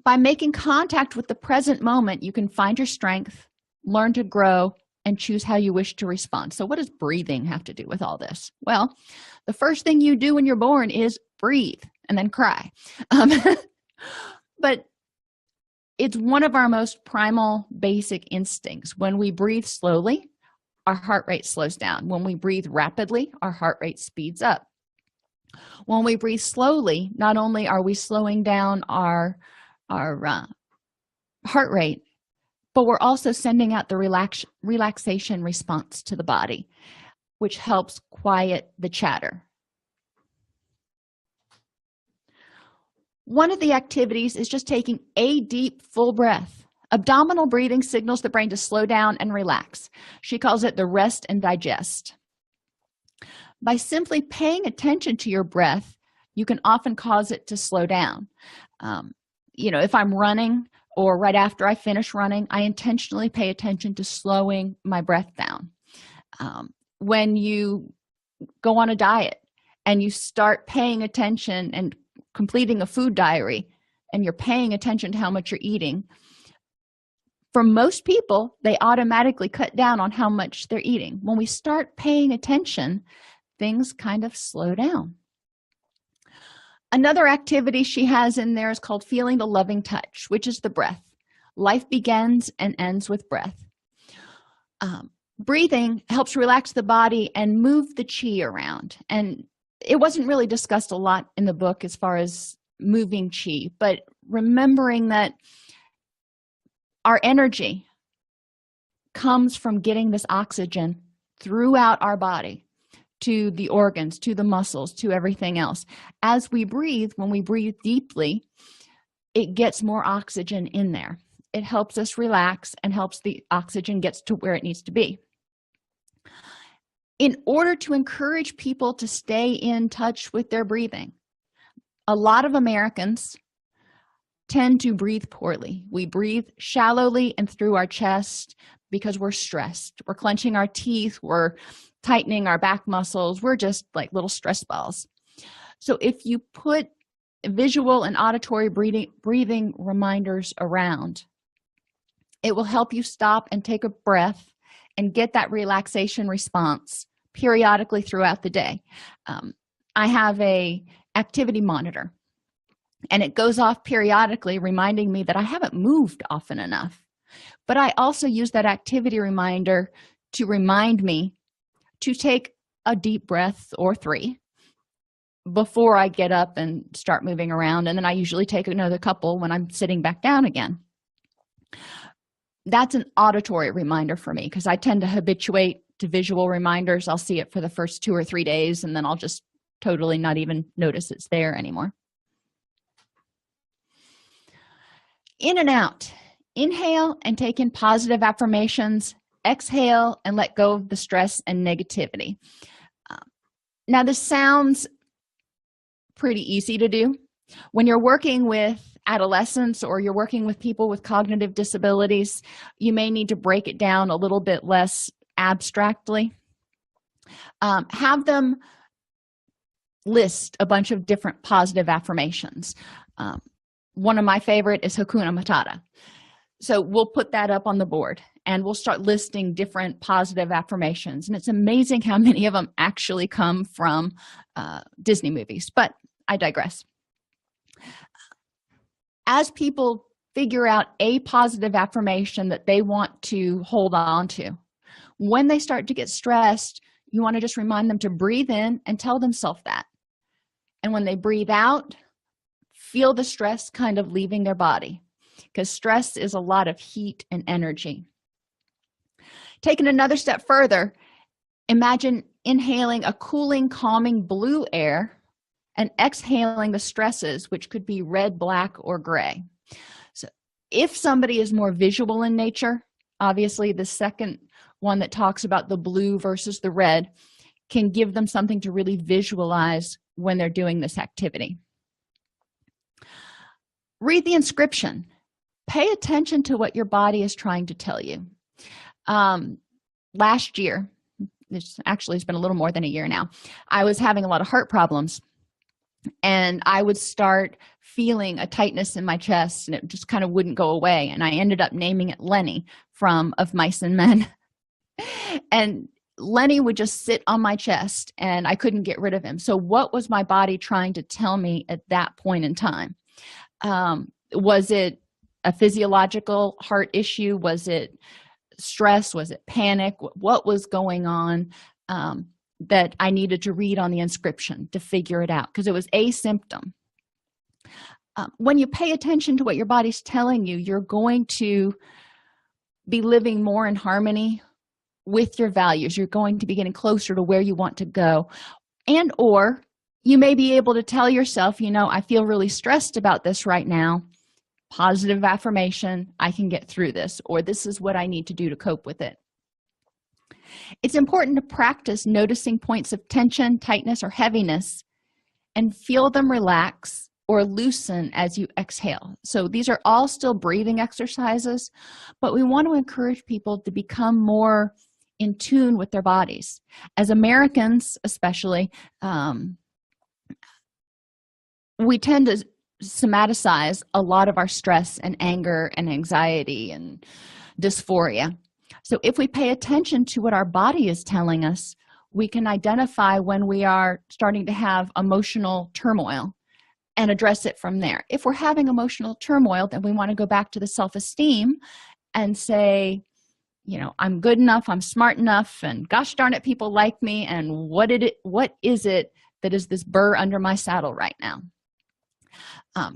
By making contact with the present moment, you can find your strength, learn to grow, and choose how you wish to respond. So what does breathing have to do with all this? Well, the first thing you do when you're born is breathe and then cry. But it's one of our most primal basic instincts. When we breathe slowly, our heart rate slows down. When we breathe rapidly, our heart rate speeds up. When we breathe slowly, not only are we slowing down our heart rate, but we're also sending out the relaxation response to the body, which helps quiet the chatter. One of the activities is just taking a deep, full breath. Abdominal breathing signals the brain to slow down and relax. She calls it the rest and digest. By simply paying attention to your breath, you can often cause it to slow down. If I'm running or right after I finish running, I intentionally pay attention to slowing my breath down. When you go on a diet and you start paying attention and completing a food diary, and you're paying attention to how much you're eating, for most people, they automatically cut down on how much they're eating. When we start paying attention, things kind of slow down. Another activity she has in there is called feeling the loving touch, which is the breath. Life begins and ends with breath. Breathing helps relax the body and move the chi around. And it wasn't really discussed a lot in the book as far as moving chi, but remembering that our energy comes from getting this oxygen throughout our body to the organs, to the muscles, to everything else. As we breathe, when we breathe deeply, it gets more oxygen in there. It helps us relax and helps the oxygen gets to where it needs to be. In order to encourage people to stay in touch with their breathing, a lot of Americans tend to breathe poorly. We breathe shallowly and through our chest because we're stressed. We're clenching our teeth, we're tightening our back muscles, we're just like little stress balls. So if you put visual and auditory breathing reminders around, it will help you stop and take a breath and get that relaxation response periodically throughout the day. I have a activity monitor, and it goes off periodically reminding me that I haven't moved often enough. But I also use that activity reminder to remind me to take a deep breath or 3 before I get up and start moving around, and then I usually take another couple when I'm sitting back down again. That's an auditory reminder for me because I tend to habituate to visual reminders. I'll see it for the first 2 or 3 days, and then I'll just totally not even notice it's there anymore. In and out. Inhale and take in positive affirmations. Exhale and let go of the stress and negativity. Now, this sounds pretty easy to do. When you're working with adolescents or you're working with people with cognitive disabilities, you may need to break it down a little bit less abstractly. Have them list a bunch of different positive affirmations. One of my favorite is Hakuna Matata. So we'll put that up on the board and we'll start listing different positive affirmations. And it's amazing how many of them actually come from Disney movies, but I digress. As people figure out a positive affirmation that they want to hold on to, when they start to get stressed, you want to just remind them to breathe in and tell themselves that. And when they breathe out, feel the stress kind of leaving their body, because stress is a lot of heat and energy. Taking another step further, imagine inhaling a cooling, calming blue air and exhaling the stresses, which could be red, black, or gray. So if somebody is more visual in nature, obviously the second one that talks about the blue versus the red can give them something to really visualize when they're doing this activity. Read the inscription. Pay attention to what your body is trying to tell you. Last year, this actually has been a little more than a year now, I was having a lot of heart problems, and I would start feeling a tightness in my chest, and it just kind of wouldn't go away. And I ended up naming it Lenny from Of Mice and Men. And Lenny would just sit on my chest, and I couldn't get rid of him. So what was my body trying to tell me at that point in time? Was it a physiological heart issue? Was it stress? Was it panic? What was going on that I needed to read on the inscription to figure it out? Because it was a symptom. When you pay attention to what your body's telling you, you're going to be living more in harmony with your values. You're going to be getting closer to where you want to go. And or you may be able to tell yourself, you know, I feel really stressed about this right now. Positive affirmation, I can get through this, or this is what I need to do to cope with it. It's important to practice noticing points of tension, tightness, or heaviness and feel them relax or loosen as you exhale. So these are all still breathing exercises, but we want to encourage people to become more in tune with their bodies. As Americans, especially, we tend to somaticize a lot of our stress and anger and anxiety and dysphoria. So if we pay attention to what our body is telling us, we can identify when we are starting to have emotional turmoil and address it from there. If we're having emotional turmoil, then we want to go back to the self-esteem and say, you know, I'm good enough, I'm smart enough, and gosh darn it, people like me, and what is it that is this burr under my saddle right now?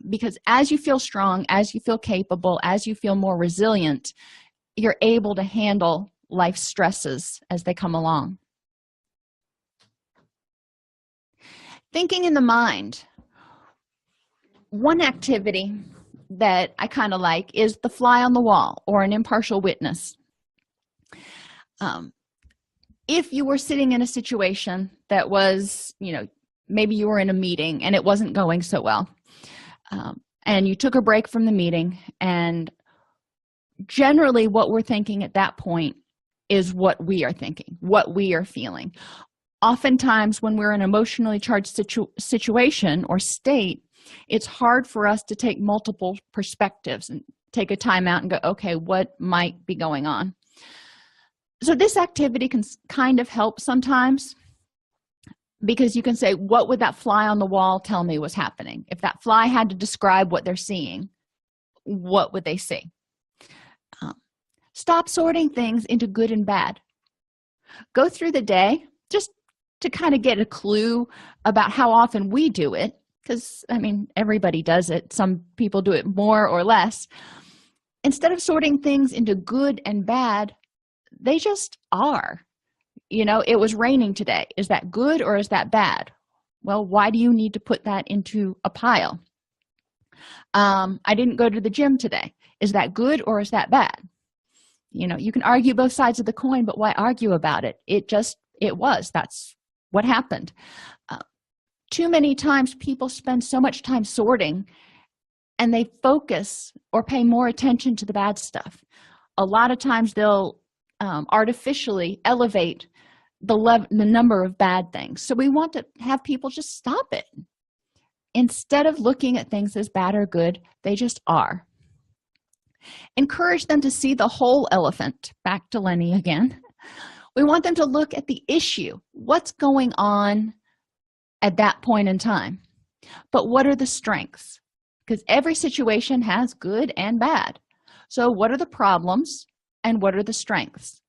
Because as you feel strong, as you feel capable, as you feel more resilient, you're able to handle life's stresses as they come along. Thinking in the mind. One activity that I kind of like is the fly on the wall or an impartial witness. If you were sitting in a situation that was, you know, maybe you were in a meeting and it wasn't going so well, and you took a break from the meeting, and generally what we're thinking at that point is what we are thinking, what we are feeling. Oftentimes when we're in an emotionally charged situation or state, it's hard for us to take multiple perspectives and take a time out and go, okay, what might be going on? So this activity can kind of help sometimes, because you can say, what would that fly on the wall tell me was happening? If that fly had to describe what they're seeing, what would they see? Stop sorting things into good and bad. Go through the day just to kind of get a clue about how often we do it, because, I mean, everybody does it. Some people do it more or less. Instead of sorting things into good and bad, they just are. You know, it was raining today. Is that good or is that bad? Well, why do you need to put that into a pile? I didn't go to the gym today. Is that good or is that bad? You know, you can argue both sides of the coin, but why argue about it? That's what happened. Too many times people spend so much time sorting and they focus or pay more attention to the bad stuff. A lot of times they'll artificially elevate the number of bad things. So we want to have people just stop it. Instead of looking at things as bad or good, they just are. Encourage them to see the whole elephant. Back to Lenny again. We want them to look at the issue. What's going on at that point in time? But what are the strengths? Because every situation has good and bad. So what are the problems and what are the strengths?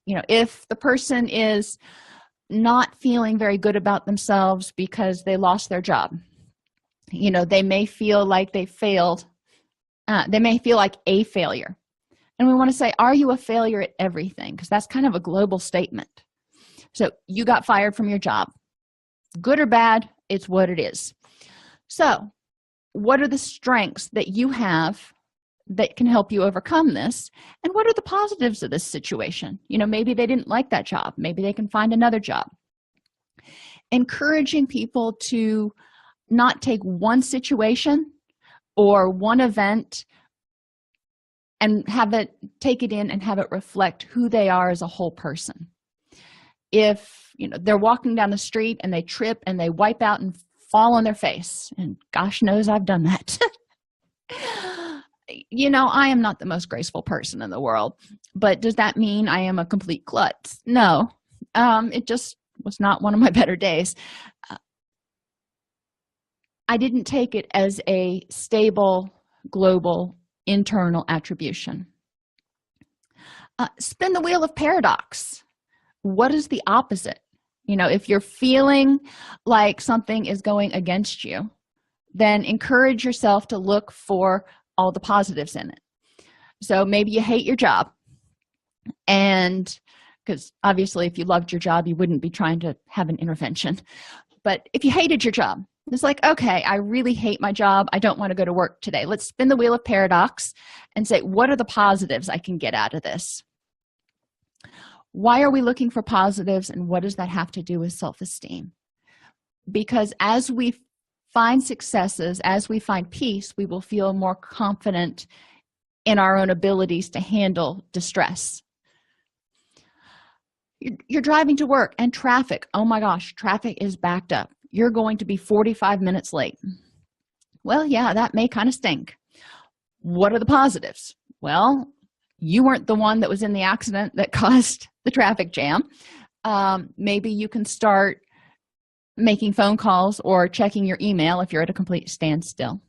You know, if the person is not feeling very good about themselves because they lost their job, you know, they may feel like they failed. They may feel like a failure. And we want to say, are you a failure at everything? Because that's kind of a global statement. So you got fired from your job. Good or bad, it's what it is. So what are the strengths that you have that can help you overcome this? And what are the positives of this situation? You know, maybe they didn't like that job. Maybe they can find another job. Encouraging people to not take one situation or one event and take it in and have it reflect who they are as a whole person. If, you know, they're walking down the street and they trip and they wipe out and fall on their face, and gosh knows I've done that. You know, I am not the most graceful person in the world, but does that mean I am a complete klutz? No, it just was not one of my better days. I didn't take it as a stable, global, internal attribution. Spin the wheel of paradox. What is the opposite? You know, if you're feeling like something is going against you, then encourage yourself to look for all the positives in it. So maybe you hate your job, and because obviously if you loved your job, you wouldn't be trying to have an intervention. But if you hated your job, it's like, okay, I really hate my job. I don't want to go to work today. Let's spin the wheel of paradox and say, what are the positives I can get out of this? Why are we looking for positives, and what does that have to do with self-esteem? Because as we find successes, as we find peace, we will feel more confident in our own abilities to handle distress. You're driving to work and traffic. Oh my gosh, traffic is backed up. You're going to be 45 minutes late. Well, yeah, that may kind of stink. What are the positives? Well, you weren't the one that was in the accident that caused the traffic jam. Maybe you can start making phone calls or checking your email if you're at a complete standstill.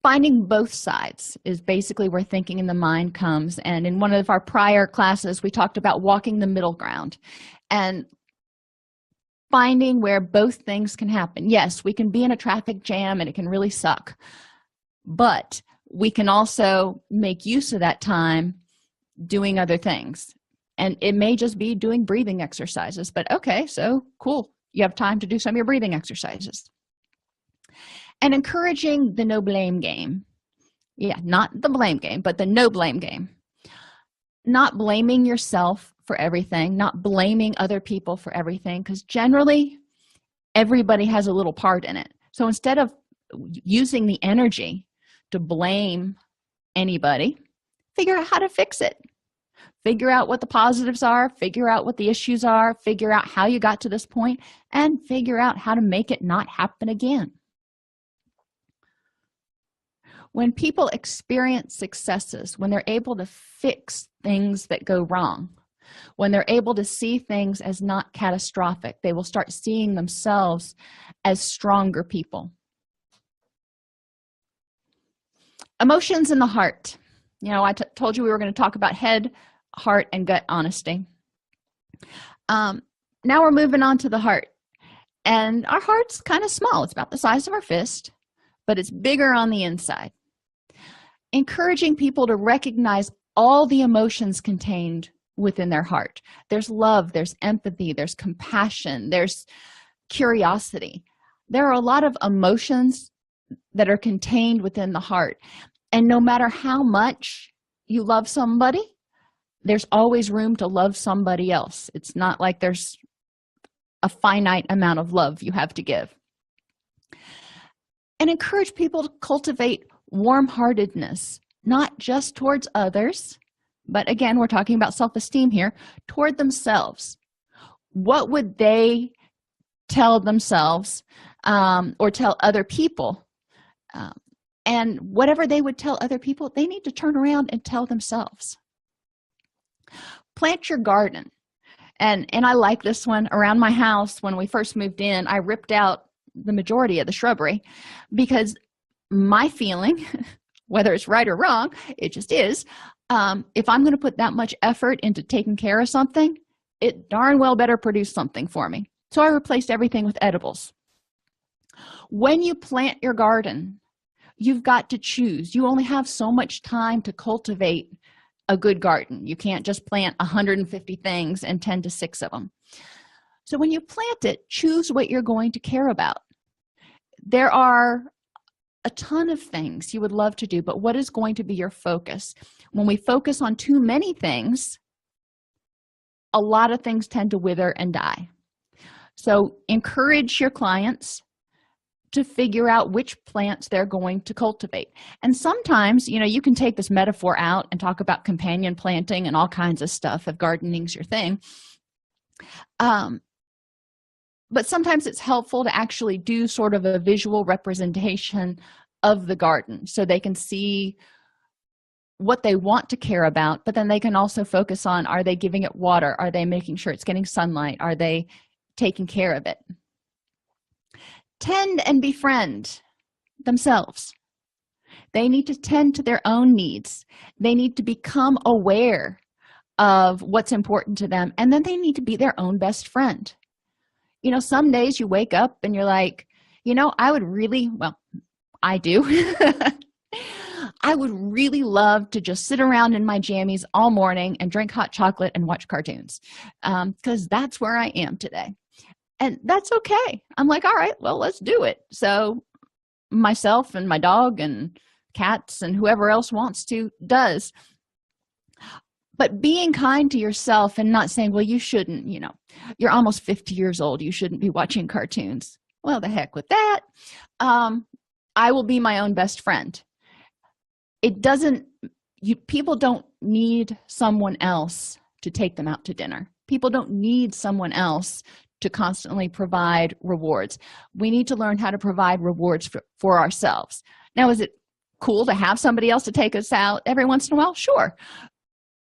Finding both sides is basically where thinking in the mind comes. And in one of our prior classes, we talked about walking the middle ground and finding where both things can happen. Yes, we can be in a traffic jam and it can really suck, but we can also make use of that time doing other things. And it may just be doing breathing exercises, but okay, so cool. You have time to do some of your breathing exercises. And encouraging the no blame game. Yeah, not the blame game, but the no blame game. Not blaming yourself for everything, not blaming other people for everything, because generally everybody has a little part in it. So instead of using the energy to blame anybody, figure out how to fix it. Figure out what the positives are, figure out what the issues are, figure out how you got to this point, and figure out how to make it not happen again. When people experience successes, when they're able to fix things that go wrong, when they're able to see things as not catastrophic, they will start seeing themselves as stronger people. Emotions in the heart. You know, I told you we were going to talk about head, heart, and gut honesty. Now we're moving on to the heart. And our heart's kind of small. It's about the size of our fist, but it's bigger on the inside. Encouraging people to recognize all the emotions contained within their heart. There's love, there's empathy, there's compassion, there's curiosity. There are a lot of emotions that are contained within the heart. And no matter how much you love somebody, there's always room to love somebody else. It's not like there's a finite amount of love you have to give. And encourage people to cultivate warm-heartedness, not just towards others, but again, we're talking about self-esteem here, toward themselves. What would they tell themselves or tell other people? And whatever they would tell other people, they need to turn around and tell themselves. Plant your garden. And I like this one. Around my house, when we first moved in, I ripped out the majority of the shrubbery because my feeling, whether it's right or wrong, it just is, if I'm going to put that much effort into taking care of something, it darn well better produce something for me. So I replaced everything with edibles. When you plant your garden, you've got to choose. You only have so much time to cultivate a good garden. You can't just plant 150 things and tend to 6 of them. So when you plant it, choose what you're going to care about. There are a ton of things you would love to do, but what is going to be your focus? When we focus on too many things, a lot of things tend to wither and die. So encourage your clients to figure out which plants they're going to cultivate. And sometimes, you can take this metaphor out and talk about companion planting and all kinds of stuff if gardening's your thing. But sometimes it's helpful to actually do sort of a visual representation of the garden so they can see what they want to care about, but then they can also focus on, are they giving it water? Are they making sure it's getting sunlight? Are they taking care of it? Tend and befriend themselves. They need to tend to their own needs. They need to become aware of what's important to them, and then they need to be their own best friend. Some days you wake up and you're like, I would really, well, I do. I would really love to just sit around in my jammies all morning and drink hot chocolate and watch cartoons, because that's where I am today. And that's okay. I'm like, all right, well, let's do it. So myself and my dog and cats and whoever else wants to does. But being kind to yourself and not saying, well, you shouldn't, you're almost 50 years old, you shouldn't be watching cartoons. Well, the heck with that. I will be my own best friend. People don't need someone else to take them out to dinner. People don't need someone else to constantly provide rewards. We need to learn how to provide rewards for ourselves. Now, is it cool to have somebody else to take us out every once in a while? Sure.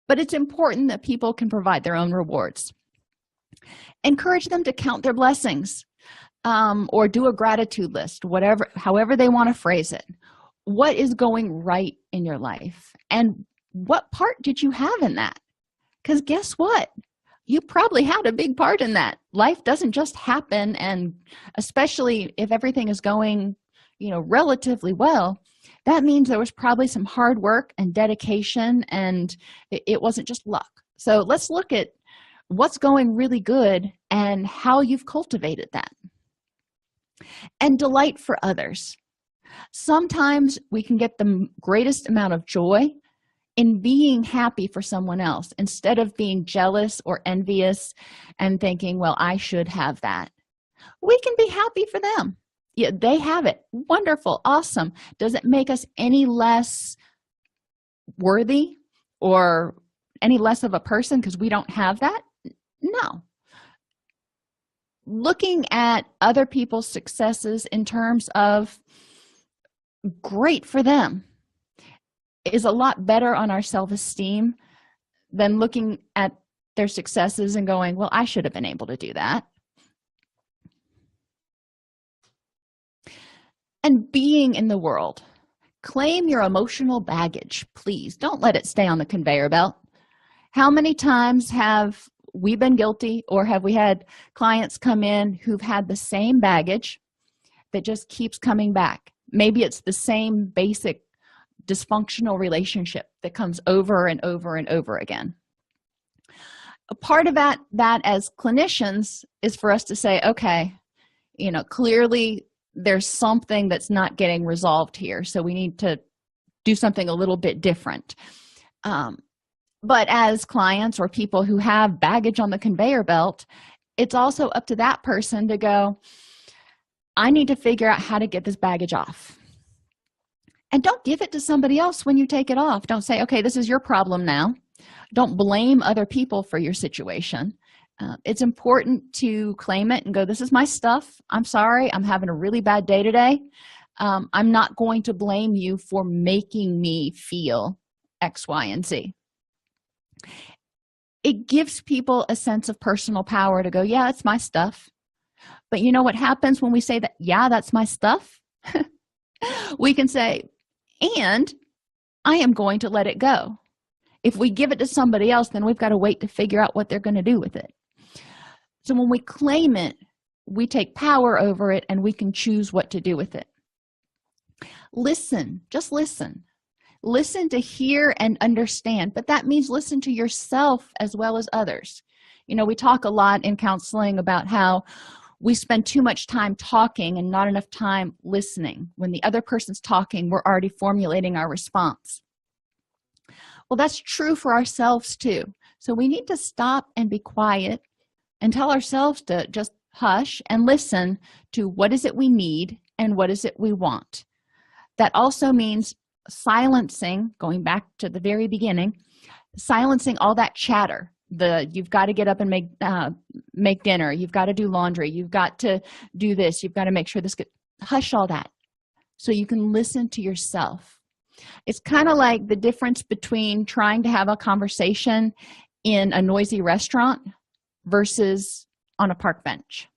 But it's important that people can provide their own rewards. Encourage them to count their blessings, or do a gratitude list, however they want to phrase it. What is going right in your life? And what part did you have in that? Because guess what? You probably had a big part in that. Life doesn't just happen, and especially if everything is going, relatively well, that means there was probably some hard work and dedication, and it wasn't just luck. So let's look at what's going really good and how you've cultivated that. And delight for others. Sometimes we can get the greatest amount of joy in being happy for someone else instead of being jealous or envious and thinking, well, I should have that. We can be happy for them. Yeah, they have it. Wonderful. Awesome. Does it make us any less worthy or any less of a person because we don't have that? No. Looking at other people's successes in terms of great for them is a lot better on our self-esteem than looking at their successes and going, well, I should have been able to do that. And being in the world. Claim your emotional baggage, please. Don't let it stay on the conveyor belt. How many times have we been guilty, or have we had clients come in who've had the same baggage that just keeps coming back? Maybe it's the same basic dysfunctional relationship that comes over and over and over again. A part of that as clinicians is for us to say, okay, clearly there's something that's not getting resolved here, so we need to do something a little bit different. But as clients or people who have baggage on the conveyor belt, it's also up to that person to go, I need to figure out how to get this baggage off. And don't give it to somebody else when you take it off. Don't say, okay, this is your problem now. Don't blame other people for your situation. It's important to claim it and go, this is my stuff. I'm sorry. I'm having a really bad day today. I'm not going to blame you for making me feel X, Y, and Z. It gives people a sense of personal power to go, yeah, it's my stuff. But you know what happens when we say that, yeah, that's my stuff? We can say, and I am going to let it go. If we give it to somebody else, then we've got to wait to figure out what they're going to do with it. So when we claim it, we take power over it and we can choose what to do with it. Listen, just listen. Listen to hear and understand, but that means listen to yourself as well as others. You know, we talk a lot in counseling about how we spend too much time talking and not enough time listening. When the other person's talking, we're already formulating our response. Well, that's true for ourselves too. So we need to stop and be quiet and tell ourselves to just hush and listen to what is it we need and what is it we want. That also means silencing, going back to the very beginning, silencing all that chatter. You've got to get up and make dinner. You've got to do laundry. You've got to do this. You've got to make sure this gets, hush all that so you can listen to yourself. It's kind of like the difference between trying to have a conversation in a noisy restaurant versus on a park bench.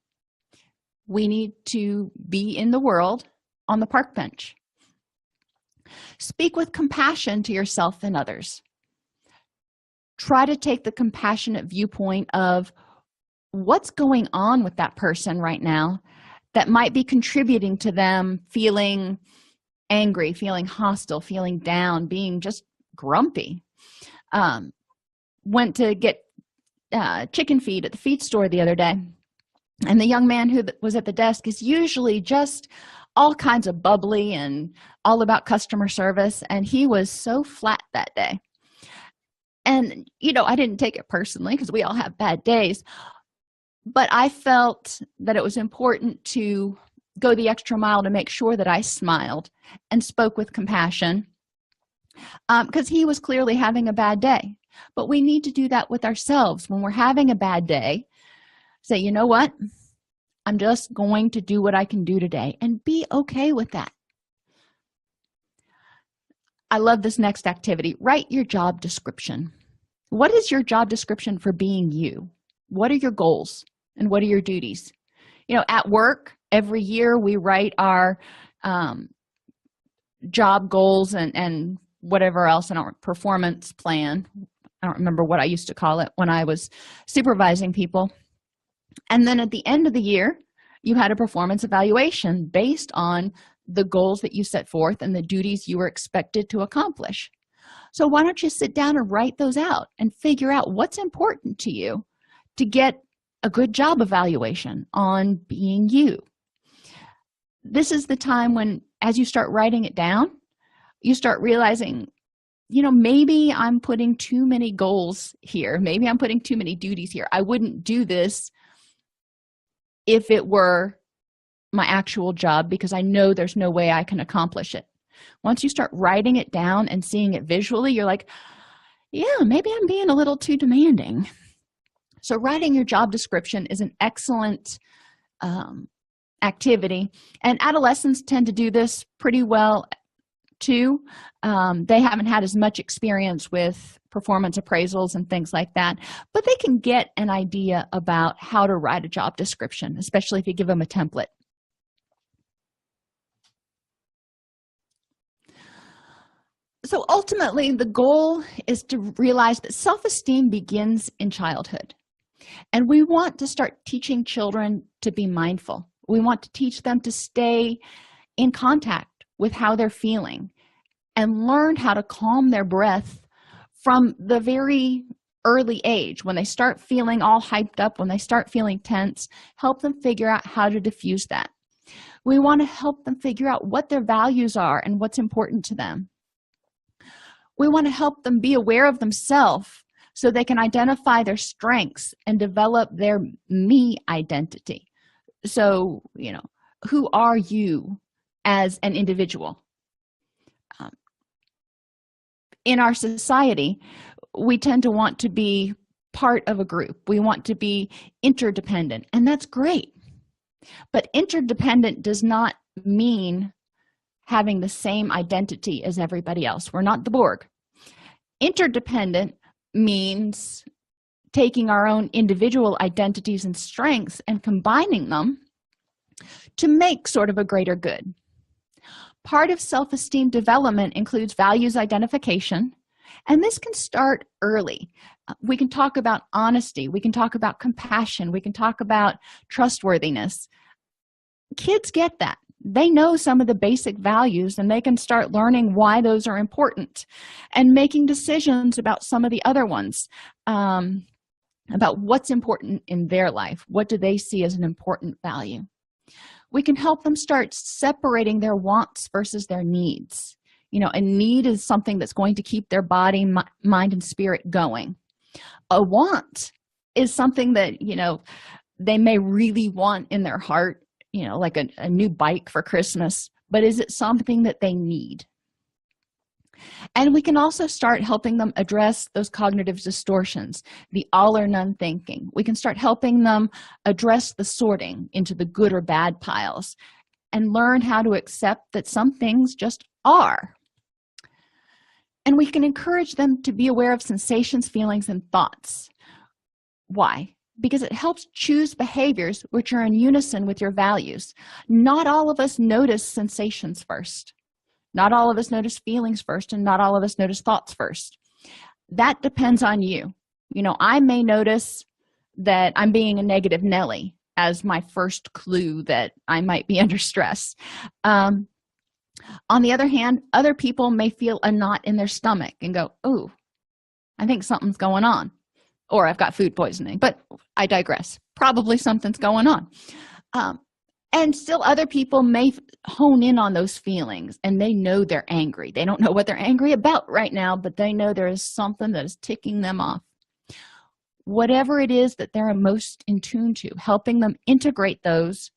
We need to be in the world on the park bench. Speak with compassion to yourself and others. Try to take the compassionate viewpoint of what's going on with that person right now that might be contributing to them feeling angry, feeling hostile, feeling down, being just grumpy. Went to get chicken feed at the feed store the other day, and the young man who was at the desk is usually just all kinds of bubbly and all about customer service, and he was so flat that day. And, you know, I didn't take it personally because we all have bad days, but I felt that it was important to go the extra mile to make sure that I smiled and spoke with compassion because he was clearly having a bad day. But we need to do that with ourselves. When we're having a bad day, say, you know what? I'm just going to do what I can do today and be okay with that. I love this next activity. Write your job description. What is your job description for being you? What are your goals and what are your duties? You know, at work, every year we write our job goals and whatever else in our performance plan. I don't remember what I used to call it when I was supervising people. And then at the end of the year, you had a performance evaluation based on the goals that you set forth and the duties you were expected to accomplish. So why don't you sit down and write those out and figure out what's important to you to get a good job evaluation on being you. This is the time when, as you start writing it down, you start realizing, you know, maybe I'm putting too many goals here. Maybe I'm putting too many duties here. I wouldn't do this if it were my actual job because I know there's no way I can accomplish it. Once you start writing it down and seeing it visually, you're like, yeah, maybe I'm being a little too demanding. So writing your job description is an excellent activity. And adolescents tend to do this pretty well too. They haven't had as much experience with performance appraisals and things like that, but they can get an idea about how to write a job description, especially if you give them a template. So ultimately, the goal is to realize that self-esteem begins in childhood. And we want to start teaching children to be mindful. We want to teach them to stay in contact with how they're feeling and learn how to calm their breath from the very early age. When they start feeling all hyped up, when they start feeling tense, help them figure out how to diffuse that. We want to help them figure out what their values are and what's important to them. We want to help them be aware of themselves so they can identify their strengths and develop their me identity. So, who are you as an individual? In our society, we tend to want to be part of a group. We want to be interdependent, and that's great. But interdependent does not mean having the same identity as everybody else. We're not the Borg. Interdependent means taking our own individual identities and strengths and combining them to make sort of a greater good. Part of self-esteem development includes values identification, and this can start early. We can talk about honesty. We can talk about compassion. We can talk about trustworthiness. Kids get that. They know some of the basic values, and they can start learning why those are important and making decisions about some of the other ones, about what's important in their life. What do they see as an important value? We can help them start separating their wants versus their needs. A need is something that's going to keep their body, mind, and spirit going. A want is something that, they may really want in their heart, like a new bike for Christmas, but is it something that they need? And we can also start helping them address those cognitive distortions, the all or none thinking. We can start helping them address the sorting into the good or bad piles and learn how to accept that some things just are. And we can encourage them to be aware of sensations, feelings, and thoughts. Why? Because it helps choose behaviors which are in unison with your values. Not all of us notice sensations first. Not all of us notice feelings first, and not all of us notice thoughts first. That depends on you. I may notice that I'm being a negative Nelly as my first clue that I might be under stress. On the other hand, other people may feel a knot in their stomach and go, "Oh, I think something's going on," or "I've got food poisoning." But I digress. Probably something's going on. And still other people may hone in on those feelings, and they know they're angry. They don't know what they're angry about right now, but they know there is something that is ticking them off. Whatever it is that they're most in tune to, helping them integrate those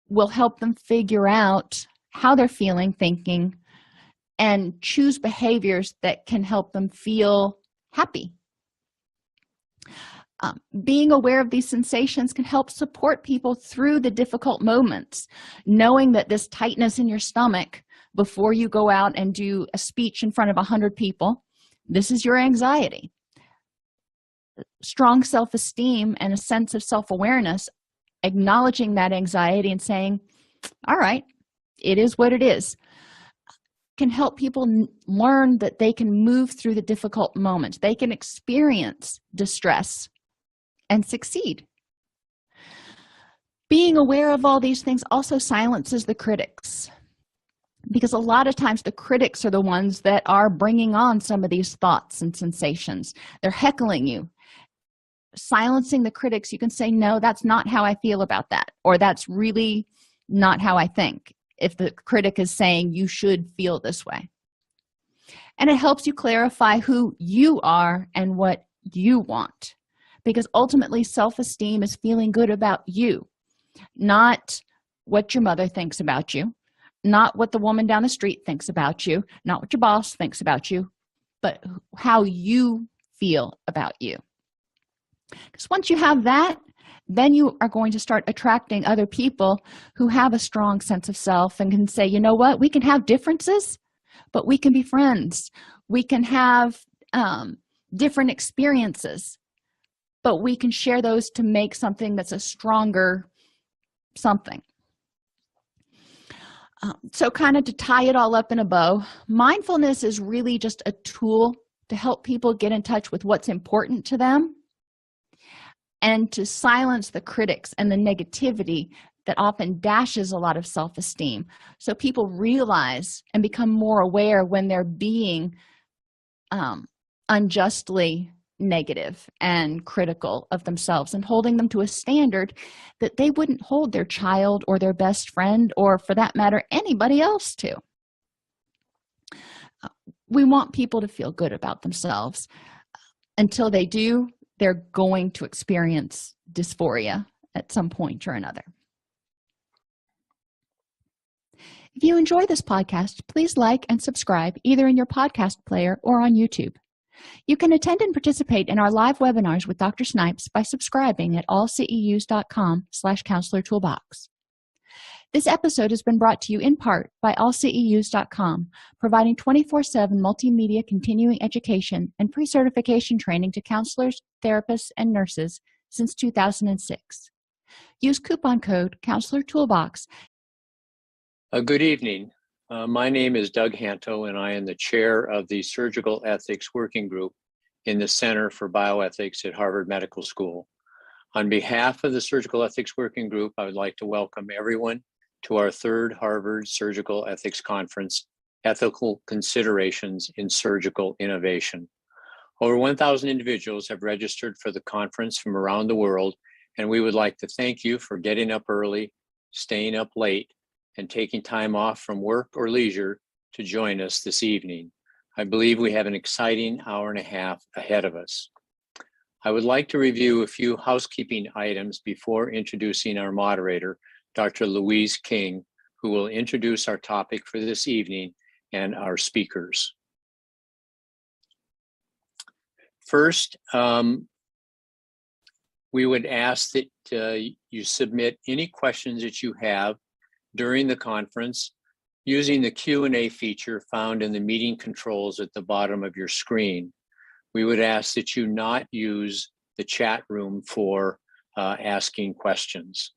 will help them figure out how they're feeling, thinking, and choose behaviors that can help them feel happy. Being aware of these sensations can help support people through the difficult moments. Knowing that this tightness in your stomach before you go out and do a speech in front of 100 people, this is your anxiety. Strong self-esteem and a sense of self-awareness, acknowledging that anxiety and saying, "All right, it is what it is," can help people learn that they can move through the difficult moments. They can experience distress and succeed. Being aware of all these things also silences the critics, because a lot of times the critics are the ones that are bringing on some of these thoughts and sensations. They're heckling you. Silencing the critics, you can say, "No, that's not how I feel about that," or "That's really not how I think," if the critic is saying you should feel this way. And it helps you clarify who you are and what you want, because ultimately self-esteem is feeling good about you, not what your mother thinks about you, not what the woman down the street thinks about you, not what your boss thinks about you, but how you feel about you. Because once you have that, then you are going to start attracting other people who have a strong sense of self and can say, "You know what, we can have differences, but we can be friends. We can have different experiences, but we can share those to make something that's a stronger something." So kind of to tie it all up in a bow, mindfulness is really just a tool to help people get in touch with what's important to them and to silence the critics and the negativity that often dashes a lot of self-esteem. So people realize and become more aware when they're being unjustly negative and critical of themselves and holding them to a standard that they wouldn't hold their child or their best friend, or for that matter, anybody else to. We want people to feel good about themselves. Until they do, they're going to experience dysphoria at some point or another. If you enjoy this podcast, please like and subscribe either in your podcast player or on YouTube. You can attend and participate in our live webinars with Dr. Snipes by subscribing at allceus.com/counselor toolbox. This episode has been brought to you in part by allceus.com, providing 24/7 multimedia continuing education and pre-certification training to counselors, therapists, and nurses since 2006. Use coupon code Counselor Toolbox. Good evening. My name is Doug Hanto, and I am the chair of the Surgical Ethics Working Group in the Center for Bioethics at Harvard Medical School. On behalf of the Surgical Ethics Working Group, I would like to welcome everyone to our third Harvard Surgical Ethics Conference, Ethical Considerations in Surgical Innovation. Over 1,000 individuals have registered for the conference from around the world, and we would like to thank you for getting up early, staying up late, and taking time off from work or leisure to join us this evening. I believe we have an exciting hour and a half ahead of us. I would like to review a few housekeeping items before introducing our moderator, Dr. Louise King, who will introduce our topic for this evening and our speakers. First, we would ask that you submit any questions that you have during the conference using the Q&A feature found in the meeting controls at the bottom of your screen. We would ask that you not use the chat room for asking questions.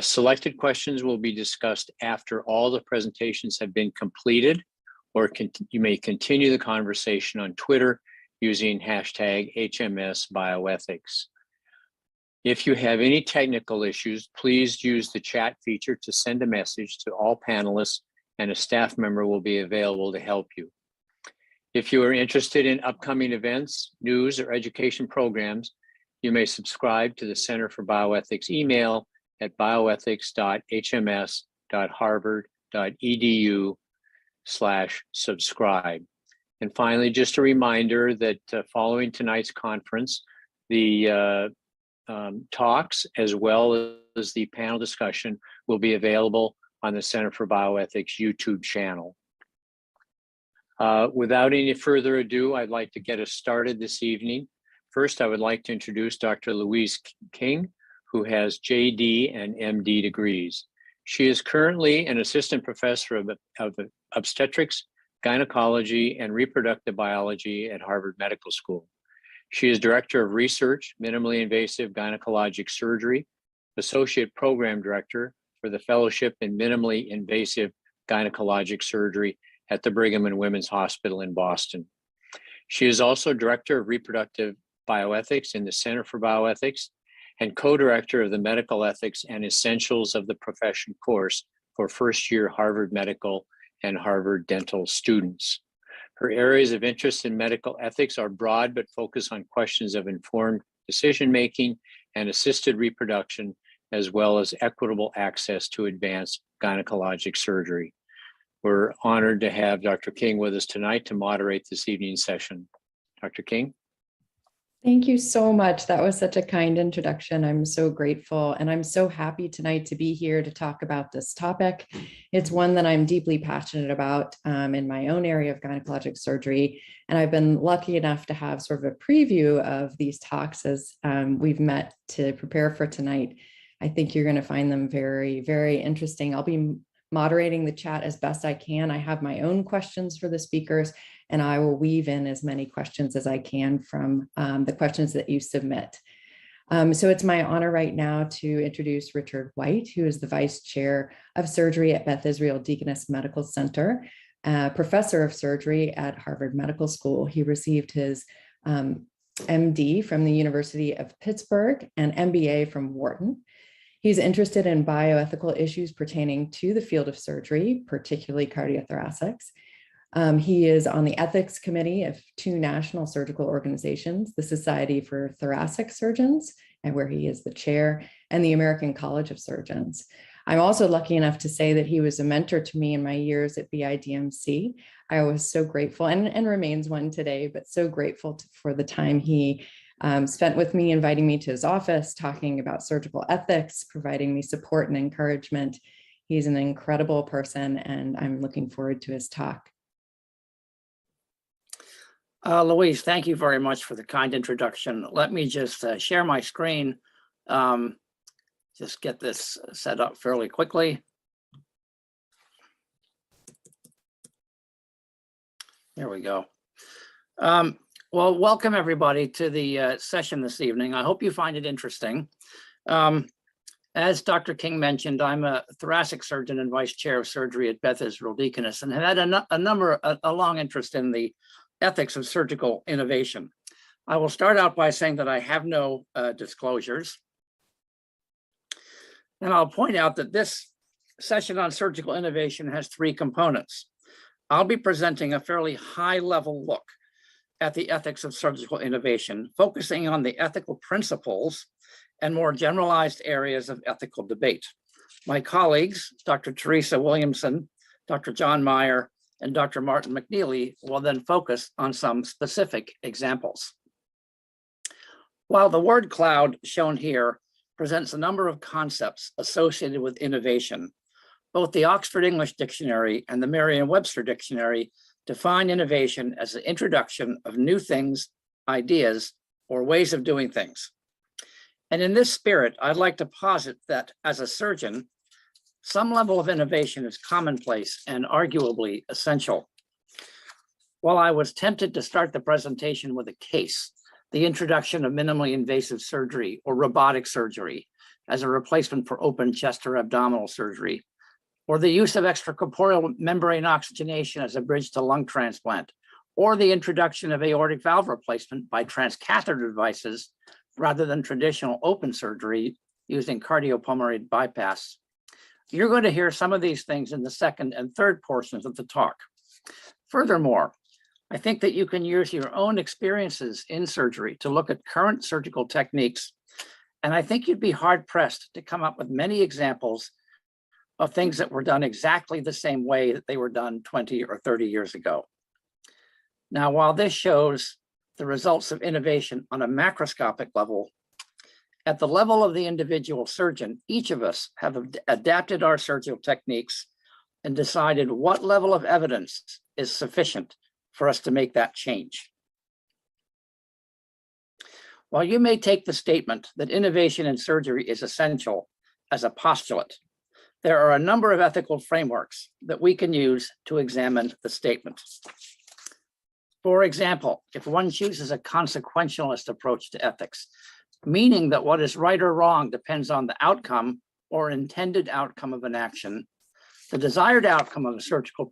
Selected questions will be discussed after all the presentations have been completed, or you may continue the conversation on Twitter using hashtag HMSBioethics. If you have any technical issues, please use the chat feature to send a message to all panelists, and a staff member will be available to help you. If you are interested in upcoming events, news, or education programs, you may subscribe to the Center for Bioethics email at bioethics.hms.harvard.edu/subscribe. And finally, just a reminder that following tonight's conference, the talks as well as the panel discussion will be available on the Center for Bioethics YouTube channel. Without any further ado, I'd like to get us started this evening. First, I would like to introduce Dr. Louise King, who has JD and MD degrees. She is currently an assistant professor of obstetrics, gynecology, and reproductive biology at Harvard Medical School. She is Director of Research, Minimally Invasive Gynecologic Surgery, Associate Program Director for the Fellowship in Minimally Invasive Gynecologic Surgery at the Brigham and Women's Hospital in Boston. She is also Director of Reproductive Bioethics in the Center for Bioethics and co-director of the Medical Ethics and Essentials of the Profession course for first-year Harvard Medical and Harvard Dental students. Her areas of interest in medical ethics are broad, but focus on questions of informed decision-making and assisted reproduction, as well as equitable access to advanced gynecologic surgery. We're honored to have Dr. King with us tonight to moderate this evening's session. Dr. King? Thank you so much. That was such a kind introduction. I'm so grateful, and I'm so happy tonight to be here to talk about this topic. It's one that I'm deeply passionate about in my own area of gynecologic surgery, and I've been lucky enough to have sort of a preview of these talks as we've met to prepare for tonight. I think you're going to find them very, very interesting. I'll be moderating the chat as best I can. I have my own questions for the speakers, and I will weave in as many questions as I can from the questions that you submit. So it's my honor right now to introduce Richard White, who is the Vice Chair of Surgery at Beth Israel Deaconess Medical Center, Professor of Surgery at Harvard Medical School. He received his MD from the University of Pittsburgh and MBA from Wharton. He's interested in bioethical issues pertaining to the field of surgery, particularly cardiothoracics. He is on the ethics committee of 2 national surgical organizations, the Society for Thoracic Surgeons, and where he is the chair, and the American College of Surgeons. I'm also lucky enough to say that he was a mentor to me in my years at BIDMC. I was so grateful, and remains one today, but so grateful for the time he spent with me, inviting me to his office, talking about surgical ethics, providing me support and encouragement. He's an incredible person, and I'm looking forward to his talk. Louise, thank you very much for the kind introduction. Let me just share my screen. Just get this set up fairly quickly. There we go. Well, welcome everybody to the session this evening. I hope you find it interesting. As Dr. King mentioned, I'm a thoracic surgeon and vice chair of surgery at Beth Israel Deaconess, and have had a long interest in the ethics of surgical innovation. I will start out by saying that I have no disclosures. And I'll point out that this session on surgical innovation has 3 components. I'll be presenting a fairly high-level look at the ethics of surgical innovation, focusing on the ethical principles and more generalized areas of ethical debate. My colleagues, Dr. Teresa Williamson, Dr. John Meyer, and Dr. Martin McNeely will then focus on some specific examples. While the word cloud shown here presents a number of concepts associated with innovation, both the Oxford English Dictionary and the Merriam-Webster Dictionary define innovation as the introduction of new things, ideas, or ways of doing things. And in this spirit, I'd like to posit that as a surgeon, some level of innovation is commonplace and arguably essential. While I was tempted to start the presentation with a case, the introduction of minimally invasive surgery or robotic surgery as a replacement for open chest or abdominal surgery, or the use of extracorporeal membrane oxygenation as a bridge to lung transplant, or the introduction of aortic valve replacement by transcatheter devices rather than traditional open surgery using cardiopulmonary bypass. You're going to hear some of these things in the second and third portions of the talk. Furthermore, I think that you can use your own experiences in surgery to look at current surgical techniques, and I think you'd be hard-pressed to come up with many examples of things that were done exactly the same way that they were done 20 or 30 years ago. Now, while this shows the results of innovation on a macroscopic level, at the level of the individual surgeon, each of us have adapted our surgical techniques and decided what level of evidence is sufficient for us to make that change. While you may take the statement that innovation in surgery is essential as a postulate, there are a number of ethical frameworks that we can use to examine the statement. For example, if one chooses a consequentialist approach to ethics, meaning that what is right or wrong depends on the outcome or intended outcome of an action, the desired outcome of a surgical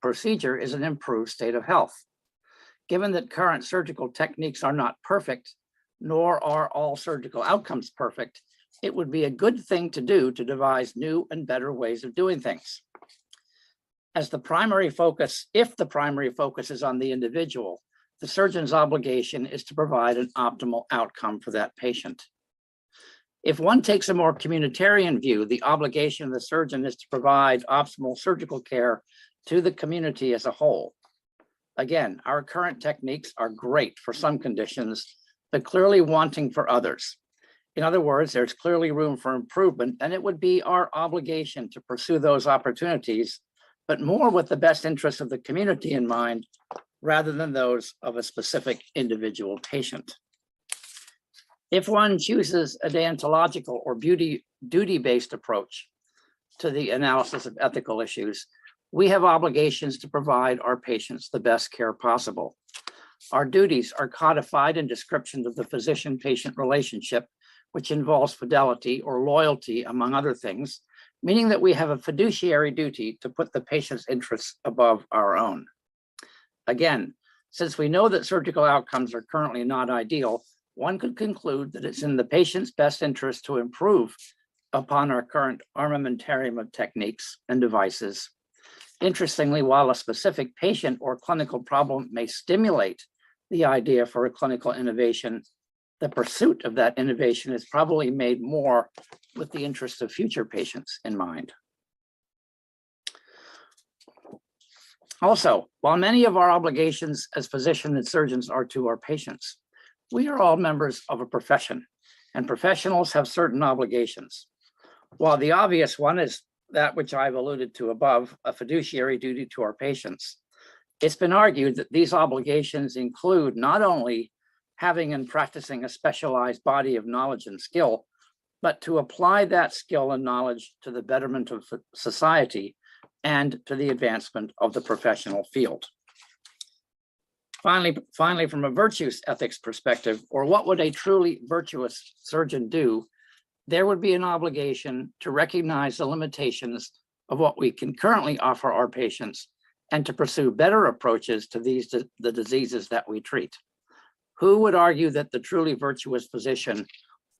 procedure is an improved state of health. Given that current surgical techniques are not perfect, nor are all surgical outcomes perfect, it would be a good thing to do to devise new and better ways of doing things. As the primary focus, if the primary focus is on the individual, the surgeon's obligation is to provide an optimal outcome for that patient. If one takes a more communitarian view, the obligation of the surgeon is to provide optimal surgical care to the community as a whole. Again, our current techniques are great for some conditions, but clearly wanting for others. In other words, there's clearly room for improvement, and it would be our obligation to pursue those opportunities, but more with the best interests of the community in mind, rather than those of a specific individual patient. If one chooses a deontological or duty-based approach to the analysis of ethical issues, we have obligations to provide our patients the best care possible. Our duties are codified in descriptions of the physician-patient relationship, which involves fidelity or loyalty, among other things, meaning that we have a fiduciary duty to put the patient's interests above our own. Again, since we know that surgical outcomes are currently not ideal, one could conclude that it's in the patient's best interest to improve upon our current armamentarium of techniques and devices Interestingly, while a specific patient or clinical problem may stimulate the idea for a clinical innovation, the pursuit of that innovation is probably made more with the interests of future patients in mind. Also, while many of our obligations as physicians and surgeons are to our patients, we are all members of a profession, and professionals have certain obligations. While the obvious one is that which I've alluded to above, a fiduciary duty to our patients, it's been argued that these obligations include not only having and practicing a specialized body of knowledge and skill, but to apply that skill and knowledge to the betterment of society and to the advancement of the professional field. Finally, from a virtues ethics perspective, or what would a truly virtuous surgeon do, there would be an obligation to recognize the limitations of what we can currently offer our patients and to pursue better approaches to the diseases that we treat. Who would argue that the truly virtuous physician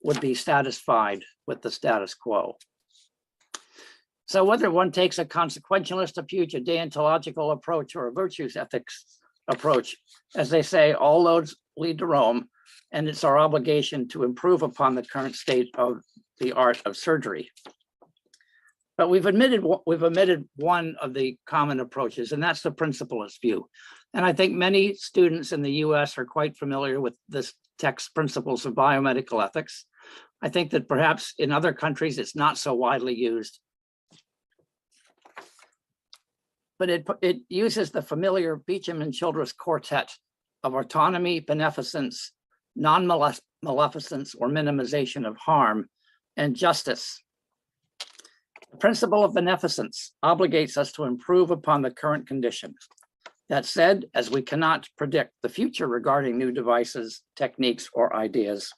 would be satisfied with the status quo? So whether one takes a consequentialist approach, a deontological approach, or a virtues ethics approach, as they say, all roads lead to Rome, and it's our obligation to improve upon the current state of the art of surgery. But we've omitted one of the common approaches, and that's the principalist view. And I think many students in the US are quite familiar with this text, Principles of Biomedical Ethics. I think that perhaps in other countries it's not so widely used. But it uses the familiar Beecham and Childress quartet of autonomy, beneficence, non-maleficence or minimization of harm, and justice. The principle of beneficence obligates us to improve upon the current condition. That said, as we cannot predict the future regarding new devices, techniques, or ideas,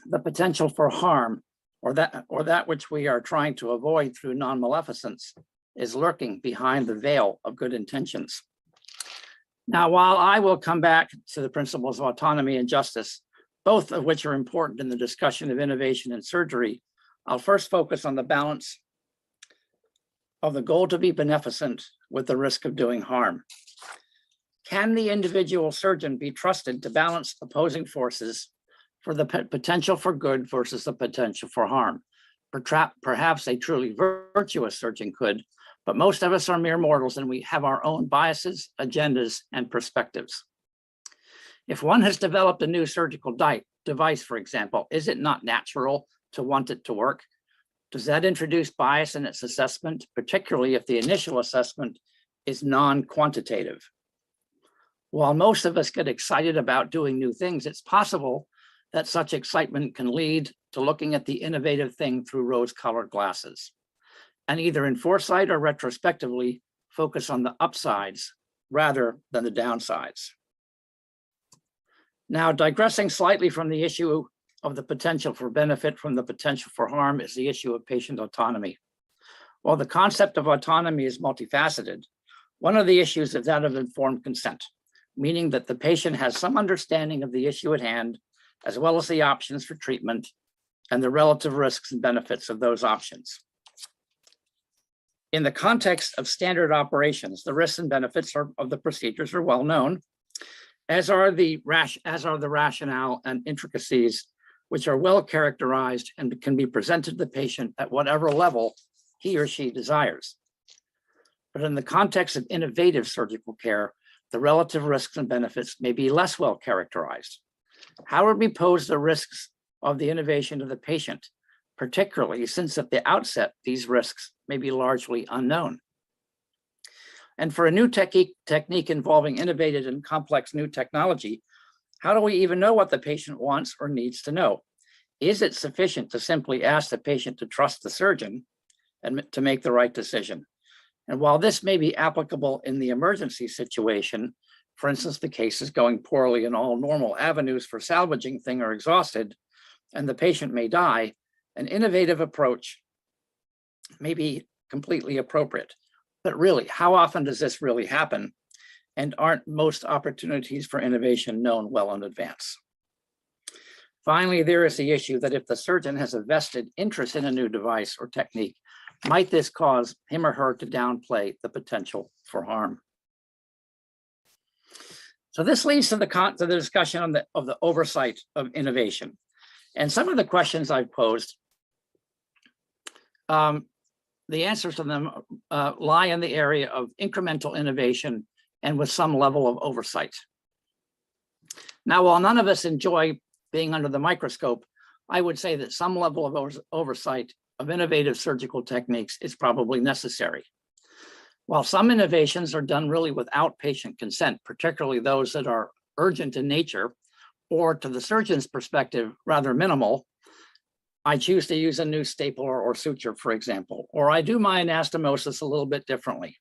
the potential for harm or that which we are trying to avoid through non-maleficence is lurking behind the veil of good intentions. Now, while I will come back to the principles of autonomy and justice, both of which are important in the discussion of innovation in surgery, I'll first focus on the balance of the goal to be beneficent with the risk of doing harm. Can the individual surgeon be trusted to balance opposing forces for the potential for good versus the potential for harm? Perhaps a truly virtuous surgeon could, but most of us are mere mortals and we have our own biases, agendas, and perspectives. If one has developed a new surgical device, for example, is it not natural to want it to work? Does that introduce bias in its assessment, particularly if the initial assessment is non-quantitative? While most of us get excited about doing new things, it's possible that such excitement can lead to looking at the innovative thing through rose-colored glasses, and either in foresight or retrospectively focus on the upsides rather than the downsides. Now, digressing slightly from the issue of the potential for benefit from the potential for harm is the issue of patient autonomy. While the concept of autonomy is multifaceted, one of the issues is that of informed consent, meaning that the patient has some understanding of the issue at hand, as well as the options for treatment and the relative risks and benefits of those options. In the context of standard operations, the risks and benefits of the procedures are well known, as are the rationale and intricacies, which are well characterized and can be presented to the patient at whatever level he or she desires. But in the context of innovative surgical care, the relative risks and benefits may be less well characterized. How would we pose the risks of the innovation to the patient, particularly since at the outset, these risks may be largely unknown? And for a new technique involving innovative and complex new technology, how do we even know what the patient wants or needs to know? Is it sufficient to simply ask the patient to trust the surgeon and to make the right decision? And while this may be applicable in the emergency situation, for instance, the case is going poorly and all normal avenues for salvaging things are exhausted and the patient may die, an innovative approach may be completely appropriate. But really, how often does this really happen? And aren't most opportunities for innovation known well in advance? Finally, there is the issue that if the surgeon has a vested interest in a new device or technique, might this cause him or her to downplay the potential for harm? So this leads to the discussion of the oversight of innovation. And some of the questions I've posed, the answers to them lie in the area of incremental innovation and with some level of oversight. Now, while none of us enjoy being under the microscope, I would say that some level of oversight of innovative surgical techniques is probably necessary. While some innovations are done really without patient consent, particularly those that are urgent in nature, or to the surgeon's perspective, rather minimal, I choose to use a new stapler or suture, for example, or I do my anastomosis a little bit differently.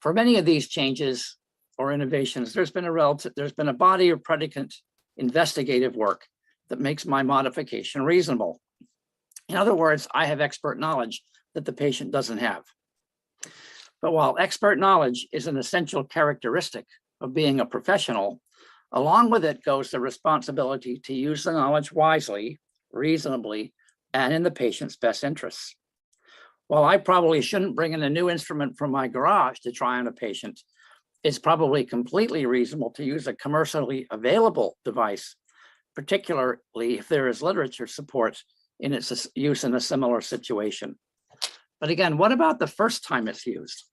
For many of these changes or innovations, there's been a body of predicate investigative work that makes my modification reasonable. In other words, I have expert knowledge that the patient doesn't have. But while expert knowledge is an essential characteristic of being a professional, along with it goes the responsibility to use the knowledge wisely, reasonably, and in the patient's best interests. While I probably shouldn't bring in a new instrument from my garage to try on a patient, it's probably completely reasonable to use a commercially available device, particularly if there is literature support in its use in a similar situation. But again, what about the first time it's used?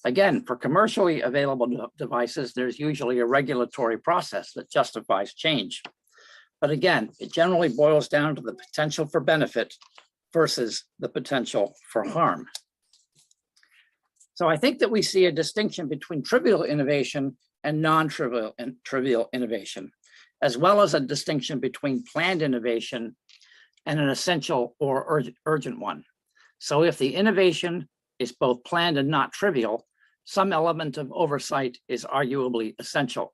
Again, for commercially available devices, there's usually a regulatory process that justifies change. But again, it generally boils down to the potential for benefit versus the potential for harm. So I think that we see a distinction between trivial innovation and non-trivial and trivial innovation, as well as a distinction between planned innovation and an essential or urgent one. So if the innovation is both planned and not trivial, some element of oversight is arguably essential.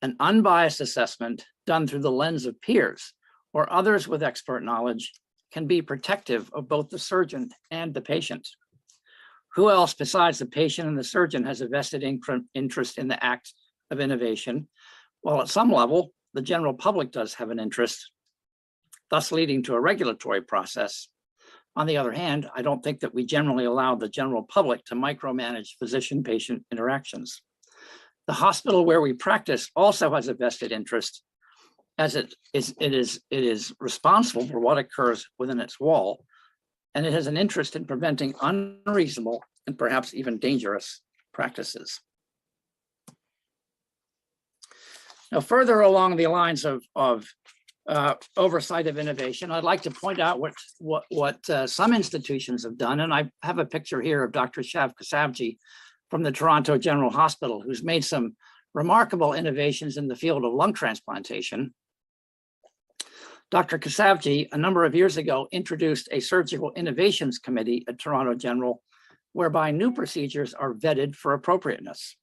An unbiased assessment done through the lens of peers or others with expert knowledge can be protective of both the surgeon and the patient. Who else besides the patient and the surgeon has a vested interest in the act of innovation? Well, at some level, the general public does have an interest, thus leading to a regulatory process. On the other hand, I don't think that we generally allow the general public to micromanage physician-patient interactions. The hospital where we practice also has a vested interest, as it is responsible for what occurs within its wall, and it has an interest in preventing unreasonable and perhaps even dangerous practices. Now, further along the lines of oversight of innovation, I'd like to point out what some institutions have done, and I have a picture here of Dr. Shav Kasavji from the Toronto General Hospital, who's made some remarkable innovations in the field of lung transplantation. Dr. Kasavji, a number of years ago, introduced a surgical innovations committee at Toronto General, whereby new procedures are vetted for appropriateness.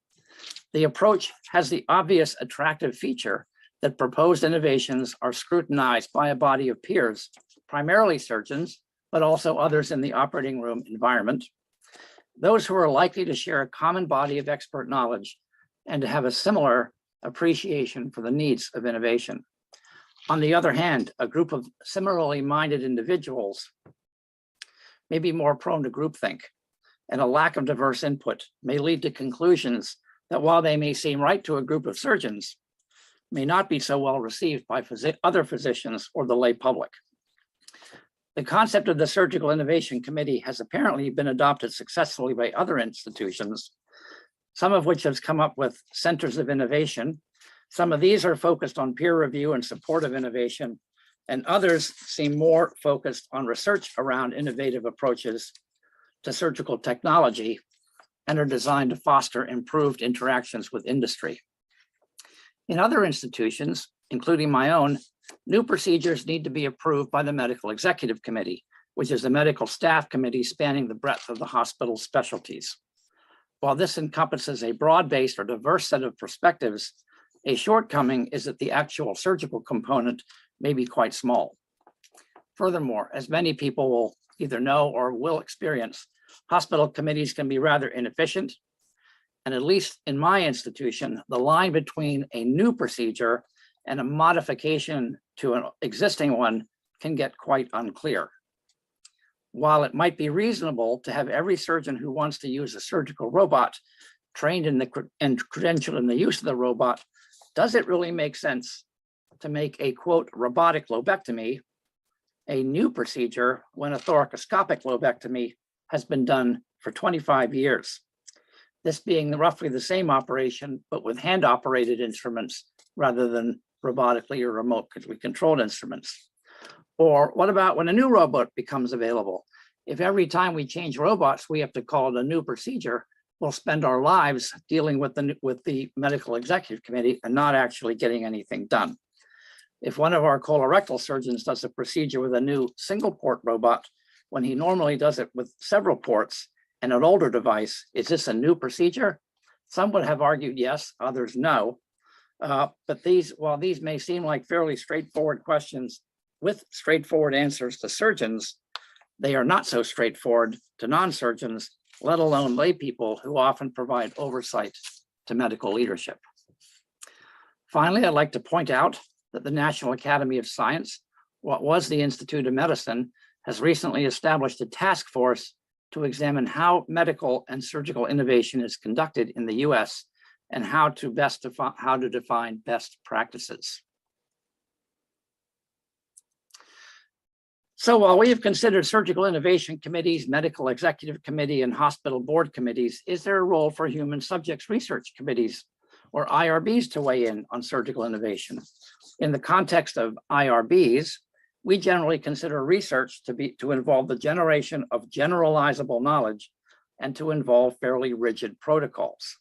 The approach has the obvious attractive feature that proposed innovations are scrutinized by a body of peers, primarily surgeons, but also others in the operating room environment, those who are likely to share a common body of expert knowledge and to have a similar appreciation for the needs of innovation. On the other hand, a group of similarly minded individuals may be more prone to groupthink, and a lack of diverse input may lead to conclusions that, while they may seem right to a group of surgeons, may not be so well received by other physicians or the lay public. The concept of the Surgical Innovation Committee has apparently been adopted successfully by other institutions, some of which have come up with centers of innovation. Some of these are focused on peer review and support of innovation, and others seem more focused on research around innovative approaches to surgical technology and are designed to foster improved interactions with industry. In other institutions, including my own, new procedures need to be approved by the Medical Executive Committee, which is the medical staff committee spanning the breadth of the hospital's specialties. While this encompasses a broad-based or diverse set of perspectives, a shortcoming is that the actual surgical component may be quite small. Furthermore, as many people will either know or will experience, hospital committees can be rather inefficient. And at least in my institution, the line between a new procedure and a modification to an existing one can get quite unclear. while it might be reasonable to have every surgeon who wants to use a surgical robot trained in and credentialed in the use of the robot, does it really make sense to make a quote robotic lobectomy a new procedure when a thoracoscopic lobectomy has been done for 25 years? This being roughly the same operation, but with hand operated instruments rather than robotically or remotely controlled instruments. Or what about when a new robot becomes available? If every time we change robots, we have to call it a new procedure, we'll spend our lives dealing with the medical executive committee and not actually getting anything done. If one of our colorectal surgeons does a procedure with a new single port robot, when he normally does it with several ports and an older device, is this a new procedure? Some would have argued yes, others no. But while these may seem like fairly straightforward questions with straightforward answers to surgeons, they are not so straightforward to non-surgeons, let alone lay people who often provide oversight to medical leadership. Finally, I'd like to point out that the National Academy of Science, what was the Institute of Medicine, has recently established a task force to examine how medical and surgical innovation is conducted in the US and how to define best practices. So while we have considered surgical innovation committees, medical executive committee, and hospital board committees, is there a role for human subjects research committees or IRBs to weigh in on surgical innovation? In the context of IRBs, we generally consider research to involve the generation of generalizable knowledge and to involve fairly rigid protocols.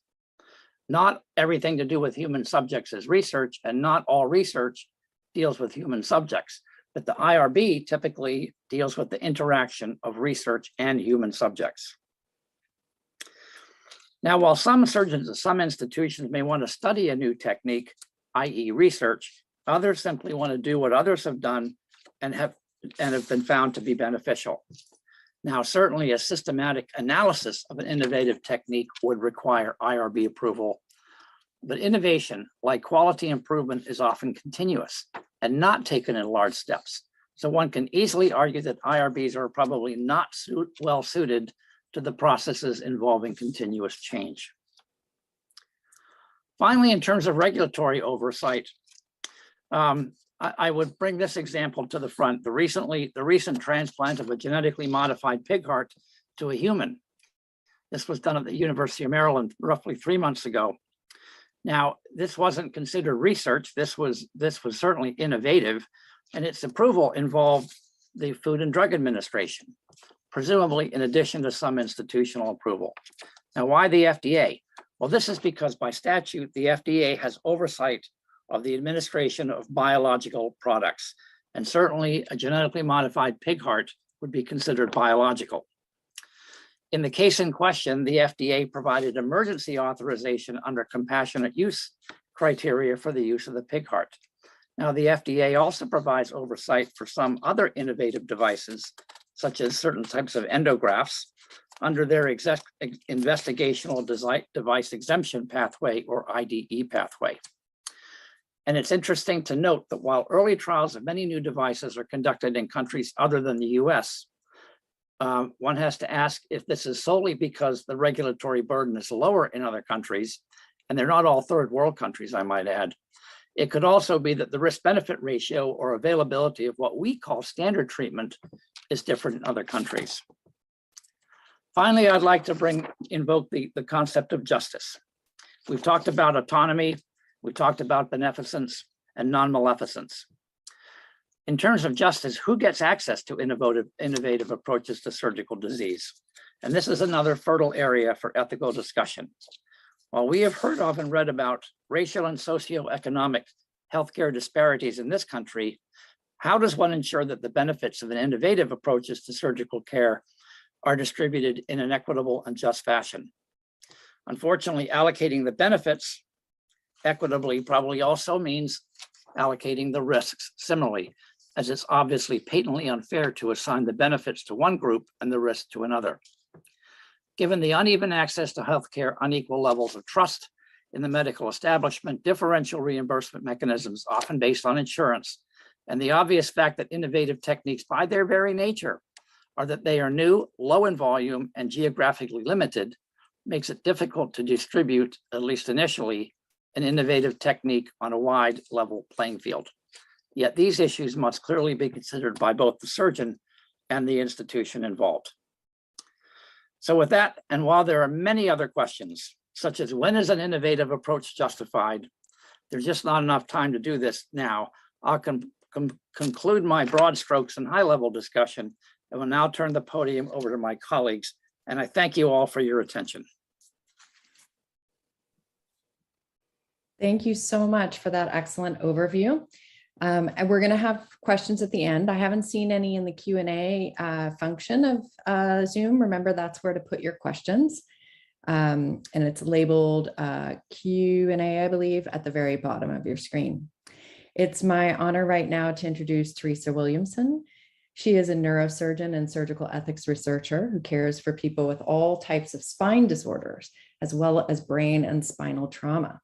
Not everything to do with human subjects is research, and not all research deals with human subjects. But the IRB typically deals with the interaction of research and human subjects. Now, while some surgeons at some institutions may want to study a new technique, i.e. research, others simply want to do what others have done and have been found to be beneficial. Now, certainly a systematic analysis of an innovative technique would require IRB approval, but innovation, like quality improvement, is often continuous and not taken in large steps. So one can easily argue that IRBs are probably not well suited to the processes involving continuous change. Finally, in terms of regulatory oversight, I would bring this example to the front. The recent transplant of a genetically modified pig heart to a human. This was done at the University of Maryland roughly 3 months ago. Now, this wasn't considered research. This was certainly innovative, and its approval involved the Food and Drug Administration, presumably in addition to some institutional approval. Now, why the FDA? Well, this is because by statute, the FDA has oversight of the administration of biological products, and certainly a genetically modified pig heart would be considered biological. In the case in question, the FDA provided emergency authorization under compassionate use criteria for the use of the pig heart. Now, the FDA also provides oversight for some other innovative devices, such as certain types of endografts, under their investigational device exemption pathway, or IDE pathway. And it's interesting to note that while early trials of many new devices are conducted in countries other than the US, one has to ask if this is solely because the regulatory burden is lower in other countries, and they're not all third world countries, I might add. It could also be that the risk-benefit ratio or availability of what we call standard treatment is different in other countries. Finally, I'd like to invoke the concept of justice. We've talked about autonomy, we've talked about beneficence and non-maleficence. In terms of justice, who gets access to innovative approaches to surgical disease? And this is another fertile area for ethical discussion. While we have heard of and read about racial and socioeconomic healthcare disparities in this country, how does one ensure that the benefits of an innovative approaches to surgical care are distributed in an equitable and just fashion? Unfortunately, allocating the benefits equitably probably also means allocating the risks similarly, as it's obviously patently unfair to assign the benefits to one group and the risk to another. Given the uneven access to healthcare, unequal levels of trust in the medical establishment, differential reimbursement mechanisms often based on insurance, and the obvious fact that innovative techniques by their very nature are that they are new, low in volume, and geographically limited, makes it difficult to distribute, at least initially, an innovative technique on a wide level playing field. Yet these issues must clearly be considered by both the surgeon and the institution involved. So with that, and while there are many other questions, such as when is an innovative approach justified, there's just not enough time to do this now. I'll conclude my broad strokes and high-level discussion, and will now turn the podium over to my colleagues, and I thank you all for your attention. Thank you so much for that excellent overview. And we're going to have questions at the end. I haven't seen any in the Q&A function of Zoom. Remember, that's where to put your questions. And it's labeled Q&A, I believe, at the very bottom of your screen. It's my honor right now to introduce Teresa Williamson. She is a neurosurgeon and surgical ethics researcher who cares for people with all types of spine disorders, as well as brain and spinal trauma.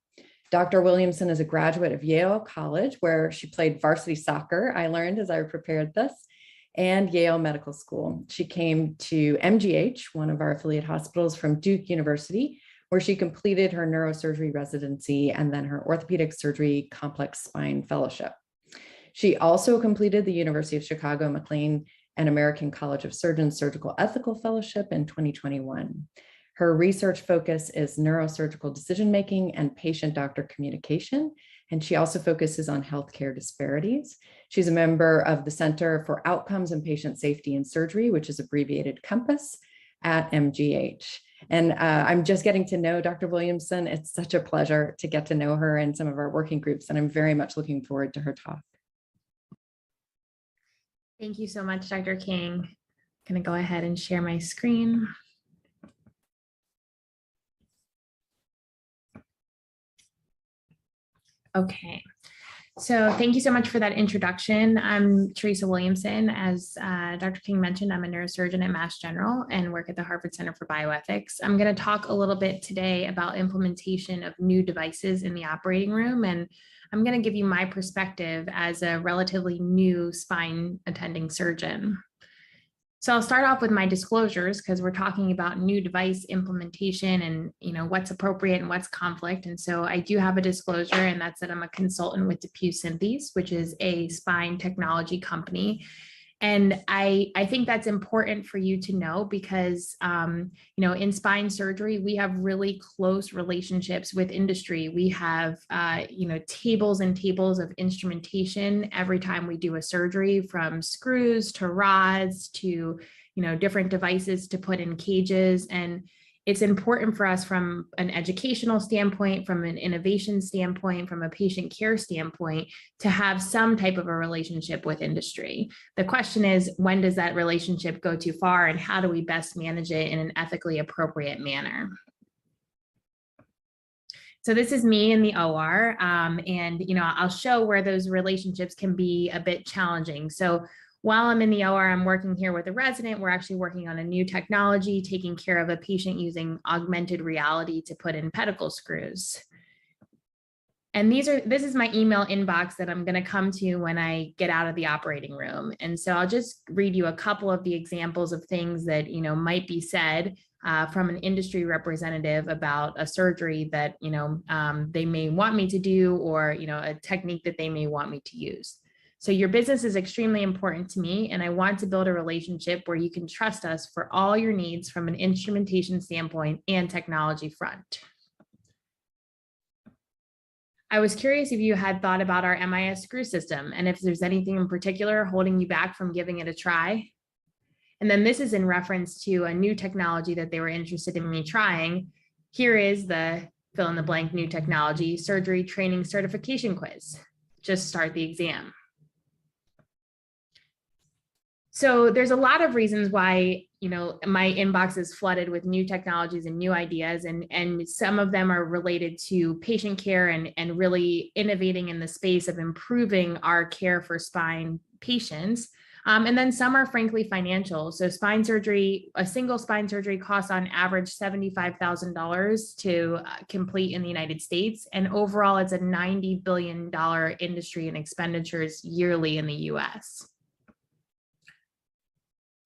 Dr. Williamson is a graduate of Yale College, where she played varsity soccer, I learned as I prepared this, and Yale Medical School. She came to MGH, one of our affiliate hospitals, from Duke University, where she completed her neurosurgery residency and then her orthopedic surgery complex spine fellowship. She also completed the University of Chicago McLean and American College of Surgeons Surgical Ethical Fellowship in 2021. Her research focus is neurosurgical decision-making and patient-doctor communication, and she also focuses on healthcare disparities. She's a member of the Center for Outcomes and Patient Safety in Surgery, which is abbreviated COMPASS, at MGH. And I'm just getting to know Dr. Williamson. It's such a pleasure to get to know her and some of our working groups, and I'm very much looking forward to her talk. Thank you so much, Dr. King. I'm going to go ahead and share my screen. Okay, so thank you so much for that introduction. I'm Teresa Williamson. As Dr. King mentioned, I'm a neurosurgeon at Mass General and work at the Harvard Center for Bioethics. I'm going to talk a little bit today about implementation of new devices in the operating room, and I'm going to give you my perspective as a relatively new spine attending surgeon. So I'll start off with my disclosures because we're talking about new device implementation and what's appropriate and what's conflict. And so I do have a disclosure, and that's that I'm a consultant with DePuy Synthes, which is a spine technology company. And I think that's important for you to know because, in spine surgery, we have really close relationships with industry. We have, tables and tables of instrumentation every time we do a surgery, from screws to rods to, different devices to put in cages. And it's important for us from an educational standpoint, from an innovation standpoint, from a patient care standpoint, to have some type of a relationship with industry. The question is, when does that relationship go too far, and how do we best manage it in an ethically appropriate manner? So this is me in the OR, and I'll show where those relationships can be a bit challenging. So while I'm in the OR, I'm working here with a resident. We're actually working on a new technology, taking care of a patient using augmented reality to put in pedicle screws. And this is my email inbox that I'm going to come to when I get out of the operating room. And so I'll just read you a couple of the examples of things that, might be said from an industry representative about a surgery that, they may want me to do, or, a technique that they may want me to use. So your business is extremely important to me, and I want to build a relationship where you can trust us for all your needs from an instrumentation standpoint and technology front. I was curious if you had thought about our MIS screw system and if there's anything in particular holding you back from giving it a try. And then this is in reference to a new technology that they were interested in me trying. Here is the fill in the blank new technology surgery training certification quiz. Just start the exam. So there's a lot of reasons why, my inbox is flooded with new technologies and new ideas, and some of them are related to patient care and really innovating in the space of improving our care for spine patients. And then some are frankly financial. So spine surgery, a single spine surgery costs on average $75,000 to complete in the United States. And overall, it's a $90 billion industry and expenditures yearly in the US.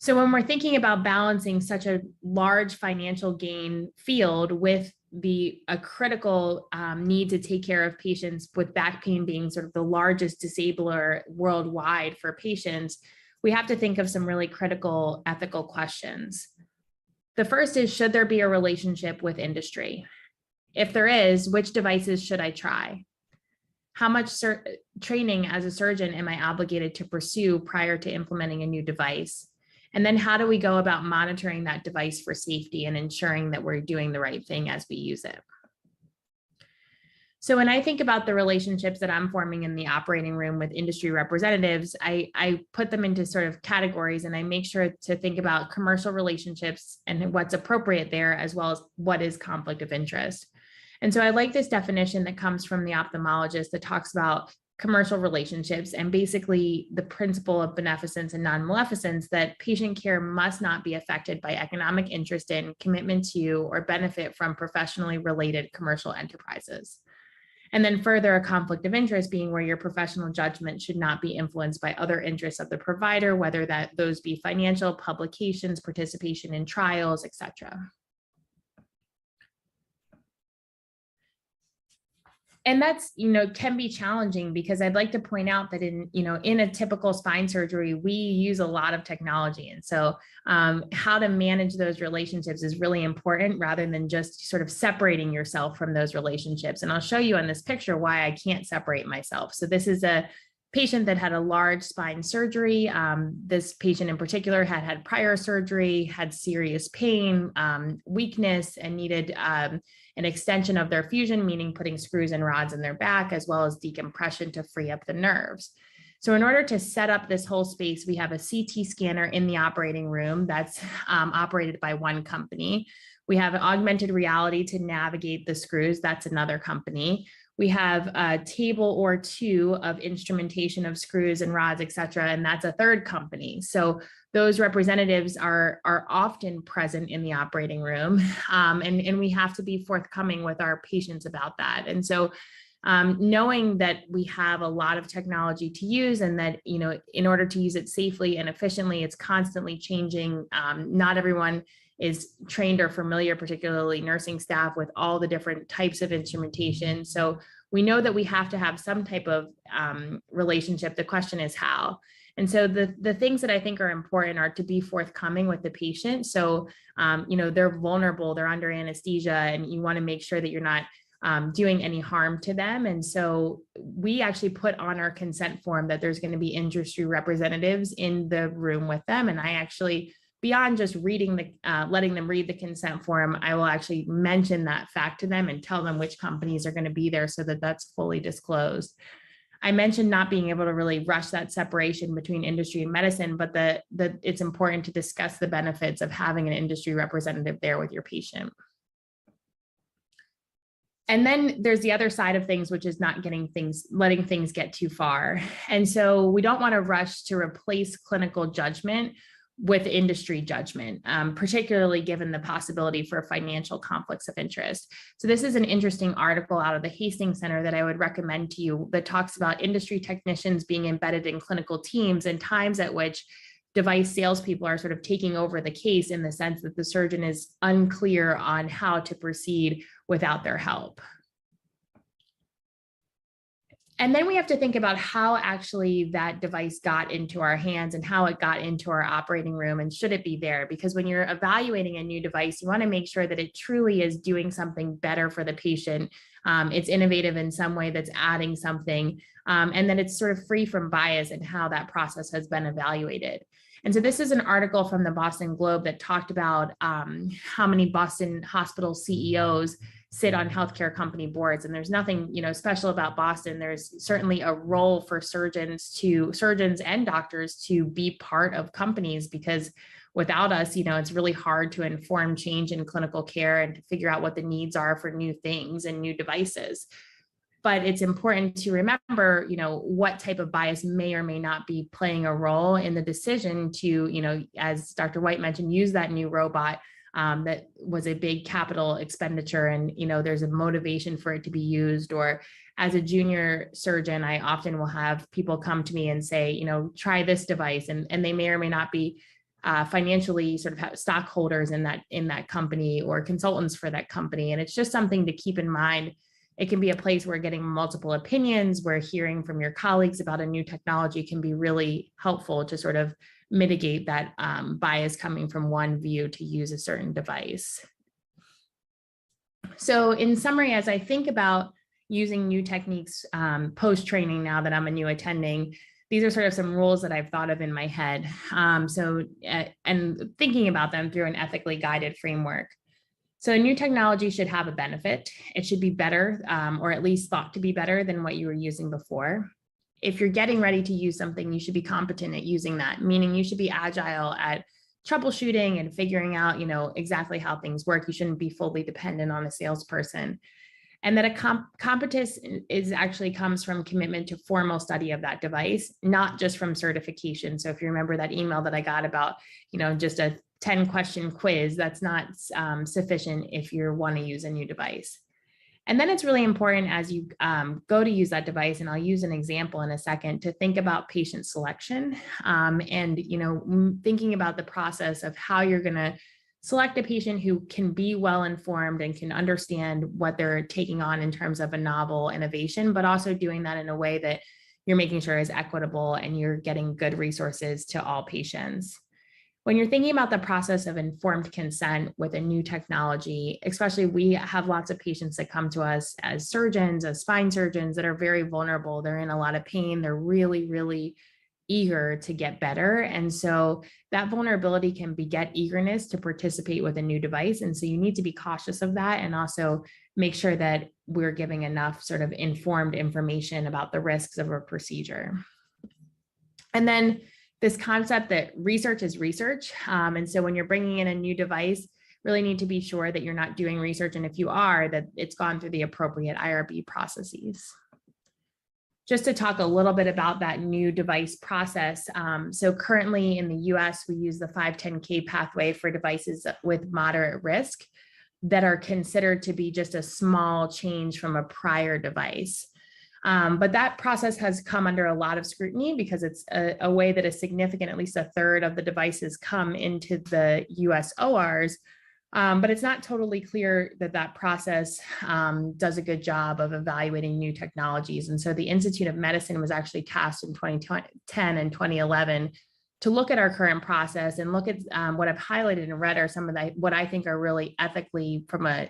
So when we're thinking about balancing such a large financial gain field with a critical need to take care of patients with back pain being sort of the largest disabler worldwide for patients, we have to think of some really critical ethical questions. The first is, should there be a relationship with industry? If there is, which devices should I try? How much training as a surgeon am I obligated to pursue prior to implementing a new device? And then how do we go about monitoring that device for safety and ensuring that we're doing the right thing as we use it? So when I think about the relationships that I'm forming in the operating room with industry representatives, I put them into sort of categories, and I make sure to think about commercial relationships and what's appropriate there, as well as what is conflict of interest. And so I like this definition that comes from the ophthalmologist that talks about commercial relationships and basically the principle of beneficence and non-maleficence, that patient care must not be affected by economic interest in, commitment to, or benefit from professionally related commercial enterprises. And then further, a conflict of interest being where your professional judgment should not be influenced by other interests of the provider, whether those be financial, publications, participation in trials, etc. And that's, can be challenging, because I'd like to point out that in a typical spine surgery, we use a lot of technology. And so how to manage those relationships is really important, rather than just sort of separating yourself from those relationships. And I'll show you on this picture why I can't separate myself. So this is a patient that had a large spine surgery. This patient in particular had prior surgery, had serious pain, weakness, and needed an extension of their fusion, meaning putting screws and rods in their back, as well as decompression to free up the nerves. So in order to set up this whole space, we have a CT scanner in the operating room that's operated by one company. We have augmented reality to navigate the screws. That's another company. We have a table or two of instrumentation of screws and rods, et cetera, and that's a third company. So those representatives are often present in the operating room, and we have to be forthcoming with our patients about that. And so knowing that we have a lot of technology to use, and that, in order to use it safely and efficiently, it's constantly changing. Not everyone is trained or familiar, particularly nursing staff, with all the different types of instrumentation. So we know that we have to have some type of relationship. The question is how. And so the things that I think are important are to be forthcoming with the patient. So, they're vulnerable, they're under anesthesia, and you want to make sure that you're not doing any harm to them. And so we actually put on our consent form that there's going to be industry representatives in the room with them. And I actually, beyond just reading letting them read the consent form, I will actually mention that fact to them and tell them which companies are going to be there, so that that's fully disclosed. I mentioned not being able to really rush that separation between industry and medicine, but that it's important to discuss the benefits of having an industry representative there with your patient. And then there's the other side of things, which is not letting things get too far. And so we don't want to rush to replace clinical judgment with industry judgment, particularly given the possibility for financial conflicts of interest. So this is an interesting article out of the Hastings Center that I would recommend to you, that talks about industry technicians being embedded in clinical teams, and times at which device salespeople are sort of taking over the case, in the sense that the surgeon is unclear on how to proceed without their help. And then we have to think about how actually that device got into our hands and how it got into our operating room, and should it be there? Because when you're evaluating a new device, you want to make sure that it truly is doing something better for the patient. It's innovative in some way, that's adding something, and that it's sort of free from bias in how that process has been evaluated. And so this is an article from the Boston Globe that talked about how many Boston hospital CEOs sit on healthcare company boards. And there's nothing, special about Boston. There's certainly a role for surgeons and doctors to be part of companies, because without us, it's really hard to inform change in clinical care and to figure out what the needs are for new things and new devices. But it's important to remember, what type of bias may or may not be playing a role in the decision to, as Dr. White mentioned, use that new robot. That was a big capital expenditure, and there's a motivation for it to be used. Or as a junior surgeon, I often will have people come to me and say, try this device, and they may or may not be financially sort of have stockholders in that company or consultants for that company. And it's just something to keep in mind. It can be a place where getting multiple opinions, where hearing from your colleagues about a new technology can be really helpful to sort of mitigate that bias coming from one view to use a certain device. So in summary, as I think about using new techniques post-training now that I'm a new attending, these are sort of some rules that I've thought of in my head. And thinking about them through an ethically guided framework. So a new technology should have a benefit. It should be better, or at least thought to be better than what you were using before. If you're getting ready to use something, you should be competent at using that, meaning you should be agile at troubleshooting and figuring out, exactly how things work. You shouldn't be fully dependent on a salesperson. And that a competence comes from commitment to formal study of that device, not just from certification. So if you remember that email that I got about, just a 10-question quiz, that's not sufficient if you want to use a new device. And then it's really important as you go to use that device, and I'll use an example in a second, to think about patient selection and, thinking about the process of how you're going to select a patient who can be well informed and can understand what they're taking on in terms of a novel innovation, but also doing that in a way that you're making sure is equitable and you're getting good resources to all patients. When you're thinking about the process of informed consent with a new technology, especially we have lots of patients that come to us as surgeons, as spine surgeons, that are very vulnerable. They're in a lot of pain. They're really, really eager to get better. And so that vulnerability can beget eagerness to participate with a new device. And so you need to be cautious of that and also make sure that we're giving enough sort of informed information about the risks of a procedure. And then this concept that research is research. And so when you're bringing in a new device, really need to be sure that you're not doing research. And if you are, that it's gone through the appropriate IRB processes. Just to talk a little bit about that new device process. So currently in the US, we use the 510(k) pathway for devices with moderate risk that are considered to be just a small change from a prior device. But that process has come under a lot of scrutiny because it's a way that a significant, at least a third of the devices come into the US ORs. But it's not totally clear that that process does a good job of evaluating new technologies. And so the Institute of Medicine was actually tasked in 2010 and 2011 to look at our current process and look at what I've highlighted and read are some of what I think are really ethically from a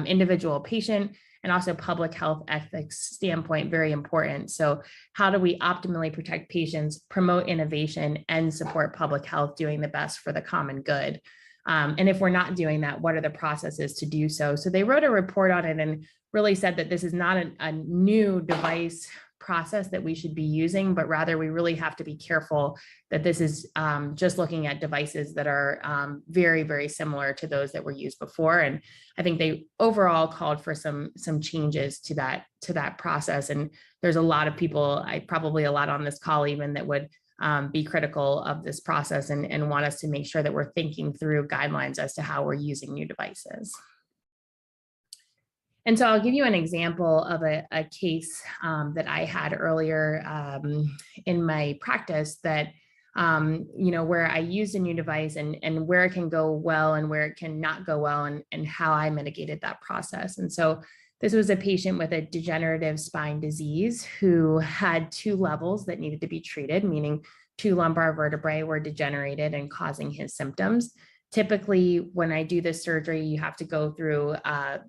individual patient and also public health ethics standpoint, very important. So how do we optimally protect patients, promote innovation, and support public health, doing the best for the common good? And if we're not doing that, what are the processes to do so? So they wrote a report on it and really said that this is not a new device process that we should be using, but rather we really have to be careful that this is just looking at devices that are very, very similar to those that were used before. And I think they overall called for some changes to that process. And there's a lot of people, probably a lot on this call even, that would be critical of this process and want us to make sure that we're thinking through guidelines as to how we're using new devices. And so I'll give you an example of a case that I had earlier in my practice that, where I used a new device and where it can go well and where it can not go well and how I mitigated that process. And so this was a patient with a degenerative spine disease who had 2 levels that needed to be treated, meaning 2 lumbar vertebrae were degenerated and causing his symptoms. Typically, when I do this surgery, you have to go through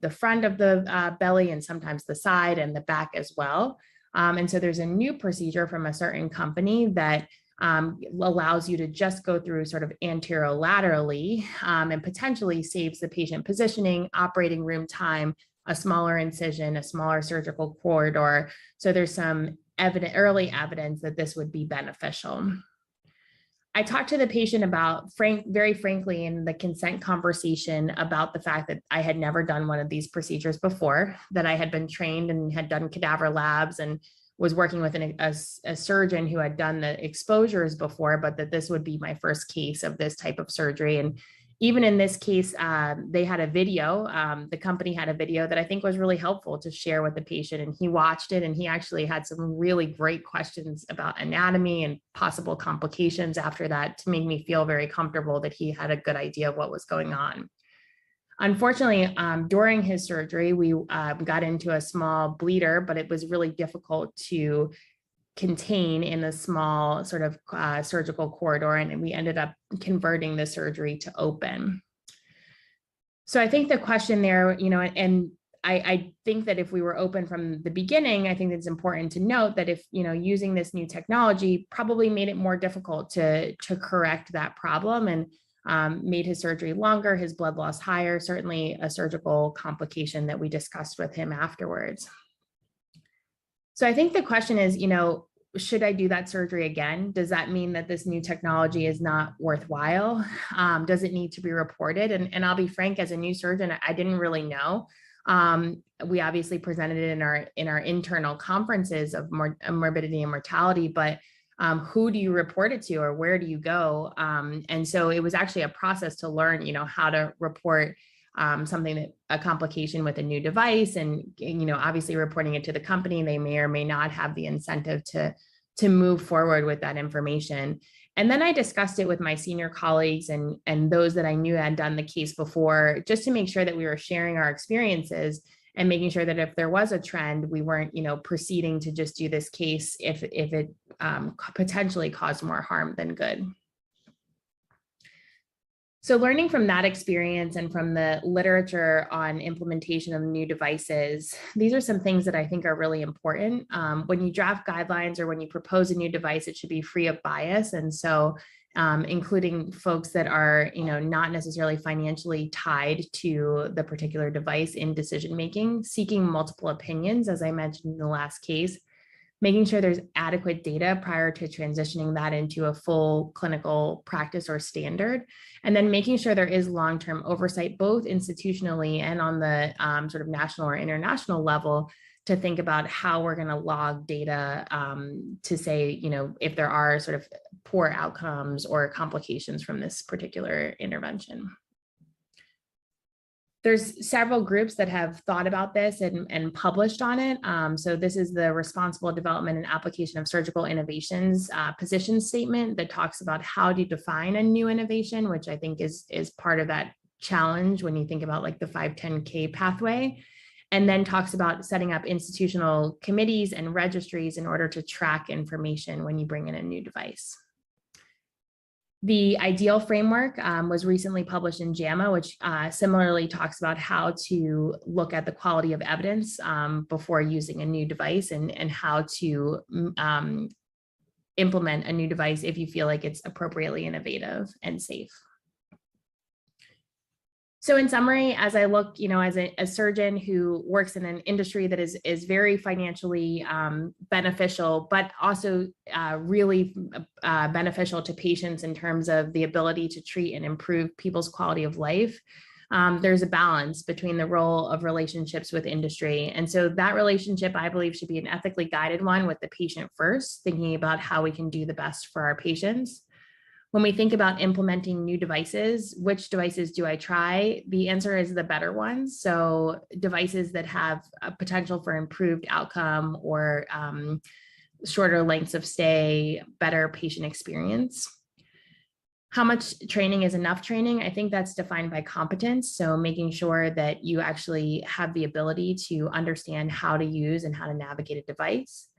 the front of the belly and sometimes the side and the back as well. And so there's a new procedure from a certain company that allows you to just go through sort of anterolaterally and potentially saves the patient positioning, operating room time, a smaller incision, a smaller surgical corridor. So there's some early evidence that this would be beneficial. I talked to the patient about, very frankly, in the consent conversation about the fact that I had never done one of these procedures before, that I had been trained and had done cadaver labs and was working with a surgeon who had done the exposures before, but that this would be my first case of this type of surgery. And even in this case, they had a video, the company had a video that I think was really helpful to share with the patient, and he watched it and he actually had some really great questions about anatomy and possible complications after that to make me feel very comfortable that he had a good idea of what was going on. Unfortunately, during his surgery, we got into a small bleeder, but it was really difficult to contain in the small sort of surgical corridor, and we ended up converting the surgery to open. So I think the question there, you know, and I think that if we were open from the beginning, I think it's important to note that if, you know, using this new technology probably made it more difficult to correct that problem, and made his surgery longer, his blood loss higher, certainly a surgical complication that we discussed with him afterwards. So I think the question is, you know, should I do that surgery again? Does that mean that this new technology is not worthwhile? Does it need to be reported? And I'll be frank, as a new surgeon, I didn't really know. We obviously presented it in our internal conferences of morbidity and mortality, but who do you report it to, or where do you go? And so it was actually a process to learn, you know, how to report something that a complication with a new device, and, you know, obviously reporting it to the company. They may or may not have the incentive to move forward with that information. And then I discussed it with my senior colleagues and those that I knew had done the case before, just to make sure that we were sharing our experiences and making sure that if there was a trend, we weren't, you know, proceeding to just do this case if it potentially caused more harm than good. So learning from that experience and from the literature on implementation of new devices, these are some things that I think are really important. When you draft guidelines or when you propose a new device, it should be free of bias. And so including folks that are, you know, not necessarily financially tied to the particular device in decision-making, seeking multiple opinions, as I mentioned in the last case, making sure there's adequate data prior to transitioning that into a full clinical practice or standard, and then making sure there is long-term oversight, both institutionally and on the sort of national or international level, to think about how we're going to log data to say, you know, if there are sort of poor outcomes or complications from this particular intervention. There's several groups that have thought about this and published on it. So this is the Responsible Development and Application of Surgical Innovations position statement that talks about how to define a new innovation, which I think is part of that challenge when you think about like the 510(k) pathway, and then talks about setting up institutional committees and registries in order to track information when you bring in a new device. The IDEAL framework was recently published in JAMA, which similarly talks about how to look at the quality of evidence before using a new device, and how to implement a new device if you feel like it's appropriately innovative and safe. So in summary, as I look, you know, as a surgeon who works in an industry that is very financially beneficial, but also really beneficial to patients in terms of the ability to treat and improve people's quality of life, there's a balance between the role of relationships with industry. And so that relationship, I believe, should be an ethically guided one with the patient first, thinking about how we can do the best for our patients. When we think about implementing new devices, which devices do I try? The answer is the better ones. So devices that have a potential for improved outcome or shorter lengths of stay, better patient experience. How much training is enough training? I think that's defined by competence. So making sure that you actually have the ability to understand how to use and how to navigate a device.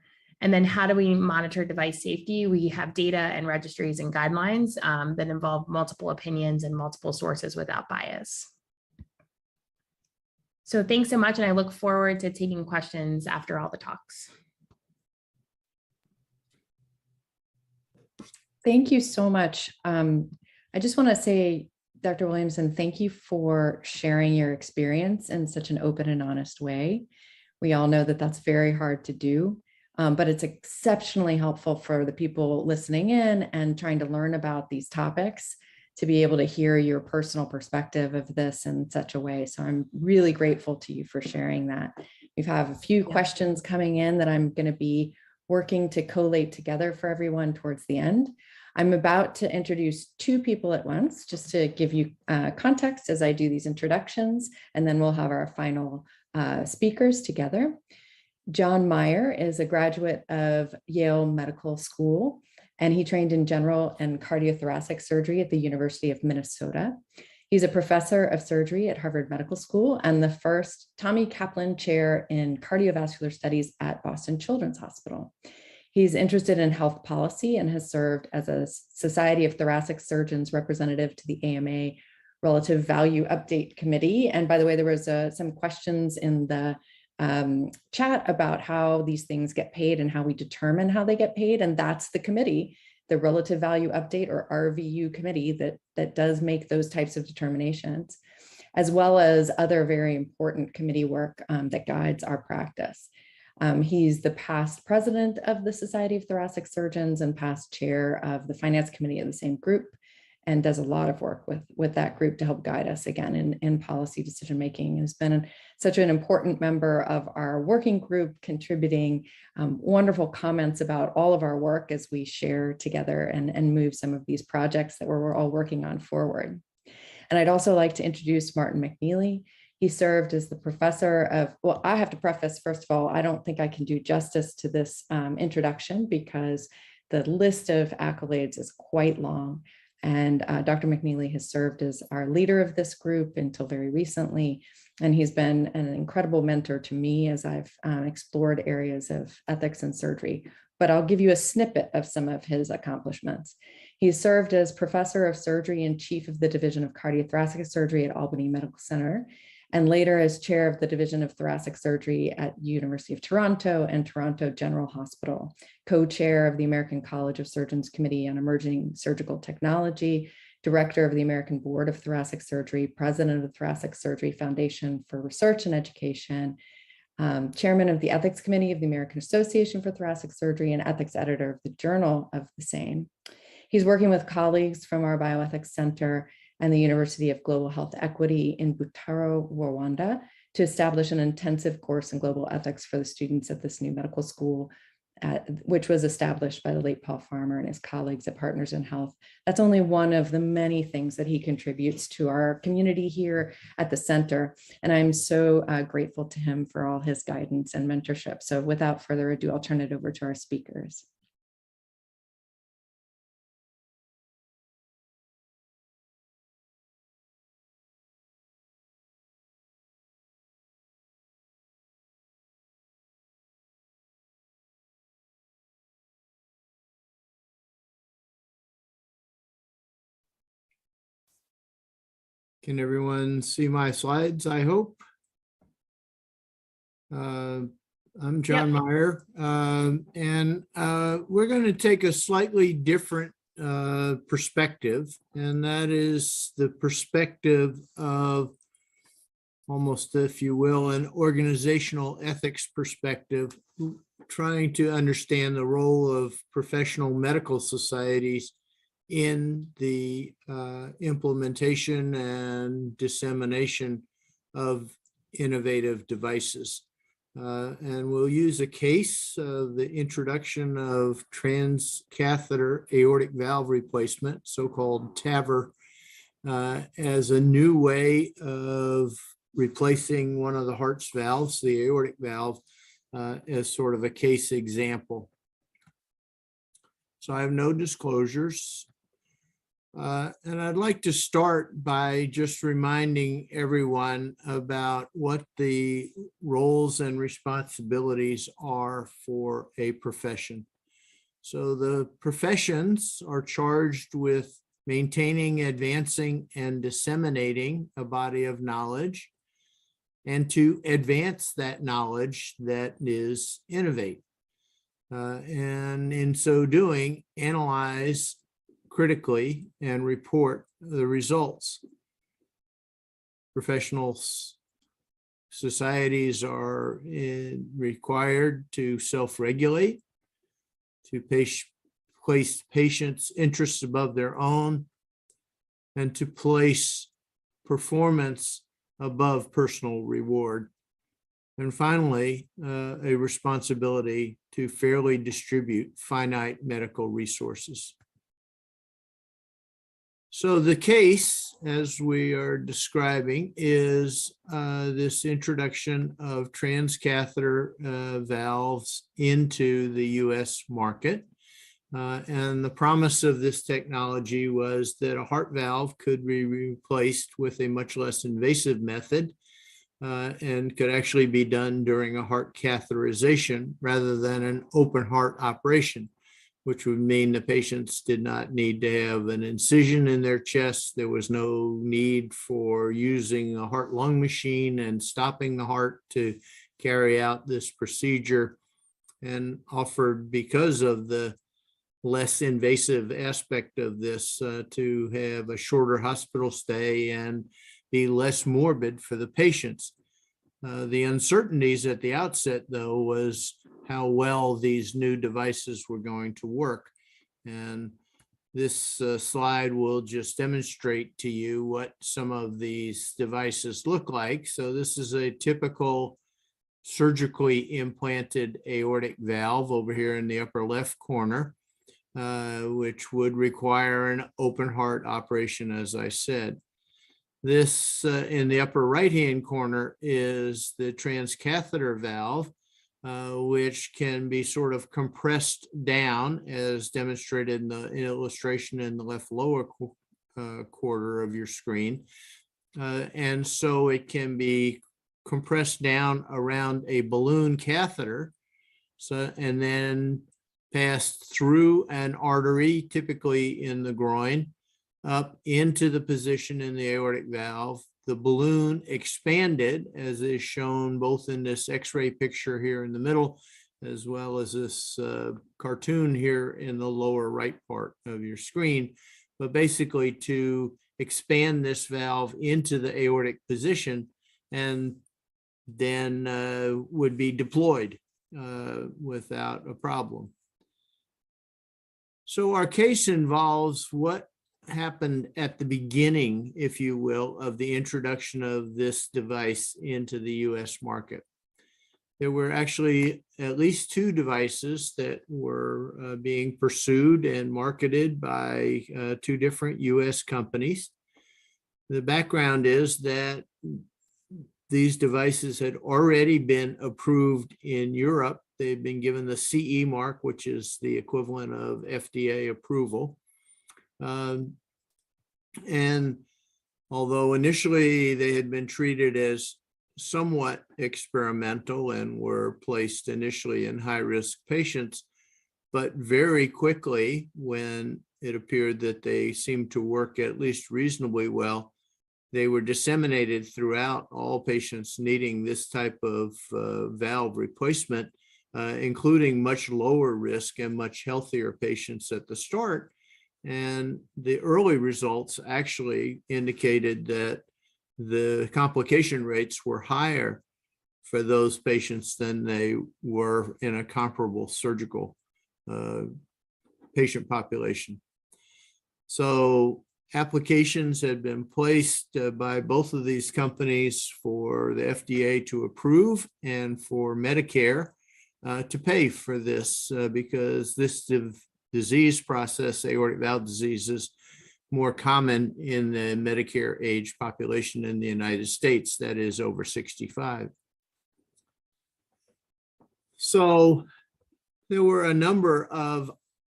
And then how do we monitor device safety? We have data and registries and guidelines that involve multiple opinions and multiple sources without bias. So thanks so much, and I look forward to taking questions after all the talks. Thank you so much. I just want to say, Dr. Williamson, thank you for sharing your experience in such an open and honest way. We all know that that's very hard to do. But it's exceptionally helpful for the people listening in and trying to learn about these topics to be able to hear your personal perspective of this in such a way. So I'm really grateful to you for sharing that. We have a few questions coming in that I'm going to be working to collate together for everyone towards the end. I'm about to introduce two people at once, just to give you context as I do these introductions, and then we'll have our final speakers together. John Meyer is a graduate of Yale Medical School, and he trained in general and cardiothoracic surgery at the University of Minnesota. He's a professor of surgery at Harvard Medical School and the first Tommy Kaplan Chair in Cardiovascular Studies at Boston Children's Hospital. He's interested in health policy and has served as a Society of Thoracic Surgeons representative to the AMA Relative Value Update Committee. And by the way, there was some questions in the chat about how these things get paid and how we determine how they get paid. And that's the committee, the Relative Value Update, or RVU committee, that does make those types of determinations, as well as other very important committee work that guides our practice. He's the past president of the Society of Thoracic Surgeons and past chair of the finance committee of the same group, and does a lot of work with that group to help guide us again in policy decision-making. Has been such an important member of our working group, contributing wonderful comments about all of our work as we share together and move some of these projects that we're all working on forward. And I'd also like to introduce Martin McNeely. He served as the professor of, well, I have to preface, first of all, I don't think I can do justice to this introduction because the list of accolades is quite long. And Dr. McNeely has served as our leader of this group until very recently. And he's been an incredible mentor to me as I've explored areas of ethics and surgery. But I'll give you a snippet of some of his accomplishments. He served as professor of surgery and chief of the Division of Cardiothoracic Surgery at Albany Medical Center, and later as chair of the Division of Thoracic Surgery at University of Toronto and Toronto General Hospital, co-chair of the American College of Surgeons Committee on Emerging Surgical Technology, director of the American Board of Thoracic Surgery, president of the Thoracic Surgery Foundation for Research and Education, chairman of the Ethics Committee of the American Association for Thoracic Surgery, and ethics editor of the Journal of the same. He's working with colleagues from our Bioethics Center and the University of Global Health Equity in Butaro, Rwanda, to establish an intensive course in global ethics for the students at this new medical school, which was established by the late Paul Farmer and his colleagues at Partners in Health. That's only one of the many things that he contributes to our community here at the center. And I'm so grateful to him for all his guidance and mentorship. So without further ado, I'll turn it over to our speakers. Can everyone see my slides, I hope? I'm John Meyer, and we're going to take a slightly different perspective, and that is the perspective of almost, if you will, an organizational ethics perspective, trying to understand the role of professional medical societies in the implementation and dissemination of innovative devices. And we'll use a case of the introduction of transcatheter aortic valve replacement, so-called TAVR, as a new way of replacing one of the heart's valves, the aortic valve, as sort of a case example. So I have no disclosures. And I'd like to start by just reminding everyone about what the roles and responsibilities are for a profession. So the professions are charged with maintaining, advancing, and disseminating a body of knowledge, and to advance that knowledge that is innovate. And in so doing, analyze critically and report the results. Professional societies are required to self-regulate, to place patients' interests above their own, and to place performance above personal reward. And finally, a responsibility to fairly distribute finite medical resources. So the case, as we are describing, is this introduction of transcatheter valves into the US market. And the promise of this technology was that a heart valve could be replaced with a much less invasive method and could actually be done during a heart catheterization rather than an open heart operation, which would mean the patients did not need to have an incision in their chest. There was no need for using a heart-lung machine and stopping the heart to carry out this procedure, and offered, because of the less invasive aspect of this, to have a shorter hospital stay and be less morbid for the patients. The uncertainties at the outset, though, was how well these new devices were going to work. And this slide will just demonstrate to you what some of these devices look like. So this is a typical surgically implanted aortic valve over here in the upper left corner, which would require an open heart operation, as I said. This in the upper right-hand corner is the transcatheter valve, which can be sort of compressed down, as demonstrated in the illustration in the left lower quarter of your screen. And so it can be compressed down around a balloon catheter, and then passed through an artery, typically in the groin, up into the position in the aortic valve. The balloon expanded, as is shown both in this X-ray picture here in the middle, as well as this cartoon here in the lower right part of your screen. But basically to expand this valve into the aortic position, and then would be deployed without a problem. So our case involves what happened at the beginning, if you will, of the introduction of this device into the US market. There were actually at least two devices that were being pursued and marketed by two different US companies. The background is that these devices had already been approved in Europe. They've been given the CE mark, which is the equivalent of FDA approval. And although initially they had been treated as somewhat experimental and were placed initially in high-risk patients, but very quickly, when it appeared that they seemed to work at least reasonably well, they were disseminated throughout all patients needing this type of valve replacement, including much lower risk and much healthier patients at the start. And the early results actually indicated that the complication rates were higher for those patients than they were in a comparable surgical patient population. So applications had been placed by both of these companies for the FDA to approve and for Medicare to pay for this, because this disease process, aortic valve disease, is more common in the Medicare age population in the United States, that is over 65. So there were a number of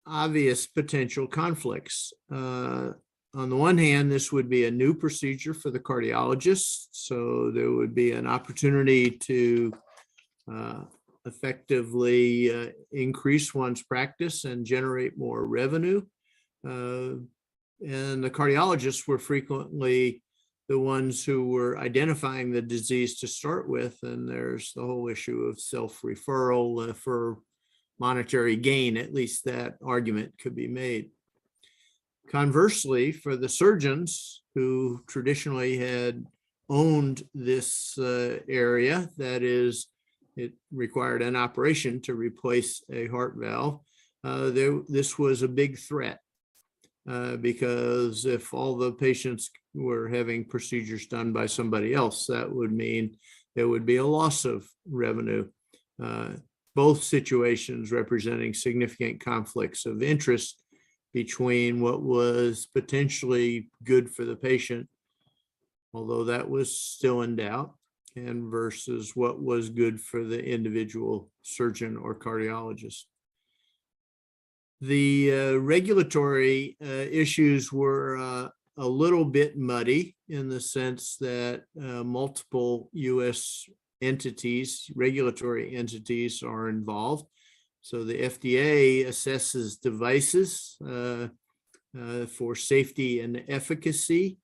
obvious potential conflicts. On the one hand, this would be a new procedure for the cardiologist, so there would be an opportunity to effectively increase one's practice and generate more revenue. And the cardiologists were frequently the ones who were identifying the disease to start with, and there's the whole issue of self-referral for monetary gain. At least that argument could be made. Conversely, for the surgeons who traditionally had owned this area, that is, it required an operation to replace a heart valve, this was a big threat, because if all the patients were having procedures done by somebody else, that would mean there would be a loss of revenue. Both situations representing significant conflicts of interest between what was potentially good for the patient, although that was still in doubt, and versus what was good for the individual surgeon or cardiologist. The regulatory issues were a little bit muddy in the sense that multiple U.S. entities, regulatory entities, are involved. So the FDA assesses devices for safety and efficacy,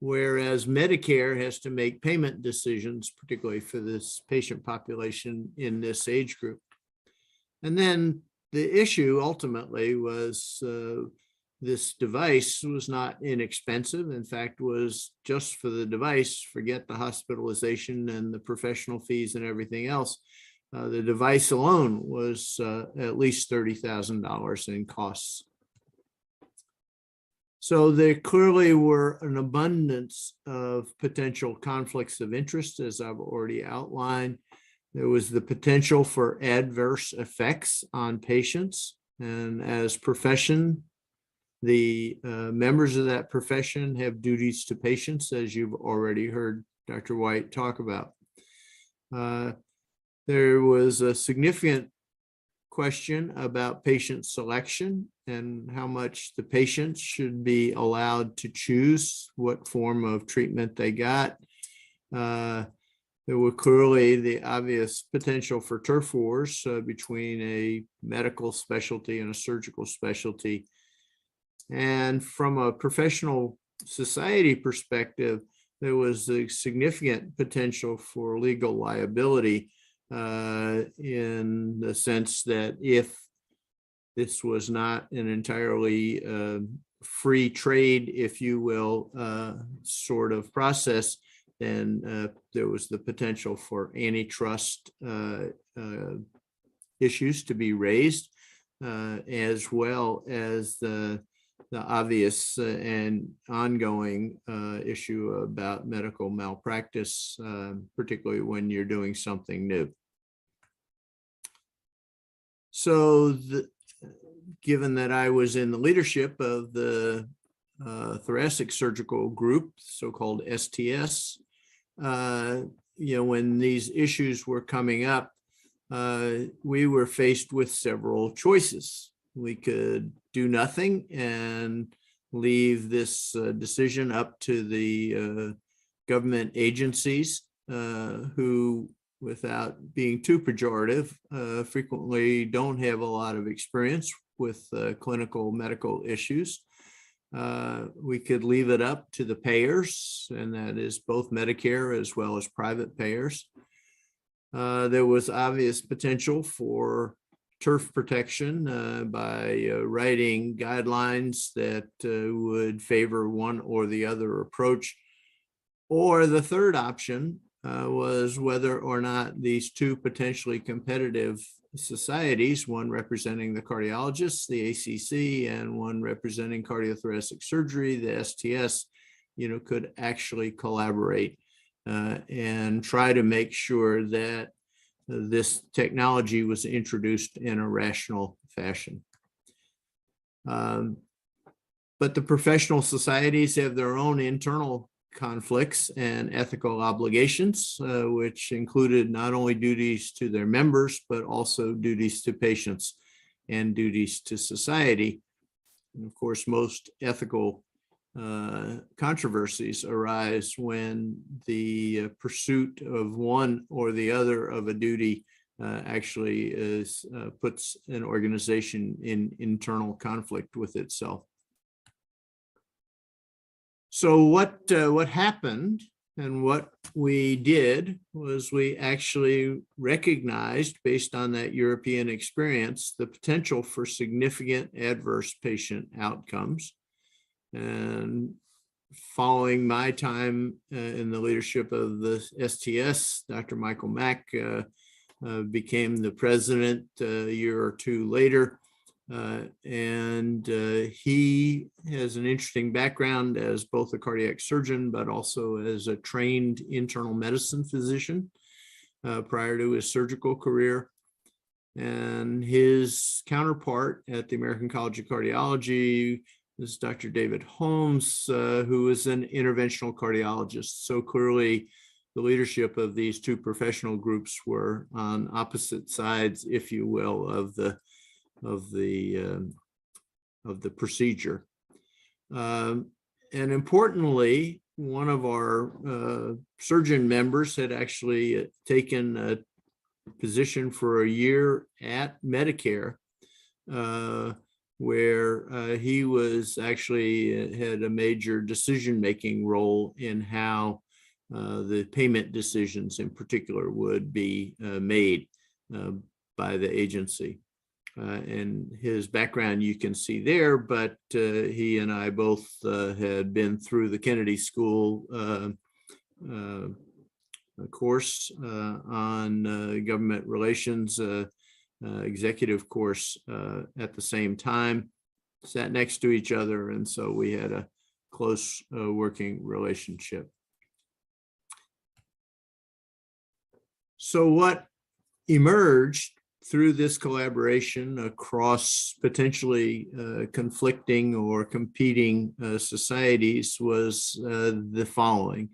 whereas Medicare has to make payment decisions, particularly for this patient population in this age group. And then the issue ultimately was this device was not inexpensive. In fact, was just for the device, forget the hospitalization and the professional fees and everything else. The device alone was at least $30,000 in costs. So there clearly were an abundance of potential conflicts of interest, as I've already outlined. There was the potential for adverse effects on patients, and as profession, the members of that profession have duties to patients, as you've already heard Dr. White talk about. There was a significant question about patient selection and how much the patients should be allowed to choose what form of treatment they got. There were clearly the obvious potential for turf wars between a medical specialty and a surgical specialty. And from a professional society perspective, there was a significant potential for legal liability in the sense that if this was not an entirely free trade, if you will, sort of process, then there was the potential for antitrust issues to be raised, as well as the obvious and ongoing issue about medical malpractice, particularly when you're doing something new. So given that I was in the leadership of the thoracic surgical group, so-called STS, when these issues were coming up, we were faced with several choices. We could do nothing and leave this decision up to the government agencies who, without being too pejorative, frequently don't have a lot of experience with clinical medical issues. We could leave it up to the payers, and that is both Medicare as well as private payers. There was obvious potential for turf protection by writing guidelines that would favor one or the other approach. Or the third option was whether or not these two potentially competitive societies, one representing the cardiologists, the ACC, and one representing cardiothoracic surgery, the STS, could actually collaborate and try to make sure that this technology was introduced in a rational fashion. But the professional societies have their own internal conflicts and ethical obligations, which included not only duties to their members, but also duties to patients and duties to society. And of course, most ethical controversies arise when the pursuit of one or the other of a duty actually puts an organization in internal conflict with itself. So what happened and what we did was we actually recognized, based on that European experience, the potential for significant adverse patient outcomes. And following my time in the leadership of the STS, Dr. Michael Mack became the president a year or two later. And he has an interesting background as both a cardiac surgeon, but also as a trained internal medicine physician prior to his surgical career. And his counterpart at the American College of Cardiology is Dr. David Holmes, who is an interventional cardiologist. So clearly, the leadership of these two professional groups were on opposite sides, if you will, of the procedure. And importantly, one of our surgeon members had actually taken a position for a year at Medicare, where he was actually had a major decision-making role in how the payment decisions in particular would be made by the agency. And his background you can see there, but he and I both had been through the Kennedy School course on government relations, executive course at the same time, sat next to each other, and so we had a close working relationship. So what emerged through this collaboration across potentially conflicting or competing societies was the following.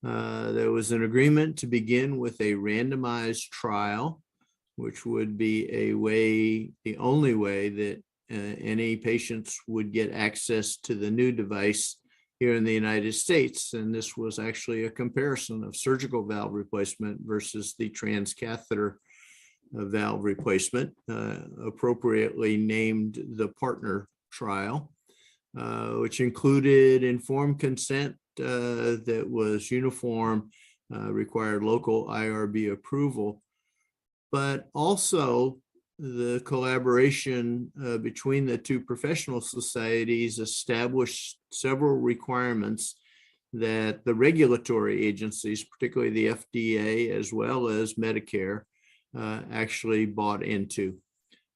There was an agreement to begin with a randomized trial, which would be the only way that any patients would get access to the new device here in the United States. And this was actually a comparison of surgical valve replacement versus the transcatheter valve replacement, appropriately named the PARTNER trial, which included informed consent that was uniform, required local IRB approval, but also the collaboration between the two professional societies established several requirements that the regulatory agencies, particularly the FDA as well as Medicare, actually bought into.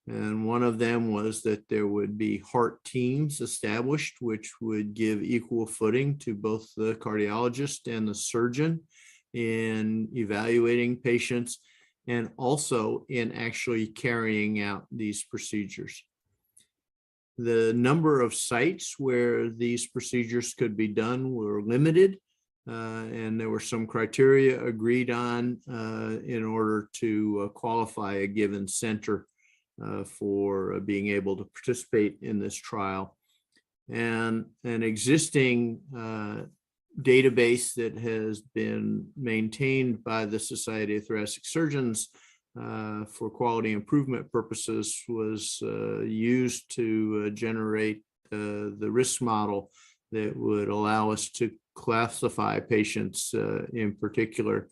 And one of them was that there would be heart teams established, which would give equal footing to both the cardiologist and the surgeon in evaluating patients and also in actually carrying out these procedures. The number of sites where these procedures could be done were limited, and there were some criteria agreed on in order to qualify a given center for being able to participate in this trial. And an existing database that has been maintained by the Society of Thoracic Surgeons for quality improvement purposes was used to generate the risk model that would allow us to classify patients in particular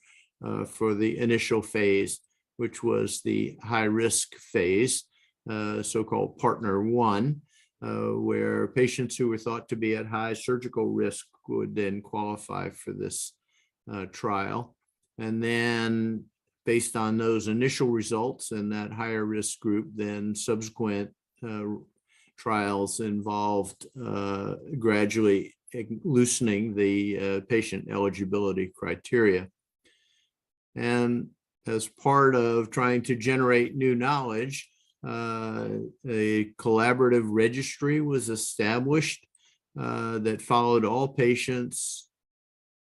for the initial phase, which was the high risk phase, so-called PARTNER 1, where patients who were thought to be at high surgical risk would then qualify for this trial. And then based on those initial results and that higher risk group, then subsequent trials involved gradually loosening the patient eligibility criteria. And as part of trying to generate new knowledge, a collaborative registry was established that followed all patients,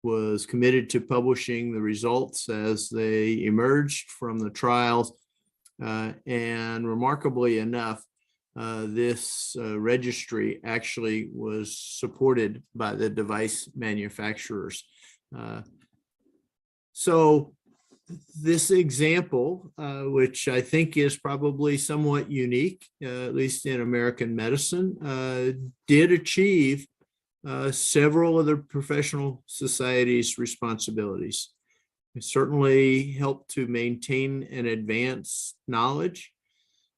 was committed to publishing the results as they emerged from the trials. And remarkably enough, this registry actually was supported by the device manufacturers. So this example, which I think is probably somewhat unique, at least in American medicine, did achieve several of the professional societies' responsibilities. It certainly helped to maintain and advance knowledge,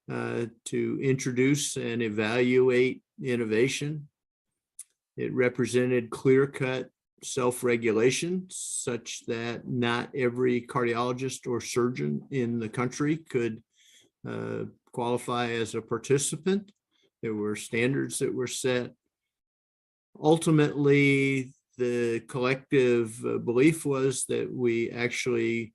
to introduce and evaluate innovation. It represented clear-cut self-regulation such that not every cardiologist or surgeon in the country could qualify as a participant. There were standards that were set. Ultimately, the collective belief was that we actually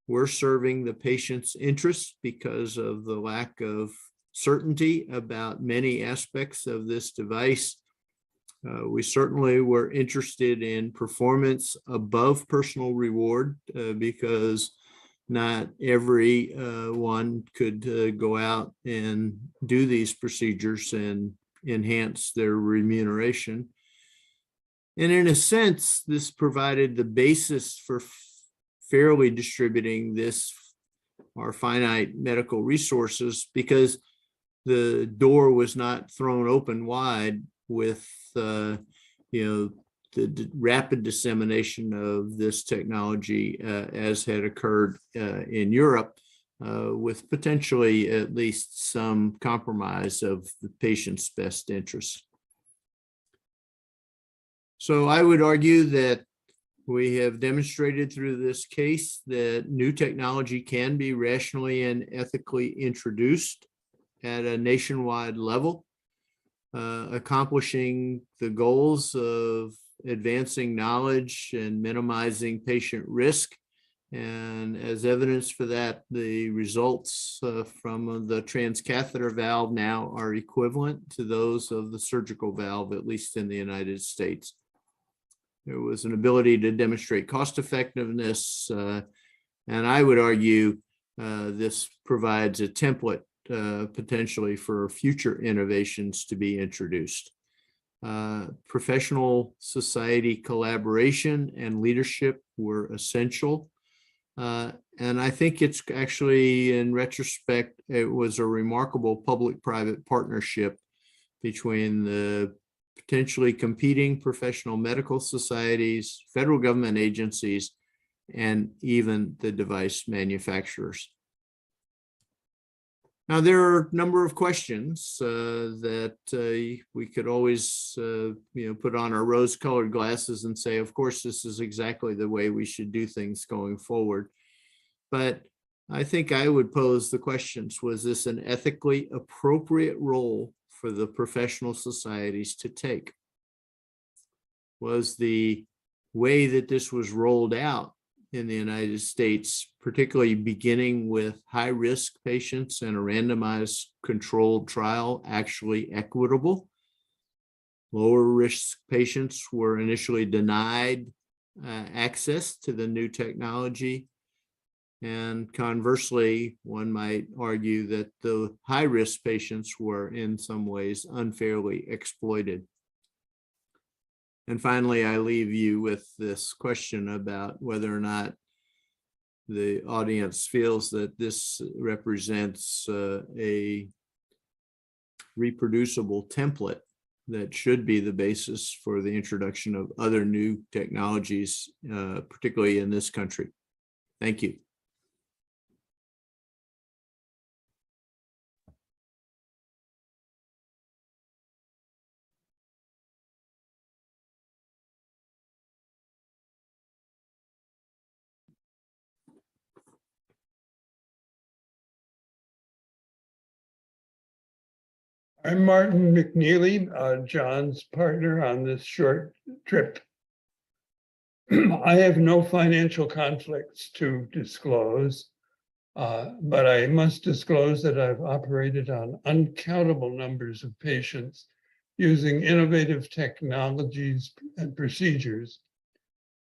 we're serving the patient's interests because of the lack of certainty about many aspects of this device. We certainly were interested in performance above personal reward because not every one could go out and do these procedures and enhance their remuneration. And in a sense, this provided the basis for fairly distributing our finite medical resources, because the door was not thrown open wide with the rapid dissemination of this technology as had occurred in Europe, with potentially at least some compromise of the patient's best interests. So I would argue that we have demonstrated through this case that new technology can be rationally and ethically introduced at a nationwide level, accomplishing the goals of advancing knowledge and minimizing patient risk. And as evidence for that, the results from the transcatheter valve now are equivalent to those of the surgical valve, at least in the United States. There was an ability to demonstrate cost effectiveness, and I would argue this provides a template potentially for future innovations to be introduced. Professional society collaboration and leadership were essential. And I think it's actually, in retrospect, it was a remarkable public-private partnership between the potentially competing professional medical societies, federal government agencies, and even the device manufacturers. Now, there are a number of questions that we could always put on our rose-colored glasses and say, of course, this is exactly the way we should do things going forward. But I think I would pose the questions: was this an ethically appropriate role for the professional societies to take? Was the way that this was rolled out in the United States, particularly beginning with high-risk patients and a randomized controlled trial, actually equitable? Lower-risk patients were initially denied access to the new technology. And conversely, one might argue that the high-risk patients were in some ways unfairly exploited. And finally, I leave you with this question about whether or not the audience feels that this represents a reproducible template that should be the basis for the introduction of other new technologies, particularly in this country. Thank you. I'm Martin McNeely, John's partner on this short trip. I have no financial conflicts to disclose, but I must disclose that I've operated on uncountable numbers of patients using innovative technologies and procedures,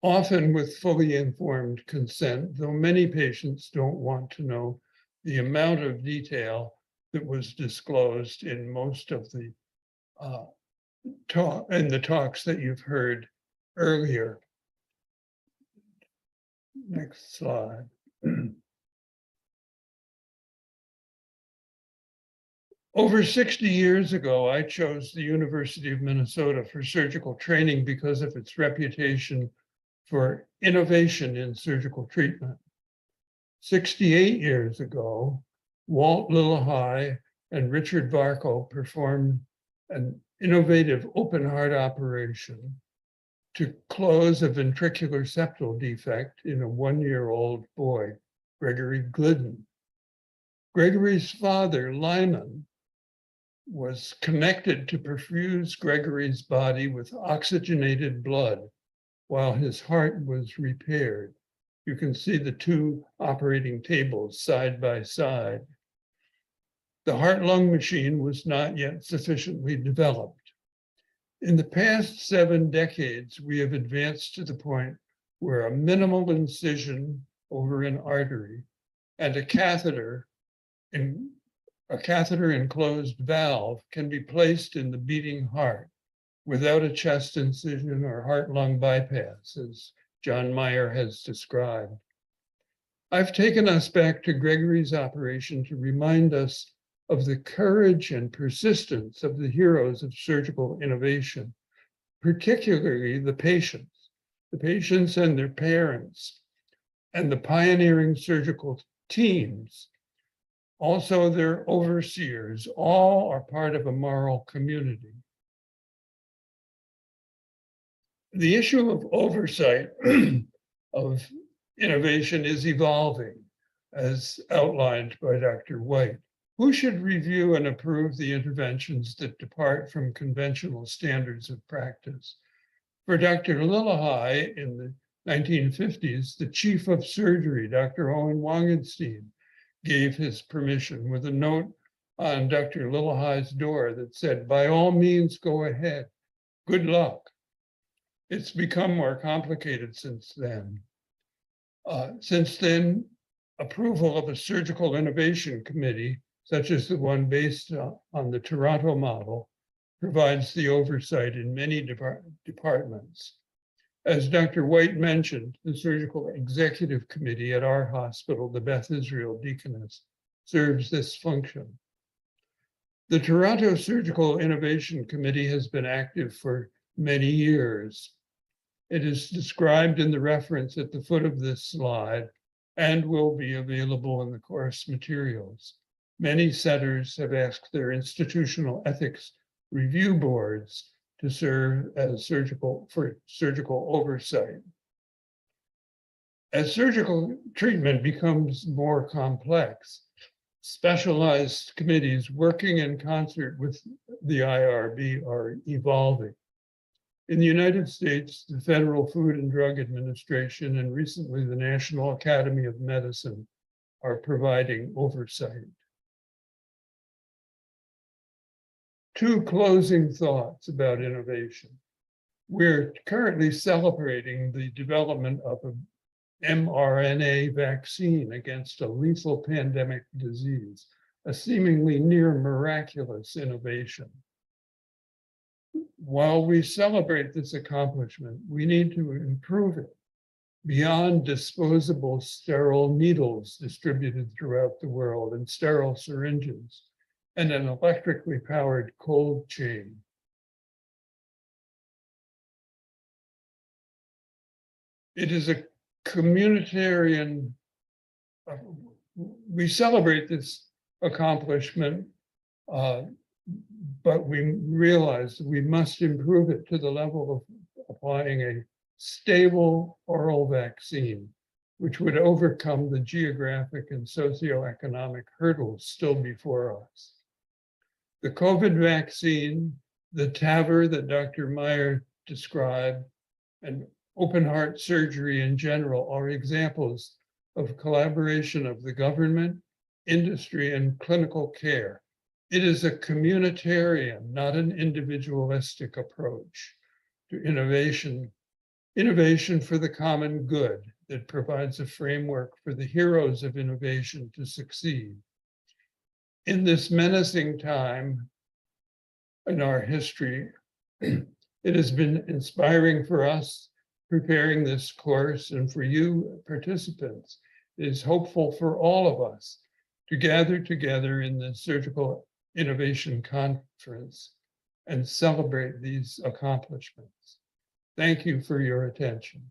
often with fully informed consent, though many patients don't want to know the amount of detail that was disclosed in most of the talks that you've heard earlier. Next slide. Over 60 years ago, I chose the University of Minnesota for surgical training because of its reputation for innovation in surgical treatment. 68 years ago, Walt Lillehei and Richard Varco performed an innovative open heart operation to close a ventricular septal defect in a 1-year-old boy, Gregory Glidden. Gregory's father, Lyman, was connected to perfuse Gregory's body with oxygenated blood while his heart was repaired. You can see the two operating tables side by side. The heart-lung machine was not yet sufficiently developed. In the past 7 decades, we have advanced to the point where a minimal incision over an artery and a catheter enclosed valve can be placed in the beating heart without a chest incision or heart-lung bypass, as John Meyer has described. I've taken us back to Gregory's operation to remind us of the courage and persistence of the heroes of surgical innovation, particularly the patients and their parents, and the pioneering surgical teams. Also, their overseers, all are part of a moral community. The issue of oversight of innovation is evolving, as outlined by Dr. White. Who should review and approve the interventions that depart from conventional standards of practice? For Dr. Lillehei in the 1950s, the chief of surgery, Dr. Owen Wangenstein, gave his permission with a note on Dr. Lillehei's door that said, "By all means, go ahead. Good luck." It's become more complicated since then. Approval of a surgical innovation committee, such as the one based on the Toronto model, provides the oversight in many departments. As Dr. White mentioned, the Surgical Executive Committee at our hospital, the Beth Israel Deaconess, serves this function. The Toronto Surgical Innovation Committee has been active for many years. It is described in the reference at the foot of this slide and will be available in the course materials. Many centers have asked their institutional ethics review boards to serve as surgical oversight. As surgical treatment becomes more complex, specialized committees working in concert with the IRB are evolving. In the United States, the Federal Food and Drug Administration and recently the National Academy of Medicine are providing oversight. Two closing thoughts about innovation. We're currently celebrating the development of an mRNA vaccine against a lethal pandemic disease, a seemingly near miraculous innovation. While we celebrate this accomplishment, we need to improve it beyond disposable sterile needles distributed throughout the world and sterile syringes and an electrically powered cold chain. It is a communitarian, we celebrate this accomplishment, but we realize that we must improve it to the level of applying a stable oral vaccine, which would overcome the geographic and socioeconomic hurdles still before us. The COVID vaccine, the TAVR that Dr. Meyer described, and open heart surgery in general are examples of collaboration of the government, industry, and clinical care. It is a communitarian, not an individualistic approach to innovation for the common good that provides a framework for the heroes of innovation to succeed. In this menacing time in our history, it has been inspiring for us preparing this course, and for you participants. It is hopeful for all of us to gather together in the Surgical Innovation Conference and celebrate these accomplishments. Thank you for your attention.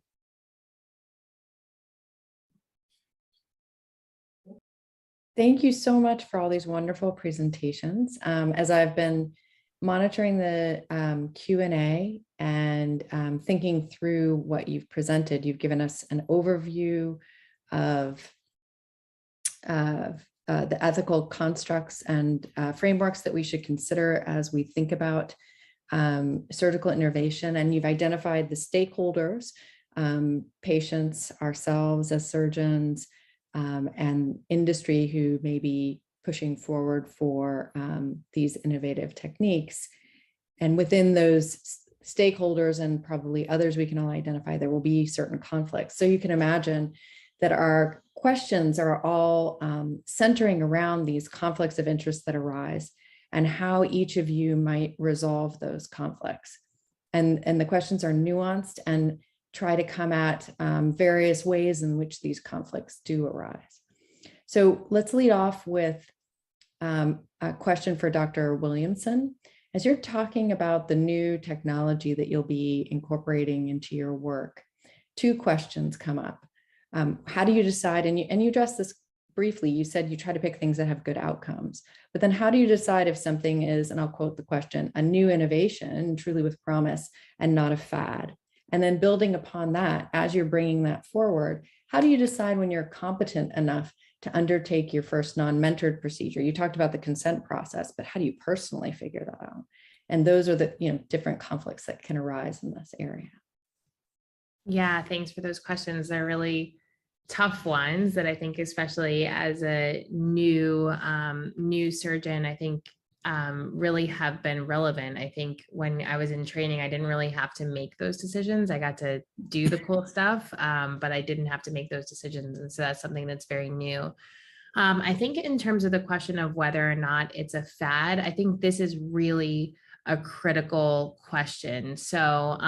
Thank you so much for all these wonderful presentations. As I've been monitoring the Q&A and thinking through what you've presented, you've given us an overview of the ethical constructs and frameworks that we should consider as we think about surgical innovation. And you've identified the stakeholders patients, ourselves as surgeons, and industry who may be pushing forward for these innovative techniques. And within those stakeholders and probably others we can all identify, there will be certain conflicts. So you can imagine that our questions are all centering around these conflicts of interest that arise and how each of you might resolve those conflicts. And the questions are nuanced and try to come at various ways in which these conflicts do arise. So let's lead off with a question for Dr. Williamson. As you're talking about the new technology that you'll be incorporating into your work, two questions come up. How do you decide, and you addressed this briefly, you said you try to pick things that have good outcomes, but then how do you decide if something is, and I'll quote the question, a new innovation, truly with promise, and not a fad? And then building upon that, as you're bringing that forward, how do you decide when you're competent enough to undertake your first non-mentored procedure? You talked about the consent process, but how do you personally figure that out? And those are the different conflicts that can arise in this area. Yeah, thanks for those questions. They're really tough ones that I think, especially as a new surgeon, I think really have been relevant. I think when I was in training, I didn't really have to make those decisions. I got to do the cool stuff, but I didn't have to make those decisions. And so that's something that's very new. I think in terms of the question of whether or not it's a fad, I think this is really a critical question. So,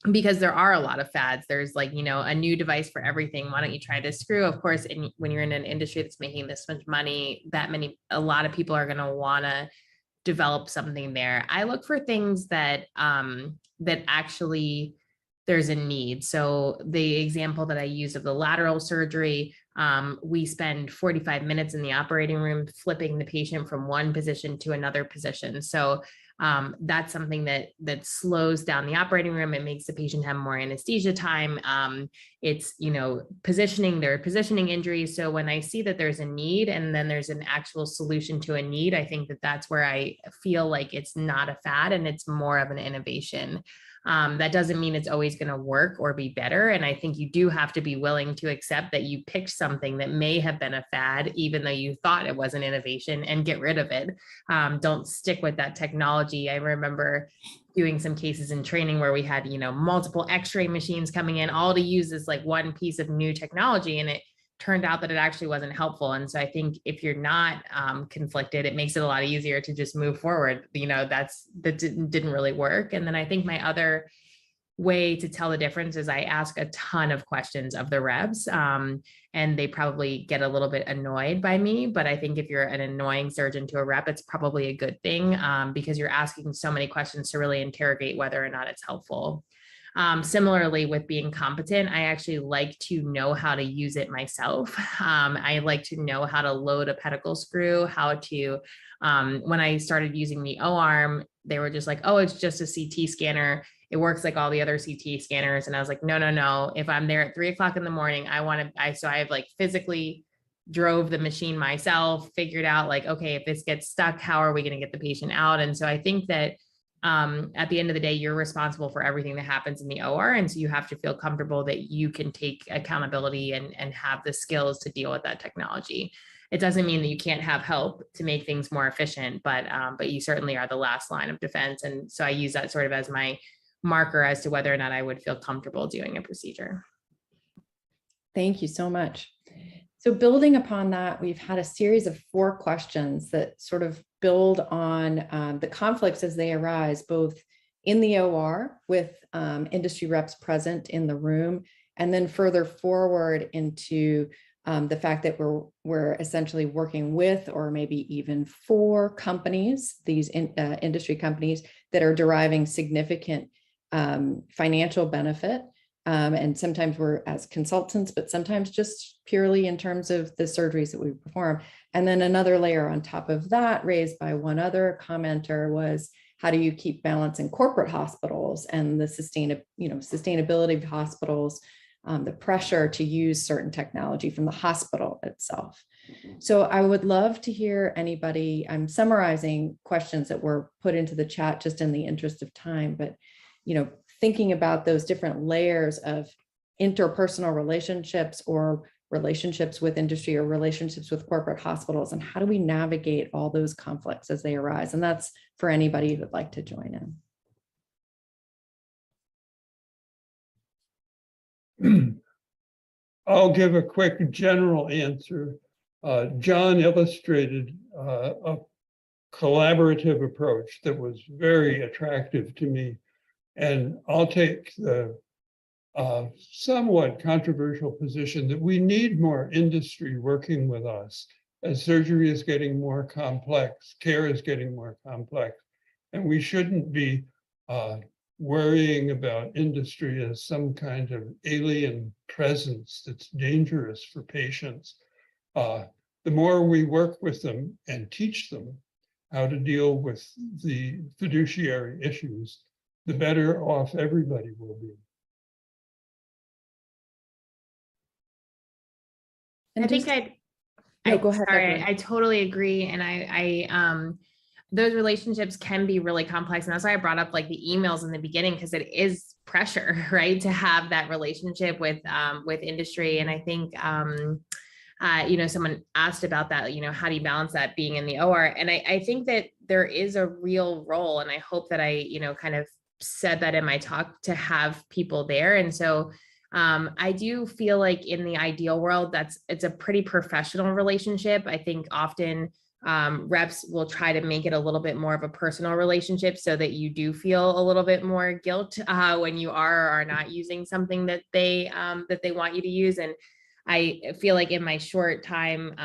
because there are a lot of fads. There's like, a new device for everything. Why don't you try this screw? Of course, when you're in an industry that's making this much money, a lot of people are going to want to develop something there. I look for things that actually there's a need. So the example that I use of the lateral surgery, we spend 45 minutes in the operating room flipping the patient from one position to another position. So that's something that slows down the operating room. It makes the patient have more anesthesia time. It's, positioning, there are positioning injuries. So when I see that there's a need and then there's an actual solution to a need, I think that that's where I feel like it's not a fad and it's more of an innovation. That doesn't mean it's always going to work or be better. And I think you do have to be willing to accept that you picked something that may have been a fad, even though you thought it was an innovation, and get rid of it. Don't stick with that technology. I remember doing some cases in training where we had, multiple x-ray machines coming in, all to use this like one piece of new technology. And it turned out that it actually wasn't helpful. And so I think if you're not conflicted, it makes it a lot easier to just move forward. That didn't really work. And then I think my other way to tell the difference is I ask a ton of questions of the reps, and they probably get a little bit annoyed by me. But I think if you're an annoying surgeon to a rep, it's probably a good thing, because you're asking so many questions to really interrogate whether or not it's helpful. Similarly, with being competent, I actually like to know how to use it myself. I like to know how to load a pedicle screw, how to, when I started using the O-arm, they were just like, oh, it's just a CT scanner. It works like all the other CT scanners. And I was like, no. If I'm there at 3 o'clock in the morning, so I have like physically drove the machine myself, figured out like, okay, if this gets stuck, how are we going to get the patient out? And so I think that at the end of the day, you're responsible for everything that happens in the OR. And so you have to feel comfortable that you can take accountability and have the skills to deal with that technology. It doesn't mean that you can't have help to make things more efficient, but you certainly are the last line of defense. And so I use that sort of as my marker as to whether or not I would feel comfortable doing a procedure. Thank you so much. So building upon that, we've had a series of 4 questions that sort of build on the conflicts as they arise, both in the OR with industry reps present in the room, and then further forward into the fact that we're essentially working with, or maybe even for companies, these industry companies that are deriving significant financial benefit. And sometimes we're as consultants, but sometimes just purely in terms of the surgeries that we perform. And then another layer on top of that, raised by one other commenter, was how do you keep balance in corporate hospitals and the sustainability of hospitals, the pressure to use certain technology from the hospital itself. So I would love to hear anybody. I'm summarizing questions that were put into the chat just in the interest of time, but thinking about those different layers of interpersonal relationships or relationships with industry or relationships with corporate hospitals, and how do we navigate all those conflicts as they arise? And that's for anybody who would like to join in. I'll give a quick general answer. John illustrated a collaborative approach that was very attractive to me. And I'll take the somewhat controversial position that we need more industry working with us as surgery is getting more complex, care is getting more complex, and we shouldn't be worrying about industry as some kind of alien presence that's dangerous for patients. The more we work with them and teach them how to deal with the fiduciary issues, the better off everybody will be. And I think go ahead. Sorry, I totally agree. And I those relationships can be really complex. And that's why I brought up like the emails in the beginning, because it is pressure, right? To have that relationship with industry. And I think, someone asked about that, how do you balance that being in the OR? And I think that there is a real role, and I hope that I, kind of said that in my talk, to have people there. And so I do feel like in the ideal world, it's a pretty professional relationship. I think often reps will try to make it a little bit more of a personal relationship so that you do feel a little bit more guilt when you are or are not using something that they want you to use. And I feel like in my short time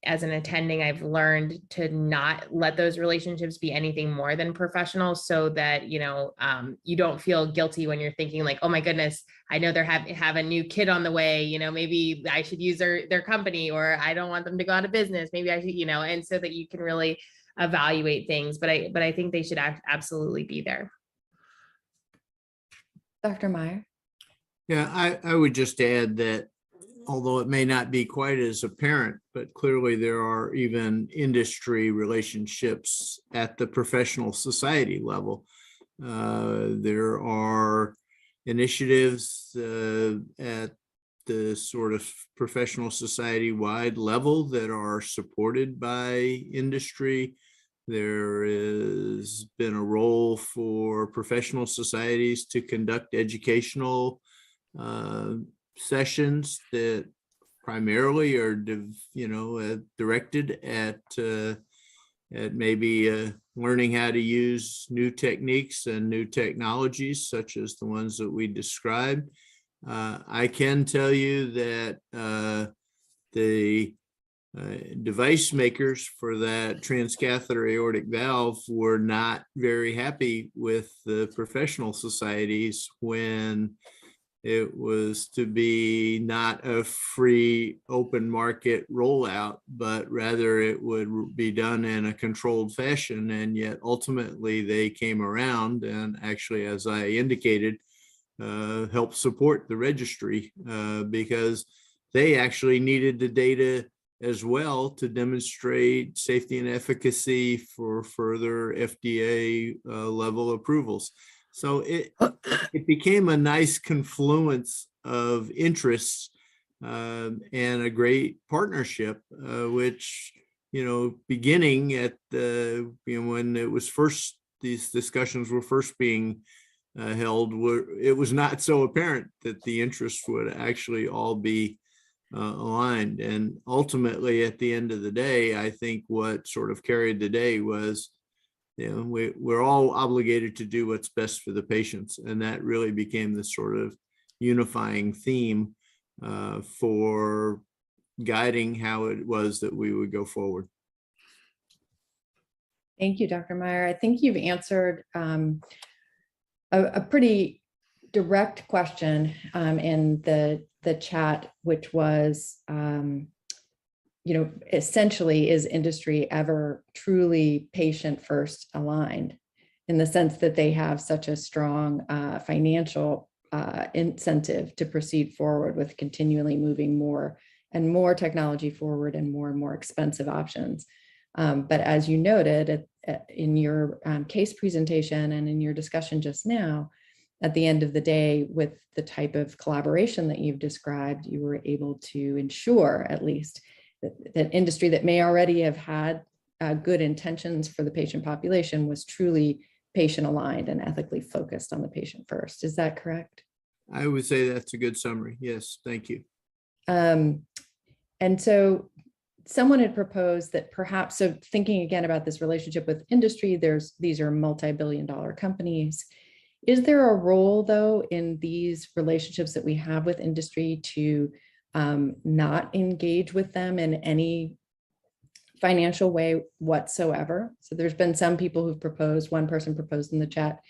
as an attending, I've learned to not let those relationships be anything more than professional, so that, you don't feel guilty when you're thinking like, oh my goodness, I know they have a new kid on the way, maybe I should use their company, or I don't want them to go out of business. Maybe I should, and so that you can really evaluate things. But I think they should absolutely be there. Dr. Meyer. Yeah, I would just add that although it may not be quite as apparent, but clearly there are even industry relationships at the professional society level. There are initiatives at the sort of professional society-wide level that are supported by industry. There has been a role for professional societies to conduct educational sessions that primarily are, directed at maybe learning how to use new techniques and new technologies, such as the ones that we described. I can tell you that the device makers for that transcatheter aortic valve were not very happy with the professional societies when it was to be not a free open market rollout, but rather it would be done in a controlled fashion. And yet ultimately they came around and actually, as I indicated, helped support the registry because they actually needed the data as well to demonstrate safety and efficacy for further FDA level approvals. So it became a nice confluence of interests and a great partnership, which, beginning at the, when it was first, these discussions were first being held, it was not so apparent that the interests would actually all be aligned. And ultimately, at the end of the day, I think what sort of carried the day was, we're all obligated to do what's best for the patients. And that really became the sort of unifying theme for guiding how it was that we would go forward. Thank you, Dr. Meyer. I think you've answered a pretty direct question in the chat, which was, essentially, is industry ever truly patient first aligned, in the sense that they have such a strong financial incentive to proceed forward with continually moving more and more technology forward and more expensive options. But as you noted in your case presentation and in your discussion just now, at the end of the day, with the type of collaboration that you've described, you were able to ensure at least that industry that may already have had good intentions for the patient population was truly patient aligned and ethically focused on the patient first. Is that correct? I would say that's a good summary. Yes, thank you. And so someone had proposed that perhaps, so thinking again about this relationship with industry, these are multi-billion-dollar companies. Is there a role, though, in these relationships that we have with industry to not engage with them in any financial way whatsoever? So there's been some people who've proposed, one person proposed in the chat,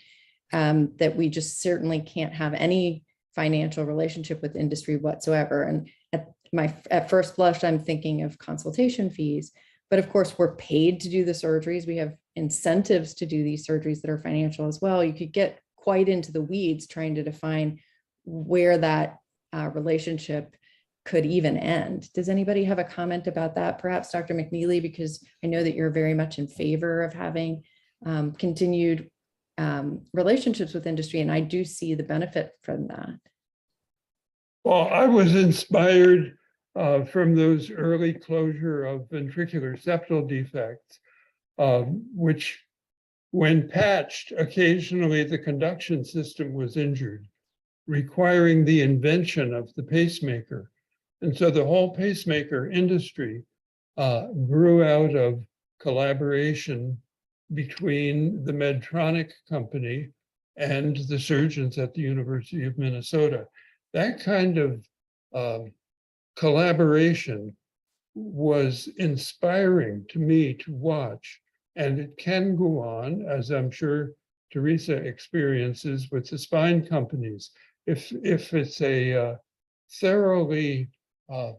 that we just certainly can't have any financial relationship with industry whatsoever. And at first blush, I'm thinking of consultation fees, but of course we're paid to do the surgeries. We have incentives to do these surgeries that are financial as well. You could get quite into the weeds trying to define where that relationship could even end. Does anybody have a comment about that? Perhaps Dr. McNeely, because I know that you're very much in favor of having continued relationships with industry, and I do see the benefit from that. Well, I was inspired from those early closure of ventricular septal defects, which, when patched, occasionally the conduction system was injured, requiring the invention of the pacemaker. And so the whole pacemaker industry grew out of collaboration between the Medtronic company and the surgeons at the University of Minnesota. That kind of collaboration was inspiring to me to watch, and it can go on, as I'm sure Teresa experiences with the spine companies. If it's a thoroughly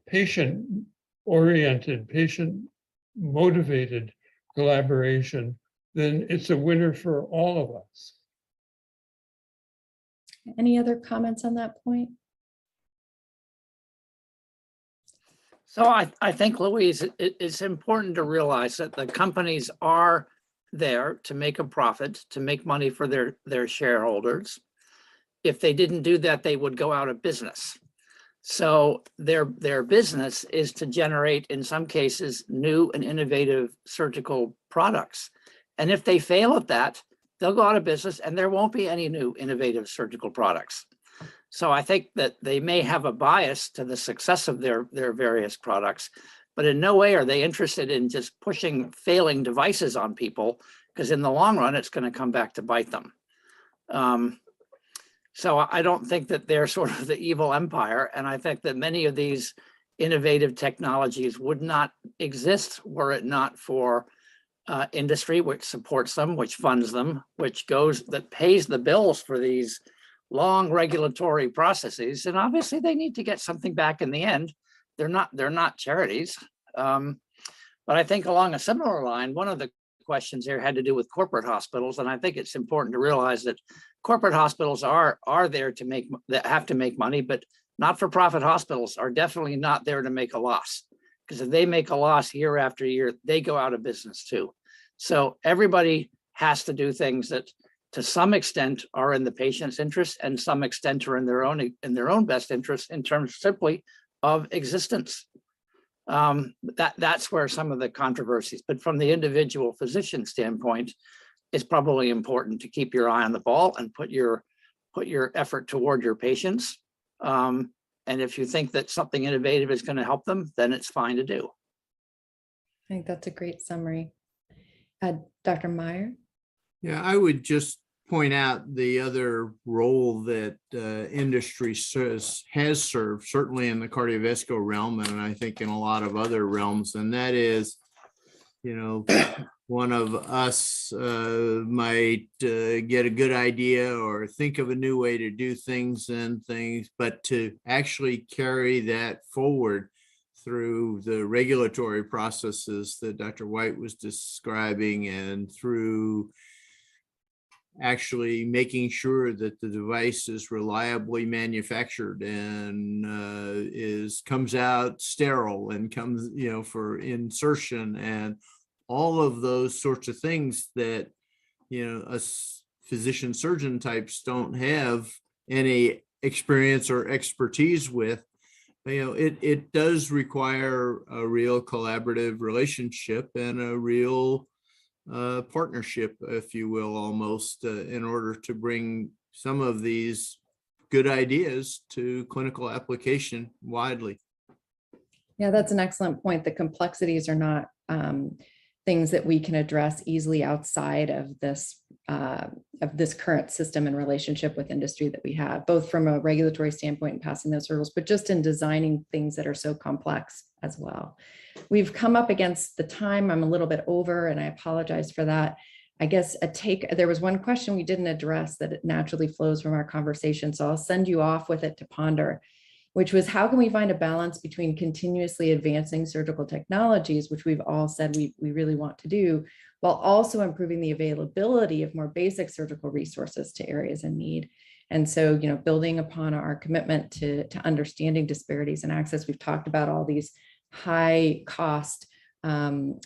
patient-oriented, patient-motivated collaboration, then it's a winner for all of us. Any other comments on that point? So I think, Louise, it's important to realize that the companies are there to make a profit, to make money for their shareholders. If they didn't do that, they would go out of business. So their business is to generate, in some cases, new and innovative surgical products. And if they fail at that, they'll go out of business and there won't be any new innovative surgical products. So I think that they may have a bias to the success of their various products, but in no way are they interested in just pushing failing devices on people, because in the long run, it's going to come back to bite them. So I don't think that they're sort of the evil empire. And I think that many of these innovative technologies would not exist were it not for industry, which supports them, which funds them, that pays the bills for these long regulatory processes. And obviously they need to get something back in the end. They're not charities. But I think along a similar line, one of the questions here had to do with corporate hospitals. And I think it's important to realize that corporate hospitals are there that have to make money, but not-for-profit hospitals are definitely not there to make a loss. Because if they make a loss year after year, they go out of business too. So everybody has to do things that to some extent are in the patient's interest and some extent are in their own best interest in terms simply of existence. That's where some of the controversies, but from the individual physician standpoint, it's probably important to keep your eye on the ball and put your effort toward your patients. And if you think that something innovative is going to help them, then it's fine to do. I think that's a great summary. Dr. Meyer? Yeah, I would just point out the other role that industry has served, certainly in the cardiovascular realm, and I think in a lot of other realms, and that is, one of us might get a good idea or think of a new way to do things, but to actually carry that forward through the regulatory processes that Dr. White was describing and through actually making sure that the device is reliably manufactured and comes out sterile and comes, for insertion and all of those sorts of things that, us physician surgeon types don't have any experience or expertise with. It does require a real collaborative relationship and a real partnership, if you will, almost in order to bring some of these good ideas to clinical application widely. Yeah, that's an excellent point. The complexities are not things that we can address easily outside of this current system and relationship with industry that we have, both from a regulatory standpoint and passing those hurdles, but just in designing things that are so complex as well. We've come up against the time. I'm a little bit over, and I apologize for that. I guess there was one question we didn't address that it naturally flows from our conversation, so I'll send you off with it to ponder, which was how can we find a balance between continuously advancing surgical technologies, which we've all said we really want to do, while also improving the availability of more basic surgical resources to areas in need. And so, building upon our commitment to understanding disparities in access, we've talked about all these high cost and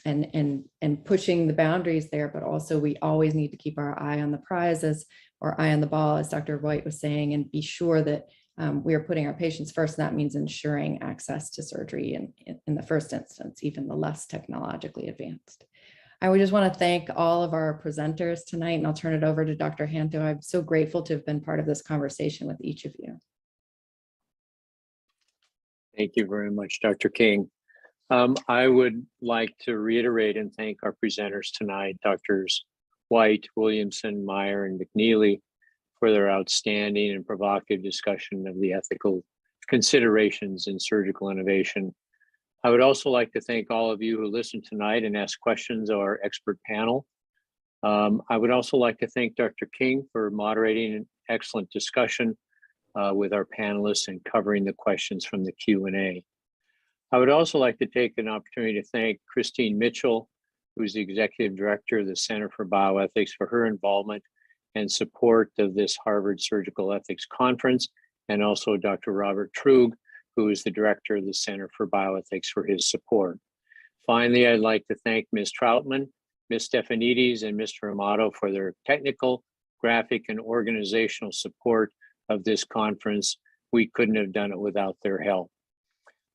pushing the boundaries there, but also we always need to keep our eye on the prizes or eye on the ball, as Dr. White was saying, and be sure that we are putting our patients first, and that means ensuring access to surgery in the first instance, even the less technologically advanced. I would just want to thank all of our presenters tonight, and I'll turn it over to Dr. Hanto. I'm so grateful to have been part of this conversation with each of you. Thank you very much, Dr. King. I would like to reiterate and thank our presenters tonight, Drs. White, Williamson, Meyer, and McNeely, for their outstanding and provocative discussion of the ethical considerations in surgical innovation. I would also like to thank all of you who listened tonight and asked questions of our expert panel. I would also like to thank Dr. King for moderating an excellent discussion with our panelists and covering the questions from the Q&A. I would also like to take an opportunity to thank Christine Mitchell, who's the Executive Director of the Center for Bioethics, for her involvement and support of this Harvard Surgical Ethics Conference, and also Dr. Robert Trug, who is the Director of the Center for Bioethics, for his support. Finally, I'd like to thank Ms. Troutman, Ms. Stefanides, and Mr. Amato for their technical, graphic, and organizational support of this conference. We couldn't have done it without their help.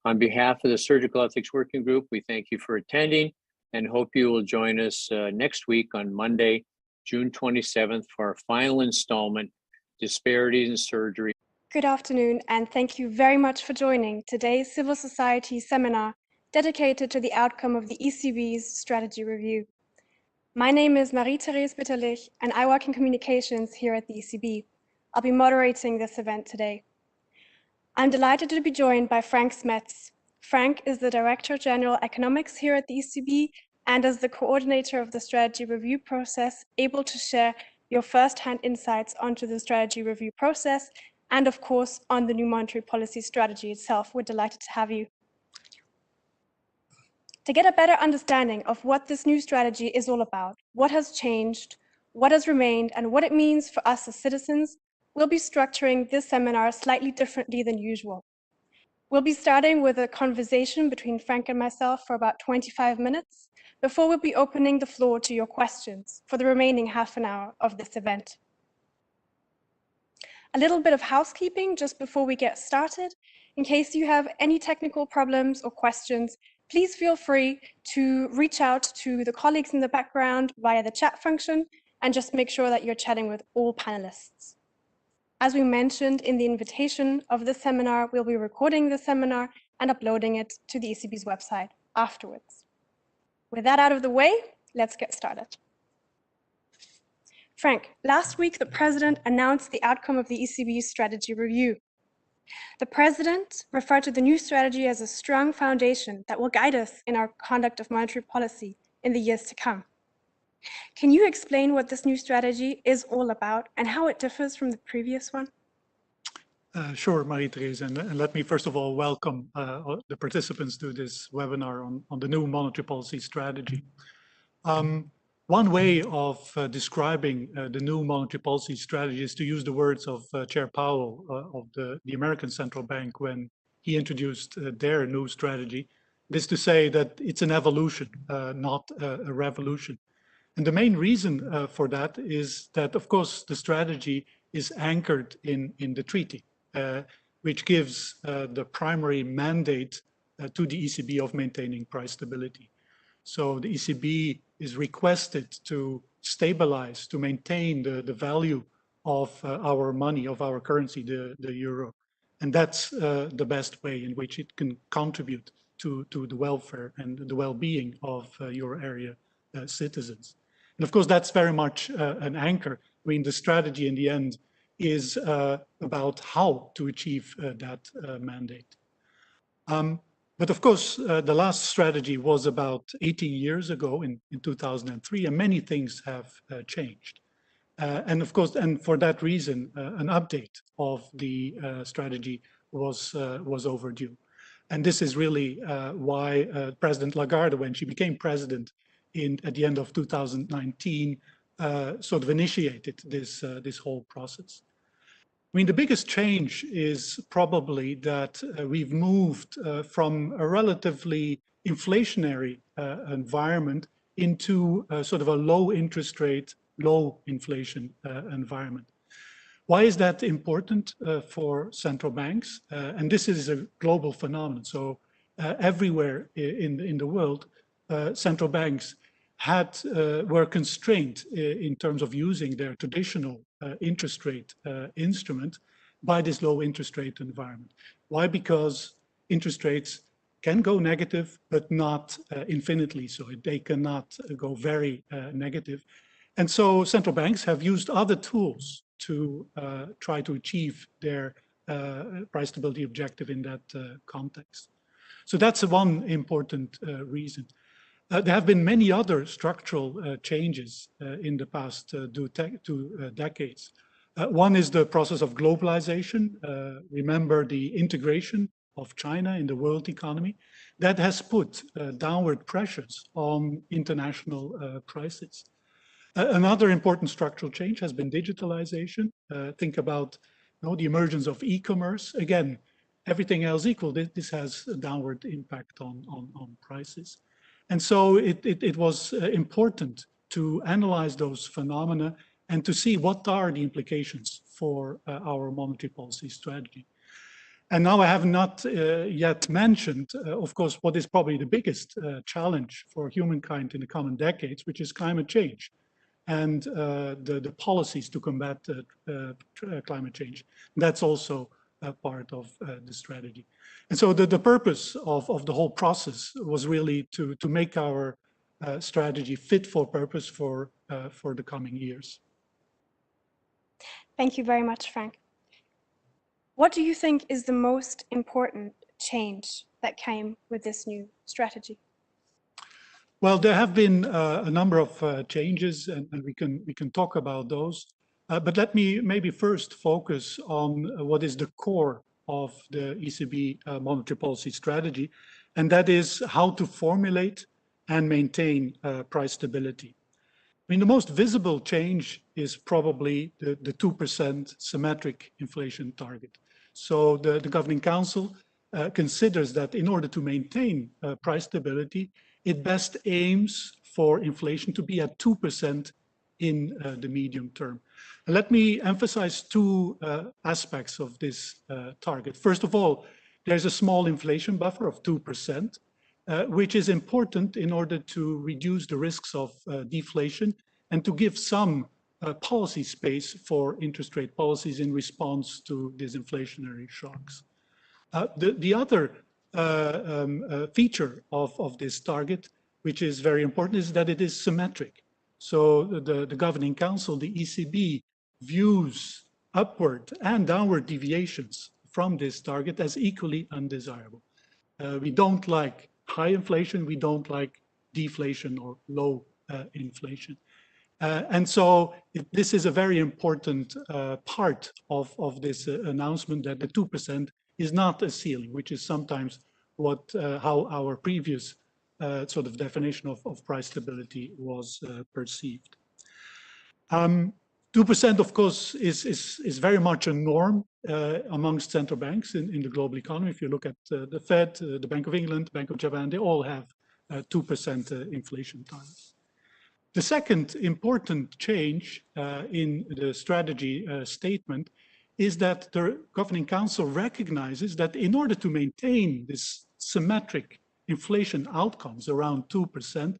On behalf of the Surgical Ethics Working Group, we thank you for attending and hope you will join us next week on Monday, June 27th, for our final installment, Disparities in Surgery. Good afternoon, and thank you very much for joining today's Civil Society seminar dedicated to the outcome of the ECB's strategy review. My name is Marie-Therese Bitterlich, and I work in communications here at the ECB. I'll be moderating this event today. I'm delighted to be joined by Frank Smets. Frank is the Director General Economics here at the ECB, and as the coordinator of the strategy review process, able to share your first-hand insights onto the strategy review process and, of course, on the new monetary policy strategy itself. We're delighted to have you. To get a better understanding of what this new strategy is all about, what has changed, what has remained, and what it means for us as citizens, we'll be structuring this seminar slightly differently than usual. We'll be starting with a conversation between Frank and myself for about 25 minutes, before we'll be opening the floor to your questions for the remaining half an hour of this event. A little bit of housekeeping just before we get started. In case you have any technical problems or questions, please feel free to reach out to the colleagues in the background via the chat function, and just make sure that you're chatting with all panelists. As we mentioned in the invitation of the seminar, we'll be recording the seminar and uploading it to the ECB's website afterwards. With that out of the way, let's get started. Frank, last week the President announced the outcome of the ECB's strategy review. The President referred to the new strategy as a strong foundation that will guide us in our conduct of monetary policy in the years to come. Can you explain what this new strategy is all about and how it differs from the previous one? Sure, Marie-Therese, and let me first of all welcome the participants to this webinar on the new monetary policy strategy. One way of describing the new monetary policy strategy is to use the words of Chair Powell of the American Central Bank when he introduced their new strategy. This is to say that it's an evolution, not a revolution. And the main reason for that is that, of course, the strategy is anchored in the treaty, which gives the primary mandate to the ECB of maintaining price stability. So the ECB is requested to stabilize, to maintain the value of our money, of our currency, the euro. And that's the best way in which it can contribute to the welfare and the well-being of euro area citizens. And of course, that's very much an anchor. I mean, the strategy in the end is about how to achieve that mandate. But of course, the last strategy was about 18 years ago in 2003, and many things have changed. And of course, and for that reason, an update of the strategy was overdue. And this is really why President Lagarde, when she became president at the end of 2019, sort of initiated this whole process. I mean, the biggest change is probably that we've moved from a relatively inflationary environment into sort of a low interest rate, low inflation environment. Why is that important for central banks? And this is a global phenomenon. So everywhere in the world, central banks were constrained in terms of using their traditional interest rate instrument by this low interest rate environment. Why? Because interest rates can go negative, but not infinitely so. They cannot go very negative. And so central banks have used other tools to try to achieve their price stability objective in that context. So that's one important reason. There have been many other structural changes in the past two decades. One is the process of globalization. Remember the integration of China in the world economy. That has put downward pressures on international prices. Another important structural change has been digitalization. Think about the emergence of e-commerce. Again, everything else equal, this has a downward impact on prices. And so it was important to analyze those phenomena and to see what are the implications for our monetary policy strategy. And now I have not yet mentioned, of course, what is probably the biggest challenge for humankind in the coming decades, which is climate change and the policies to combat climate change. That's also a part of the strategy. And so the purpose of the whole process was really to make our strategy fit for purpose for the coming years. Thank you very much, Frank. What do you think is the most important change that came with this new strategy? Well, there have been a number of changes, and we can talk about those. But let me maybe first focus on what is the core of the ECB monetary policy strategy, and that is how to formulate and maintain price stability. I mean, the most visible change is probably the 2% symmetric inflation target. So the Governing Council considers that in order to maintain price stability, it best aims for inflation to be at 2% in the medium term. And let me emphasize two aspects of this target. First of all, there's a small inflation buffer of 2%, which is important in order to reduce the risks of deflation and to give some policy space for interest rate policies in response to these inflationary shocks. The other feature of this target, which is very important, is that it is symmetric. So the Governing Council, the ECB, views upward and downward deviations from this target as equally undesirable. We don't like high inflation, we don't like deflation or low inflation. And so this is a very important part of this announcement that the 2% is not a ceiling, which is sometimes how our previous sort of definition of price stability was perceived. 2%, of course, is very much a norm amongst central banks in the global economy. If you look at the Fed, the Bank of England, Bank of Japan, they all have 2% inflation targets. The second important change in the strategy statement is that the Governing Council recognizes that in order to maintain this symmetric inflation outcomes around 2%,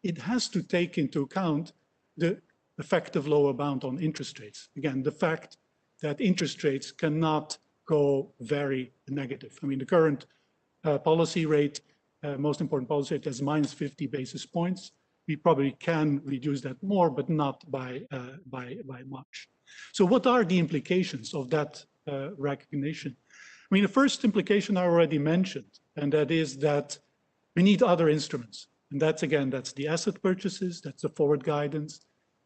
it has to take into account the effective lower bound on interest rates. Again, the fact that interest rates cannot go very negative. I mean, the current policy rate, most important policy rate, is minus 50 basis points. We probably can reduce that more, but not by much. So what are the implications of that recognition? I mean, the first implication I already mentioned, and that is that we need other instruments. And that's, again, that's the asset purchases, that's the forward guidance,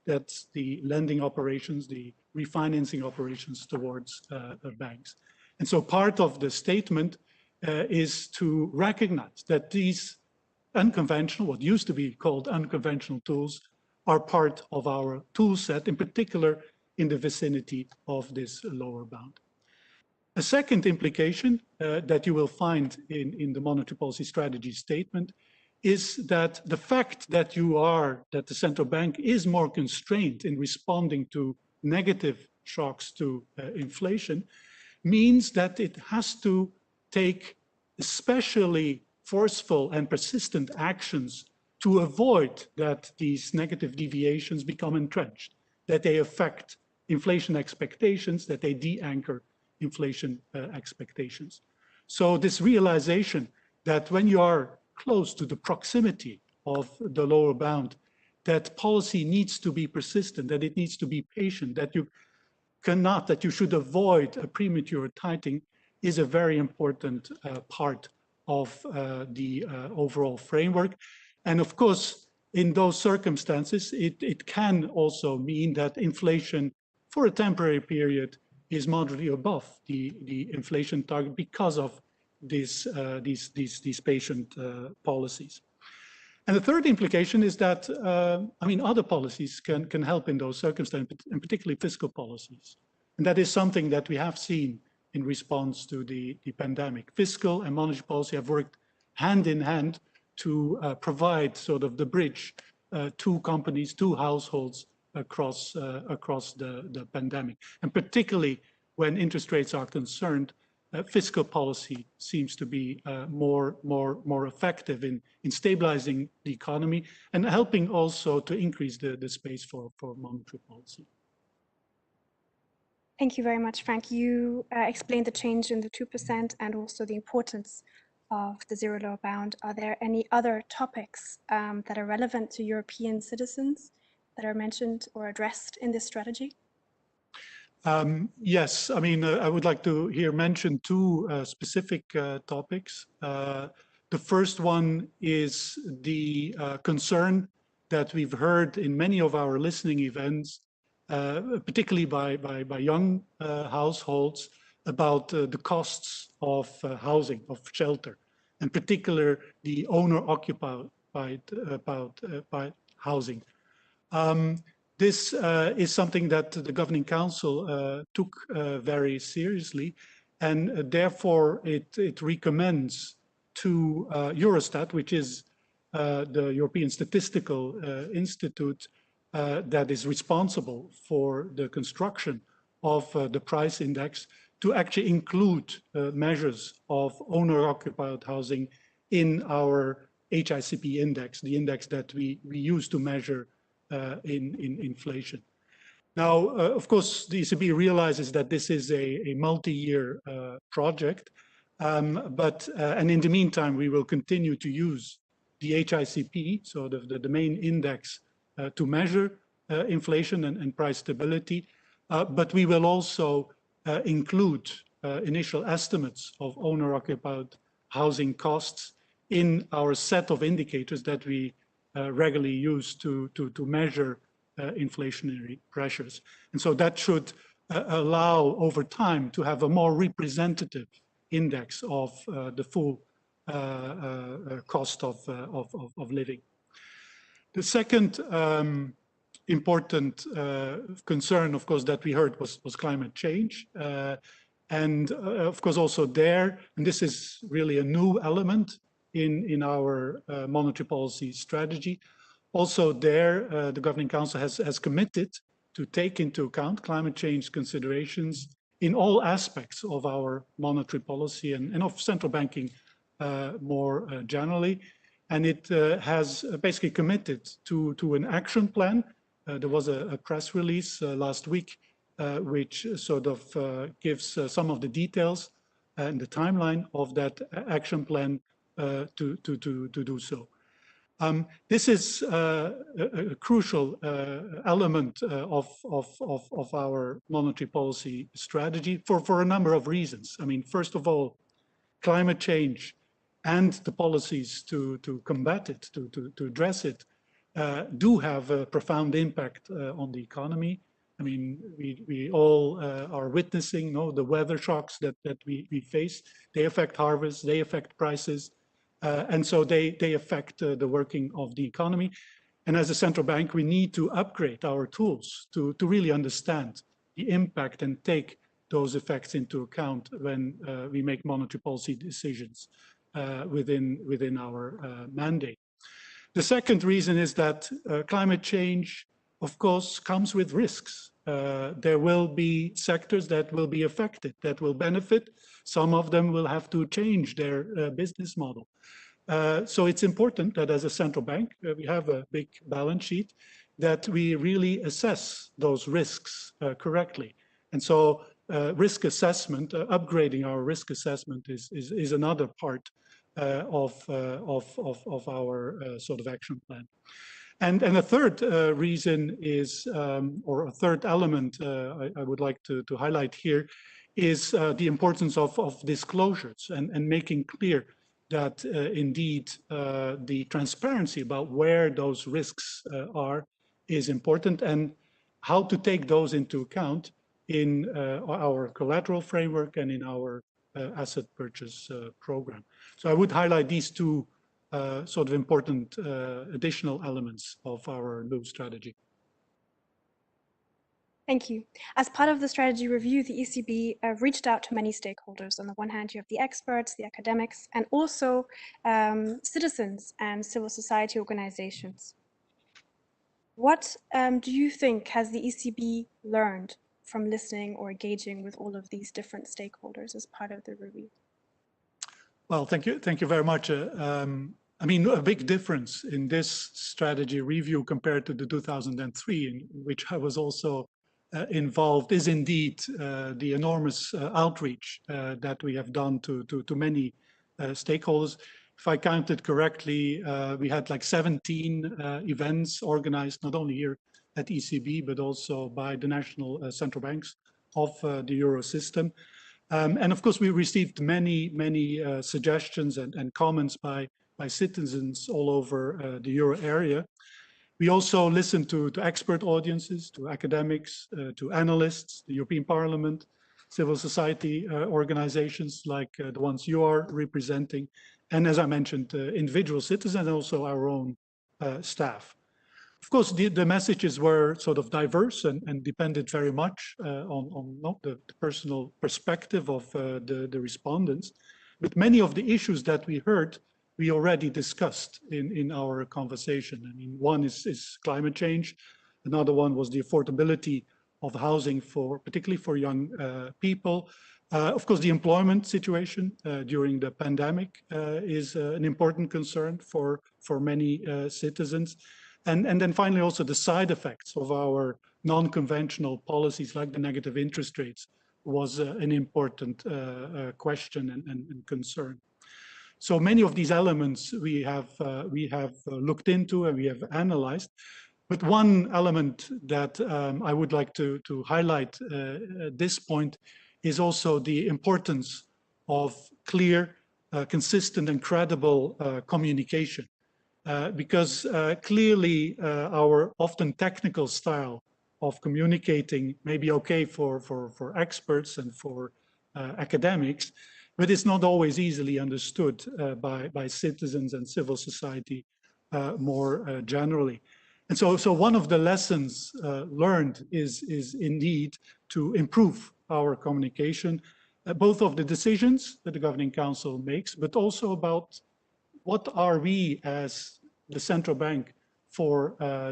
that's the lending operations, the refinancing operations towards banks. And so part of the statement is to recognize that these unconventional, what used to be called unconventional tools, are part of our tool set, in particular in the vicinity of this lower bound. A second implication that you will find in the monetary policy strategy statement is that the fact that that the central bank is more constrained in responding to negative shocks to inflation means that it has to take especially forceful and persistent actions to avoid that these negative deviations become entrenched, that they affect inflation expectations, that they de-anchor inflation expectations. So this realization that when you are close to the proximity of the lower bound, that policy needs to be persistent, that it needs to be patient, that you should avoid a premature tightening is a very important part of the overall framework. And of course, in those circumstances, it can also mean that inflation for a temporary period is moderately above the inflation target because of these patient policies. And the third implication is that, I mean, other policies can help in those circumstances, and particularly fiscal policies. And that is something that we have seen in response to the pandemic. Fiscal and monetary policy have worked hand in hand to provide sort of the bridge to companies, to households across the pandemic. And particularly when interest rates are concerned, fiscal policy seems to be more effective in stabilizing the economy and helping also to increase the space for monetary policy. Thank you very much, Frank. You explained the change in the 2% and also the importance of the zero lower bound. Are there any other topics that are relevant to European citizens that are mentioned or addressed in this strategy? Yes, I mean, I would like to here mention two specific topics. The first one is the concern that we've heard in many of our listening events, particularly by young households, about the costs of housing, of shelter, in particular the owner-occupied housing. This is something that the Governing Council took very seriously, and therefore it recommends to Eurostat, which is the European Statistical Institute that is responsible for the construction of the price index, to actually include measures of owner-occupied housing in our HICP index, the index that we use to measure in inflation. Now, of course, the ECB realizes that this is a multi-year project, and in the meantime, we will continue to use the HICP, so the main index to measure inflation and price stability, but we will also include initial estimates of owner-occupied housing costs in our set of indicators that we regularly use to measure inflationary pressures. And so that should allow over time to have a more representative index of the full cost of living. The second important concern, of course, that we heard was climate change. And of course, also there, and this is really a new element in our monetary policy strategy, Also there, the Governing Council has committed to take into account climate change considerations in all aspects of our monetary policy and of central banking more generally. And it has basically committed to an action plan. There was a press release last week which sort of gives some of the details and the timeline of that action plan to do so. This is a crucial element of our monetary policy strategy for a number of reasons. I mean, first of all, climate change and the policies to combat it, to address it, do have a profound impact on the economy. I mean, we all are witnessing the weather shocks that we face. They affect harvests, they affect prices, and so they affect the working of the economy. And as a central bank, we need to upgrade our tools to really understand the impact and take those effects into account when we make monetary policy decisions within our mandate. The second reason is that climate change, of course, comes with risks. There will be sectors that will be affected, that will benefit. Some of them will have to change their business model. So it's important that as a central bank, we have a big balance sheet, that we really assess those risks correctly. And so risk assessment, upgrading our risk assessment is another part of our sort of action plan. And a third reason is, or a third element I would like to highlight here, is the importance of disclosures and making clear that indeed the transparency about where those risks are is important, and how to take those into account in our collateral framework and in our asset purchase program. So I would highlight these two sort of important additional elements of our new strategy. Thank you. As part of the strategy review, the ECB reached out to many stakeholders. On the one hand, you have the experts, the academics, and also citizens and civil society organizations. What do you think has the ECB learned from listening or engaging with all of these different stakeholders as part of the review? Well, thank you very much. I mean, a big difference in this strategy review compared to the 2003, in which I was also involved, is indeed the enormous outreach that we have done to many stakeholders. If I counted correctly, we had like 17 events organized, not only here at ECB, but also by the national central banks of the Euro system. And of course, we received many suggestions and comments by citizens all over the Euro area. We also listened to expert audiences, to academics, to analysts, the European Parliament, civil society organizations like the ones you are representing, and as I mentioned, individual citizens and also our own staff. Of course, the messages were sort of diverse and depended very much on the personal perspective of the respondents, but many of the issues that we heard, we already discussed in our conversation. I mean, one is climate change. Another one was the affordability of housing particularly for young people. Of course, the employment situation during the pandemic is an important concern for many citizens. And then finally, also the side effects of our non-conventional policies like the negative interest rates was an important question and concern. So many of these elements we have looked into and we have analyzed. But one element that I would like to highlight at this point is also the importance of clear, consistent and credible communication. Because clearly our often technical style of communicating may be okay for experts and for academics, but it's not always easily understood by citizens and civil society more generally. And so one of the lessons learned is indeed to improve our communication, both of the decisions that the Governing Council makes, but also about what are we as the central bank for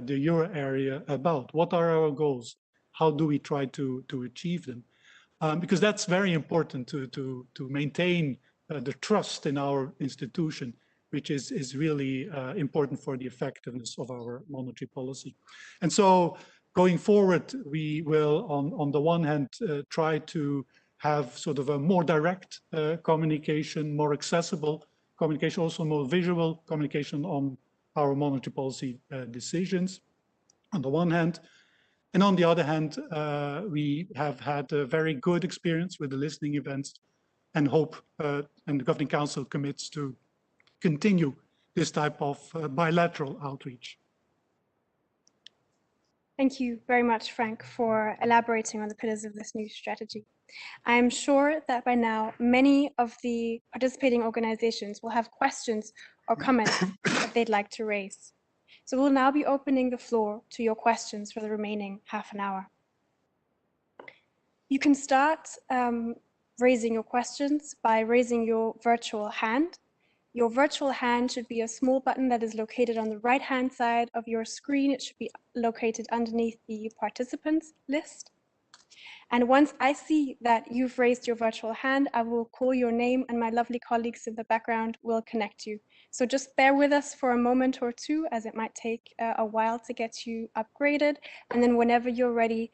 the euro area about? What are our goals? How do we try to achieve them? Because that's very important to maintain the trust in our institution, which is really important for the effectiveness of our monetary policy. And so going forward, we will, on the one hand, try to have sort of a more direct communication, more accessible communication, also more visual communication on our monetary policy decisions, on the one hand. And on the other hand, we have had a very good experience with the listening events and hope, and the Governing Council commits to continue this type of bilateral outreach. Thank you very much, Frank, for elaborating on the pillars of this new strategy. I am sure that by now, many of the participating organizations will have questions or comments that they'd like to raise. So we'll now be opening the floor to your questions for the remaining half an hour. You can start raising your questions by raising your virtual hand. Your virtual hand should be a small button that is located on the right-hand side of your screen. It should be located underneath the participants list. And once I see that you've raised your virtual hand, I will call your name and my lovely colleagues in the background will connect you. So just bear with us for a moment or two, as it might take a while to get you upgraded. And then whenever you're ready,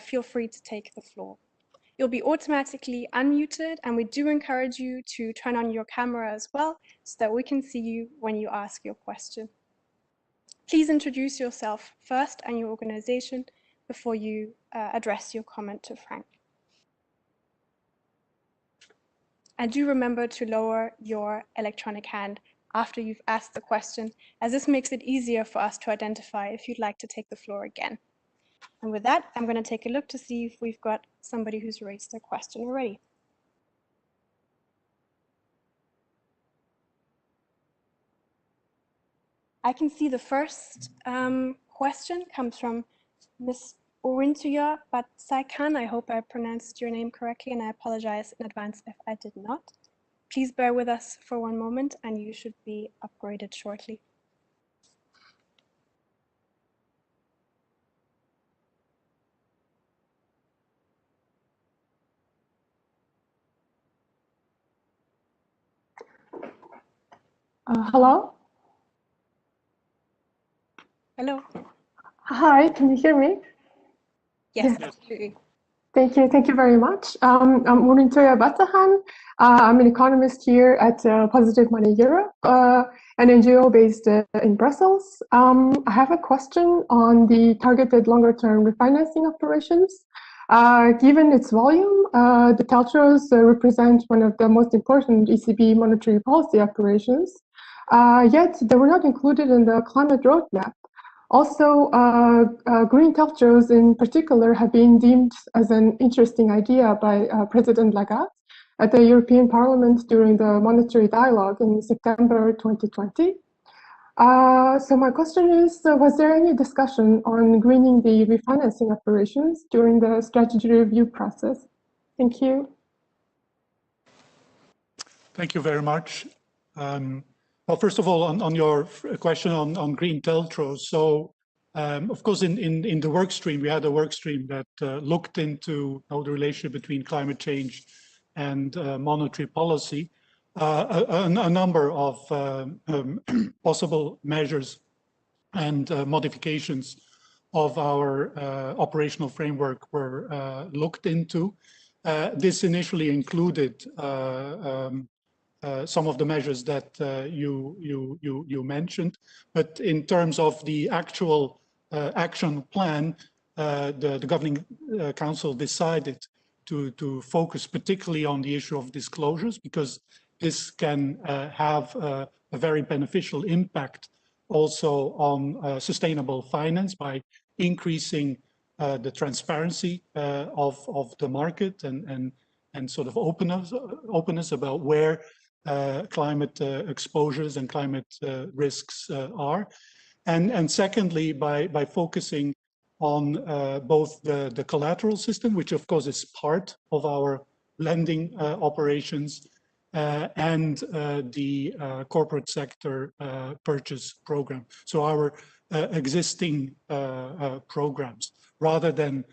feel free to take the floor. You'll be automatically unmuted, and we do encourage you to turn on your camera as well so that we can see you when you ask your question. Please introduce yourself first and your organization before you address your comment to Frank. And do remember to lower your electronic hand after you've asked the question, as this makes it easier for us to identify if you'd like to take the floor again. And with that, I'm going to take a look to see if we've got somebody who's raised their question already. I can see the first question comes from Ms. Orintuya Batsaikan. I hope I pronounced your name correctly, and I apologize in advance if I did not. Please bear with us for one moment, and you should be upgraded shortly. Hello? Hello. Hi, can you hear me? Yes, Yeah. absolutely. Thank you very much. I'm Orintuya Batsaikan. I'm an economist here at Positive Money Europe, an NGO based in Brussels. I have a question on the targeted longer-term refinancing operations. Given its volume, the TLTROs represent one of the most important ECB monetary policy operations, yet they were not included in the climate roadmap. Also, green TLTROs in particular have been deemed as an interesting idea by President Lagarde at the European Parliament during the monetary dialogue in September 2020. So my question is, was there any discussion on greening the refinancing operations during the strategy review process? Thank you. Thank you very much. Well, first of all, on your question on green TLTROs, so of course, in the work stream, we had a work stream that looked into the relationship between climate change and monetary policy. A number of possible measures and modifications of our operational framework were looked into. This initially included some of the measures that you mentioned, but in terms of the actual action plan, the Governing Council decided to focus particularly on the issue of disclosures, because this can have a very beneficial impact also on sustainable finance by increasing the transparency of the market and sort of openness about where climate exposures and climate risks are. And secondly, by focusing on both the collateral system, which of course is part of our lending operations, and the corporate sector purchase program. So our existing programs rather than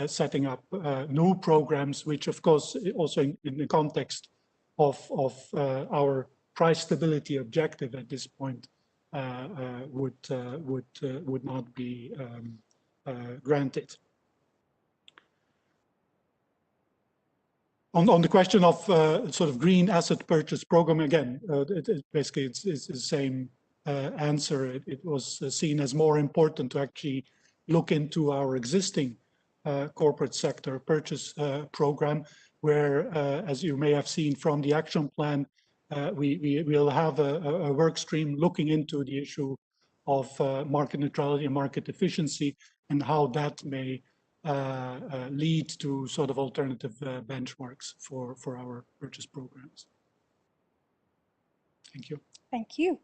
setting up new programs, which of course also in the context of our price stability objective at this point would not be granted. On the question of sort of green asset purchase program, again, basically it's the same answer. It was seen as more important to actually look into our existing corporate sector purchase program, where, as you may have seen from the action plan, we will have a work stream looking into the issue of market neutrality and market efficiency and how that may lead to sort of alternative benchmarks for our purchase programs. Thank you. Thank you.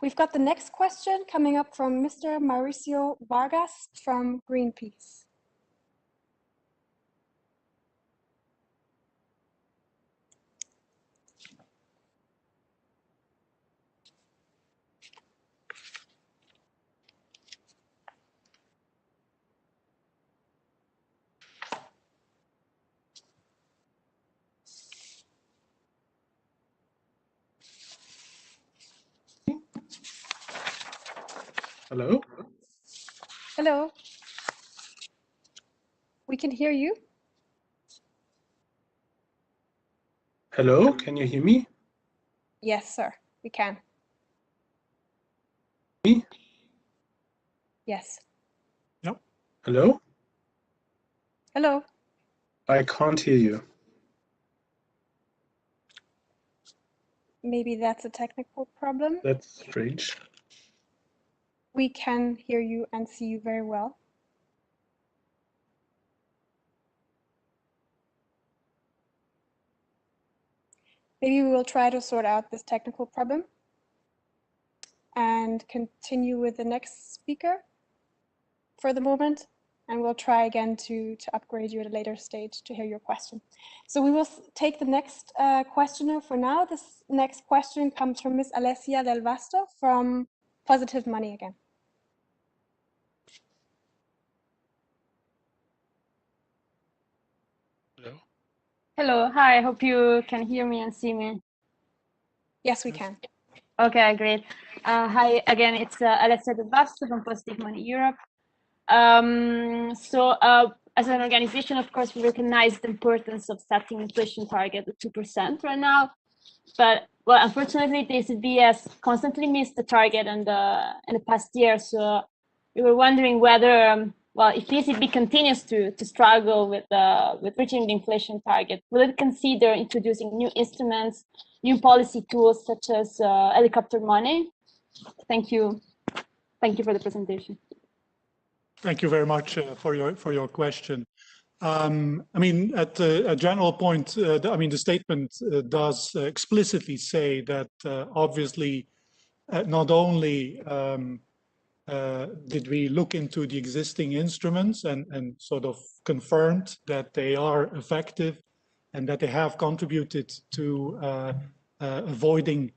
We've got the next question coming up from Mr. Mauricio Vargas from Greenpeace. Hello? Hello. We can hear you. Hello, can you hear me? Yes, sir, we can. Me? Yes. Yep. Hello? Hello. I can't hear you. Maybe that's a technical problem. That's strange. We can hear you and see you very well. Maybe we will try to sort out this technical problem and continue with the next speaker for the moment. And we'll try again to upgrade you at a later stage to hear your question. So we will take the next questioner for now. This next question comes from Ms. Alessia Del Vasto from Positive Money again. Hello, hi, I hope you can hear me and see me. Yes, we can. Okay, great. Hi, again, it's Alessia Del Vasto from Positive Money Europe. As an organization, of course, we recognize the importance of setting inflation target at 2% right now. But, well, unfortunately, the ECB has constantly missed the target in the past year. So we were wondering whether, well, if the ECB continues to struggle with reaching the inflation target, will it consider introducing new instruments, new policy tools such as helicopter money? Thank you. Thank you for the presentation. Thank you very much for your question. I mean, at a general point, I mean, the statement does explicitly say that obviously not only did we look into the existing instruments and sort of confirmed that they are effective and that they have contributed to avoiding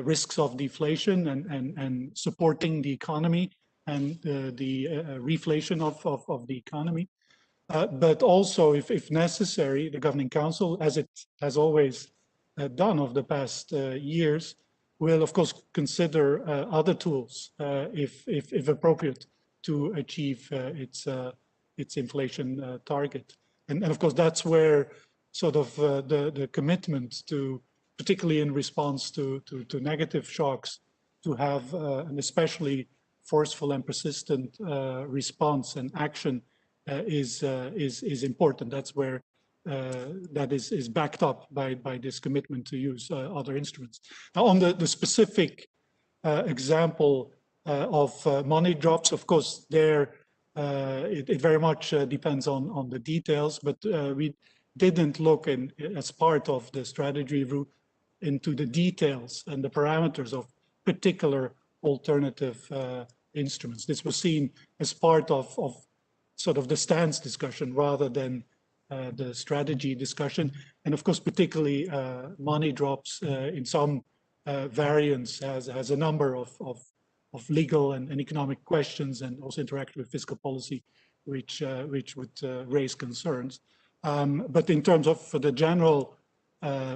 risks of deflation and supporting the economy and the reflation of the economy. But also, if necessary, the Governing Council, as it has always done over the past years, will of course consider other tools if appropriate to achieve its inflation target. And of course, that's where sort of the commitment to, particularly in response to negative shocks, to have an especially forceful and persistent response and action is important. That's where that is backed up by this commitment to use other instruments. Now, on the specific example of money drops, of course, there it very much depends on the details, but we didn't look in as part of the strategy review into the details and the parameters of particular alternative instruments. This was seen as part of sort of the stance discussion rather than the strategy discussion. And of course, particularly money drops in some variants has a number of legal and economic questions, and also interact with fiscal policy, which would raise concerns. But in terms of the general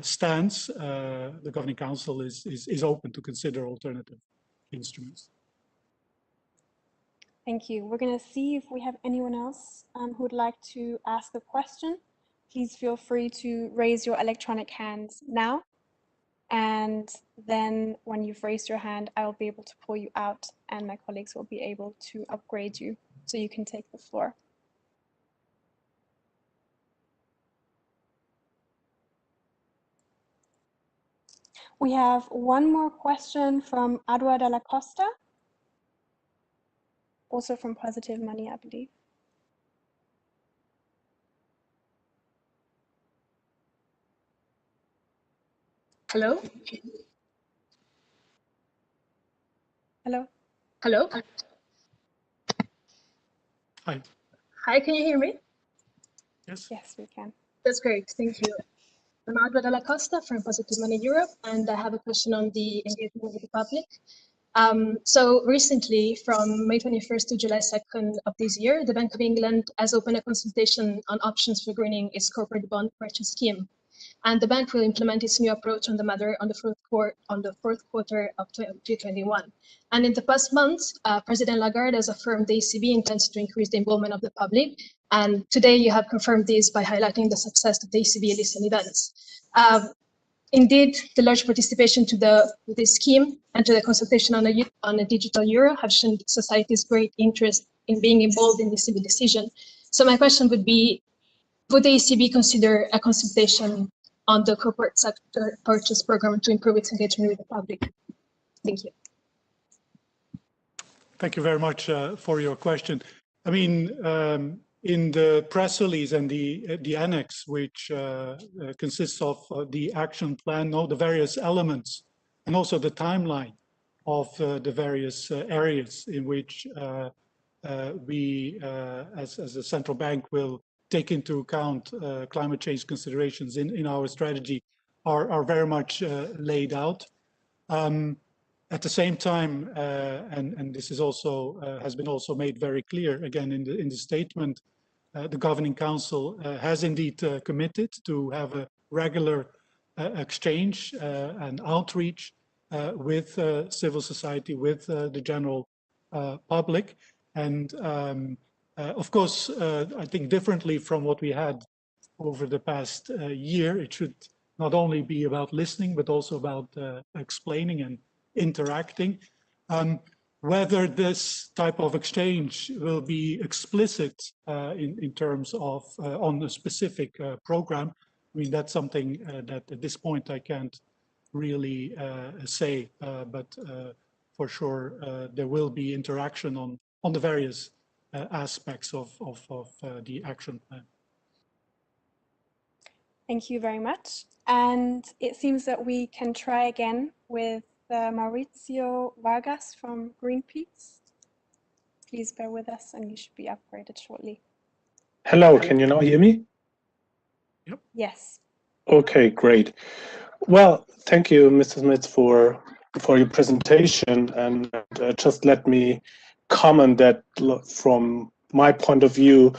stance, the Governing Council is open to consider alternative instruments. Thank you. We're going to see if we have anyone else who would like to ask a question. Please feel free to raise your electronic hands now. And then when you've raised your hand, I will be able to pull you out, and my colleagues will be able to upgrade you so you can take the floor. We have one more question from Adwa Dalla Costa, also from Positive Money, I believe. Hello? Hello? Hello? Hi. Hi, can you hear me? Yes. Yes, we can. That's great, thank you. I'm Adwa Dalla Costa from Positive Money Europe, and I have a question on the engagement with the public. So recently, from May 21st to July 2nd of this year, the Bank of England has opened a consultation on options for greening its corporate bond purchase scheme. And the bank will implement its new approach on the matter on the fourth quarter of 2021. And in the past months, President Lagarde has affirmed the ECB intends to increase the involvement of the public. And today you have confirmed this by highlighting the success of the ECB listening events. Indeed, the large participation to the scheme and to the consultation on a digital euro have shown society's great interest in being involved in the ECB decision. So my question would be, would the ECB consider a consultation on the corporate sector purchase program to improve its engagement with the public? Thank you. Thank you very much for your question. I mean, in the press release and the annex, which consists of the action plan, the various elements, and also the timeline of the various areas in which we, as a central bank, will take into account climate change considerations in our strategy are very much laid out. At the same time, and this is also has been also made very clear again in the statement, the Governing Council has indeed committed to have a regular exchange and outreach with civil society, with the general public, and of course, I think differently from what we had over the past year, it should not only be about listening, but also about explaining and interacting. Whether this type of exchange will be explicit in terms of on a specific program, I mean, that's something that at this point I can't really say, but for sure there will be interaction on the various aspects of the action plan. Thank you very much. And it seems that we can try again with Mauricio Vargas from Greenpeace. Please bear with us and you should be upgraded shortly. Hello, can you now hear me? Yep. Yes. Okay, great. Well, thank you, Mrs. Metz, for your presentation, and just let me comment that from my point of view,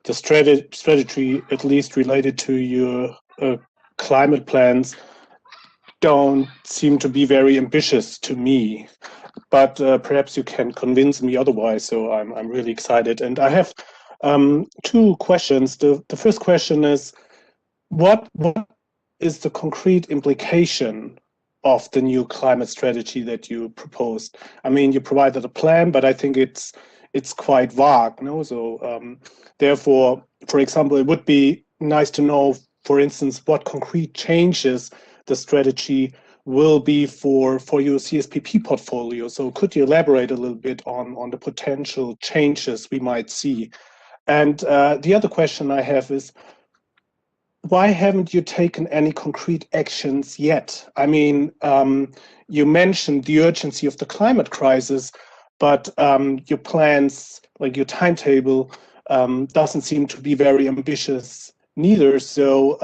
the strategy, at least related to your climate plans, don't seem to be very ambitious to me, but perhaps you can convince me otherwise. So I'm really excited, and I have two questions. The first question is, what is the concrete implication of the new climate strategy that you proposed? I mean, you provided a plan, but I think it's quite vague, no? So therefore, for example, it would be nice to know, for instance, what concrete changes the strategy will be for your CSPP portfolio. So could you elaborate a little bit on the potential changes we might see? And the other question I have is, why haven't you taken any concrete actions yet? I mean, you mentioned the urgency of the climate crisis, but your plans, like your timetable, doesn't seem to be very ambitious neither. So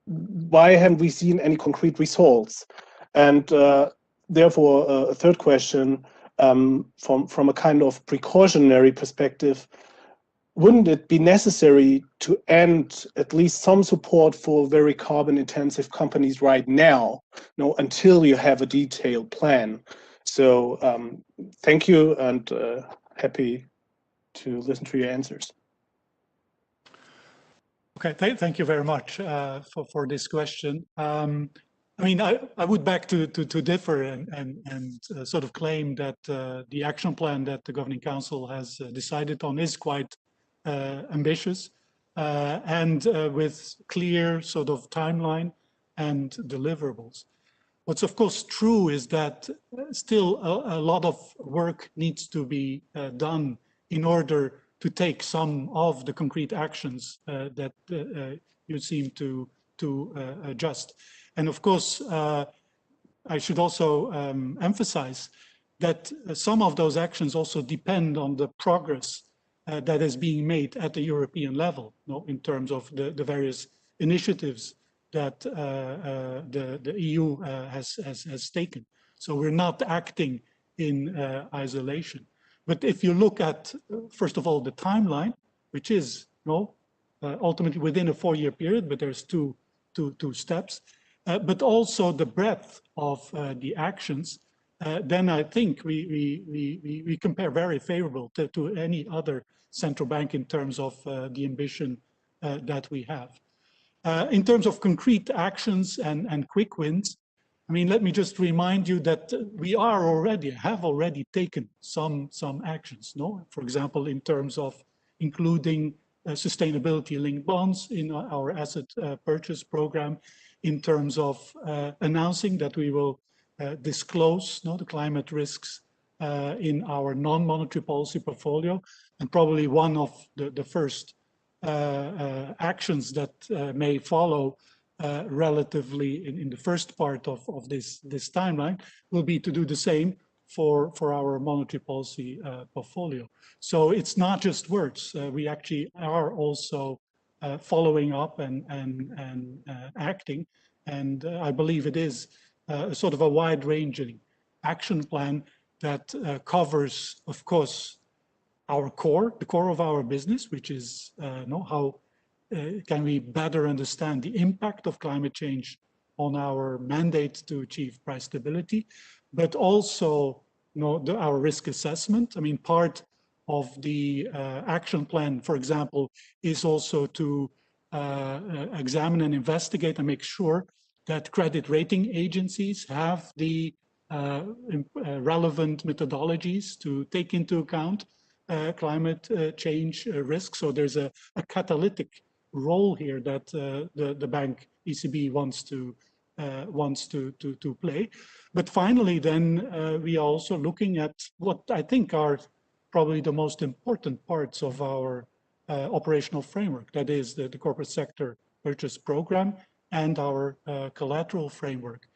why haven't we seen any concrete results? And therefore, a third question, from a kind of precautionary perspective, wouldn't it be necessary to end at least some support for very carbon intensive companies right now, until you have a detailed plan? So thank you, and happy to listen to your answers. Okay, thank you very much for this question. I mean, I would beg to differ and sort of claim that the action plan that the Governing Council has decided on is quite ambitious and with clear sort of timeline and deliverables. What's of course true is that still a lot of work needs to be done in order to take some of the concrete actions that you seem to adjust. And of course, I should also emphasize that some of those actions also depend on the progress that is being made at the European level, in terms of the various initiatives that the EU has taken. So we're not acting in isolation. But if you look at, first of all, the timeline, which is ultimately within a 4-year period, but there's two steps, but also the breadth of the actions, then I think we compare very favorable to any other central bank in terms of the ambition that we have. In terms of concrete actions and quick wins, I mean, let me just remind you that we have already taken some actions. For example, in terms of including sustainability-linked bonds in our asset purchase program, in terms of announcing that we will disclose the climate risks in our non-monetary policy portfolio, and probably one of the first actions that may follow relatively in the first part of this timeline will be to do the same for our monetary policy portfolio. So it's not just words. We actually are also following up and acting. And I believe it is sort of a wide-ranging action plan that covers, of course, the core of our business, which is how can we better understand the impact of climate change on our mandate to achieve price stability, but also our risk assessment. I mean, part of the action plan, for example, is also to examine and investigate and make sure that credit rating agencies have the relevant methodologies to take into account climate change risks. So there's a catalytic role here that the bank ECB wants to play. But finally, then we are also looking at what I think are probably the most important parts of our operational framework. That is the corporate sector purchase program and our collateral framework.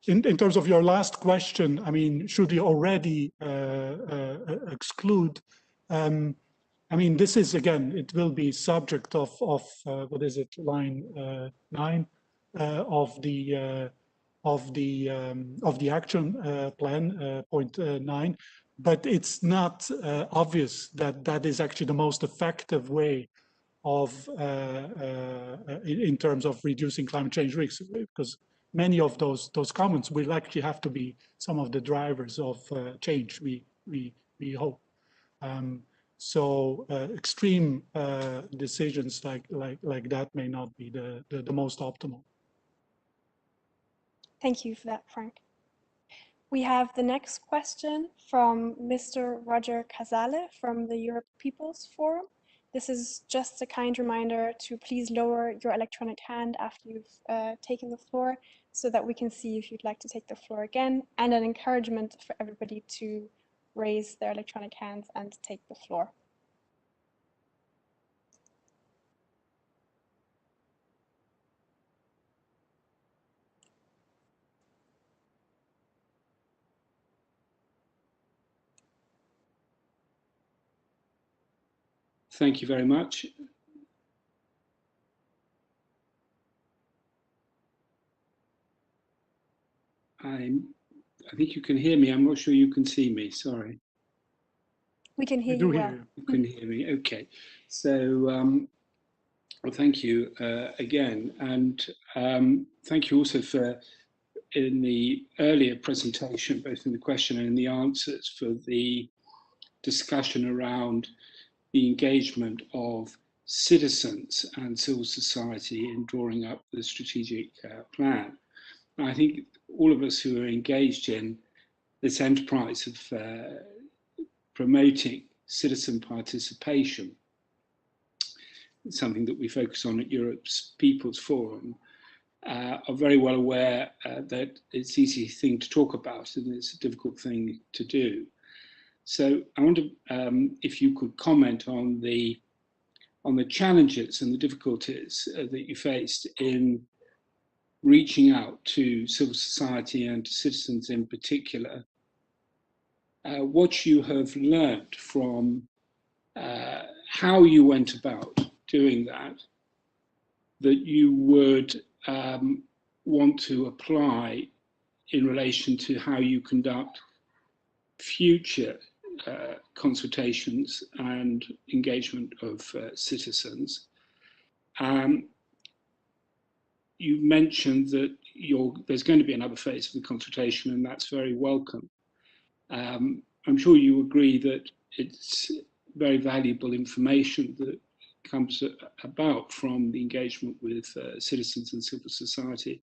In terms of your last question, I mean, should we already exclude? I mean, this is, again, it will be subject of what is it, line 9 of the action plan, point 9. But it's not obvious that that is actually the most effective way of in terms of reducing climate change risks, because many of those comments will actually have to be some of the drivers of change, we hope. So extreme decisions like that may not be the most optimal. Thank you for that, Frank. We have the next question from Mr. Roger Casale from the Europe People's Forum. This is just a kind reminder to please lower your electronic hand after you've taken the floor so that we can see if you'd like to take the floor again, and an encouragement for everybody to raise their electronic hands and take the floor. Thank you very much. I think you can hear me. I'm not sure you can see me. Sorry. We can hear you well. You can hear me. Okay. So, well, thank you again. And thank you also for, in the earlier presentation, both in the question and in the answers, for the discussion around the engagement of citizens and civil society in drawing up the strategic plan. And I think all of us who are engaged in this enterprise of promoting citizen participation, something that we focus on at Europe's People's Forum, are very well aware that it's an easy thing to talk about and it's a difficult thing to do. So I wonder if you could comment on the challenges and the difficulties that you faced in reaching out to civil society and to citizens in particular, what you have learned from how you went about doing that, that you would want to apply in relation to how you conduct future consultations and engagement of citizens. You mentioned that there's going to be another phase of the consultation, and that's very welcome. I'm sure you agree that it's very valuable information that comes about from the engagement with citizens and civil society.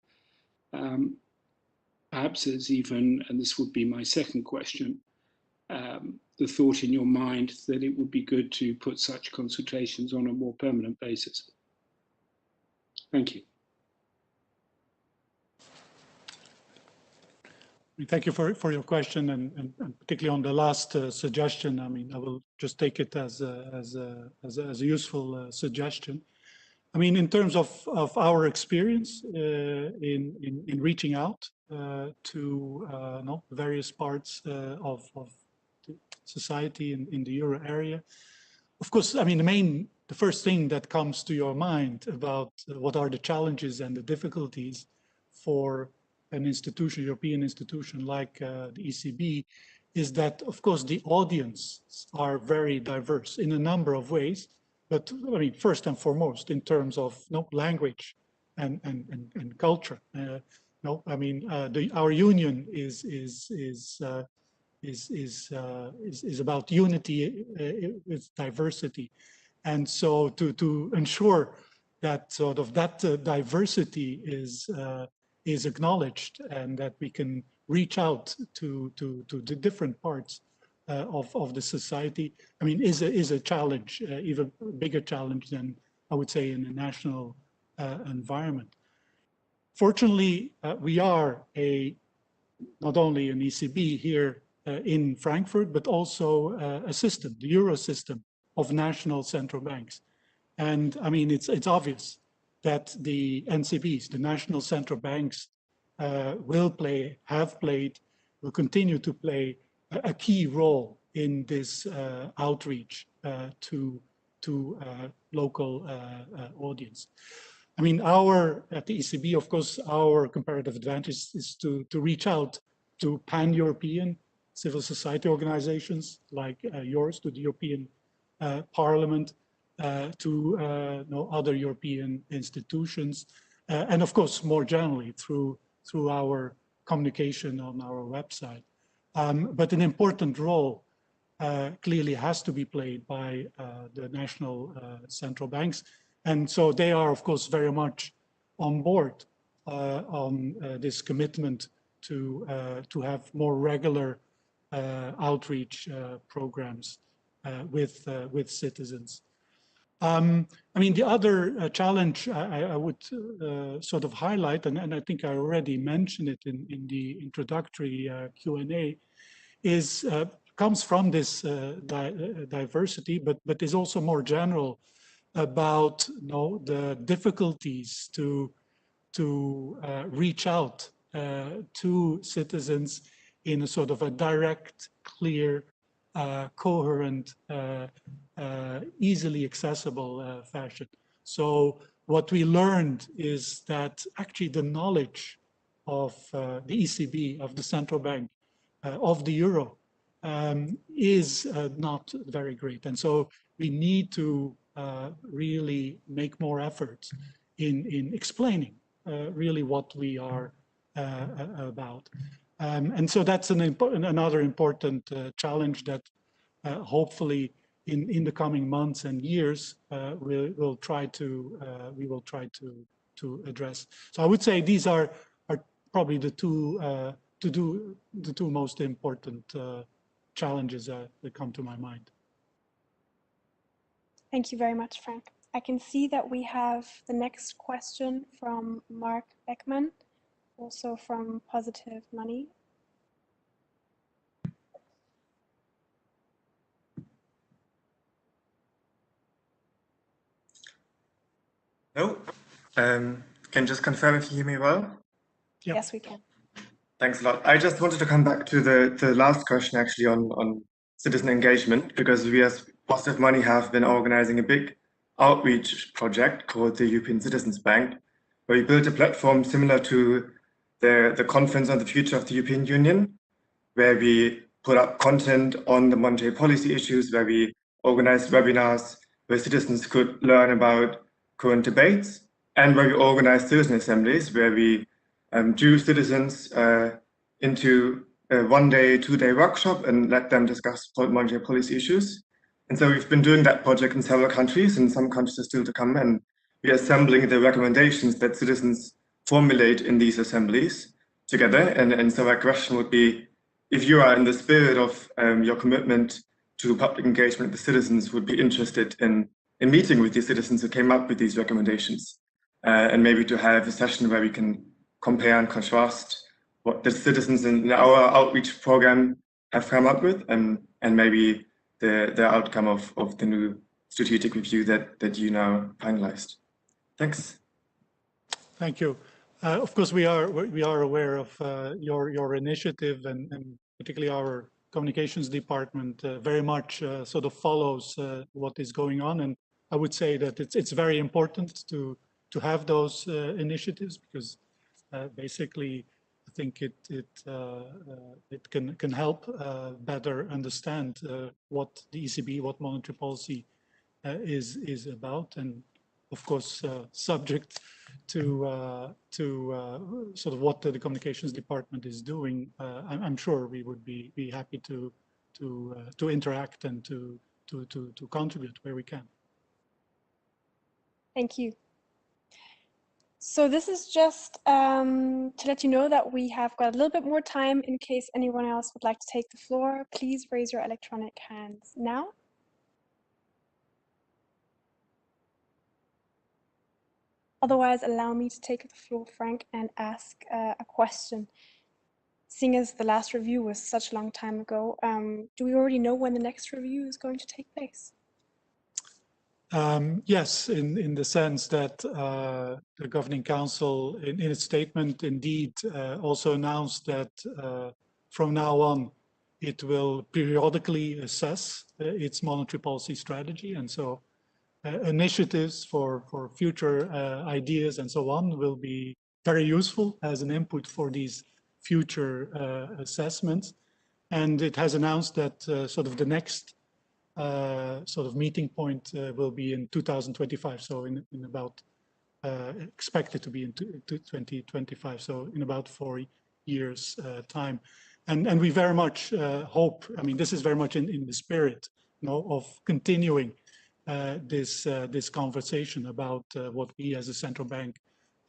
Perhaps there's even, and this would be my second question, the thought in your mind that it would be good to put such consultations on a more permanent basis. Thank you. Thank you for your question, and particularly on the last suggestion. I mean, I will just take it as a useful suggestion. I mean, in terms of our experience in reaching out to various parts of society in the euro area, of course, I mean, the first thing that comes to your mind about what are the challenges and the difficulties for an institution, European institution like the ECB, is that, of course, the audience are very diverse in a number of ways. But I mean, first and foremost, in terms of language and culture. I mean, our union is about unity with diversity, and so to ensure that sort of that diversity is acknowledged and that we can reach out to the different parts of the society, I mean, is a challenge, even a bigger challenge than I would say in a national environment. Fortunately, we are not only an ECB here in Frankfurt, but also a system, the Euro system of national central banks. And I mean, it's obvious that the NCBs, the national central banks, will continue to play a key role in this outreach to local audience. I mean, at the ECB, of course, our comparative advantage is to reach out to pan-European civil society organizations like yours, to the European Parliament, to other European institutions, and of course, more generally through our communication on our website. But an important role clearly has to be played by the national central banks. And so they are, of course, very much on board on this commitment to have more regular outreach programs with citizens. I mean, the other challenge I would sort of highlight, and I think I already mentioned it in the introductory Q&A, comes from this diversity, but is also more general about the difficulties to reach out to citizens in a sort of a direct, clear, coherent, easily accessible fashion. So what we learned is that actually the knowledge of the ECB, of the central bank, of the euro, is not very great. And so we need to really make more efforts in explaining really what we are about. And so that's another important challenge that hopefully in the coming months and years we will try to address. So I would say these are probably the two most important challenges that come to my mind. Thank you very much, Frank. I can see that we have the next question from Mark Beckman, also from Positive Money. Hello. Can you just confirm if you hear me well? Yep. Yes, we can. Thanks a lot. I just wanted to come back to the last question actually on citizen engagement, because we as Positive Money have been organizing a big outreach project called the European Citizens Bank, where we built a platform similar to the Conference on the Future of the European Union, where we put up content on the monetary policy issues, where we organized webinars where citizens could learn about current debates, and where we organized citizen assemblies, where we drew citizens into a one-day, two-day workshop and let them discuss monetary policy issues. And so we've been doing that project in several countries, and some countries are still to come, and we're assembling the recommendations that citizens formulate in these assemblies together. And so my question would be, if you are in the spirit of your commitment to public engagement, the citizens would be interested in meeting with the citizens who came up with these recommendations, and maybe to have a session where we can compare and contrast what the citizens in our outreach program have come up with, and maybe the outcome of the new strategic review that you now finalized. Thanks. Thank you. Of course, we are aware of your initiative, and particularly our communications department very much sort of follows what is going on. And I would say that it's very important to have those initiatives, because basically I think it can help better understand what the ECB, what monetary policy is about, and of course subject to sort of what the communications department is doing. I'm sure we would be happy to interact and to contribute where we can. Thank you. So this is just to let you know that we have got a little bit more time in case anyone else would like to take the floor. Please raise your electronic hands now. Otherwise, allow me to take the floor, Frank, and ask a question. Seeing as the last review was such a long time ago, do we already know when the next review is going to take place? Yes, in the sense that the Governing Council, in its statement, indeed also announced that from now on, it will periodically assess its monetary policy strategy. And so initiatives for future ideas and so on will be very useful as an input for these future assessments. And it has announced that sort of the next sort of meeting point will be in 2025. So in about, expected to be in 2025. So in about 4 years time. And we very much hope, I mean, this is very much in the spirit, you know, of continuing this conversation about what we as a central bank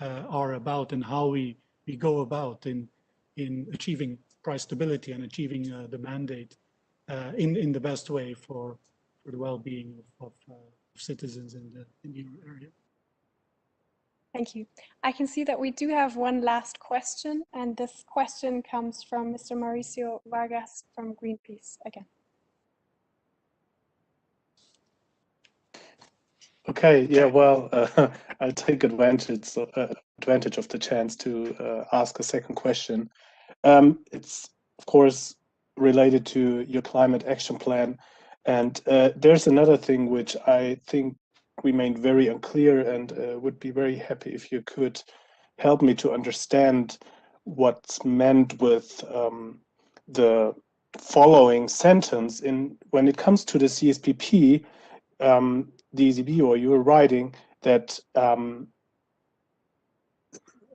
are about, and how we go about in achieving price stability and achieving the mandate in the best way for the well-being of citizens in the euro area. Thank you. I can see that we do have one last question, and this question comes from Mr. Mauricio Vargas from Greenpeace again. Okay, yeah, well, I'll take advantage of the chance to ask a second question. It's, of course, related to your climate action plan. And there's another thing which I think remained very unclear, and would be very happy if you could help me to understand what's meant with the following sentence. When it comes to the CSPP, the ECB, or you were writing that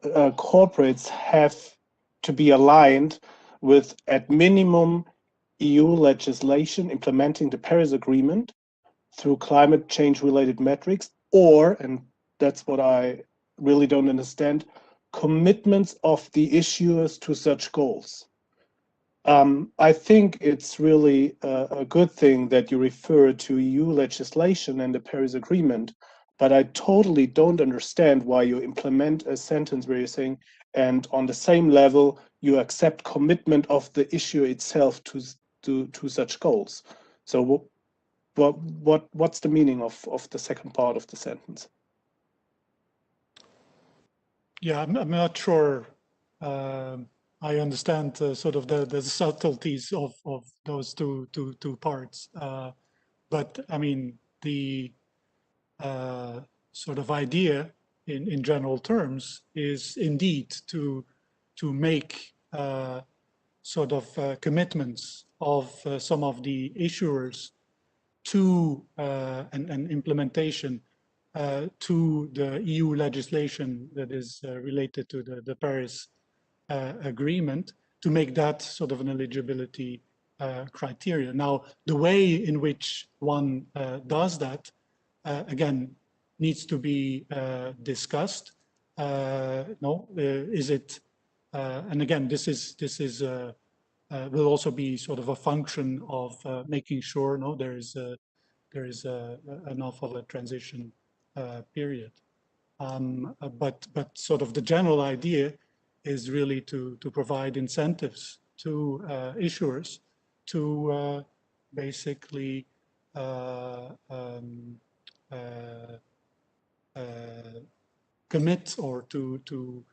corporates have to be aligned with, at minimum, EU legislation implementing the Paris Agreement through climate change related metrics, or, and that's what I really don't understand, commitments of the issuers to such goals. I think it's really a good thing that you refer to EU legislation and the Paris Agreement, but I totally don't understand why you implement a sentence where you're saying, and on the same level, you accept commitment of the issue itself to such goals. So what's the meaning of the second part of the sentence? Yeah, I'm not sure I understand sort of the subtleties of those two parts. But I mean, the sort of idea in general terms is indeed to make sort of commitments of some of the issuers to and implementation to the EU legislation that is related to the Paris Agreement, to make that sort of an eligibility criteria. Now, the way in which one does that, again, needs to be discussed. Is it? And again, this is will also be sort of a function of making sure there is enough of a transition period. But sort of the general idea is really to provide incentives to issuers to basically commit or to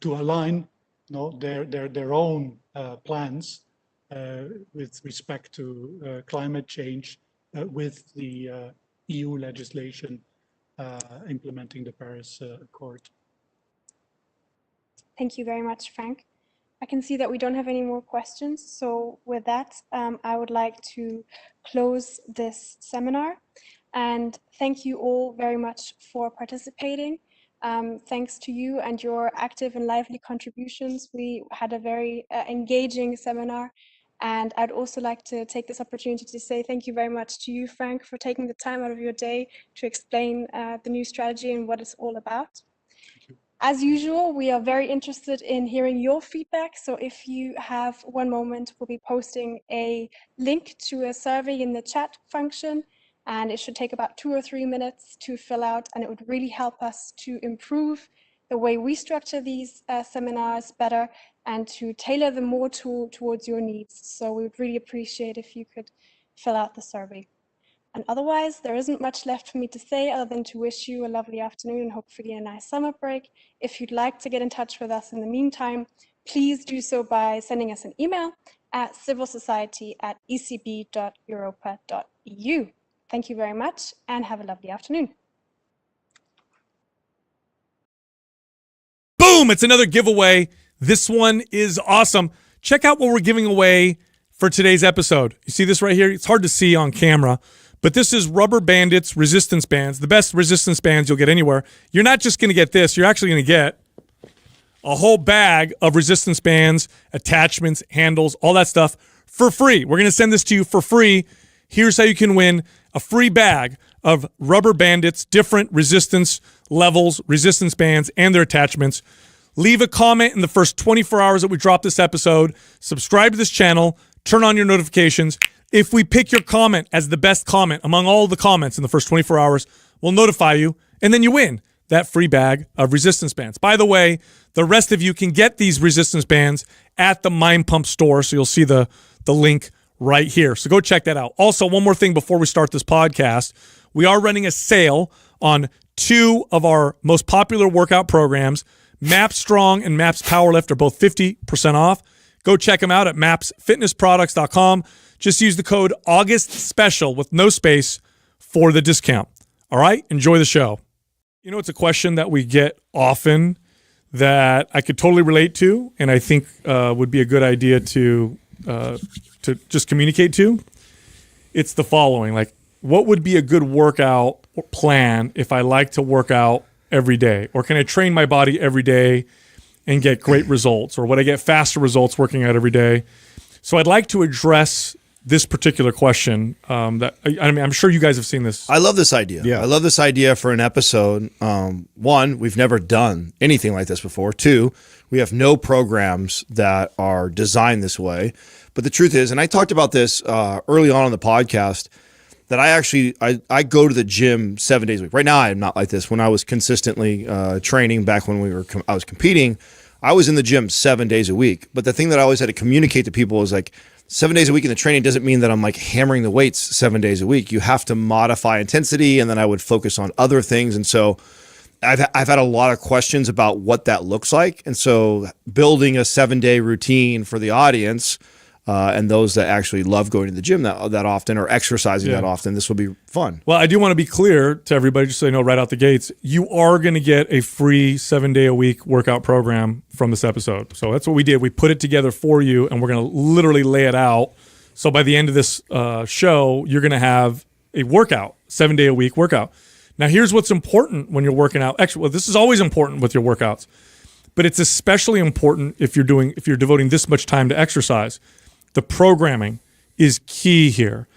align their own plans with respect to climate change with the EU legislation implementing the Paris Accord. Thank you very much, Frank. I can see that we don't have any more questions. So with that, I would like to close this seminar. And thank you all very much for participating. Thanks to you and your active and lively contributions, we had a very engaging seminar. And I'd also like to take this opportunity to say thank you very much to you, Frank, for taking the time out of your day to explain the new strategy and what it's all about. As usual, we are very interested in hearing your feedback. So if you have one moment, we'll be posting a link to a survey in the chat function, and it should take about 2 or 3 minutes to fill out, and it would really help us to improve the way we structure these seminars better and to tailor them more towards your needs. So we would really appreciate if you could fill out the survey. And otherwise, there isn't much left for me to say other than to wish you a lovely afternoon and hopefully a nice summer break. If you'd like to get in touch with us in the meantime, please do so by sending us an email at civilsociety@ecb.europa.eu. Thank you very much and have a lovely afternoon. Boom! It's another giveaway. This one is awesome. Check out what we're giving away for today's episode. You see this right here? It's hard to see on camera, but this is Rubber Bandits resistance bands, the best resistance bands you'll get anywhere. You're not just going to get this. You're actually going to get a whole bag of resistance bands, attachments, handles, all that stuff for free. We're going to send this to you for free. Here's how you can win a free bag of Rubber Bandits, different resistance levels, resistance bands, and their attachments. Leave a comment in the first 24 hours that we drop this episode. Subscribe to this channel. Turn on your notifications. If we pick your comment as the best comment among all the comments in the first 24 hours, we'll notify you, and then you win that free bag of resistance bands. By the way, the rest of you can get these resistance bands at the Mind Pump store, so you'll see the link right here. So go check that out. Also, one more thing before we start this podcast. We are running a sale on 2 of our most popular workout programs. MAPS Strong and MAPS Powerlift are both 50% off. Go check them out at mapsfitnessproducts.com. Just use the code AugustSpecial with no space for the discount. All right, enjoy the show. You know, it's a question that we get often. that I could totally relate to, and I think would be a good idea to just communicate to. It's the following: like, what would be a good workout plan if I like to work out every day, or can I train my body every day and get great results, or would I get faster results working out every day? So I'd like to address this particular question. I'm sure you guys have seen this. I love this idea. Yeah. I love this idea for an episode. One, we've never done anything like this before. Two, we have no programs that are designed this way. But the truth is, and I talked about this early on the podcast, that I go to the gym 7 days a week. Right now, I'm not like this. When I was consistently training back when I was competing, I was in the gym 7 days a week. But the thing that I always had to communicate to people is like, 7 days a week in the training doesn't mean that I'm like hammering the weights 7 days a week. You have to modify intensity, and then I would focus on other things. And so I've had a lot of questions about what that looks like. And so building a 7-day routine for the audience and those that actually love going to the gym that often or exercising that often, this will be fun. Well, I do want to be clear to everybody, just so you know right out the gates, you are going to get a free 7-day-a-week workout program from this episode. So that's what we did. We put it together for you, and we're going to literally lay it out. So by the end of this show, you're going to have a workout, 7-day-a-week workout. Now, here's what's important when you're working out. Actually, well, this is always important with your workouts, but it's especially important if you're devoting this much time to exercise. The programming is key here.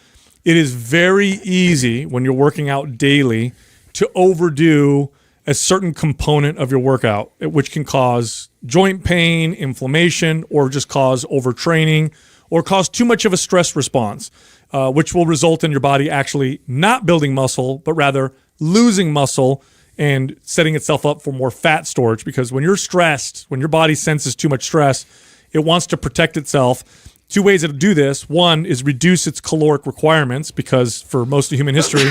It is very easy when you're working out daily to overdo a certain component of your workout, which can cause joint pain, inflammation, or just cause overtraining, or cause too much of a stress response, which will result in your body actually not building muscle, but rather losing muscle and setting itself up for more fat storage. Because when you're stressed, when your body senses too much stress, it wants to protect itself. Two ways to do this. One is reduce its caloric requirements, because for most of human history,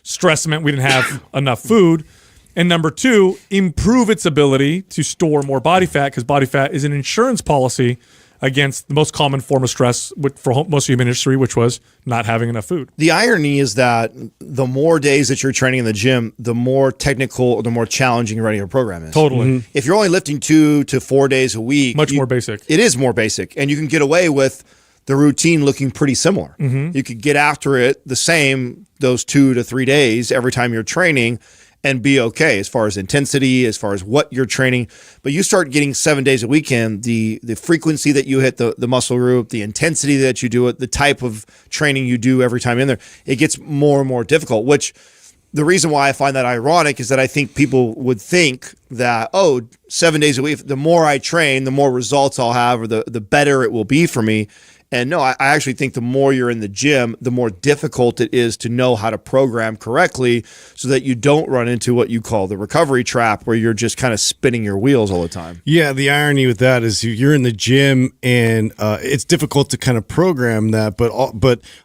stress meant we didn't have enough food. And number two, improve its ability to store more body fat, because body fat is an insurance policy against the most common form of stress for most of human history, which was not having enough food. The irony is that the more days that you're training in the gym, the more technical, the more challenging your running your program is. Totally. If you're only lifting 2 to 4 days a week, more basic. It is more basic, and you can get away with the routine looking pretty similar. You could get after it the same those 2 to 3 days every time you're training and be okay as far as intensity, as far as what you're training. But you start getting 7 days a weekend, the frequency that you hit the muscle group, the intensity that you do it, the type of training you do every time in there, it gets more and more difficult, which the reason why I find that ironic is that I think people would think that, 7 days a week, the more I train, the more results I'll have, or the better it will be for me. And no, I actually think the more you're in the gym, the more difficult it is to know how to program correctly so that you don't run into what you call the recovery trap, where you're just kind of spinning your wheels all the time. Yeah, the irony with that is you're in the gym and it's difficult to kind of program that. But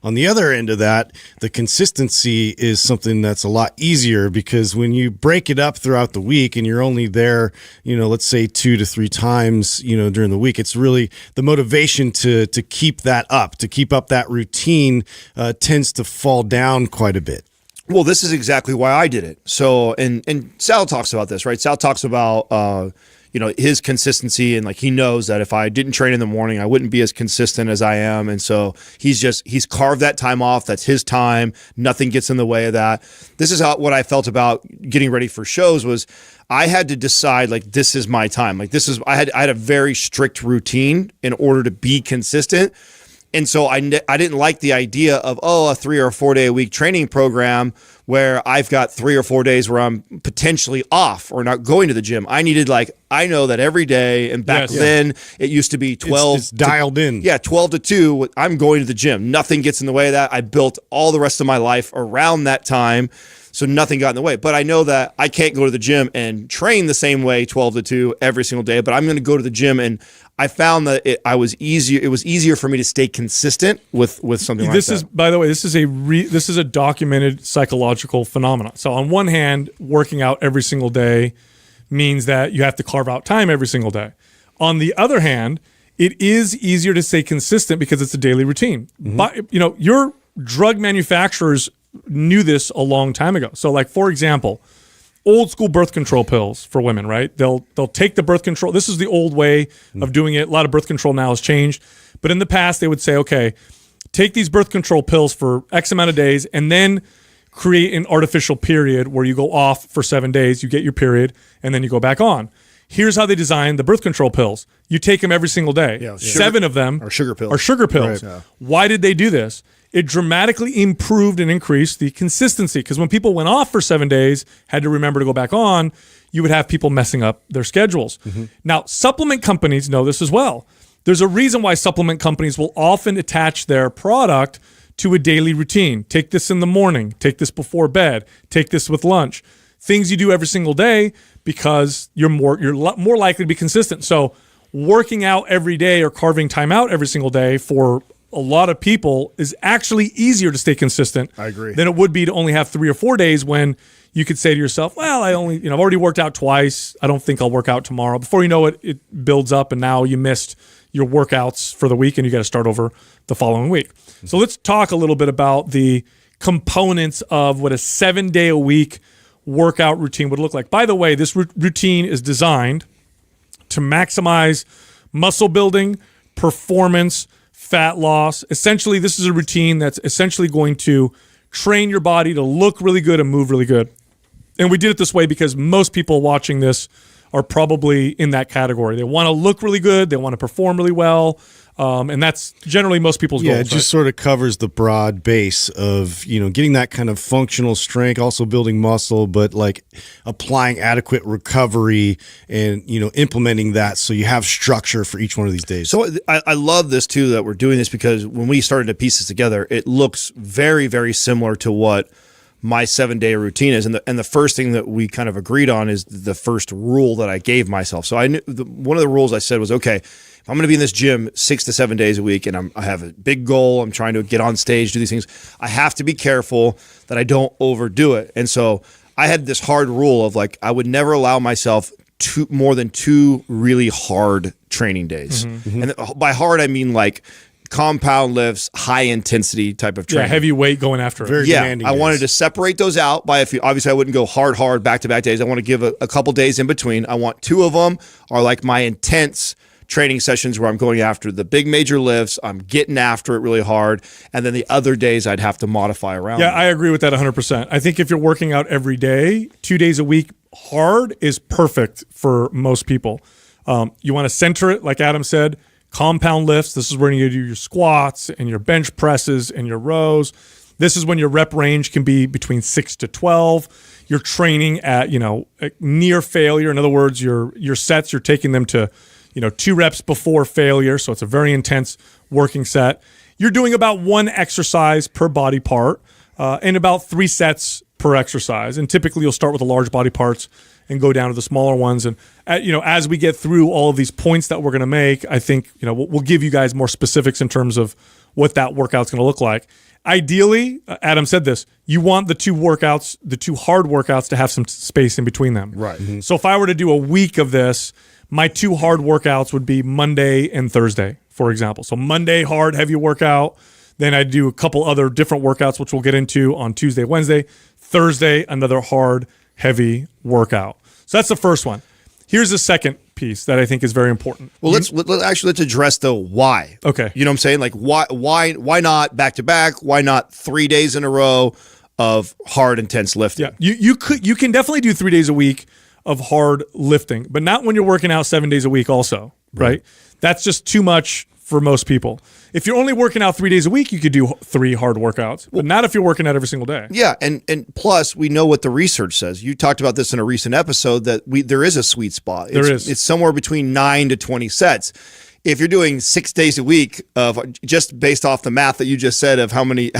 on the other end of that, the consistency is something that's a lot easier, because when you break it up throughout the week and you're only there, let's say 2 to 3 times, during the week, it's really the motivation to keep that up, to keep up that routine tends to fall down quite a bit. Well, this is exactly why I did it. So, and Sal talks about this, right? Sal talks about, his consistency, and like he knows that if I didn't train in the morning, I wouldn't be as consistent as I am. And so he's carved that time off. That's his time. Nothing gets in the way of that. This is what I felt about getting ready for shows was I had to decide, like, this is my time. Like, I had a very strict routine in order to be consistent. And so I didn't like the idea of, a 3 or 4 day a week training program where I've got 3 or 4 days where I'm potentially off or not going to the gym. I needed, I know that every day, and back then it used to be 12. It's dialed in. Yeah, 12 to 2, I'm going to the gym. Nothing gets in the way of that. I built all the rest of my life around that time, so nothing got in the way. But I know that I can't go to the gym and train the same way 12 to 2 every single day, but I'm going to go to the gym, and I found that it was easier for me to stay consistent with something like that. This is, by the way, this is a documented psychological phenomenon. So on one hand, working out every single day means that you have to carve out time every single day. On the other hand, it is easier to stay consistent because it's a daily routine. But your drug manufacturers knew this a long time ago. So, like, for example, old school birth control pills for women, right? They'll take the birth control. This is the old way of doing it. A lot of birth control now has changed. But in the past, they would say, okay, take these birth control pills for X amount of days and then create an artificial period where you go off for 7 days, you get your period, and then you go back on. Here's how they design the birth control pills. You take them every single day. Yeah, 7 of them are sugar pills. Right. Yeah. Why did they do this? It dramatically improved and increased the consistency, because when people went off for 7 days, had to remember to go back on, you would have people messing up their schedules. Now, supplement companies know this as well. There's a reason why supplement companies will often attach their product to a daily routine. Take this in the morning, take this before bed, take this with lunch. Things you do every single day, because you're more likely to be consistent. So working out every day or carving time out every single day for a lot of people is actually easier to stay consistent. I agree. Than it would be to only have 3 or 4 days when you could say to yourself, well, I've already worked out twice. I don't think I'll work out tomorrow. Before you know it, it builds up and now you missed your workouts for the week and you got to start over the following week. So let's talk a little bit about the components of what a 7-day-a-week workout routine would look like. By the way, this routine is designed to maximize muscle building, performance, fat loss. Essentially, this is a routine that's essentially going to train your body to look really good and move really good. And we did it this way because most people watching this are probably in that category. They want to look really good. They want to perform really well. And that's generally most people's goals. Yeah, it just sort of covers the broad base of, getting that kind of functional strength, also building muscle, but like applying adequate recovery and, implementing that so you have structure for each one of these days. So I love this too, that we're doing this, because when we started to piece this together, it looks very, very similar to what my 7-day routine is. And the first thing that we kind of agreed on is the first rule that I gave myself. So I knew one of the rules I said was, okay, if I'm going to be in this gym 6 to 7 days a week and I have a big goal, I'm trying to get on stage, do these things, I have to be careful that I don't overdo it. And so I had this hard rule of I would never allow myself more than 2 really hard training days. And by hard, I mean compound lifts, high intensity type of training. Yeah, heavy weight going after it. Very demanding I days. wanted to separate those out by a few. Obviously, I wouldn't go hard back-to-back days. I want to give a couple days in between. I want 2 of them are my intense training sessions where I'm going after the big major lifts. I'm getting after it really hard. And then the other days I'd have to modify around. Yeah, I agree with that 100%. I think if you're working out every day, 2 days a week, hard is perfect for most people. You want to center it, like Adam said, compound lifts. This is where you do your squats and your bench presses and your rows. This is when your rep range can be between 6 to 12. You're training at, near failure. In other words, your sets, you're taking them to, 2 reps before failure. So it's a very intense working set. You're doing about 1 exercise per body part and about 3 sets per exercise. And typically you'll start with the large body parts and go down to the smaller ones. And, as we get through all of these points that we're going to make, I think, we'll give you guys more specifics in terms of what that workout's going to look like. Ideally, Adam said this, you want the 2 workouts, the 2 hard workouts, to have some space in between them. Right. So if I were to do a week of this, my 2 hard workouts would be Monday and Thursday, for example. So Monday, hard, heavy workout. Then I'd do a couple other different workouts, which we'll get into on Tuesday, Wednesday. Thursday, another hard, heavy workout. So that's the first one. Here's the second piece that I think is very important. Well, let's address the why. Okay. You know what I'm saying? Why not back to back? Why not 3 days in a row of hard, intense lifting? Yeah. You can definitely do 3 days a week of hard lifting, but not when you're working out 7 days a week also, right? That's just too much for most people. If you're only working out 3 days a week, you could do 3 hard workouts, but not if you're working out every single day. Yeah, and plus we know what the research says. You talked about this in a recent episode that there is a sweet spot. It's somewhere between 9 to 20 sets. If you're doing 6 days a week of just based off the math that you just said of how many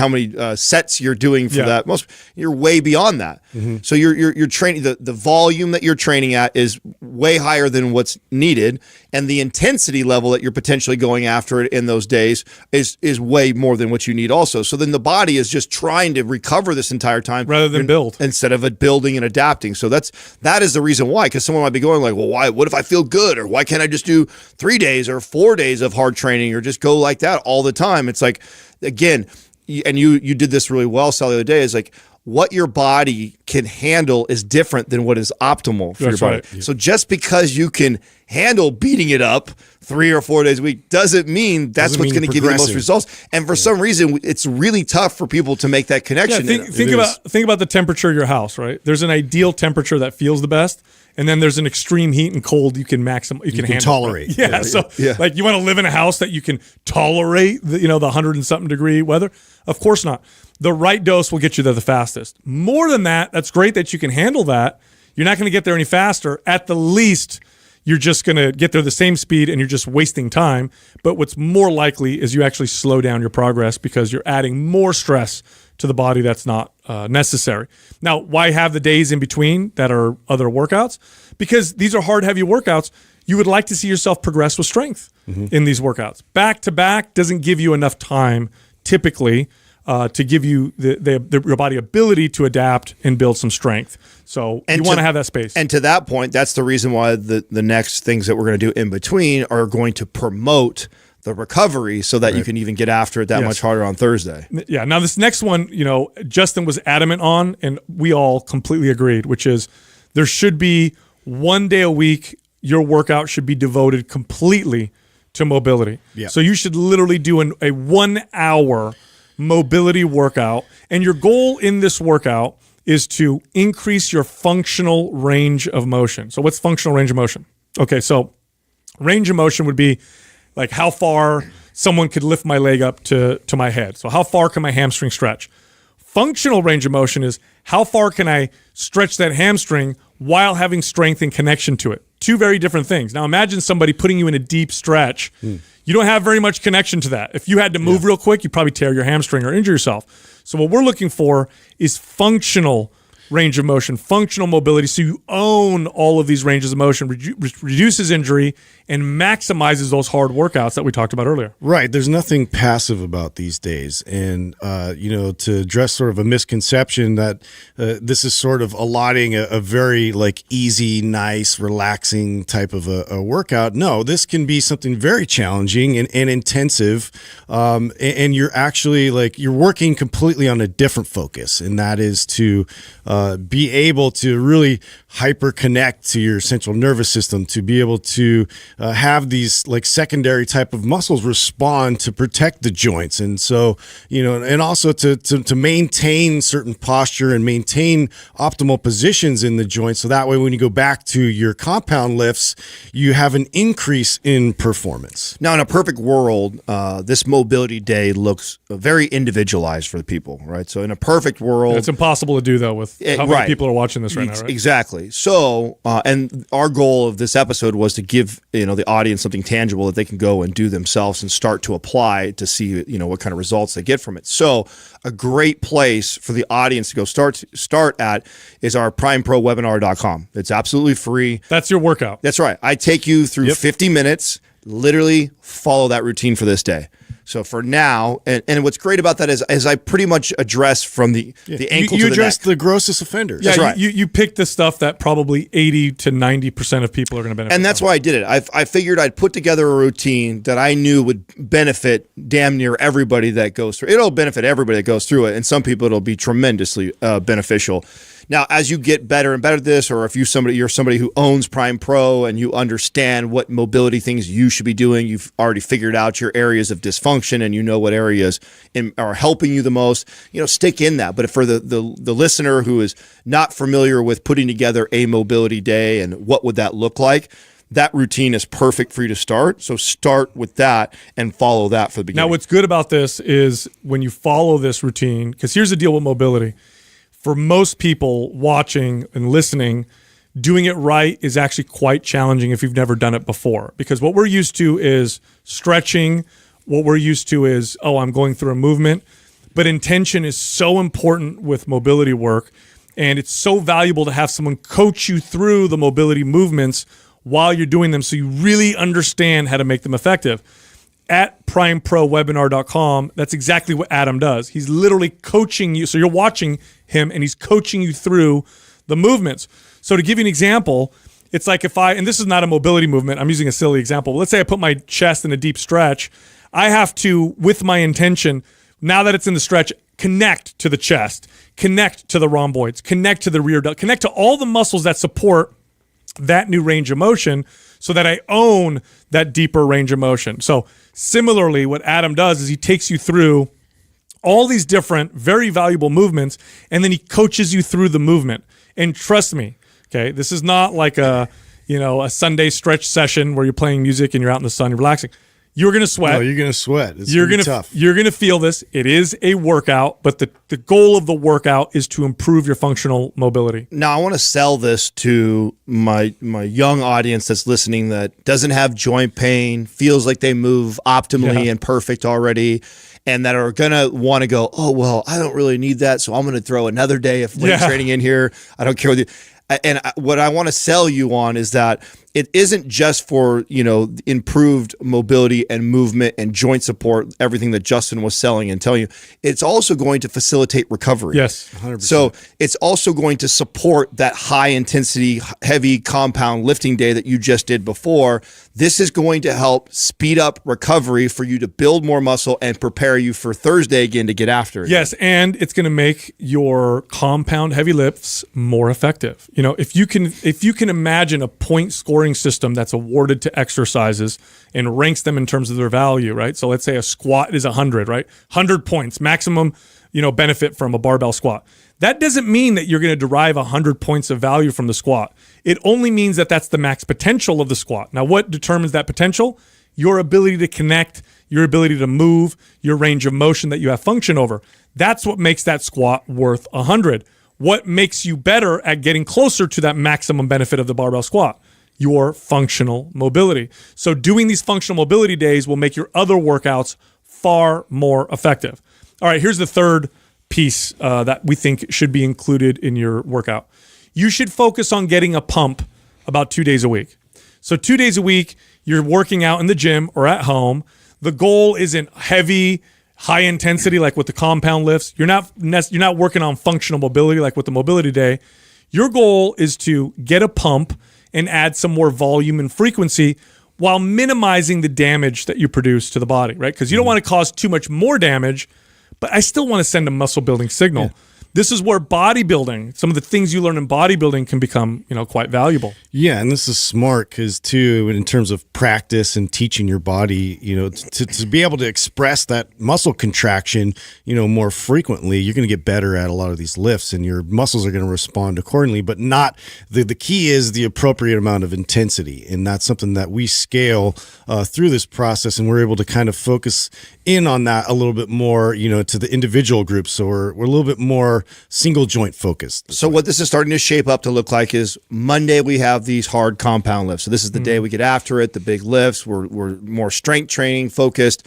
sets you're doing for that, you're way beyond that. So you're training the volume that you're training at is way higher than what's needed, and the intensity level that you're potentially going after it in those days is way more than what you need also. So then the body is just trying to recover this entire time rather than build, instead of it building and adapting. So that is the reason why, because someone might be going well, why? What if I feel good, or why can't I just do 3 days or 4 days of hard training, or just go like that all the time? It's again, and you did this really well, Sally, the other day, is like what your body can handle is different than what is optimal for That's your body. right. Yeah. So just because you can handle beating it up 3 or 4 days a week doesn't mean that's Doesn't what's mean going to give you the most progressing. results. And for some reason, it's really tough for people to make that connection. Yeah, think about the temperature of your house, right? There's an ideal temperature that feels the best, and then there's an extreme heat and cold you can handle, tolerate. right? Yeah, so like you want to live in a house that you can tolerate the 100 and something degree weather? Of course not. The right dose will get you there the fastest. More than that, that's great that you can handle that. You're not going to get there any faster. At the least, you're just going to get there the same speed and you're just wasting time. But what's more likely is you actually slow down your progress because you're adding more stress to the body that's not necessary. Now, why have the days in between that are other workouts? Because these are hard, heavy workouts. You would like to see yourself progress with strength in these workouts. Back to back doesn't give you enough time typically to give you your body ability to adapt and build some strength. So you want to have that space. And to that point, that's the reason why the next things that we're going to do in between are going to promote the recovery so that you can even get after it that much harder on Thursday. Yeah. Now this next one, Justin was adamant on, and we all completely agreed, which is there should be 1 day a week. Your workout should be devoted completely to mobility. Yeah. So you should literally do a 1 hour mobility workout. And your goal in this workout is to increase your functional range of motion. So what's functional range of motion? Okay, so range of motion would be like how far someone could lift my leg up to my head. So how far can my hamstring stretch? Functional range of motion is how far can I stretch that hamstring while having strength and connection to it. Two very different things. Now imagine somebody putting you in a deep stretch. You don't have very much connection to that. If you had to move real quick, you'd probably tear your hamstring or injure yourself. So what we're looking for is functional range of motion, functional mobility. So you own all of these ranges of motion, reduces injury, and maximizes those hard workouts that we talked about earlier. Right. There's nothing passive about these days. And, to address sort of a misconception that this is sort of allotting a very like easy, nice, relaxing type of a workout. No, this can be something very challenging and intensive. And you're actually you're working completely on a different focus. And that is to be able to really hyper connect to your central nervous system, to be able to have these like secondary type of muscles respond to protect the joints. And so, and also to maintain certain posture and maintain optimal positions in the joints. So that way, when you go back to your compound lifts, you have an increase in performance. Now, in a perfect world, this mobility day looks very individualized for the people, right? So in a perfect world, It's impossible to do though with how many people are watching this right now, right? Exactly. So, and our goal of this episode was to give the audience something tangible that they can go and do themselves and start to apply to see what kind of results they get from it. So, a great place for the audience to go start at is our primeprowebinar.com. It's absolutely free. That's your workout. That's right. I take you through 50 minutes. Literally follow that routine for this day. So for now, and what's great about that is I pretty much address from the ankle you to the address neck. the grossest offenders. Yeah, That's right. You pick the stuff that probably 80 to 90% of people are going to benefit. And that's why I did it. I figured I'd put together a routine that I knew would benefit damn near everybody that goes through. It'll benefit everybody that goes through it, and some people it'll be tremendously beneficial. Now, as you get better and better at this, or if you're somebody who owns Prime Pro and you understand what mobility things you should be doing, you've already figured out your areas of dysfunction and you know what areas are helping you the most, stick in that. But for the listener who is not familiar with putting together a mobility day and what would that look like, that routine is perfect for you to start. So start with that and follow that for the beginning. Now, what's good about this is when you follow this routine, because here's the deal with mobility. For most people watching and listening, doing it right is actually quite challenging if you've never done it before. Because what we're used to is stretching. What we're used to is, I'm going through a movement. But intention is so important with mobility work. And it's so valuable to have someone coach you through the mobility movements while you're doing them so you really understand how to make them effective. At primeprowebinar.com, that's exactly what Adam does. He's literally coaching you. So you're watching him and he's coaching you through the movements. So to give you an example, it's like and this is not a mobility movement, I'm using a silly example. Let's say I put my chest in a deep stretch. I have to, with my intention, Now that it's in the stretch, connect to the chest, connect to the rhomboids, connect to the rear delt, connect to all the muscles that support that new range of motion so that I own that deeper range of motion. So similarly, what Adam does is he takes you through all these different, very valuable movements, and then he coaches you through the movement. And trust me, okay, this is not like a Sunday stretch session where you're playing music and you're out in the sun, you're relaxing. You're going to sweat. No, you're going to sweat. It's You're gonna going be tough. You're going to feel this. It is a workout, but the goal of the workout is to improve your functional mobility. Now, I want to sell this to my young audience that's listening that doesn't have joint pain, feels like they move optimally and perfect already, and that are going to want to go, oh, well, I don't really need that, so I'm going to throw another day of weight training in here. I don't care what and what I want to sell you on is that it isn't just for, improved mobility and movement and joint support, everything that Justin was selling and telling you. It's also going to facilitate recovery. Yes, 100%. So it's also going to support that high intensity, heavy compound lifting day that you just did before. This is going to help speed up recovery for you to build more muscle and prepare you for Thursday again to get after it. Yes, and it's going to make your compound heavy lifts more effective. If you can imagine a point scoring system that's awarded to exercises and ranks them in terms of their value, right? So let's say a squat is 100, right? 100 points, maximum, benefit from a barbell squat. That doesn't mean that you're going to derive 100 points of value from the squat. It only means that that's the max potential of the squat. Now, what determines that potential? Your ability to connect, your ability to move, your range of motion that you have function over. That's what makes that squat worth 100. What makes you better at getting closer to that maximum benefit of the barbell squat? Your functional mobility. So doing these functional mobility days will make your other workouts far more effective. All right, here's the third piece that we think should be included in your workout. You should focus on getting a pump about 2 days a week. So 2 days a week, you're working out in the gym or at home. The goal isn't heavy, high intensity like with the compound lifts. You're not working on functional mobility like with the mobility day. Your goal is to get a pump and add some more volume and frequency while minimizing the damage that you produce to the body, right? Because you don't want to cause too much more damage, but I still want to send a muscle building signal. This is where bodybuilding, some of the things you learn in bodybuilding can become, quite valuable. Yeah, and this is smart because too, in terms of practice and teaching your body, to be able to express that muscle contraction, more frequently, you're going to get better at a lot of these lifts, and your muscles are going to respond accordingly. But not the key is the appropriate amount of intensity, and that's something that we scale through this process, and we're able to kind of focus in on that a little bit more, to the individual groups. So we're a little bit more single joint focused. So what this is starting to shape up to look like is Monday we have these hard compound lifts. So this is the day we get after it, the big lifts. We're more strength training focused.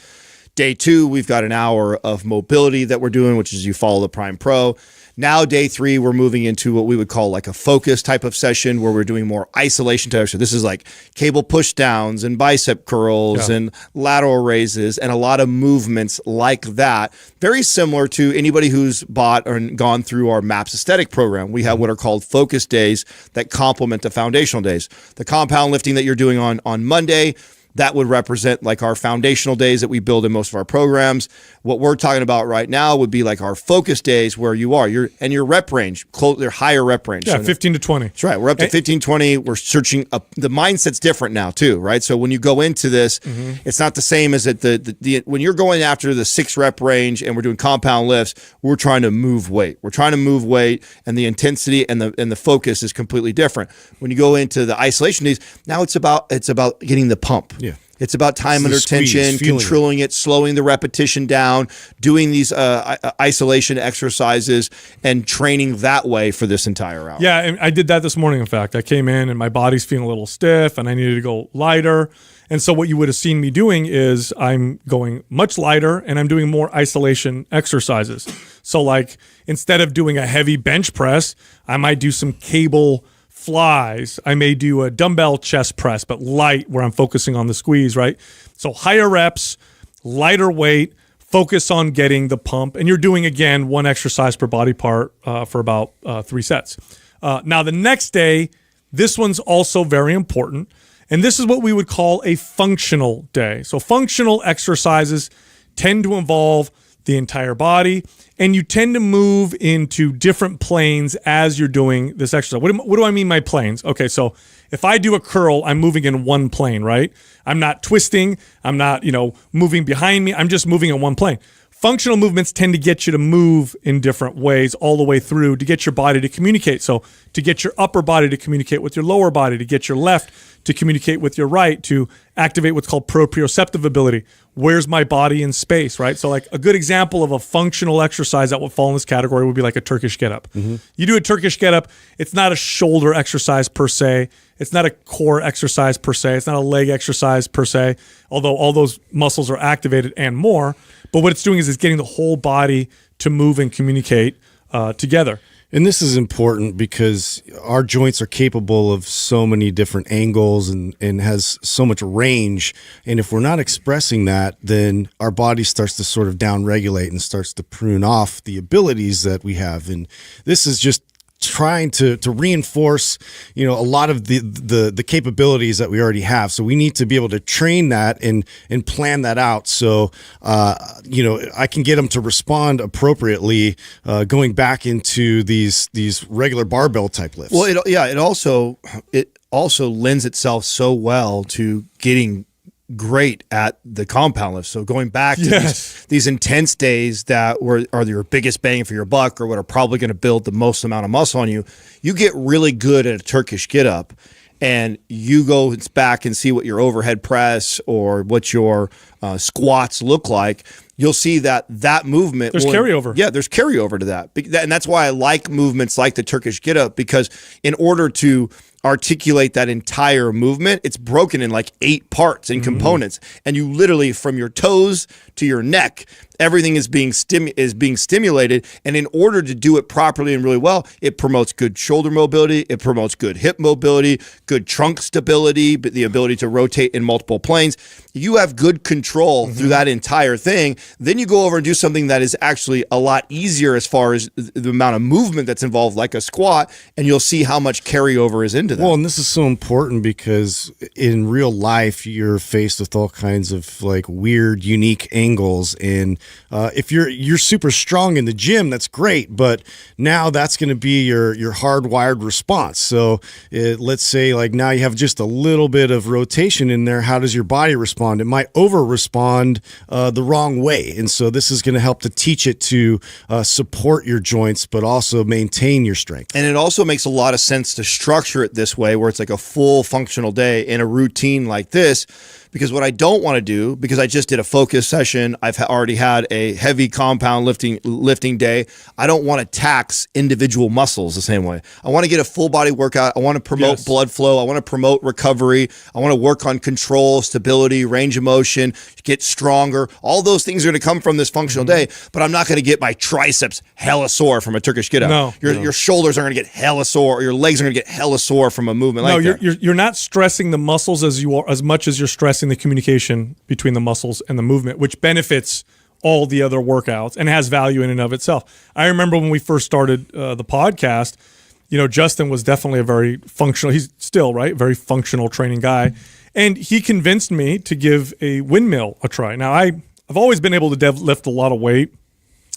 Day 2, we've got an hour of mobility that we're doing, which is you follow the Prime Pro. Now, day 3, we're moving into what we would call like a focus type of session where we're doing more isolation type. So this is like cable push downs and bicep curls and lateral raises and a lot of movements like that. Very similar to anybody who's bought or gone through our MAPS aesthetic program. We have what are called focus days that complement the foundational days. The compound lifting that you're doing on Monday, that would represent like our foundational days that we build in most of our programs. What we're talking about right now would be like our focus days where you are. Your rep range, their higher rep range. Yeah, so 15 to 20. That's right. We're up to 15, 20. We're searching up. The mindset's different now too, right? So when you go into this, it's not the same as at the when you're going after the 6 rep range and we're doing compound lifts, we're trying to move weight. We're trying to move weight, and the intensity and the focus is completely different. When you go into the isolation days, now it's about getting the pump. Yeah. It's about time under tension, controlling it, slowing the repetition down, doing these isolation exercises, and training that way for this entire hour. Yeah, and I did that this morning, in fact. I came in and my body's feeling a little stiff and I needed to go lighter. And so what you would have seen me doing is I'm going much lighter and I'm doing more isolation exercises. So like instead of doing a heavy bench press, I might do some cable flies. I may do a dumbbell chest press, but light, where I'm focusing on the squeeze, right? So higher reps, lighter weight, focus on getting the pump. And you're doing, again, 1 exercise per body part for about 3 sets. Now, the next day, this one's also very important. And this is what we would call a functional day. So functional exercises tend to involve the entire body, and you tend to move into different planes as you're doing this exercise. What do I mean by planes? Okay, so if I do a curl, I'm moving in one plane, right? I'm not twisting. I'm not, moving behind me. I'm just moving in one plane. Functional movements tend to get you to move in different ways all the way through to get your body to communicate. So to get your upper body to communicate with your lower body, to get your left to communicate with your right, to activate what's called proprioceptive ability. Where's my body in space, right? So like a good example of a functional exercise that would fall in this category would be like a Turkish get-up. You do a Turkish get-up, it's not a shoulder exercise per se. It's not a core exercise per se. It's not a leg exercise per se, although all those muscles are activated and more. But what it's doing is it's getting the whole body to move and communicate together. And this is important because our joints are capable of so many different angles and has so much range. And if we're not expressing that, then our body starts to sort of downregulate and starts to prune off the abilities that we have. And this is just trying to reinforce, a lot of the capabilities that we already have. So we need to be able to train that and plan that out. So, I can get them to respond appropriately, going back into these regular barbell type lifts. Well, it also lends itself so well to getting great at the compound lift. So going back to these intense days that are your biggest bang for your buck, or what are probably going to build the most amount of muscle on you, you get really good at a Turkish get up, and you go back and see what your overhead press or what your squats look like. You'll see that movement. There's carryover. Yeah, there's carryover to that. And that's why I like movements like the Turkish get up, because in order to articulate that entire movement, it's broken in like 8 parts and components. And you literally, from your toes to your neck, everything is being stimulated. And in order to do it properly and really well, it promotes good shoulder mobility, it promotes good hip mobility, good trunk stability, but the ability to rotate in multiple planes. You have good control through that entire thing. Then you go over and do something that is actually a lot easier as far as the amount of movement that's involved, like a squat, and you'll see how much carryover is into that. Well, and this is so important because in real life, you're faced with all kinds of like weird, unique angles. And if you're super strong in the gym, that's great. But now that's going to be your hardwired response. So let's say like now you have just a little bit of rotation in there. How does your body respond? It might over respond the wrong way. And so this is going to help to teach it to support your joints, but also maintain your strength. And it also makes a lot of sense to structure it this way, where it's like a full functional day in a routine like this. Because what I don't want to do, because I just did a focus session, I've already had a heavy compound lifting day, I don't want to tax individual muscles the same way. I want to get a full body workout. I want to promote blood flow. I want to promote recovery. I want to work on control, stability, range of motion, get stronger. All those things are going to come from this functional day, but I'm not going to get my triceps hella sore from a Turkish get up. No. Your shoulders are going to get hella sore, or your legs are going to get hella sore from a movement like that. You're not stressing the muscles as much as you're stressing the communication between the muscles and the movement, which benefits all the other workouts and has value in and of itself. I remember when we first started the podcast, Justin was definitely a very functional, he's still, right, very functional training guy. And he convinced me to give a windmill a try. Now, I've always been able to deadlift a lot of weight,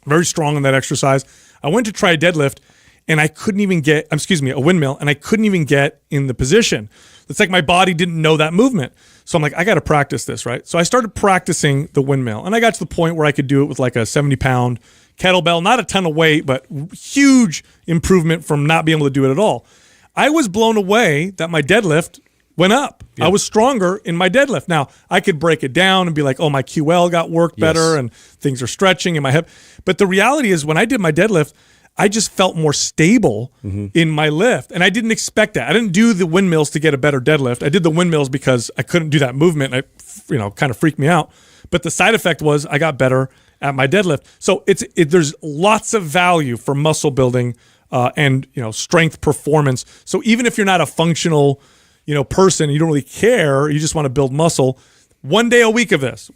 very strong in that exercise. I went to try a deadlift, and I couldn't even get, a windmill, and I couldn't even get in the position. It's like my body didn't know that movement. So I'm like, I got to practice this, right? So I started practicing the windmill, and I got to the point where I could do it with like a 70-pound kettlebell, not a ton of weight, but huge improvement from not being able to do it at all. I was blown away that my deadlift went up. Yeah. I was stronger in my deadlift. Now, I could break it down and be like, oh, my QL got worked better and things are stretching in my hip. But the reality is when I did my deadlift, I just felt more stable in my lift. And I didn't expect that. I didn't do the windmills to get a better deadlift. I did the windmills because I couldn't do that movement. It kind of freaked me out. But the side effect was I got better at my deadlift. So there's lots of value for muscle building and strength performance. So even if you're not a functional person, you don't really care, you just want to build muscle, one day a week of this,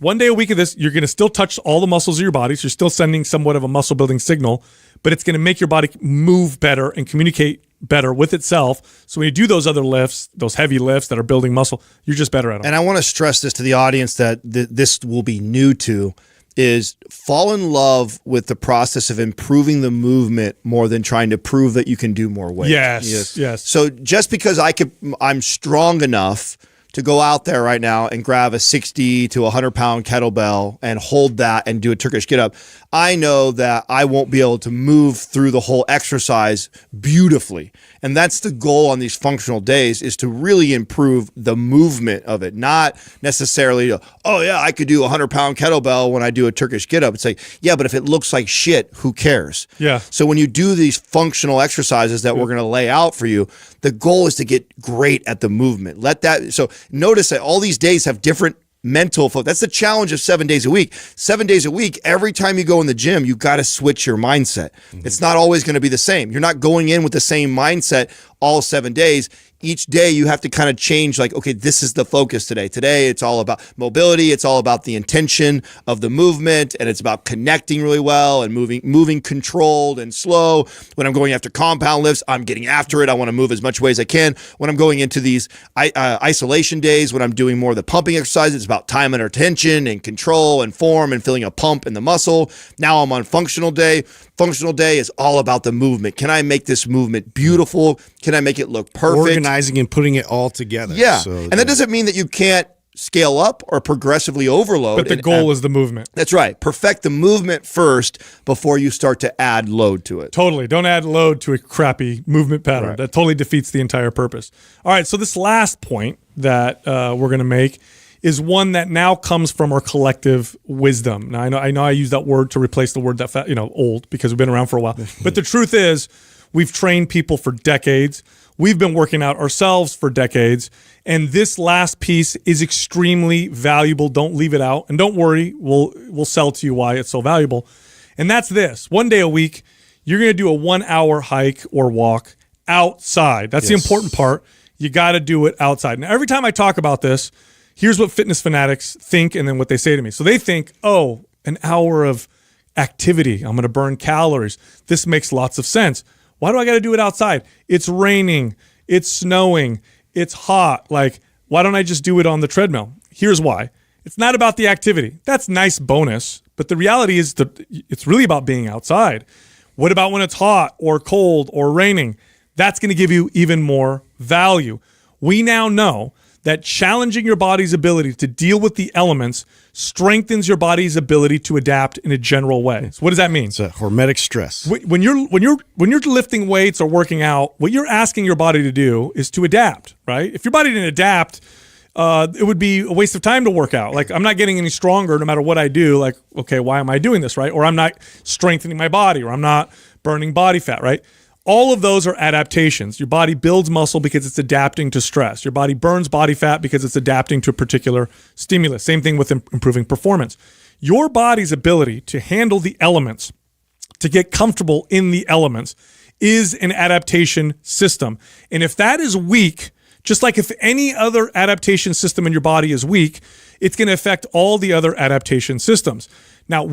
you're going to still touch all the muscles of your body. So you're still sending somewhat of a muscle building signal, but it's going to make your body move better and communicate better with itself. So when you do those other lifts, those heavy lifts that are building muscle, you're just better at them. And I want to stress this to the audience that this will be new to. is fall in love with the process of improving the movement more than trying to prove that you can do more weight. Yes. So just because I'm strong enough to go out there right now and grab a 60 to 100 pound kettlebell and hold that and do a Turkish get up, I know that I won't be able to move through the whole exercise beautifully. And that's the goal on these functional days, is to really improve the movement of it, not necessarily, oh yeah, I could do a 100 pound kettlebell when I do a Turkish get up. It's like, yeah, but if it looks like shit, who cares? Yeah. So when you do these functional exercises that we're going to lay out for you, the goal is to get great at the movement. So notice that all these days have different mental focus. That's the challenge of 7 days a week. 7 days a week, every time you go in the gym, you got to switch your mindset. It's not always going to be the same. You're not going in with the same mindset all 7 days. Each day you have to kind of change, like, okay, this is the focus today. Today it's all about mobility. It's all about the intention of the movement, and it's about connecting really well and moving controlled and slow. When I'm going after compound lifts, I'm getting after it. I want to move as much weight as I can. When I'm going into these isolation days, when I'm doing more of the pumping exercises, it's about time and attention and control and form and feeling a pump in the muscle. Now I'm on functional day. Functional day is all about the movement. Can I make this movement beautiful? Can I make it look perfect? Organizing and putting it all together. Yeah. And that doesn't mean that you can't scale up or progressively overload. But the goal is the movement. That's right. Perfect the movement first before you start to add load to it. Totally. Don't add load to a crappy movement pattern. Right. That totally defeats the entire purpose. All right. So this last point that we're going to make is one that now comes from our collective wisdom. Now, I know I use that word to replace the word that, old, because we've been around for a while. But the truth is, we've trained people for decades. We've been working out ourselves for decades. And this last piece is extremely valuable. Don't leave it out. And don't worry, we'll sell to you why it's so valuable. And that's this. 1 day a week, you're going to do a 1 hour hike or walk outside. That's the important part. You got to do it outside. Now, every time I talk about this, here's what fitness fanatics think and then what they say to me. So they think, oh, an hour of activity, I'm going to burn calories. This makes lots of sense. Why do I got to do it outside? It's raining, it's snowing, it's hot. Like, why don't I just do it on the treadmill? Here's why. It's not about the activity. That's nice bonus, but the reality is that it's really about being outside. What about when it's hot or cold or raining? That's going to give you even more value. We now know that challenging your body's ability to deal with the elements strengthens your body's ability to adapt in a general way. So what does that mean? It's a hormetic stress. When you're lifting weights or working out, what you're asking your body to do is to adapt, right? If your body didn't adapt, it would be a waste of time to work out. Like, I'm not getting any stronger no matter what I do. Like, okay, why am I doing this, right? Or I'm not strengthening my body, or I'm not burning body fat, right? All of those are adaptations. Your body builds muscle because it's adapting to stress. Your body burns body fat because it's adapting to a particular stimulus. Same thing with improving performance. Your body's ability to handle the elements, to get comfortable in the elements, is an adaptation system. And if that is weak, just like if any other adaptation system in your body is weak, it's going to affect all the other adaptation systems. Now,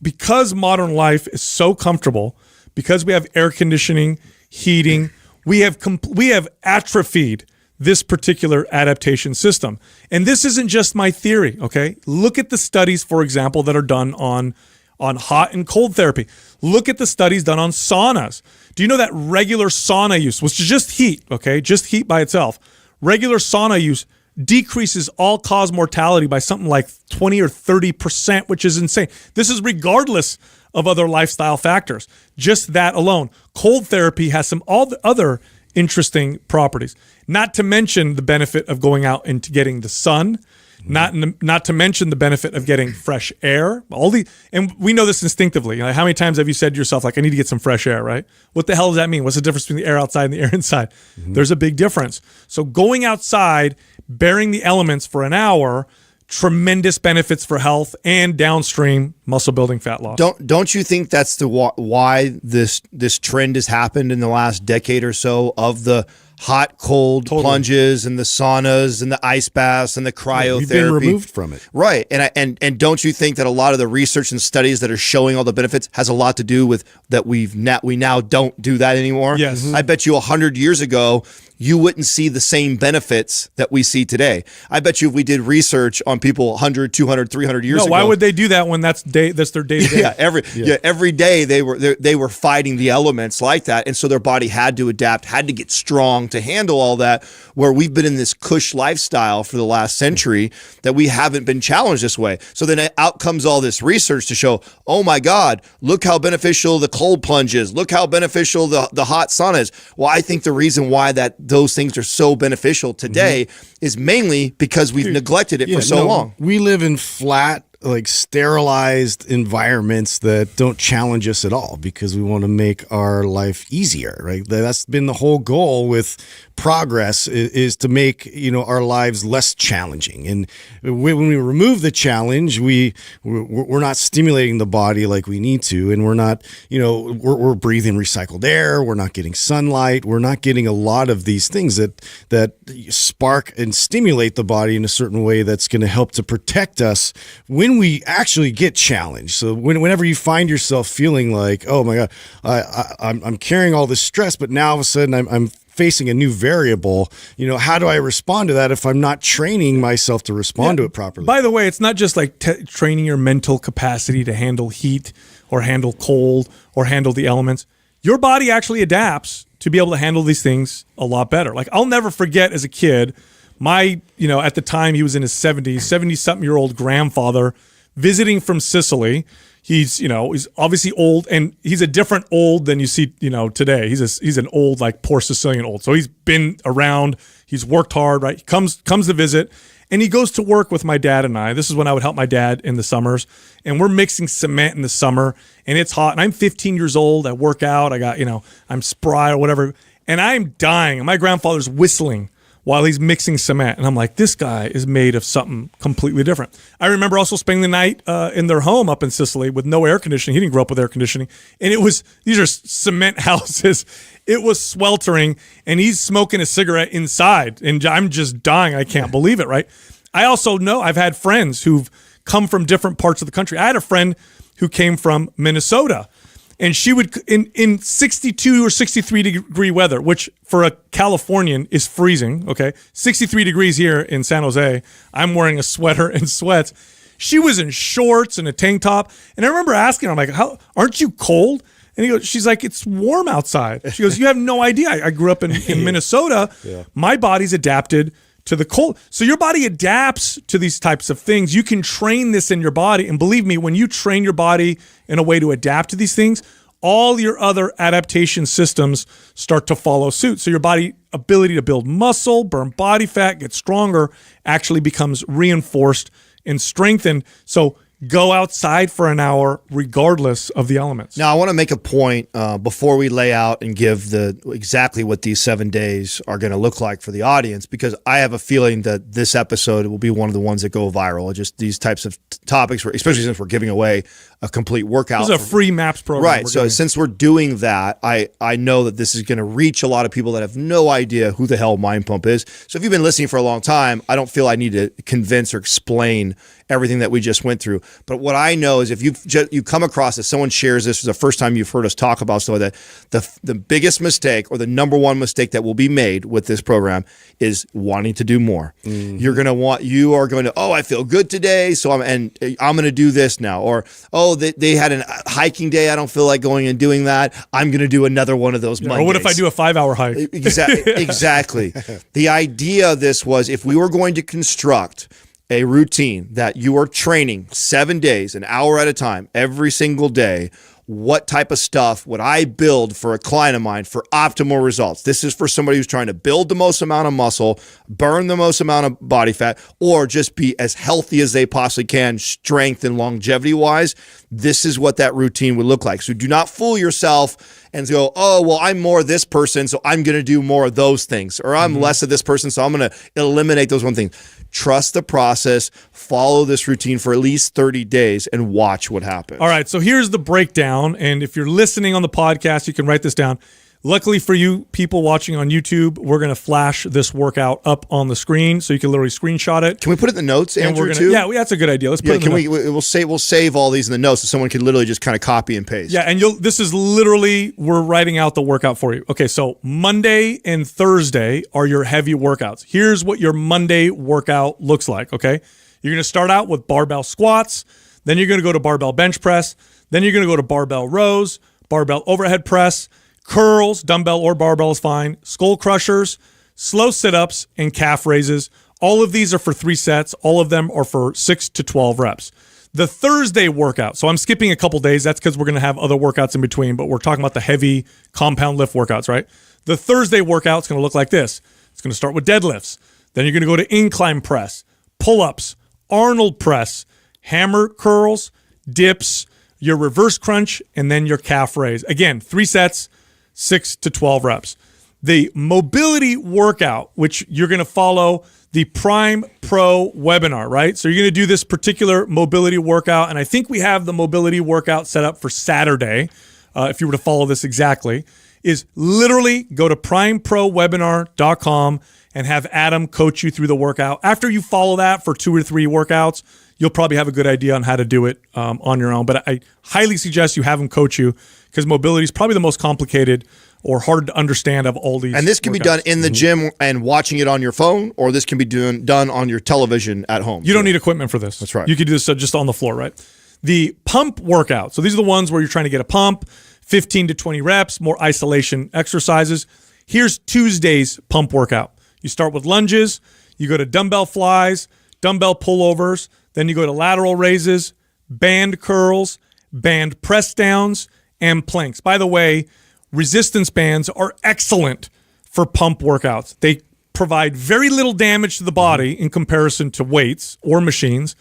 because modern life is so comfortable, because we have air conditioning, heating, we have atrophied this particular adaptation system. And this isn't just my theory, okay? Look at the studies, for example, that are done on hot and cold therapy. Look at the studies done on saunas. Do you know that regular sauna use, which is just heat, okay? Just heat by itself. Regular sauna use decreases all-cause mortality by something like 20 or 30%, which is insane. This is regardless of other lifestyle factors. Just that alone. Cold therapy has all the other interesting properties. Not to mention the benefit of going out and getting the sun. Not to mention the benefit of getting fresh air. And we know this instinctively. Like, how many times have you said to yourself, like, I need to get some fresh air, right? What the hell does that mean? What's the difference between the air outside and the air inside? There's a big difference. So going outside, bearing the elements for an hour, tremendous benefits for health and downstream muscle building, fat loss. Don't you think that's why this trend has happened in the last decade or so, of the hot cold plunges and the saunas and the ice baths and the cryotherapy? We've been removed from it, right? And don't you think that a lot of the research and studies that are showing all the benefits has a lot to do with that? We now don't do that anymore. Yes. I bet you 100 years ago, you wouldn't see the same benefits that we see today. I bet you if we did research on people 100, 200, 300 years ago. Why would they do that when that's their day to day? Yeah, every day they were fighting the elements like that. And so their body had to adapt, had to get strong to handle all that, where we've been in this cush lifestyle for the last century that we haven't been challenged this way. So then out comes all this research to show, oh my God, look how beneficial the cold plunge is. Look how beneficial the hot sun is. Well, I think the reason why those things are so beneficial today is mainly because we've neglected it for so long. We live in flat, like sterilized environments that don't challenge us at all because we want to make our life easier, right? That's been the whole goal with progress, is to make, our lives less challenging. And when we remove the challenge, we're not stimulating the body like we need to, and we're not, we're breathing recycled air, we're not getting sunlight, we're not getting a lot of these things that spark and stimulate the body in a certain way that's going to help to protect us when we actually get challenged. So whenever you find yourself feeling like, oh my God, I'm carrying all this stress, but now all of a sudden I'm facing a new variable, how do I respond to that if I'm not training myself to respond to it properly? By the way, it's not just like training your mental capacity to handle heat or handle cold or handle the elements. Your body actually adapts to be able to handle these things a lot better. Like, I'll never forget as a kid, my, at the time he was in his 70s, 70-something-year-old grandfather visiting from Sicily. He's, he's obviously old, and he's a different old than you see, today. He's an old, like, poor Sicilian old. So he's been around, he's worked hard, right? He comes to visit, and he goes to work with my dad and I. This is when I would help my dad in the summers, and we're mixing cement in the summer, and it's hot, and I'm 15 years old. I work out, I got, I'm spry or whatever, and I'm dying, and my grandfather's whistling while he's mixing cement. And I'm like, this guy is made of something completely different. I remember also spending the night in their home up in Sicily with no air conditioning. He didn't grow up with air conditioning. And these are cement houses. It was sweltering, and he's smoking a cigarette inside. And I'm just dying. I can't believe it, right? I also know I've had friends who've come from different parts of the country. I had a friend who came from Minnesota, and she would, in 62 or 63 degree weather, which for a Californian is freezing, okay? 63 degrees here in San Jose. I'm wearing a sweater and sweats. She was in shorts and a tank top. And I remember asking her, I'm like, aren't you cold? And she's like, it's warm outside. She goes, you have no idea. I grew up in Minnesota. Yeah. My body's adapted to the cold. So your body adapts to these types of things. You can train this in your body. And believe me, when you train your body in a way to adapt to these things, all your other adaptation systems start to follow suit. So your body ability to build muscle, burn body fat, get stronger, actually becomes reinforced and strengthened. So go outside for an hour regardless of the elements. Now, I want to make a point before we lay out and give exactly what these 7 days are going to look like for the audience, because I have a feeling that this episode will be one of the ones that go viral. Just these types of topics, especially since we're giving away a complete workout. This is a free MAPS program. Right. So since we're doing that, I know that this is going to reach a lot of people that have no idea who the hell Mind Pump is. So if you've been listening for a long time, I don't feel I need to convince or explain everything that we just went through. But what I know is if you come across this, someone shares this for the first time you've heard us talk about so that the biggest mistake or the number one mistake that will be made with this program is wanting to do more. Mm-hmm. You are going to, I feel good today, so I'm going to do this now. Or, they had a hiking day, I don't feel like going and doing that, I'm going to do another one of those Mondays. Or what if I do a 5-hour hike? Exactly. The idea of this was if we were going to construct a routine that you are training 7 days, an hour at a time, every single day, what type of stuff would I build for a client of mine for optimal results? This is for somebody who's trying to build the most amount of muscle, burn the most amount of body fat, or just be as healthy as they possibly can, strength and longevity wise. This is what that routine would look like. So do not fool yourself and go, I'm more of this person, so I'm going to do more of those things. Or I'm less of this person, so I'm going to eliminate those one thing. Trust the process, follow this routine for at least 30 days and watch what happens. All right, so here's the breakdown. And if you're listening on the podcast, you can write this down. Luckily for you people watching on YouTube, we're going to flash this workout up on the screen so you can literally screenshot it. Can we put it in the notes, Andrew, too? Yeah, that's a good idea. Let's put it in the notes. We'll save all these in the notes so someone can literally just kind of copy and paste. Yeah, and this is literally, we're writing out the workout for you. Okay, so Monday and Thursday are your heavy workouts. Here's what your Monday workout looks like, okay? You're going to start out with barbell squats, then you're going to go to barbell bench press, then you're going to go to barbell rows, barbell overhead press, curls, dumbbell or barbell is fine, skull crushers, slow sit-ups, and calf raises. All of these are for 3 sets. All of them are for 6 to 12 reps. The Thursday workout, so I'm skipping a couple days. That's because we're going to have other workouts in between, but we're talking about the heavy compound lift workouts, right? The Thursday workout is going to look like this. It's going to start with deadlifts. Then you're going to go to incline press, pull-ups, Arnold press, hammer curls, dips, your reverse crunch, and then your calf raise. Again, 3 sets, 6 to 12 reps. The mobility workout, which you're going to follow the Prime Pro webinar, right? So you're going to do this particular mobility workout, and I think we have the mobility workout set up for Saturday, if you were to follow this exactly, is literally go to primeprowebinar.com and have Adam coach you through the workout. After you follow that for 2 or 3 workouts, you'll probably have a good idea on how to do it on your own. But I highly suggest you have him coach you because mobility is probably the most complicated or hard to understand of all these. And this can be done in the gym and watching it on your phone, or this can be done on your television at home. You don't need equipment for this. That's right. You can do this just on the floor, right? The pump workout. So these are the ones where you're trying to get a pump, 15 to 20 reps, more isolation exercises. Here's Tuesday's pump workout. You start with lunges, you go to dumbbell flies, dumbbell pullovers, then you go to lateral raises, band curls, band press downs, and planks. By the way, resistance bands are excellent for pump workouts. They provide very little damage to the body in comparison to weights or machines,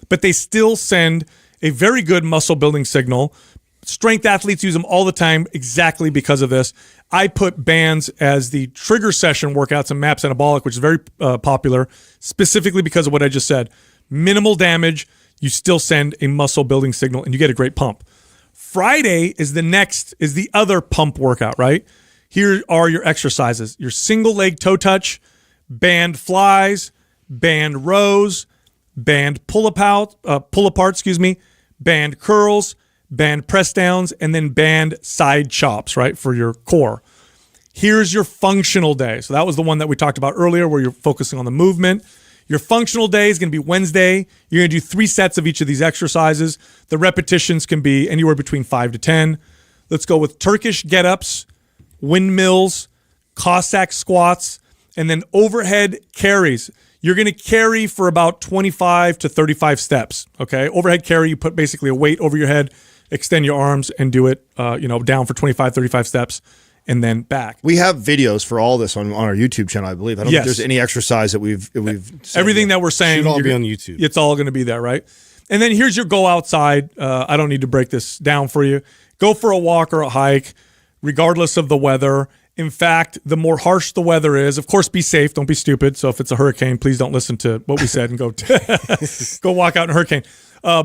but they still send a very good muscle building signal. Strength athletes use them all the time exactly because of this. I put bands as the trigger session workouts in MAPS Anabolic, which is very popular, specifically because of what I just said. Minimal damage, you still send a muscle building signal, and you get a great pump. Friday is the other pump workout, right? Here are your exercises. Your single leg toe touch, band flies, band rows, band pull apart, band curls, band press downs, and then band side chops, right, for your core. Here's your functional day. So that was the one that we talked about earlier where you're focusing on the movement. Your functional day is going to be Wednesday. You're going to do 3 sets of each of these exercises. The repetitions can be anywhere between 5 to 10. Let's go with Turkish get-ups, windmills, Cossack squats, and then overhead carries. You're going to carry for about 25 to 35 steps, okay? Overhead carry, you put basically a weight over your head, extend your arms, and do it down for 25, 35 steps. And then back. We have videos for all this on our YouTube channel, I believe. I don't think there's any exercise that we've everything that we're saying should all be on YouTube. It's all going to be there, right? And then here's your go outside. I don't need to break this down for you. Go for a walk or a hike, regardless of the weather. In fact, the more harsh the weather is, of course, be safe. Don't be stupid. So if it's a hurricane, please don't listen to what we said and go go walk out in a hurricane.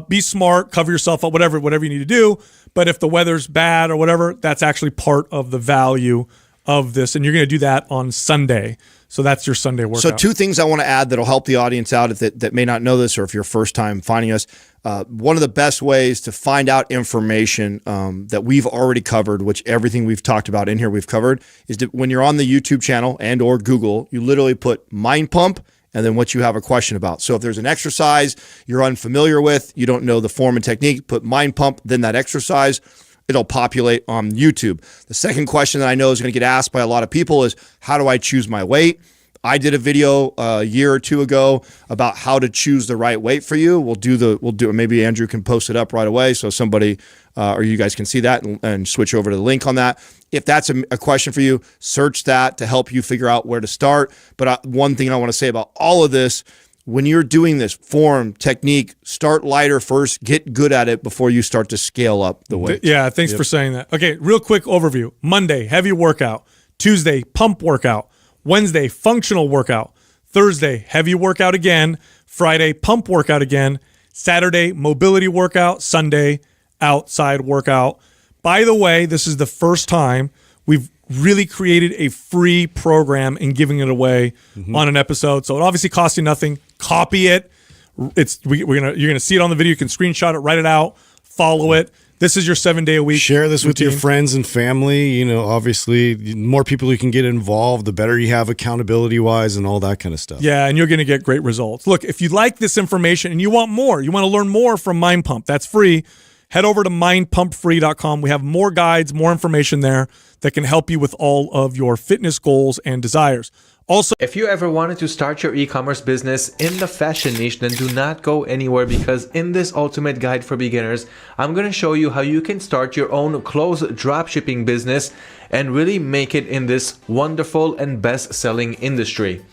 Be smart, cover yourself up, whatever you need to do. But if the weather's bad or whatever, that's actually part of the value of this. And you're going to do that on Sunday. So that's your Sunday workout. So 2 things I want to add that'll help the audience out that may not know this, or if you're first time finding us. One of the best ways to find out information that we've already covered, which everything we've talked about in here we've covered, is that when you're on the YouTube channel and or Google, you literally put Mind Pump and then what you have a question about. So if there's an exercise you're unfamiliar with, you don't know the form and technique, put Mind Pump, then that exercise, it'll populate on YouTube. The second question that I know is going to get asked by a lot of people is, how do I choose my weight? I did a video a year or 2 ago about how to choose the right weight for you. We'll do maybe Andrew can post it up right away so somebody or you guys can see that and switch over to the link on that. If that's a question for you, search that to help you figure out where to start. But one thing I want to say about all of this, when you're doing this form, technique, start lighter first, get good at it before you start to scale up the weight. Yeah, thanks for saying that. Okay, real quick overview. Monday, heavy workout. Tuesday, pump workout. Wednesday, functional workout. Thursday, heavy workout again. Friday, pump workout again. Saturday, mobility workout. Sunday, outside workout. By the way, this is the first time we've really created a free program and giving it away on an episode. So it obviously costs you nothing. Copy it. You're gonna see it on the video. You can screenshot it, write it out, follow it. This is your 7-day a week. Share this with your routine. friends and family. You know, obviously, the more people you can get involved, the better you have accountability wise and all that kind of stuff. Yeah, and you're going to get great results. Look, if you like this information and you want more, you want to learn more from Mind Pump, that's free. Head over to mindpumpfree.com. We have more guides, more information there that can help you with all of your fitness goals and desires. Also, if you ever wanted to start your e-commerce business in the fashion niche, then do not go anywhere, because in this ultimate guide for beginners, I'm going to show you how you can start your own clothes dropshipping business and really make it in this wonderful and best-selling industry.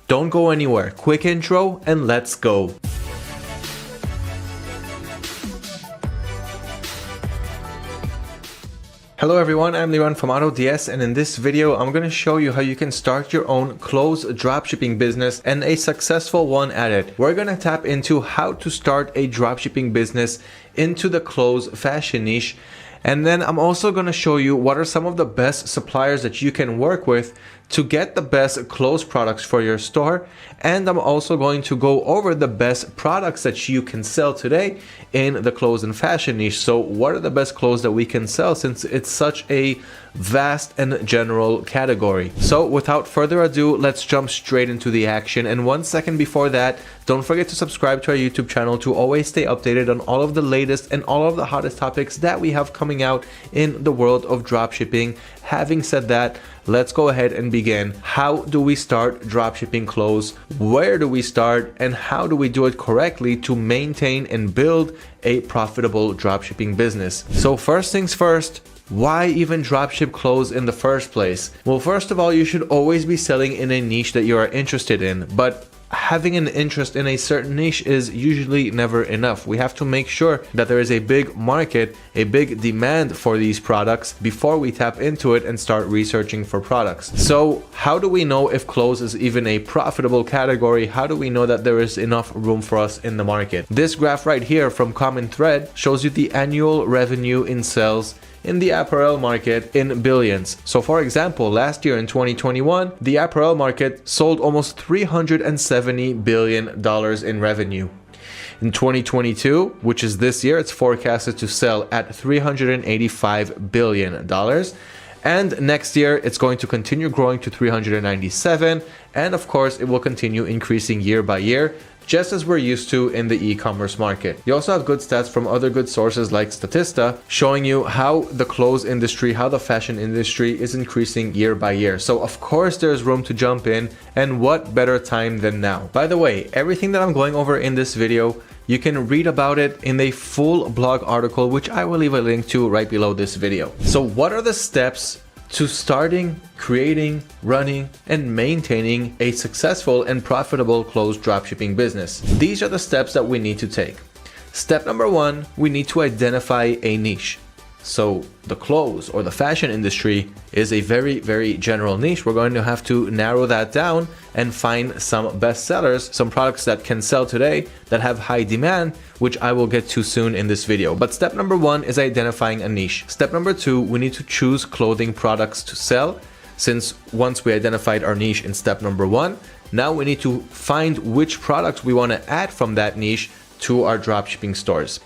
Don't go anywhere. Quick intro and let's go. Hello everyone, I'm Liran from AutoDS, and in this video I'm going to show you how you can start your own clothes dropshipping business, and a successful one at it. We're going to tap into how to start a dropshipping business into the clothes fashion niche, and then I'm also going to show you what are some of the best suppliers that you can work with to get the best clothes products for your store. And I'm also going to go over the best products that you can sell today in the clothes and fashion niche. So what are the best clothes that we can sell, since it's such a vast and general category? So without further ado, let's jump straight into the action. And 1 second before that, don't forget to subscribe to our YouTube channel to always stay updated on all of the latest and all of the hottest topics that we have coming out in the world of dropshipping. Having said that, let's go ahead and begin. How do we start dropshipping clothes? Where do we start? And how do we do it correctly to maintain and build a profitable dropshipping business? So first things first, why even dropship clothes in the first place? Well, first of all, you should always be selling in a niche that you are interested in, but having an interest in a certain niche is usually never enough. We have to make sure that there is a big market, a big demand for these products before we tap into it and start researching for products. So how do we know if clothes is even a profitable category? How do we know that there is enough room for us in the market? This graph right here from Common Thread shows you the annual revenue in sales in the apparel market in billions. So for example, last year in 2021, the apparel market sold almost $370 billion in revenue. In 2022, which is this year, it's forecasted to sell at $385 billion. And next year, it's going to continue growing to 397. And of course, it will continue increasing year by year, just as we're used to in the e-commerce market. You also have good stats from other good sources like Statista, showing you how the clothes industry, how the fashion industry is increasing year by year. So of course there's room to jump in, and what better time than now? By the way, everything that I'm going over in this video, you can read about it in a full blog article, which I will leave a link to right below this video. So what are the steps to starting, creating, running, and maintaining a successful and profitable clothes dropshipping business? These are the steps that we need to take. Step number one, we need to identify a niche. So the clothes or the fashion industry is a very, very general niche. We're going to have to narrow that down and find some best sellers, some products that can sell today that have high demand, which I will get to soon in this video. But step number one is identifying a niche. Step number two, we need to choose clothing products to sell. Since once we identified our niche in step number one, now we need to find which products we want to add from that niche to our dropshipping stores.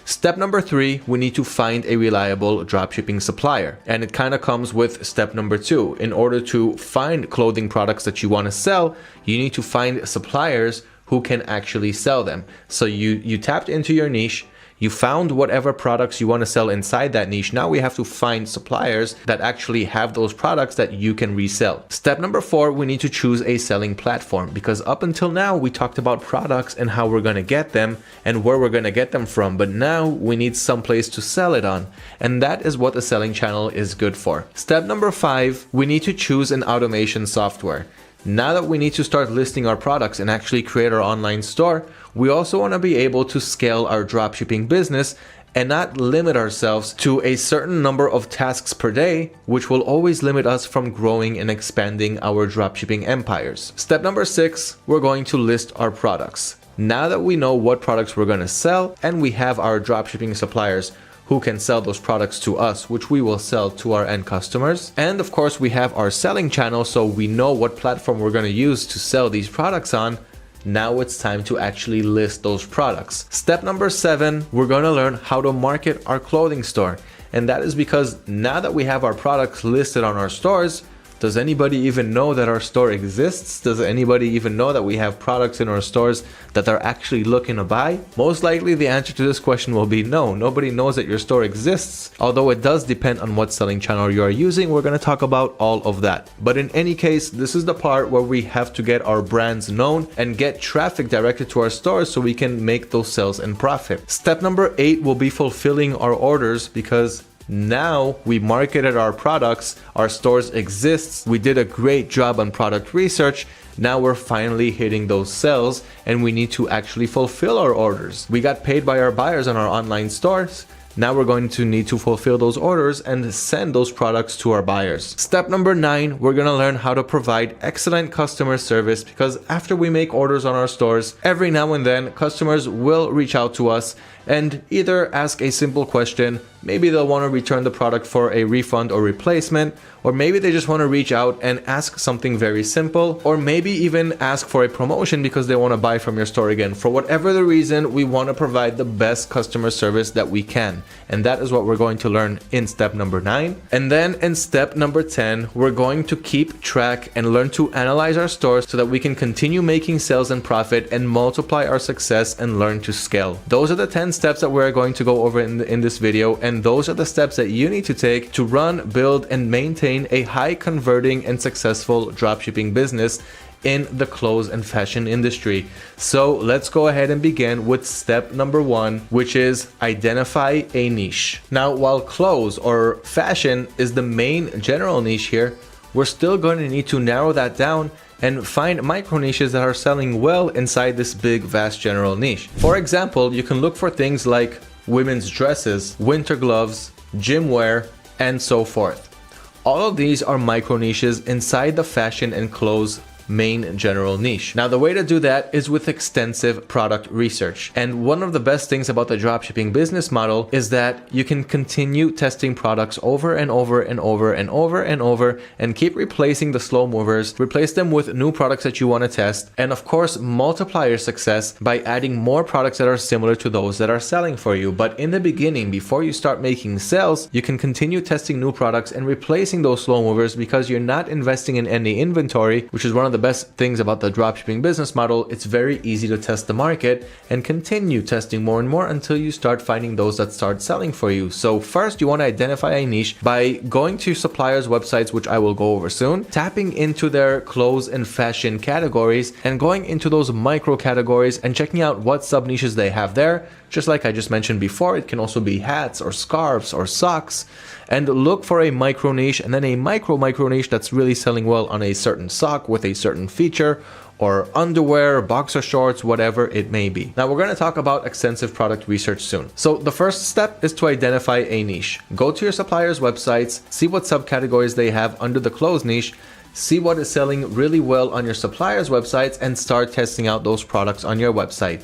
Step number three, we need to find a reliable dropshipping supplier. And it kind of comes with step number two. In order to find clothing products that you want to sell, you need to find suppliers who can actually sell them. So you tapped into your niche, you found whatever products you want to sell inside that niche. Now we have to find suppliers that actually have those products that you can resell. Step number four, we need to choose a selling platform, because up until now we talked about products and how we're going to get them and where we're going to get them from. But now we need some place to sell it on. And that is what the selling channel is good for. Step number five, we need to choose an automation software. Now that we need to start listing our products and actually create our online store, we also want to be able to scale our dropshipping business and not limit ourselves to a certain number of tasks per day, which will always limit us from growing and expanding our dropshipping empires. Step number six, we're going to list our products. Now that we know what products we're going to sell and we have our dropshipping suppliers who can sell those products to us, which we will sell to our end customers. And of course, we have our selling channel, so we know what platform we're going to use to sell these products on. Now it's time to actually list those products. Step number 7, we're going to learn how to market our clothing store. And that is because now that we have our products listed on our stores, does anybody even know that our store exists? Does anybody even know that we have products in our stores that they're actually looking to buy? Most likely the answer to this question will be no. Nobody knows that your store exists. Although it does depend on what selling channel you are using. We're going to talk about all of that. But in any case, this is the part where we have to get our brands known and get traffic directed to our stores so we can make those sales and profit. Step number 8 will be fulfilling our orders, because now we marketed our products, our stores exists, we did a great job on product research. Now we're finally hitting those sales and we need to actually fulfill our orders. We got paid by our buyers on our online stores. Now we're going to need to fulfill those orders and send those products to our buyers. Step number 9, we're going to learn how to provide excellent customer service, because after we make orders on our stores, every now and then customers will reach out to us and either ask a simple question, maybe they'll want to return the product for a refund or replacement, or maybe they just want to reach out and ask something very simple, or maybe even ask for a promotion because they want to buy from your store again. For whatever the reason, we want to provide the best customer service that we can. And that is what we're going to learn in step number 9. And then in step number 10, we're going to keep track and learn to analyze our stores so that we can continue making sales and profit and multiply our success and learn to scale. Those are the 10 steps that we're going to go over in this video, and those are the steps that you need to take to run, build, and maintain a high converting and successful dropshipping business in the clothes and fashion industry. So let's go ahead and begin with step number 1, which is identify a niche. Now, while clothes or fashion is the main general niche here, we're still going to need to narrow that down and find micro niches that are selling well inside this big vast general niche. For example, you can look for things like women's dresses, winter gloves, gym wear, and so forth. All of these are micro niches inside the fashion and clothes main general niche. Now, the way to do that is with extensive product research. And one of the best things about the dropshipping business model is that you can continue testing products over and over and over and over and over and keep replacing the slow movers, replace them with new products that you want to test, and of course multiply your success by adding more products that are similar to those that are selling for you. But in the beginning, before you start making sales, you can continue testing new products and replacing those slow movers because you're not investing in any inventory, which is one of the best things about the dropshipping business model. It's very easy to test the market and continue testing more and more until you start finding those that start selling for you. So first, you want to identify a niche by going to suppliers' websites, which I will go over soon, tapping into their clothes and fashion categories and going into those micro categories and checking out what sub niches they have there. Just like I just mentioned before, it can also be hats or scarves or socks, and look for a micro niche and then a micro niche that's really selling well on a certain sock with a certain feature, or underwear, boxer shorts, whatever it may be. Now we're going to talk about extensive product research soon. So the first step is to identify a niche. Go to your suppliers' websites, see what subcategories they have under the clothes niche, see what is selling really well on your suppliers' websites, and start testing out those products on your website.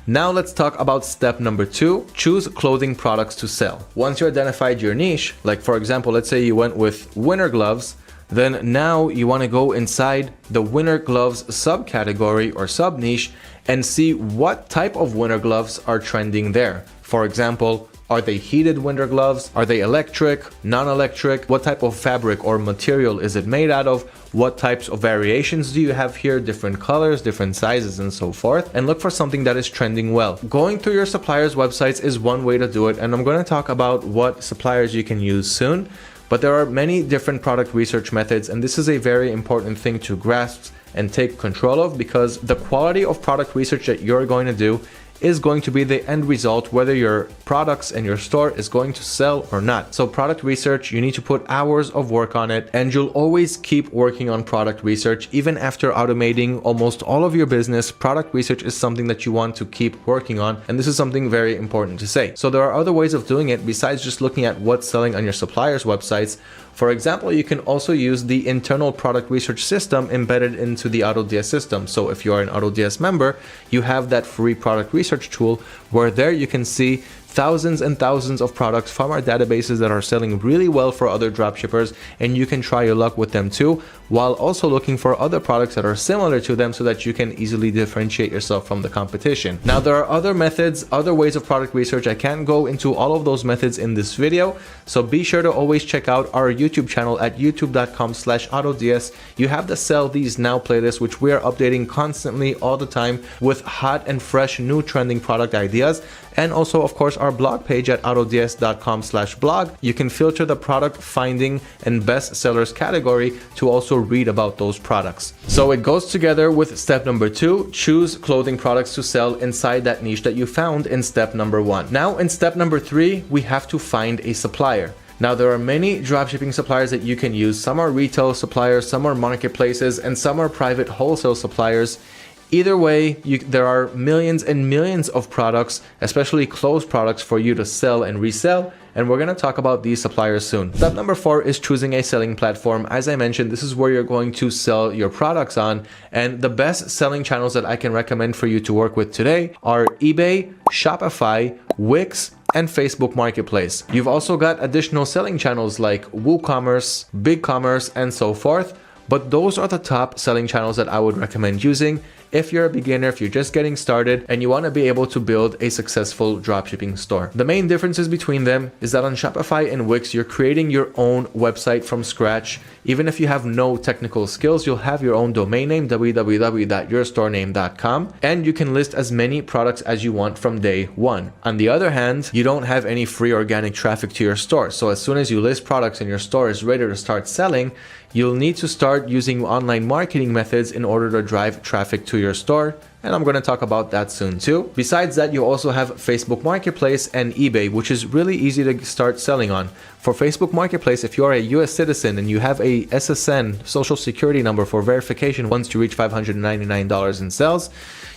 Now let's talk about step number 2, choose clothing products to sell. Once you identified your niche, like for example, let's say you went with winter gloves, then now you want to go inside the winter gloves subcategory or sub niche and see what type of winter gloves are trending there. For example, are they heated winter gloves? Are they electric, non-electric? What type of fabric or material is it made out of? What types of variations do you have here? Different colors, different sizes, and so forth. And look for something that is trending well. Going through your suppliers' websites is one way to do it, and I'm going to talk about what suppliers you can use soon. But there are many different product research methods, and this is a very important thing to grasp and take control of, because the quality of product research that you're going to do is going to be the end result, whether your products and your store is going to sell or not. So product research, you need to put hours of work on it, and you'll always keep working on product research. Even after automating almost all of your business, product research is something that you want to keep working on, and this is something very important to say. So there are other ways of doing it besides just looking at what's selling on your suppliers' websites. For example, you can also use the internal product research system embedded into the AutoDS system. So if you are an AutoDS member, you have that free product research tool where there you can see thousands and thousands of products from our databases that are selling really well for other dropshippers, and you can try your luck with them too, while also looking for other products that are similar to them so that you can easily differentiate yourself from the competition. Now, there are other methods, other ways of product research. I can't go into all of those methods in this video, so be sure to always check out our YouTube channel at youtube.com/AutoDS. You have the Sell These Now playlist, which we are updating constantly all the time with hot and fresh new trending product ideas. And also, of course, our blog page at autods.com/blog. You can filter the product finding and best sellers category to also read about those products. So it goes together with step number 2, choose clothing products to sell inside that niche that you found in step number 1. Now in step number 3, we have to find a supplier. Now, there are many dropshipping suppliers that you can use. Some are retail suppliers, some are marketplaces, and some are private wholesale suppliers. Either way, there are millions and millions of products, especially closed products, for you to sell and resell, and we're going to talk about these suppliers soon. Step number 4 is choosing a selling platform. As I mentioned, this is where you're going to sell your products on, and the best selling channels that I can recommend for you to work with today are eBay, Shopify, Wix, and Facebook Marketplace. You've also got additional selling channels like WooCommerce, BigCommerce, and so forth, but those are the top selling channels that I would recommend using if you're a beginner, if you're just getting started and you want to be able to build a successful dropshipping store. The main differences between them is that on Shopify and Wix, you're creating your own website from scratch. Even if you have no technical skills, you'll have your own domain name, www.yourstorename.com, and you can list as many products as you want from day one. On the other hand, you don't have any free organic traffic to your store. So as soon as you list products and your store is ready to start selling, you'll need to start using online marketing methods in order to drive traffic to your store. And I'm going to talk about that soon too. Besides that, you also have Facebook Marketplace and eBay, which is really easy to start selling on. For Facebook Marketplace, if you're a US citizen and you have a SSN, social security number, for verification once you reach $599 in sales,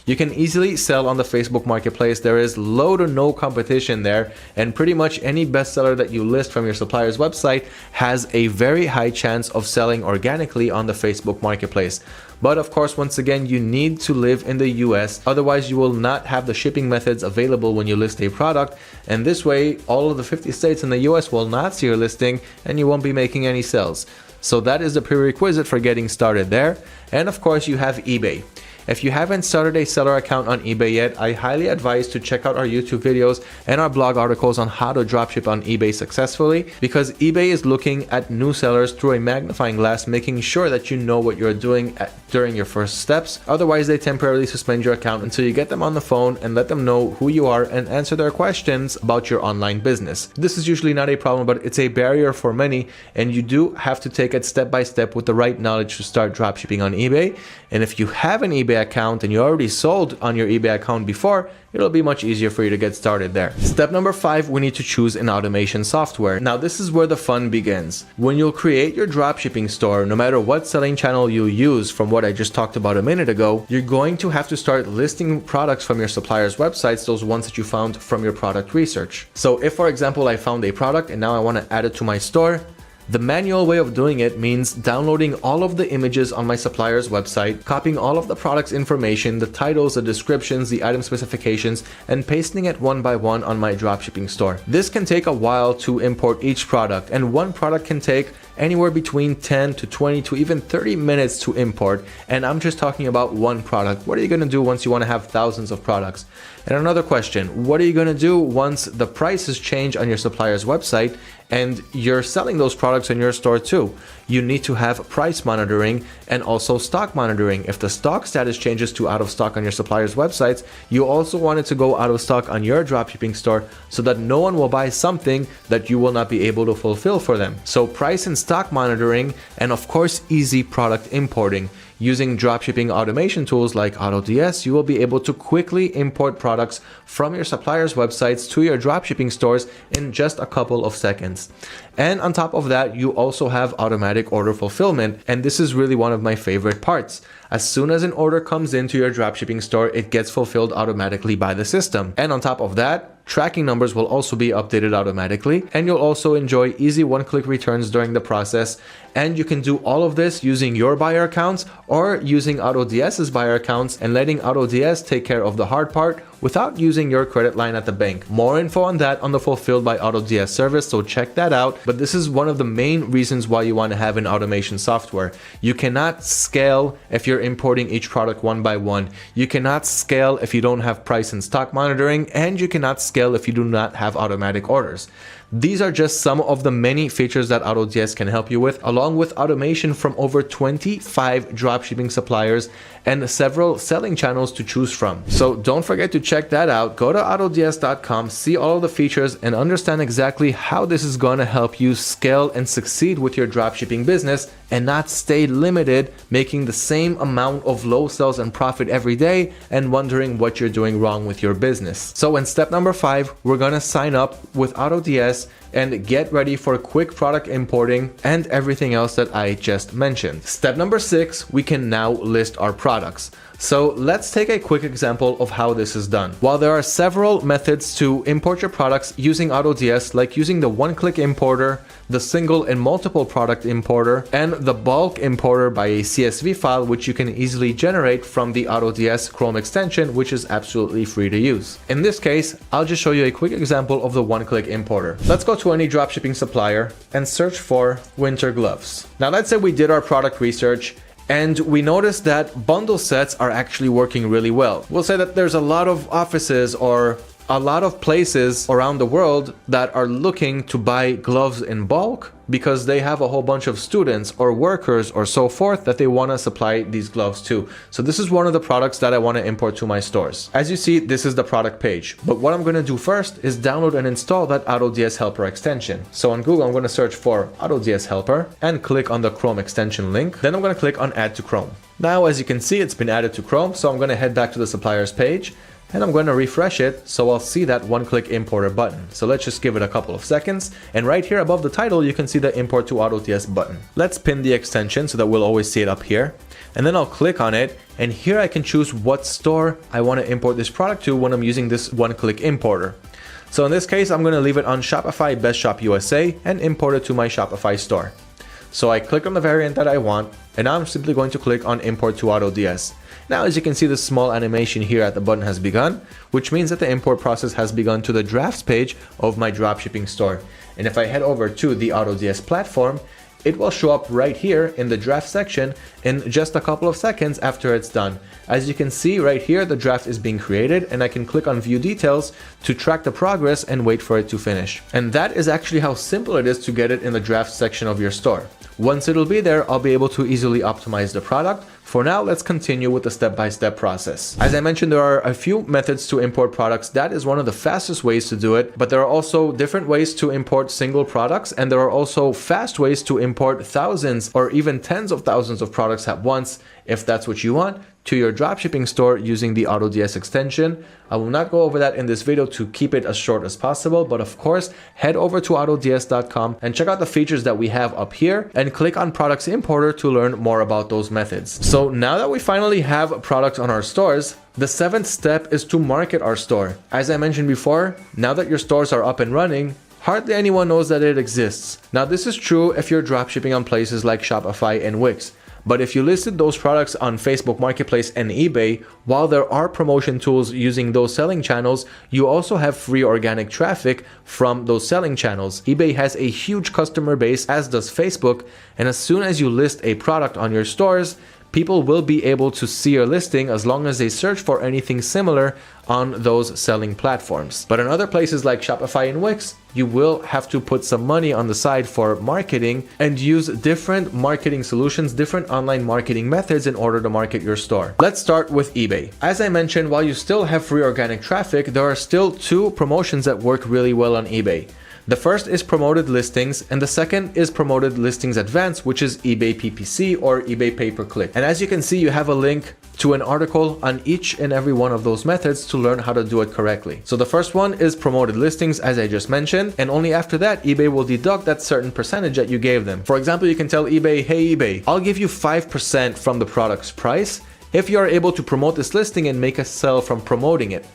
you can easily sell on the Facebook Marketplace. There is low to no competition there, and pretty much any bestseller that you list from your supplier's website has a very high chance of selling organically on the Facebook Marketplace. But of course, once again, you need to live in the US, otherwise you will not have the shipping methods available when you list a product, and this way all of the 50 states in the US will not see your listing and you won't be making any sales. So that is the prerequisite for getting started there. And of course, you have eBay. If you haven't started a seller account on eBay yet, I highly advise to check out our YouTube videos and our blog articles on how to dropship on eBay successfully, because eBay is looking at new sellers through a magnifying glass, making sure that you know what you're doing during your first steps. Otherwise, they temporarily suspend your account until you get them on the phone and let them know who you are and answer their questions about your online business. This is usually not a problem, but it's a barrier for many, and you do have to take it step by step with the right knowledge to start dropshipping on eBay. And if you have an eBay account and you already sold on your eBay account before, it'll be much easier for you to get started there. Step number 5, we need to choose an automation software. Now, this is where the fun begins. When you'll create your dropshipping store, no matter what selling channel you use, from what I just talked about a minute ago, you're going to have to start listing products from your supplier's websites, those ones that you found from your product research. So if, for example, I found a product and now I want to add it to my store, the manual way of doing it means downloading all of the images on my supplier's website, copying all of the product's information, the titles, the descriptions, the item specifications, and pasting it one by one on my dropshipping store. This can take a while to import each product, and one product can take anywhere between 10 to 20 to even 30 minutes to import, and I'm just talking about one product. What are you going to do once you want to have thousands of products? And another question, what are you going to do once the prices change on your supplier's website and you're selling those products in your store too? You need to have price monitoring and also stock monitoring. If the stock status changes to out of stock on your supplier's websites, you also want it to go out of stock on your dropshipping store so that no one will buy something that you will not be able to fulfill for them. So price and stock monitoring, and of course easy product importing. Using dropshipping automation tools like AutoDS, you will be able to quickly import products from your supplier's websites to your dropshipping stores in just a couple of seconds. And on top of that, you also have automatic order fulfillment, and this is really one of my favorite parts. As soon as an order comes into your dropshipping store, it gets fulfilled automatically by the system. And on top of that, tracking numbers will also be updated automatically, and you'll also enjoy easy one-click returns during the process. And you can do all of this using your buyer accounts or using AutoDS's buyer accounts and letting AutoDS take care of the hard part without using your credit line at the bank. More info on that on the Fulfilled by AutoDS service, so check that out. But this is one of the main reasons why you want to have an automation software. You cannot scale if you're importing each product one by one. You cannot scale if you don't have price and stock monitoring, and you cannot scale if you do not have automatic orders. These are just some of the many features that AutoDS can help you with, along with automation from over 25 dropshipping suppliers and several selling channels to choose from. So don't forget to check that out. Go to autods.com, see all of the features, and understand exactly how this is going to help you scale and succeed with your dropshipping business and not stay limited, making the same amount of low sales and profit every day and wondering what you're doing wrong with your business. So in step number 5, we're going to sign up with AutoDS and get ready for quick product importing and everything else that I just mentioned. Step number 6, we can now list our products. So let's take a quick example of how this is done. While there are several methods to import your products using AutoDS, like using the one-click importer, the single and multiple product importer, and the bulk importer by a CSV file, which you can easily generate from the AutoDS Chrome extension, which is absolutely free to use. In this case, I'll just show you a quick example of the one-click importer. Let's go to any dropshipping supplier and search for winter gloves. Now let's say we did our product research and we noticed that bundle sets are actually working really well. We'll say that there's a lot of offices or a lot of places around the world that are looking to buy gloves in bulk because they have a whole bunch of students or workers or so forth that they want to supply these gloves to. So this is one of the products that I want to import to my stores. As you see, this is the product page. But what I'm going to do first is download and install that AutoDS Helper extension. So on Google, I'm going to search for AutoDS Helper and click on the Chrome extension link. Then I'm going to click on Add to Chrome. Now, as you can see, it's been added to Chrome. So I'm going to head back to the suppliers page and I'm going to refresh it so I'll see that one-click importer button. So let's just give it a couple of seconds, and right here above the title you can see the import to AutoDS button. Let's pin the extension so that we'll always see it up here, and then I'll click on it, and here I can choose what store I want to import this product to when I'm using this one-click importer. So in this case, I'm going to leave it on Shopify Best Shop USA and import it to my Shopify store. So I click on the variant that I want, and now I'm simply going to click on Import to AutoDS. Now, as you can see, the small animation here at the button has begun, which means that the import process has begun to the drafts page of my dropshipping store. And if I head over to the AutoDS platform, it will show up right here in the draft section in just a couple of seconds after it's done. As you can see right here, the draft is being created, and I can click on View Details to track the progress and wait for it to finish. And that is actually how simple it is to get it in the draft section of your store. Once it'll be there, I'll be able to easily optimize the product. For now, let's continue with the step-by-step process. As I mentioned, there are a few methods to import products. That is one of the fastest ways to do it, but there are also different ways to import single products, and there are also fast ways to import thousands or even tens of thousands of products at once, if that's what you want, to your dropshipping store using the AutoDS extension. I will not go over that in this video to keep it as short as possible, but of course, head over to autods.com and check out the features that we have up here and click on Products Importer to learn more about those methods. So now that we finally have products on our stores, the 7th step is to market our store. As I mentioned before, now that your stores are up and running, hardly anyone knows that it exists. Now, this is true if you're dropshipping on places like Shopify and Wix. But if you listed those products on Facebook Marketplace and eBay, while there are promotion tools using those selling channels, you also have free organic traffic from those selling channels. eBay has a huge customer base, as does Facebook, and as soon as you list a product on your stores, people will be able to see your listing as long as they search for anything similar on those selling platforms. But in other places like Shopify and Wix, you will have to put some money on the side for marketing and use different marketing solutions, different online marketing methods in order to market your store. Let's start with eBay. As I mentioned, while you still have free organic traffic, there are still 2 promotions that work really well on eBay. The first is Promoted Listings, and the second is Promoted Listings Advanced, which is eBay PPC or eBay Pay-Per-Click. And as you can see, you have a link to an article on each and every one of those methods to learn how to do it correctly. So the first one is Promoted Listings, as I just mentioned, and only after that, eBay will deduct that certain percentage that you gave them. For example, you can tell eBay, hey eBay, I'll give you 5% from the product's price if you are able to promote this listing and make a sell from promoting it.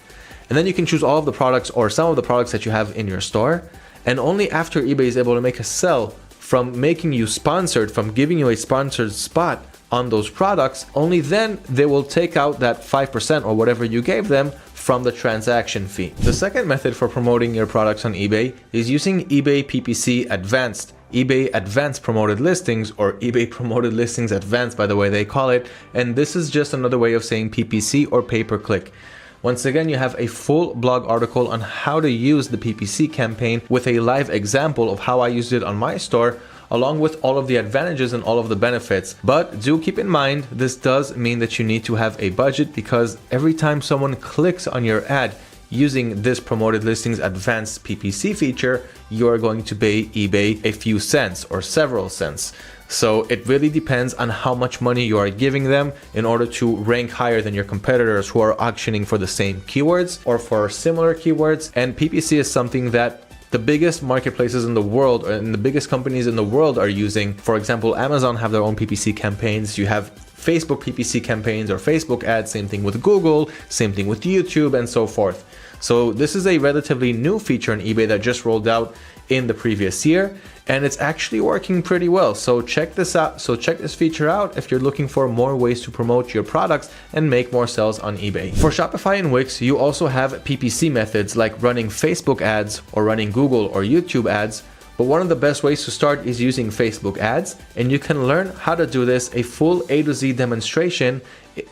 And then you can choose all of the products or some of the products that you have in your store. And only after eBay is able to make a sell from making you sponsored, from giving you a sponsored spot on those products, only then they will take out that 5% or whatever you gave them from the transaction fee. The second method for promoting your products on eBay is using eBay PPC Advanced. eBay Advanced Promoted Listings, or eBay Promoted Listings Advanced by the way they call it, and this is just another way of saying PPC or pay-per-click. Once again, you have a full blog article on how to use the PPC campaign with a live example of how I used it on my store, along with all of the advantages and all of the benefits. But do keep in mind, this does mean that you need to have a budget, because every time someone clicks on your ad using this Promoted Listings Advanced PPC feature, you are going to pay eBay a few cents or several cents. So it really depends on how much money you are giving them in order to rank higher than your competitors who are auctioning for the same keywords or for similar keywords. And PPC is something that the biggest marketplaces in the world and the biggest companies in the world are using. For example, Amazon have their own PPC campaigns. You have Facebook PPC campaigns or Facebook ads, same thing with Google, same thing with YouTube, and so forth. So this is a relatively new feature in eBay that just rolled out in the previous year, and it's actually working pretty well. So check this out. So check this feature out if you're looking for more ways to promote your products and make more sales on eBay. For Shopify and Wix, you also have PPC methods like running Facebook ads or running Google or YouTube ads. But one of the best ways to start is using Facebook ads, and you can learn how to do this, a full A to Z demonstration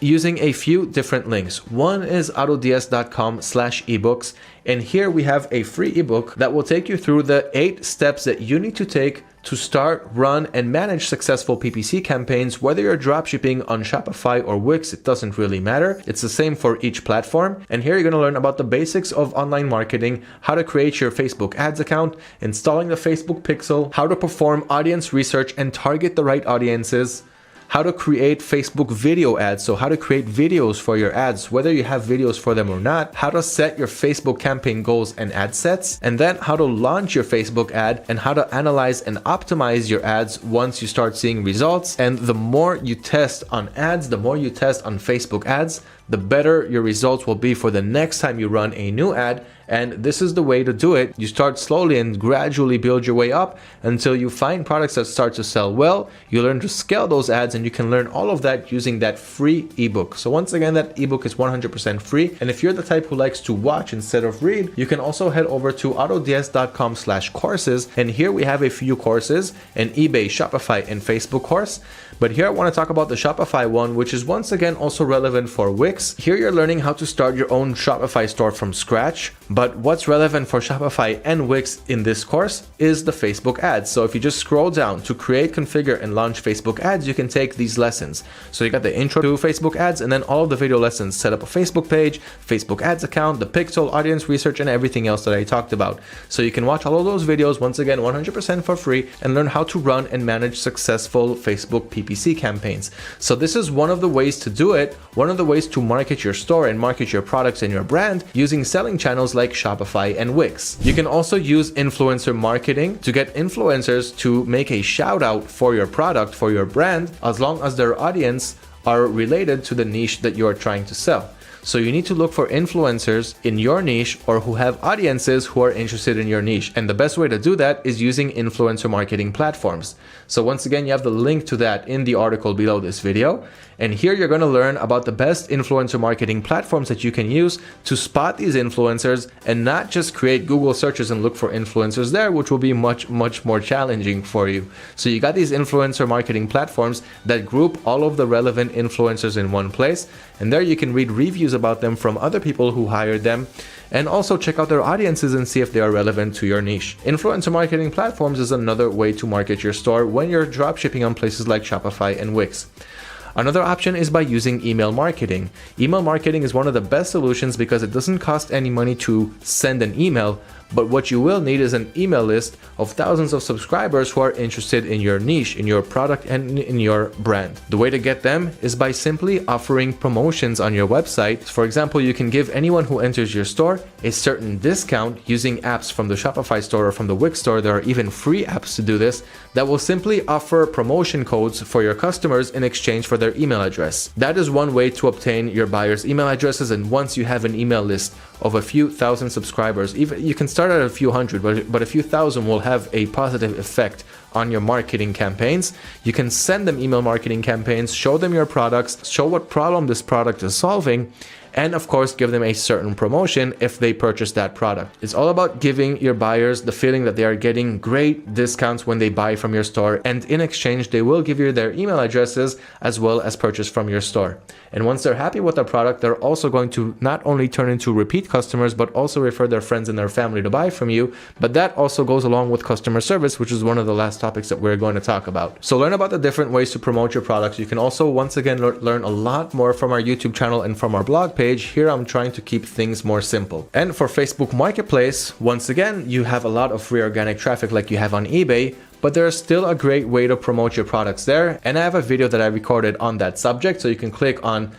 using a few different links. One is autods.com/ebooks, and here we have a free ebook that will take you through the 8 steps that you need to take to start, run, and manage successful PPC campaigns. Whether you're dropshipping on Shopify or Wix, it doesn't really matter. It's the same for each platform. And here you're going to learn about the basics of online marketing, how to create your Facebook ads account, installing the Facebook Pixel, how to perform audience research and target the right audiences, how to create Facebook video ads, so how to create videos for your ads, whether you have videos for them or not, how to set your Facebook campaign goals and ad sets, and then how to launch your Facebook ad and how to analyze and optimize your ads once you start seeing results. And the more you test on ads, the more you test on Facebook ads, the better your results will be for the next time you run a new ad. And this is the way to do it. You start slowly and gradually build your way up until you find products that start to sell well. You learn to scale those ads, and you can learn all of that using that free ebook. So once again, that ebook is 100% free. And if you're the type who likes to watch instead of read, you can also head over to autods.com/courses. And here we have a few courses: an eBay, Shopify, and Facebook course. But here I want to talk about the Shopify one, which is once again also relevant for Wix. Here you're learning how to start your own Shopify store from scratch. But what's relevant for Shopify and Wix in this course is the Facebook ads. So if you just scroll down to create, configure, and launch Facebook ads, you can take these lessons. So you got the intro to Facebook ads, and then all of the video lessons: set up a Facebook page, Facebook ads account, the Pixel, audience research, and everything else that I talked about. So you can watch all of those videos, once again 100% for free, and learn how to run and manage successful Facebook PPC campaigns. So this is one of the ways to do it, one of the ways to market your store and market your products and your brand using selling channels like Shopify and Wix. You can also use influencer marketing to get influencers to make a shout out for your product, for your brand, as long as their audience are related to the niche that you are trying to sell. So you need to look for influencers in your niche or who have audiences who are interested in your niche. And the best way to do that is using influencer marketing platforms. So once again, you have the link to that in the article below this video. And here you're going to learn about the best influencer marketing platforms that you can use to spot these influencers and not just create Google searches and look for influencers there, which will be much more challenging for you. So you got these influencer marketing platforms that group all of the relevant influencers in one place. And there you can read reviews about them from other people who hired them, and also check out their audiences and see if they are relevant to your niche. Influencer marketing platforms is another way to market your store when you're dropshipping on places like Shopify and Wix. Another option is by using email marketing. Email marketing is one of the best solutions because it doesn't cost any money to send an email, but what you will need is an email list of thousands of subscribers who are interested in your niche, in your product, and in your brand. The way to get them is by simply offering promotions on your website. For example, you can give anyone who enters your store a certain discount using apps from the Shopify store or from the Wix store. There are even free apps to do this that will simply offer promotion codes for your customers in exchange for their email address. That is one way to obtain your buyers' email addresses, and once you have an email list of a few thousand subscribers, even you can start at a few hundred, but a few thousand will have a positive effect on your marketing campaigns. You can send them email marketing campaigns, show them your products, show what problem this product is solving, and of course give them a certain promotion if they purchase that product. It's all about giving your buyers the feeling that they are getting great discounts when they buy from your store, and in exchange they will give you their email addresses as well as purchase from your store. And once they're happy with the product, they're also going to not only turn into repeat customers but also refer their friends and their family to buy from you. But that also goes along with customer service, which is one of the last topics that we're going to talk about. So learn about the different ways to promote your products. You can also once again learn a lot more from our YouTube channel and from our blog page. Here I'm trying to keep things more simple. And for Facebook Marketplace, once again, you have a lot of free organic traffic like you have on eBay, but there's still a great way to promote your products there. And I have a video that I recorded on that subject, so you can click on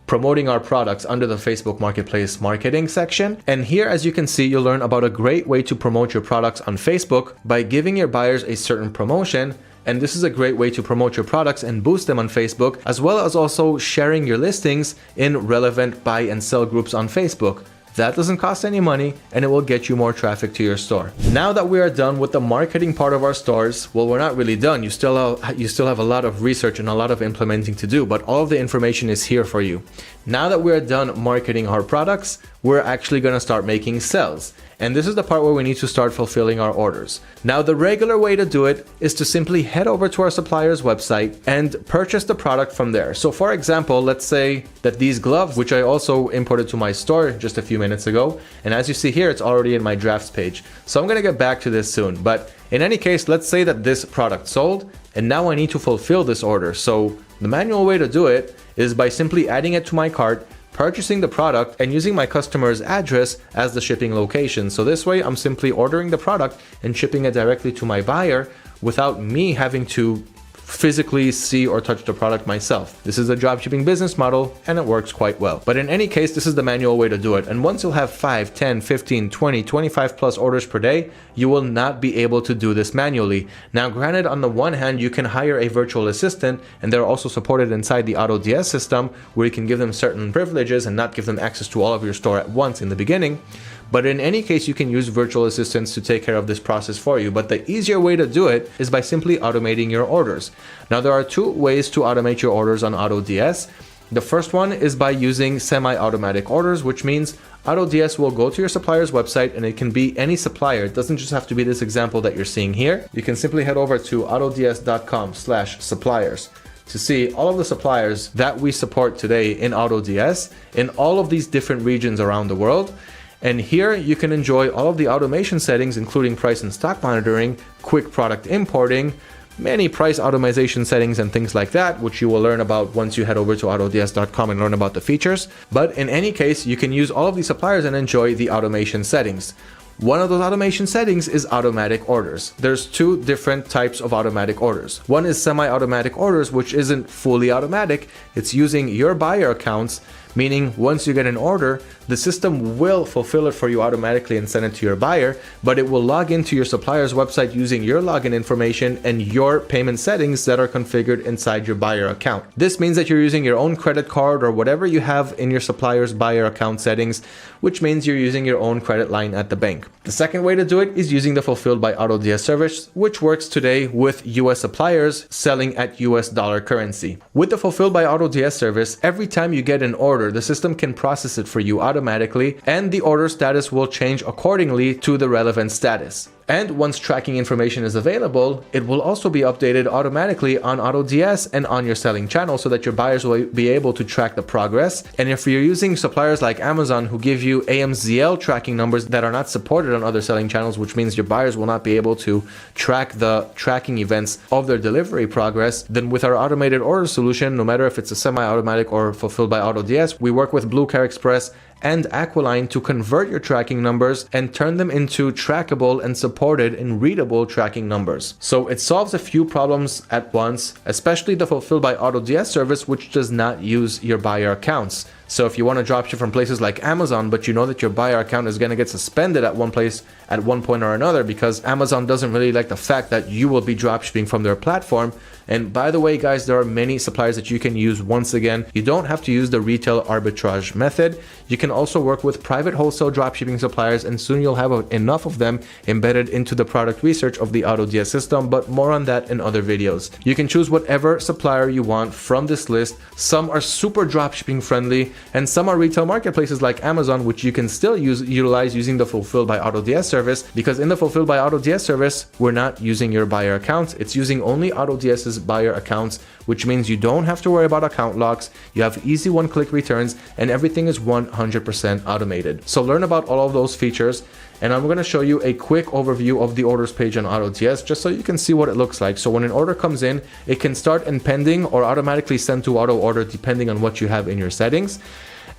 promoting our products under the Facebook Marketplace marketing section. And here, as you can see, you'll learn about a great way to promote your products on Facebook by giving your buyers a certain promotion. And this is a great way to promote your products and boost them on Facebook, as well as also sharing your listings in relevant buy and sell groups on Facebook. That doesn't cost any money and it will get you more traffic to your store. Now that we are done with the marketing part of our stores, well, we're not really done. You still have a lot of research and a lot of implementing to do, but all of the information is here for you. Now that we're done marketing our products, we're actually going to start making sales. And this is the part where we need to start fulfilling our orders. Now, the regular way to do it is to simply head over to our supplier's website and purchase the product from there. So for example, let's say that these gloves, which I also imported to my store just a few minutes ago, and as you see here, it's already in my drafts page. So I'm going to get back to this soon. But in any case, let's say that this product sold, and now I need to fulfill this order. So the manual way to do it is by simply adding it to my cart, purchasing the product, and using my customer's address as the shipping location. So this way I'm simply ordering the product and shipping it directly to my buyer without me having to physically see or touch the product myself. This is a dropshipping business model and it works quite well. But in any case, this is the manual way to do it. And once you'll have 5, 10, 15, 20, 25 plus orders per day, you will not be able to do this manually. Now, granted, on the one hand, you can hire a virtual assistant, and they're also supported inside the AutoDS system where you can give them certain privileges and not give them access to all of your store at once in the beginning. But in any case, you can use virtual assistants to take care of this process for you. But the easier way to do it is by simply automating your orders. Now, there are two ways to automate your orders on AutoDS. The first one is by using semi-automatic orders, which means AutoDS will go to your supplier's website, and it can be any supplier. It doesn't just have to be this example that you're seeing here. You can simply head over to autods.com/suppliers to see all of the suppliers that we support today in AutoDS in all of these different regions around the world. And here you can enjoy all of the automation settings, including price and stock monitoring, quick product importing, many price automation settings and things like that, which you will learn about once you head over to autods.com and learn about the features. But in any case, you can use all of these suppliers and enjoy the automation settings. One of those automation settings is automatic orders. There's two different types of automatic orders. One is semi-automatic orders, which isn't fully automatic. It's using your buyer accounts, meaning once you get an order, the system will fulfill it for you automatically and send it to your buyer, but it will log into your supplier's website using your login information and your payment settings that are configured inside your buyer account. This means that you're using your own credit card or whatever you have in your supplier's buyer account settings, which means you're using your own credit line at the bank. The second way to do it is using the Fulfilled by AutoDS service, which works today with US suppliers selling at US dollar currency. With the Fulfilled by AutoDS service, every time you get an order, the system can process it for you automatically, and the order status will change accordingly to the relevant status. And once tracking information is available, it will also be updated automatically on AutoDS and on your selling channel so that your buyers will be able to track the progress. And if you're using suppliers like Amazon who give you AMZL tracking numbers that are not supported on other selling channels, which means your buyers will not be able to track the tracking events of their delivery progress, then with our automated order solution, no matter if it's a semi-automatic or fulfilled by AutoDS, we work with Blue Car Express and Aqualine to convert your tracking numbers and turn them into trackable and supported and readable tracking numbers. So it solves a few problems at once, especially the Fulfilled by AutoDS service, which does not use your buyer accounts. So if you want to dropship from places like Amazon, but you know that your buyer account is going to get suspended at one place at one point or another because Amazon doesn't really like the fact that you will be dropshipping from their platform. And by the way, guys, there are many suppliers that you can use. Once again, you don't have to use the retail arbitrage method. You can also work with private wholesale dropshipping suppliers, and soon you'll have enough of them embedded into the product research of the AutoDS system, but more on that in other videos. You can choose whatever supplier you want from this list. Some are super dropshipping friendly, and some are retail marketplaces like Amazon, which you can still utilize using the Fulfilled by AutoDS service, because in the Fulfilled by AutoDS service, we're not using your buyer accounts. It's using only AutoDS's buyer accounts, which means you don't have to worry about account locks. You have easy one-click returns, and everything is 100% automated. So learn about all of those features, and I'm going to show you a quick overview of the orders page on AutoDS just so you can see what it looks like. So when an order comes in, it can start in pending or automatically send to auto order depending on what you have in your settings.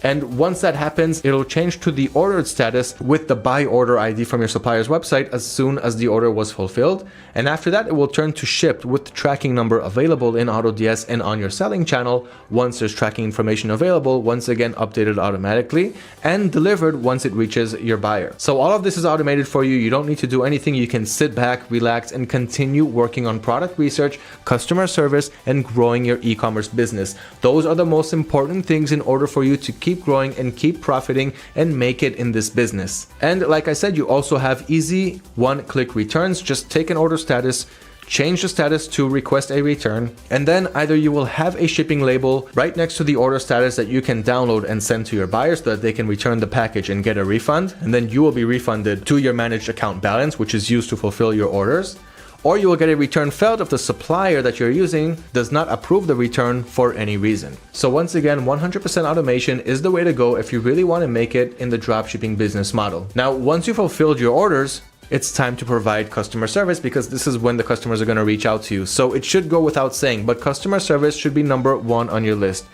And once that happens, it'll change to the ordered status with the buy order ID from your supplier's website as soon as the order was fulfilled. And after that, it will turn to shipped with the tracking number available in AutoDS and on your selling channel once there's tracking information available, once again updated automatically, and delivered once it reaches your buyer. So all of this is automated for you. You don't need to do anything. You can sit back, relax, and continue working on product research, customer service, and growing your e-commerce business. Those are the most important things in order for you to keep growing and keep profiting and make it in this business. And like I said, you also have easy one-click returns. Just take an order status, change the status to request a return, and then either you will have a shipping label right next to the order status that you can download and send to your buyers so that they can return the package and get a refund, and then you will be refunded to your managed account balance, which is used to fulfill your orders. Or you will get a return failed if the supplier that you're using does not approve the return for any reason. So once again, 100% automation is the way to go if you really want to make it in the dropshipping business model. Now, once you've fulfilled your orders, it's time to provide customer service, because this is when the customers are going to reach out to you. So it should go without saying, but customer service should be number one on your list.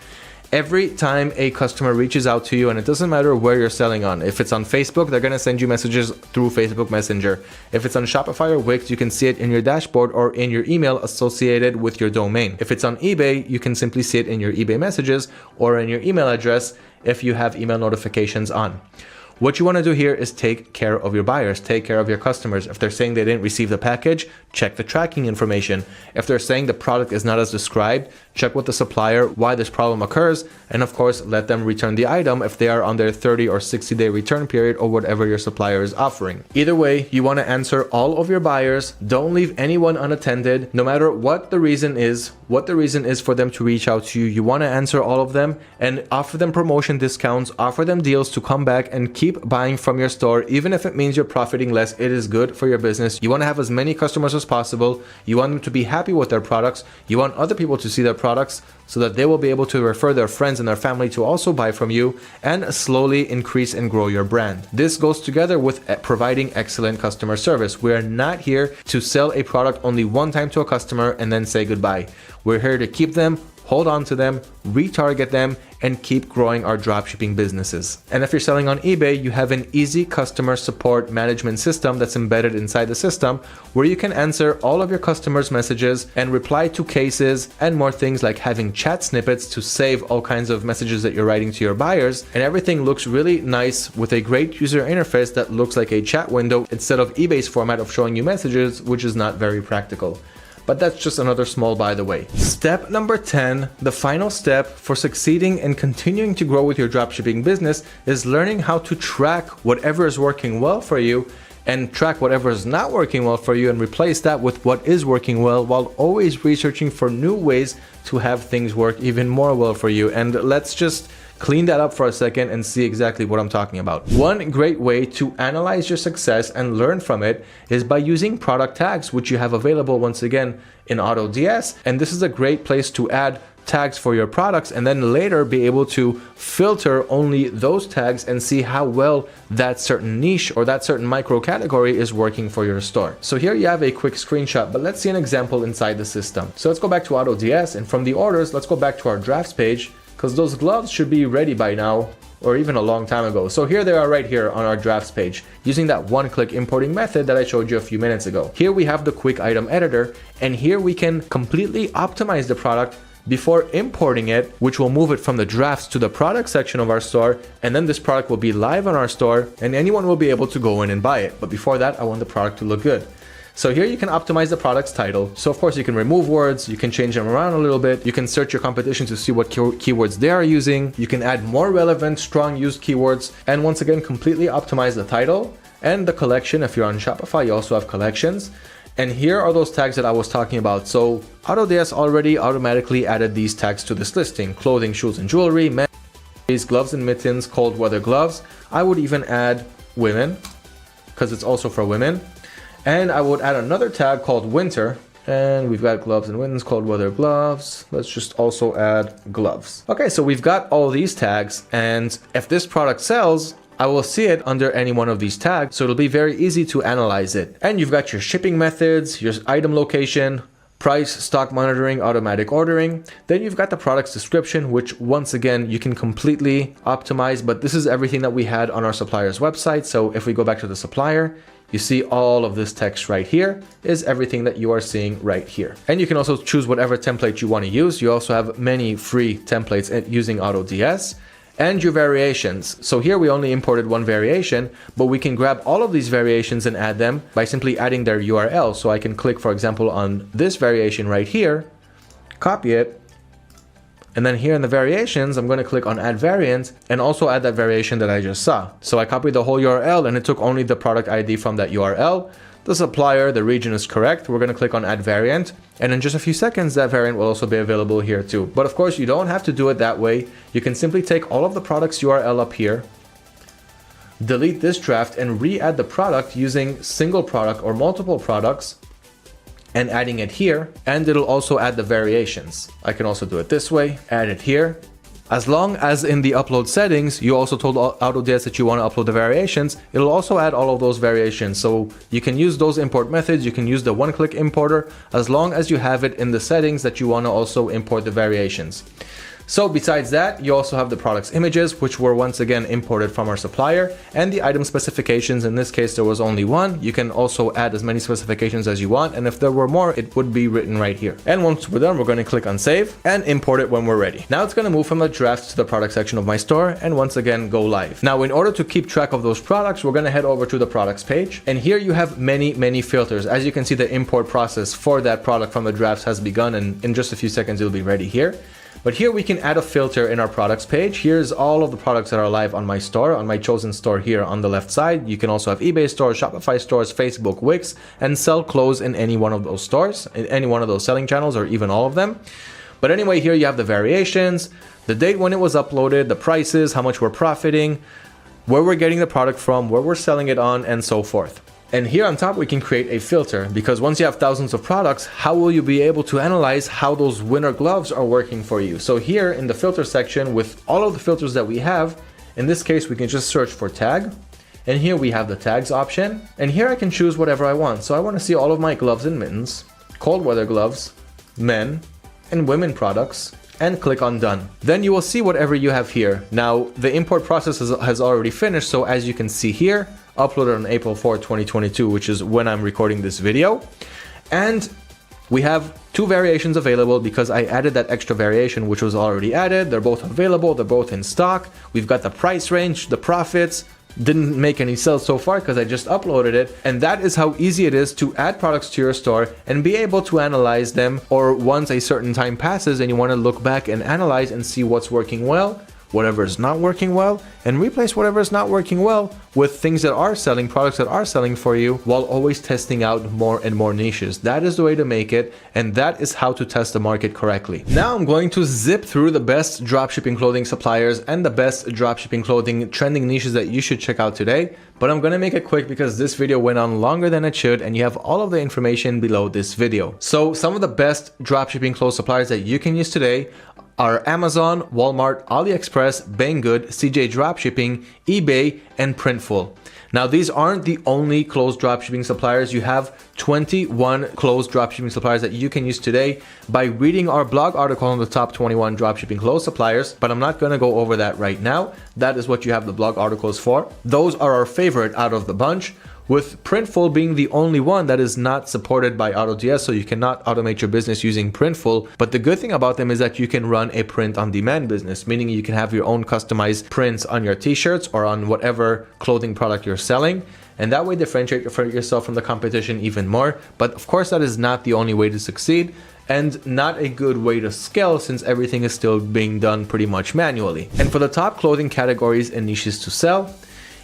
Every time a customer reaches out to you, and it doesn't matter where you're selling on, if it's on Facebook, they're going to send you messages through Facebook Messenger. If it's on Shopify or Wix, you can see it in your dashboard or in your email associated with your domain. If it's on eBay, you can simply see it in your eBay messages or in your email address if you have email notifications on. What you want to do here is take care of your buyers, take care of your customers. If they're saying they didn't receive the package, check the tracking information. If they're saying the product is not as described, check with the supplier why this problem occurs, and of course, let them return the item if they are on their 30 or 60-day return period or whatever your supplier is offering. Either way, you want to answer all of your buyers. Don't leave anyone unattended, no matter what the reason is for them to reach out to you. You want to answer all of them and offer them promotion discounts, offer them deals to come back and keep buying from your store. Even if it means you're profiting less, it is good for your business. You want to have as many customers as possible. You want them to be happy with their products. You want other people to see their products so that they will be able to refer their friends and their family to also buy from you and slowly increase and grow your brand. This goes together with providing excellent customer service. We are not here to sell a product only one time to a customer and then say goodbye. We're here to keep them, hold on to them, retarget them, and keep growing our dropshipping businesses. And if you're selling on eBay, you have an easy customer support management system that's embedded inside the system where you can answer all of your customers' messages and reply to cases and more things, like having chat snippets to save all kinds of messages that you're writing to your buyers. And everything looks really nice with a great user interface that looks like a chat window instead of eBay's format of showing you messages, which is not very practical. But that's just another small by the way. Step number 10, the final step for succeeding and continuing to grow with your dropshipping business, is learning how to track whatever is working well for you and track whatever is not working well for you and replace that with what is working well, while always researching for new ways to have things work even more well for you. And let's just clean that up for a second and see exactly what I'm talking about. One great way to analyze your success and learn from it is by using product tags, which you have available once again in AutoDS. And this is a great place to add tags for your products and then later be able to filter only those tags and see how well that certain niche or that certain micro category is working for your store. So here you have a quick screenshot, but let's see an example inside the system. So let's go back to AutoDS, and from the orders, let's go back to our drafts page, because those gloves should be ready by now, or even a long time ago. So here they are right here on our drafts page, using that one-click importing method that I showed you a few minutes ago. Here we have the quick item editor, and here we can completely optimize the product before importing it, which will move it from the drafts to the product section of our store. And then this product will be live on our store and anyone will be able to go in and buy it. But before that, I want the product to look good. So here you can optimize the product's title. So of course you can remove words, you can change them around a little bit. You can search your competition to see what keywords they are using. You can add more relevant, strong used keywords. And once again, completely optimize the title and the collection. If you're on Shopify, you also have collections. And here are those tags that I was talking about. So AutoDS already automatically added these tags to this listing: clothing, shoes and jewelry, men's, gloves and mittens, cold weather gloves. I would even add women because it's also for women. And I would add another tag called winter. And we've got gloves and mittens, cold weather gloves. Let's just also add gloves. Okay, so we've got all these tags. And if this product sells, I will see it under any one of these tags, so it'll be very easy to analyze it. And you've got your shipping methods, your item location, price, stock monitoring, automatic ordering. Then you've got the product's description, which once again, you can completely optimize, but this is everything that we had on our supplier's website. So if we go back to the supplier, you see all of this text right here is everything that you are seeing right here. And you can also choose whatever template you want to use. You also have many free templates using AutoDS. And your variations. So here we only imported one variation, but we can grab all of these variations and add them by simply adding their URL. So I can click, for example, on this variation right here, copy it, and then here in the variations, I'm going to click on add variant and also add that variation that I just saw. So I copied the whole URL and it took only the product ID from that URL. The supplier, the region is correct. We're going to click on add variant. And in just a few seconds, that variant will also be available here too. But of course, you don't have to do it that way. You can simply take all of the product's URL up here, delete this draft and re-add the product using single product or multiple products and adding it here. And it'll also add the variations. I can also do it this way, add it here. As long as in the upload settings, you also told AutoDS that you want to upload the variations, it'll also add all of those variations. So you can use those import methods, you can use the one-click importer, as long as you have it in the settings that you want to also import the variations. So besides that, you also have the product's images, which were once again imported from our supplier, and the item specifications. In this case, there was only one. You can also add as many specifications as you want, and if there were more, it would be written right here. And once we're done, we're going to click on save and import it when we're ready. Now it's going to move from the draft to the product section of my store and once again go live. Now, in order to keep track of those products, we're going to head over to the products page, and here you have many filters. As you can see, the import process for that product from the drafts has begun, and in just a few seconds, it'll be ready here. But here we can add a filter in our products page. Here's all of the products that are live on my store, on my chosen store here on the left side. You can also have eBay stores, Shopify stores, Facebook, Wix, and sell clothes in any one of those stores, in any one of those selling channels, or even all of them. But anyway, here you have the variations, the date when it was uploaded, the prices, how much we're profiting, where we're getting the product from, where we're selling it on, and so forth. And here on top, we can create a filter, because once you have thousands of products, how will you be able to analyze how those winter gloves are working for you? So here in the filter section, with all of the filters that we have, in this case, we can just search for tag. And here we have the tags option. And here I can choose whatever I want. So I want to see all of my gloves and mittens, cold weather gloves, men, and women products, and click on done. Then you will see whatever you have here. Now, the import process has already finished. So as you can see here, uploaded on April 4, 2022, which is when I'm recording this video. And we have two variations available because I added that extra variation, which was already added. They're both available. They're both in stock. We've got the price range, the profits. Didn't make any sales so far because I just uploaded it. And that is how easy it is to add products to your store and be able to analyze them. Or once a certain time passes and you want to look back and analyze and see what's working well, whatever is not working well, and replace whatever is not working well with things that are selling, products that are selling for you, while always testing out more and more niches. That is the way to make it, and that is how to test the market correctly. Now I'm going to zip through the best dropshipping clothing suppliers and the best dropshipping clothing trending niches that you should check out today, but I'm gonna make it quick because this video went on longer than it should, and you have all of the information below this video. So some of the best dropshipping clothes suppliers that you can use today are Amazon, Walmart, AliExpress, Banggood, CJ Dropshipping, eBay, and Printful. Now, these aren't the only clothes dropshipping suppliers. You have 21 clothes dropshipping suppliers that you can use today by reading our blog article on the top 21 dropshipping clothes suppliers, but I'm not going to go over that right now. That is what you have the blog articles for. Those are our favorite out of the bunch. with Printful being the only one that is not supported by AutoDS, so you cannot automate your business using Printful. But the good thing about them is that you can run a print-on-demand business, meaning you can have your own customized prints on your t-shirts or on whatever clothing product you're selling, and that way differentiate yourself from the competition even more. But of course, that is not the only way to succeed, and not a good way to scale, since everything is still being done pretty much manually. And for the top clothing categories and niches to sell,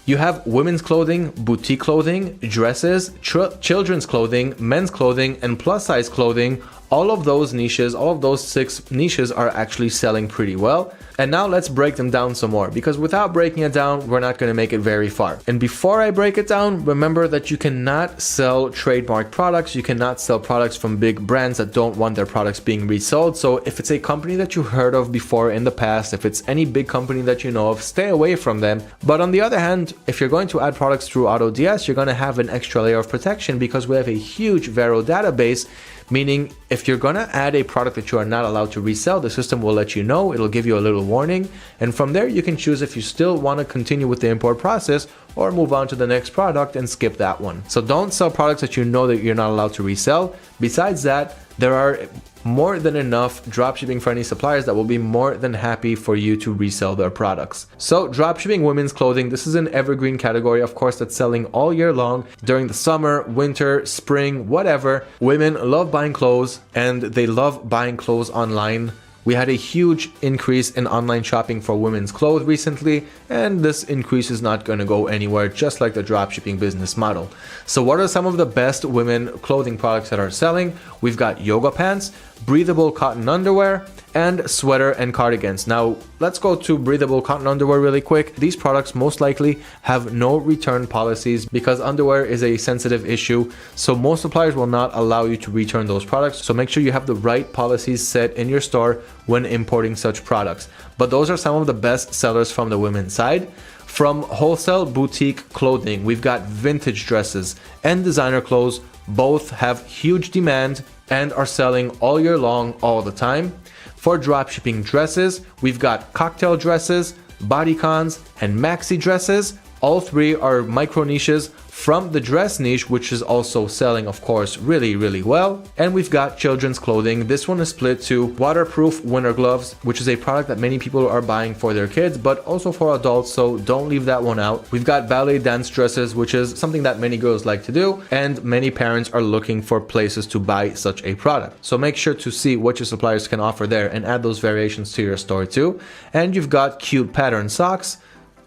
you have women's clothing, boutique clothing, dresses, children's clothing, men's clothing, and plus size clothing. All of those niches, all of those 6 niches are actually selling pretty well. And now let's break them down some more, because without breaking it down, we're not going to make it very far. And before I break it down, remember that you cannot sell trademark products. You cannot sell products from big brands that don't want their products being resold. So if it's a company that you heard of before in the past, if it's any big company that you know of, stay away from them. But on the other hand, if you're going to add products through AutoDS, you're going to have an extra layer of protection, because we have a huge Vero database. Meaning, if you're gonna add a product that you are not allowed to resell, the system will let you know, it'll give you a little warning, and from there you can choose if you still want to continue with the import process or move on to the next product and skip that one. So don't sell products that you know that you're not allowed to resell. Besides that, there are more than enough dropshipping friendly suppliers that will be more than happy for you to resell their products. So dropshipping women's clothing, this is an evergreen category, of course, that's selling all year long during the summer, winter, spring, whatever. Women love buying clothes, and they love buying clothes online. We had a huge increase in online shopping for women's clothes recently, and this increase is not going to go anywhere, just like the dropshipping business model. So what are some of the best women clothing products that are selling? We've got yoga pants, breathable cotton underwear, and sweater and cardigans. Now let's go to breathable cotton underwear really quick. These products most likely have no return policies, because underwear is a sensitive issue, so most suppliers will not allow you to return those products. So make sure you have the right policies set in your store when importing such products. But those are some of the best sellers from the women's side. From wholesale boutique clothing, we've got vintage dresses and designer clothes. Both have huge demand and are selling all year long, all the time. For dropshipping dresses, we've got cocktail dresses, bodycons, and maxi dresses. All 3 are micro niches from the dress niche, which is also selling, of course, really, really well. And we've got children's clothing. This one is split to waterproof winter gloves, which is a product that many people are buying for their kids, but also for adults, so don't leave that one out. We've got ballet dance dresses, which is something that many girls like to do, and many parents are looking for places to buy such a product. So make sure to see what your suppliers can offer there and add those variations to your store too. And you've got cute pattern socks.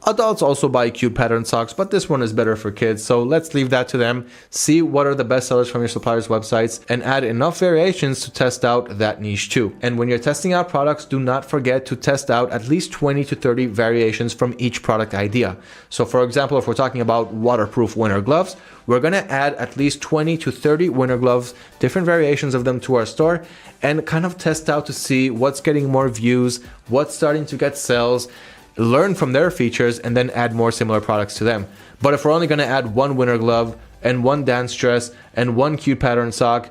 Adults also buy cute pattern socks, but this one is better for kids, so let's leave that to them. See what are the best sellers from your suppliers' websites and add enough variations to test out that niche too. And when you're testing out products, do not forget to test out at least 20 to 30 variations from each product idea. So for example, if we're talking about waterproof winter gloves, we're going to add at least 20 to 30 winter gloves, different variations of them, to our store, and kind of test out to see what's getting more views, what's starting to get sales, learn from their features, and then add more similar products to them. But if we're only going to add 1 winter glove and 1 dance dress and 1 cute pattern sock,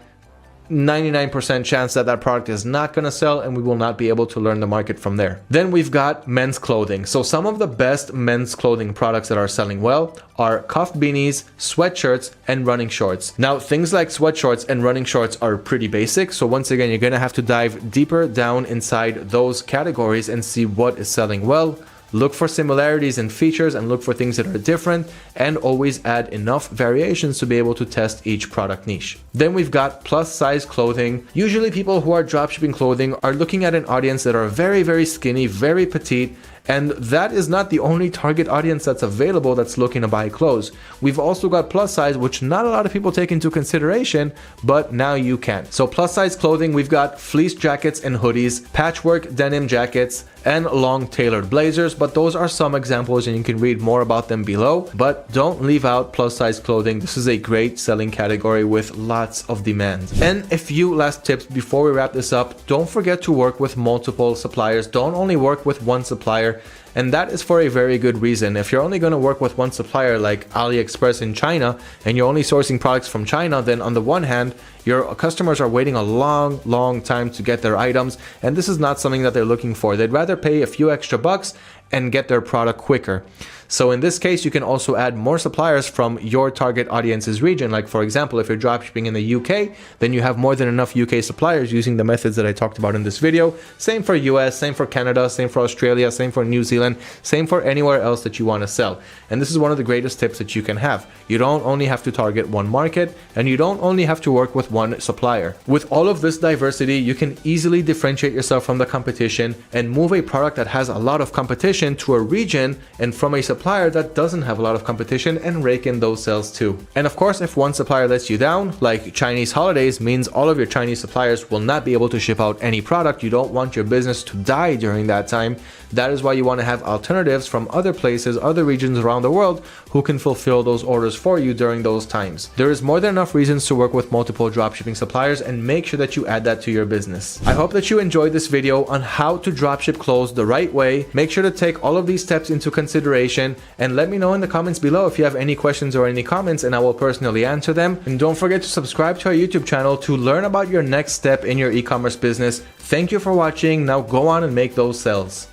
99% chance that that product is not going to sell, and we will not be able to learn the market from there. Then we've got men's clothing. So some of the best men's clothing products that are selling well are cuff beanies, sweatshirts, and running shorts. Now, things like sweatshorts and running shorts are pretty basic. So once again, you're going to have to dive deeper down inside those categories and see what is selling well. Look for similarities in features and look for things that are different, and always add enough variations to be able to test each product niche. Then we've got plus size clothing. Usually people who are dropshipping clothing are looking at an audience that are very, very skinny, very petite, and that is not the only target audience that's available that's looking to buy clothes. We've also got plus size, which not a lot of people take into consideration, but now you can. So plus size clothing, we've got fleece jackets and hoodies, patchwork denim jackets, and long tailored blazers, but those are some examples and you can read more about them below. But don't leave out plus size clothing. This is a great selling category with lots of demand. And a few last tips before we wrap this up. Don't forget to work with multiple suppliers. Don't only work with one supplier. And that is for a very good reason. If you're only going to work with one supplier like AliExpress in China, and you're only sourcing products from China, then on the one hand, your customers are waiting a long time to get their items, and this is not something that they're looking for. They'd rather pay a few extra bucks and get their product quicker. So in this case, you can also add more suppliers from your target audience's region. Like for example, if you're dropshipping in the UK, then you have more than enough UK suppliers using the methods that I talked about in this video. Same for US, same for Canada, same for Australia, same for New Zealand, same for anywhere else that you want to sell. And this is one of the greatest tips that you can have. You don't only have to target one market, and you don't only have to work with one supplier. With all of this diversity, you can easily differentiate yourself from the competition and move a product that has a lot of competition to a region and from a supplier that doesn't have a lot of competition and rake in those sales too. And of course, if one supplier lets you down, like Chinese holidays means all of your Chinese suppliers will not be able to ship out any product. You don't want your business to die during that time. That is why you want to have alternatives from other places, other regions around the world who can fulfill those orders for you during those times. There is more than enough reasons to work with multiple dropshipping suppliers, and make sure that you add that to your business. I hope that you enjoyed this video on how to dropship clothes the right way. Make sure to take all of these steps into consideration, and let me know in the comments below if you have any questions or any comments, and I will personally answer them. And don't forget to subscribe to our YouTube channel to learn about your next step in your e-commerce business. Thank you for watching. Now go on and make those sales.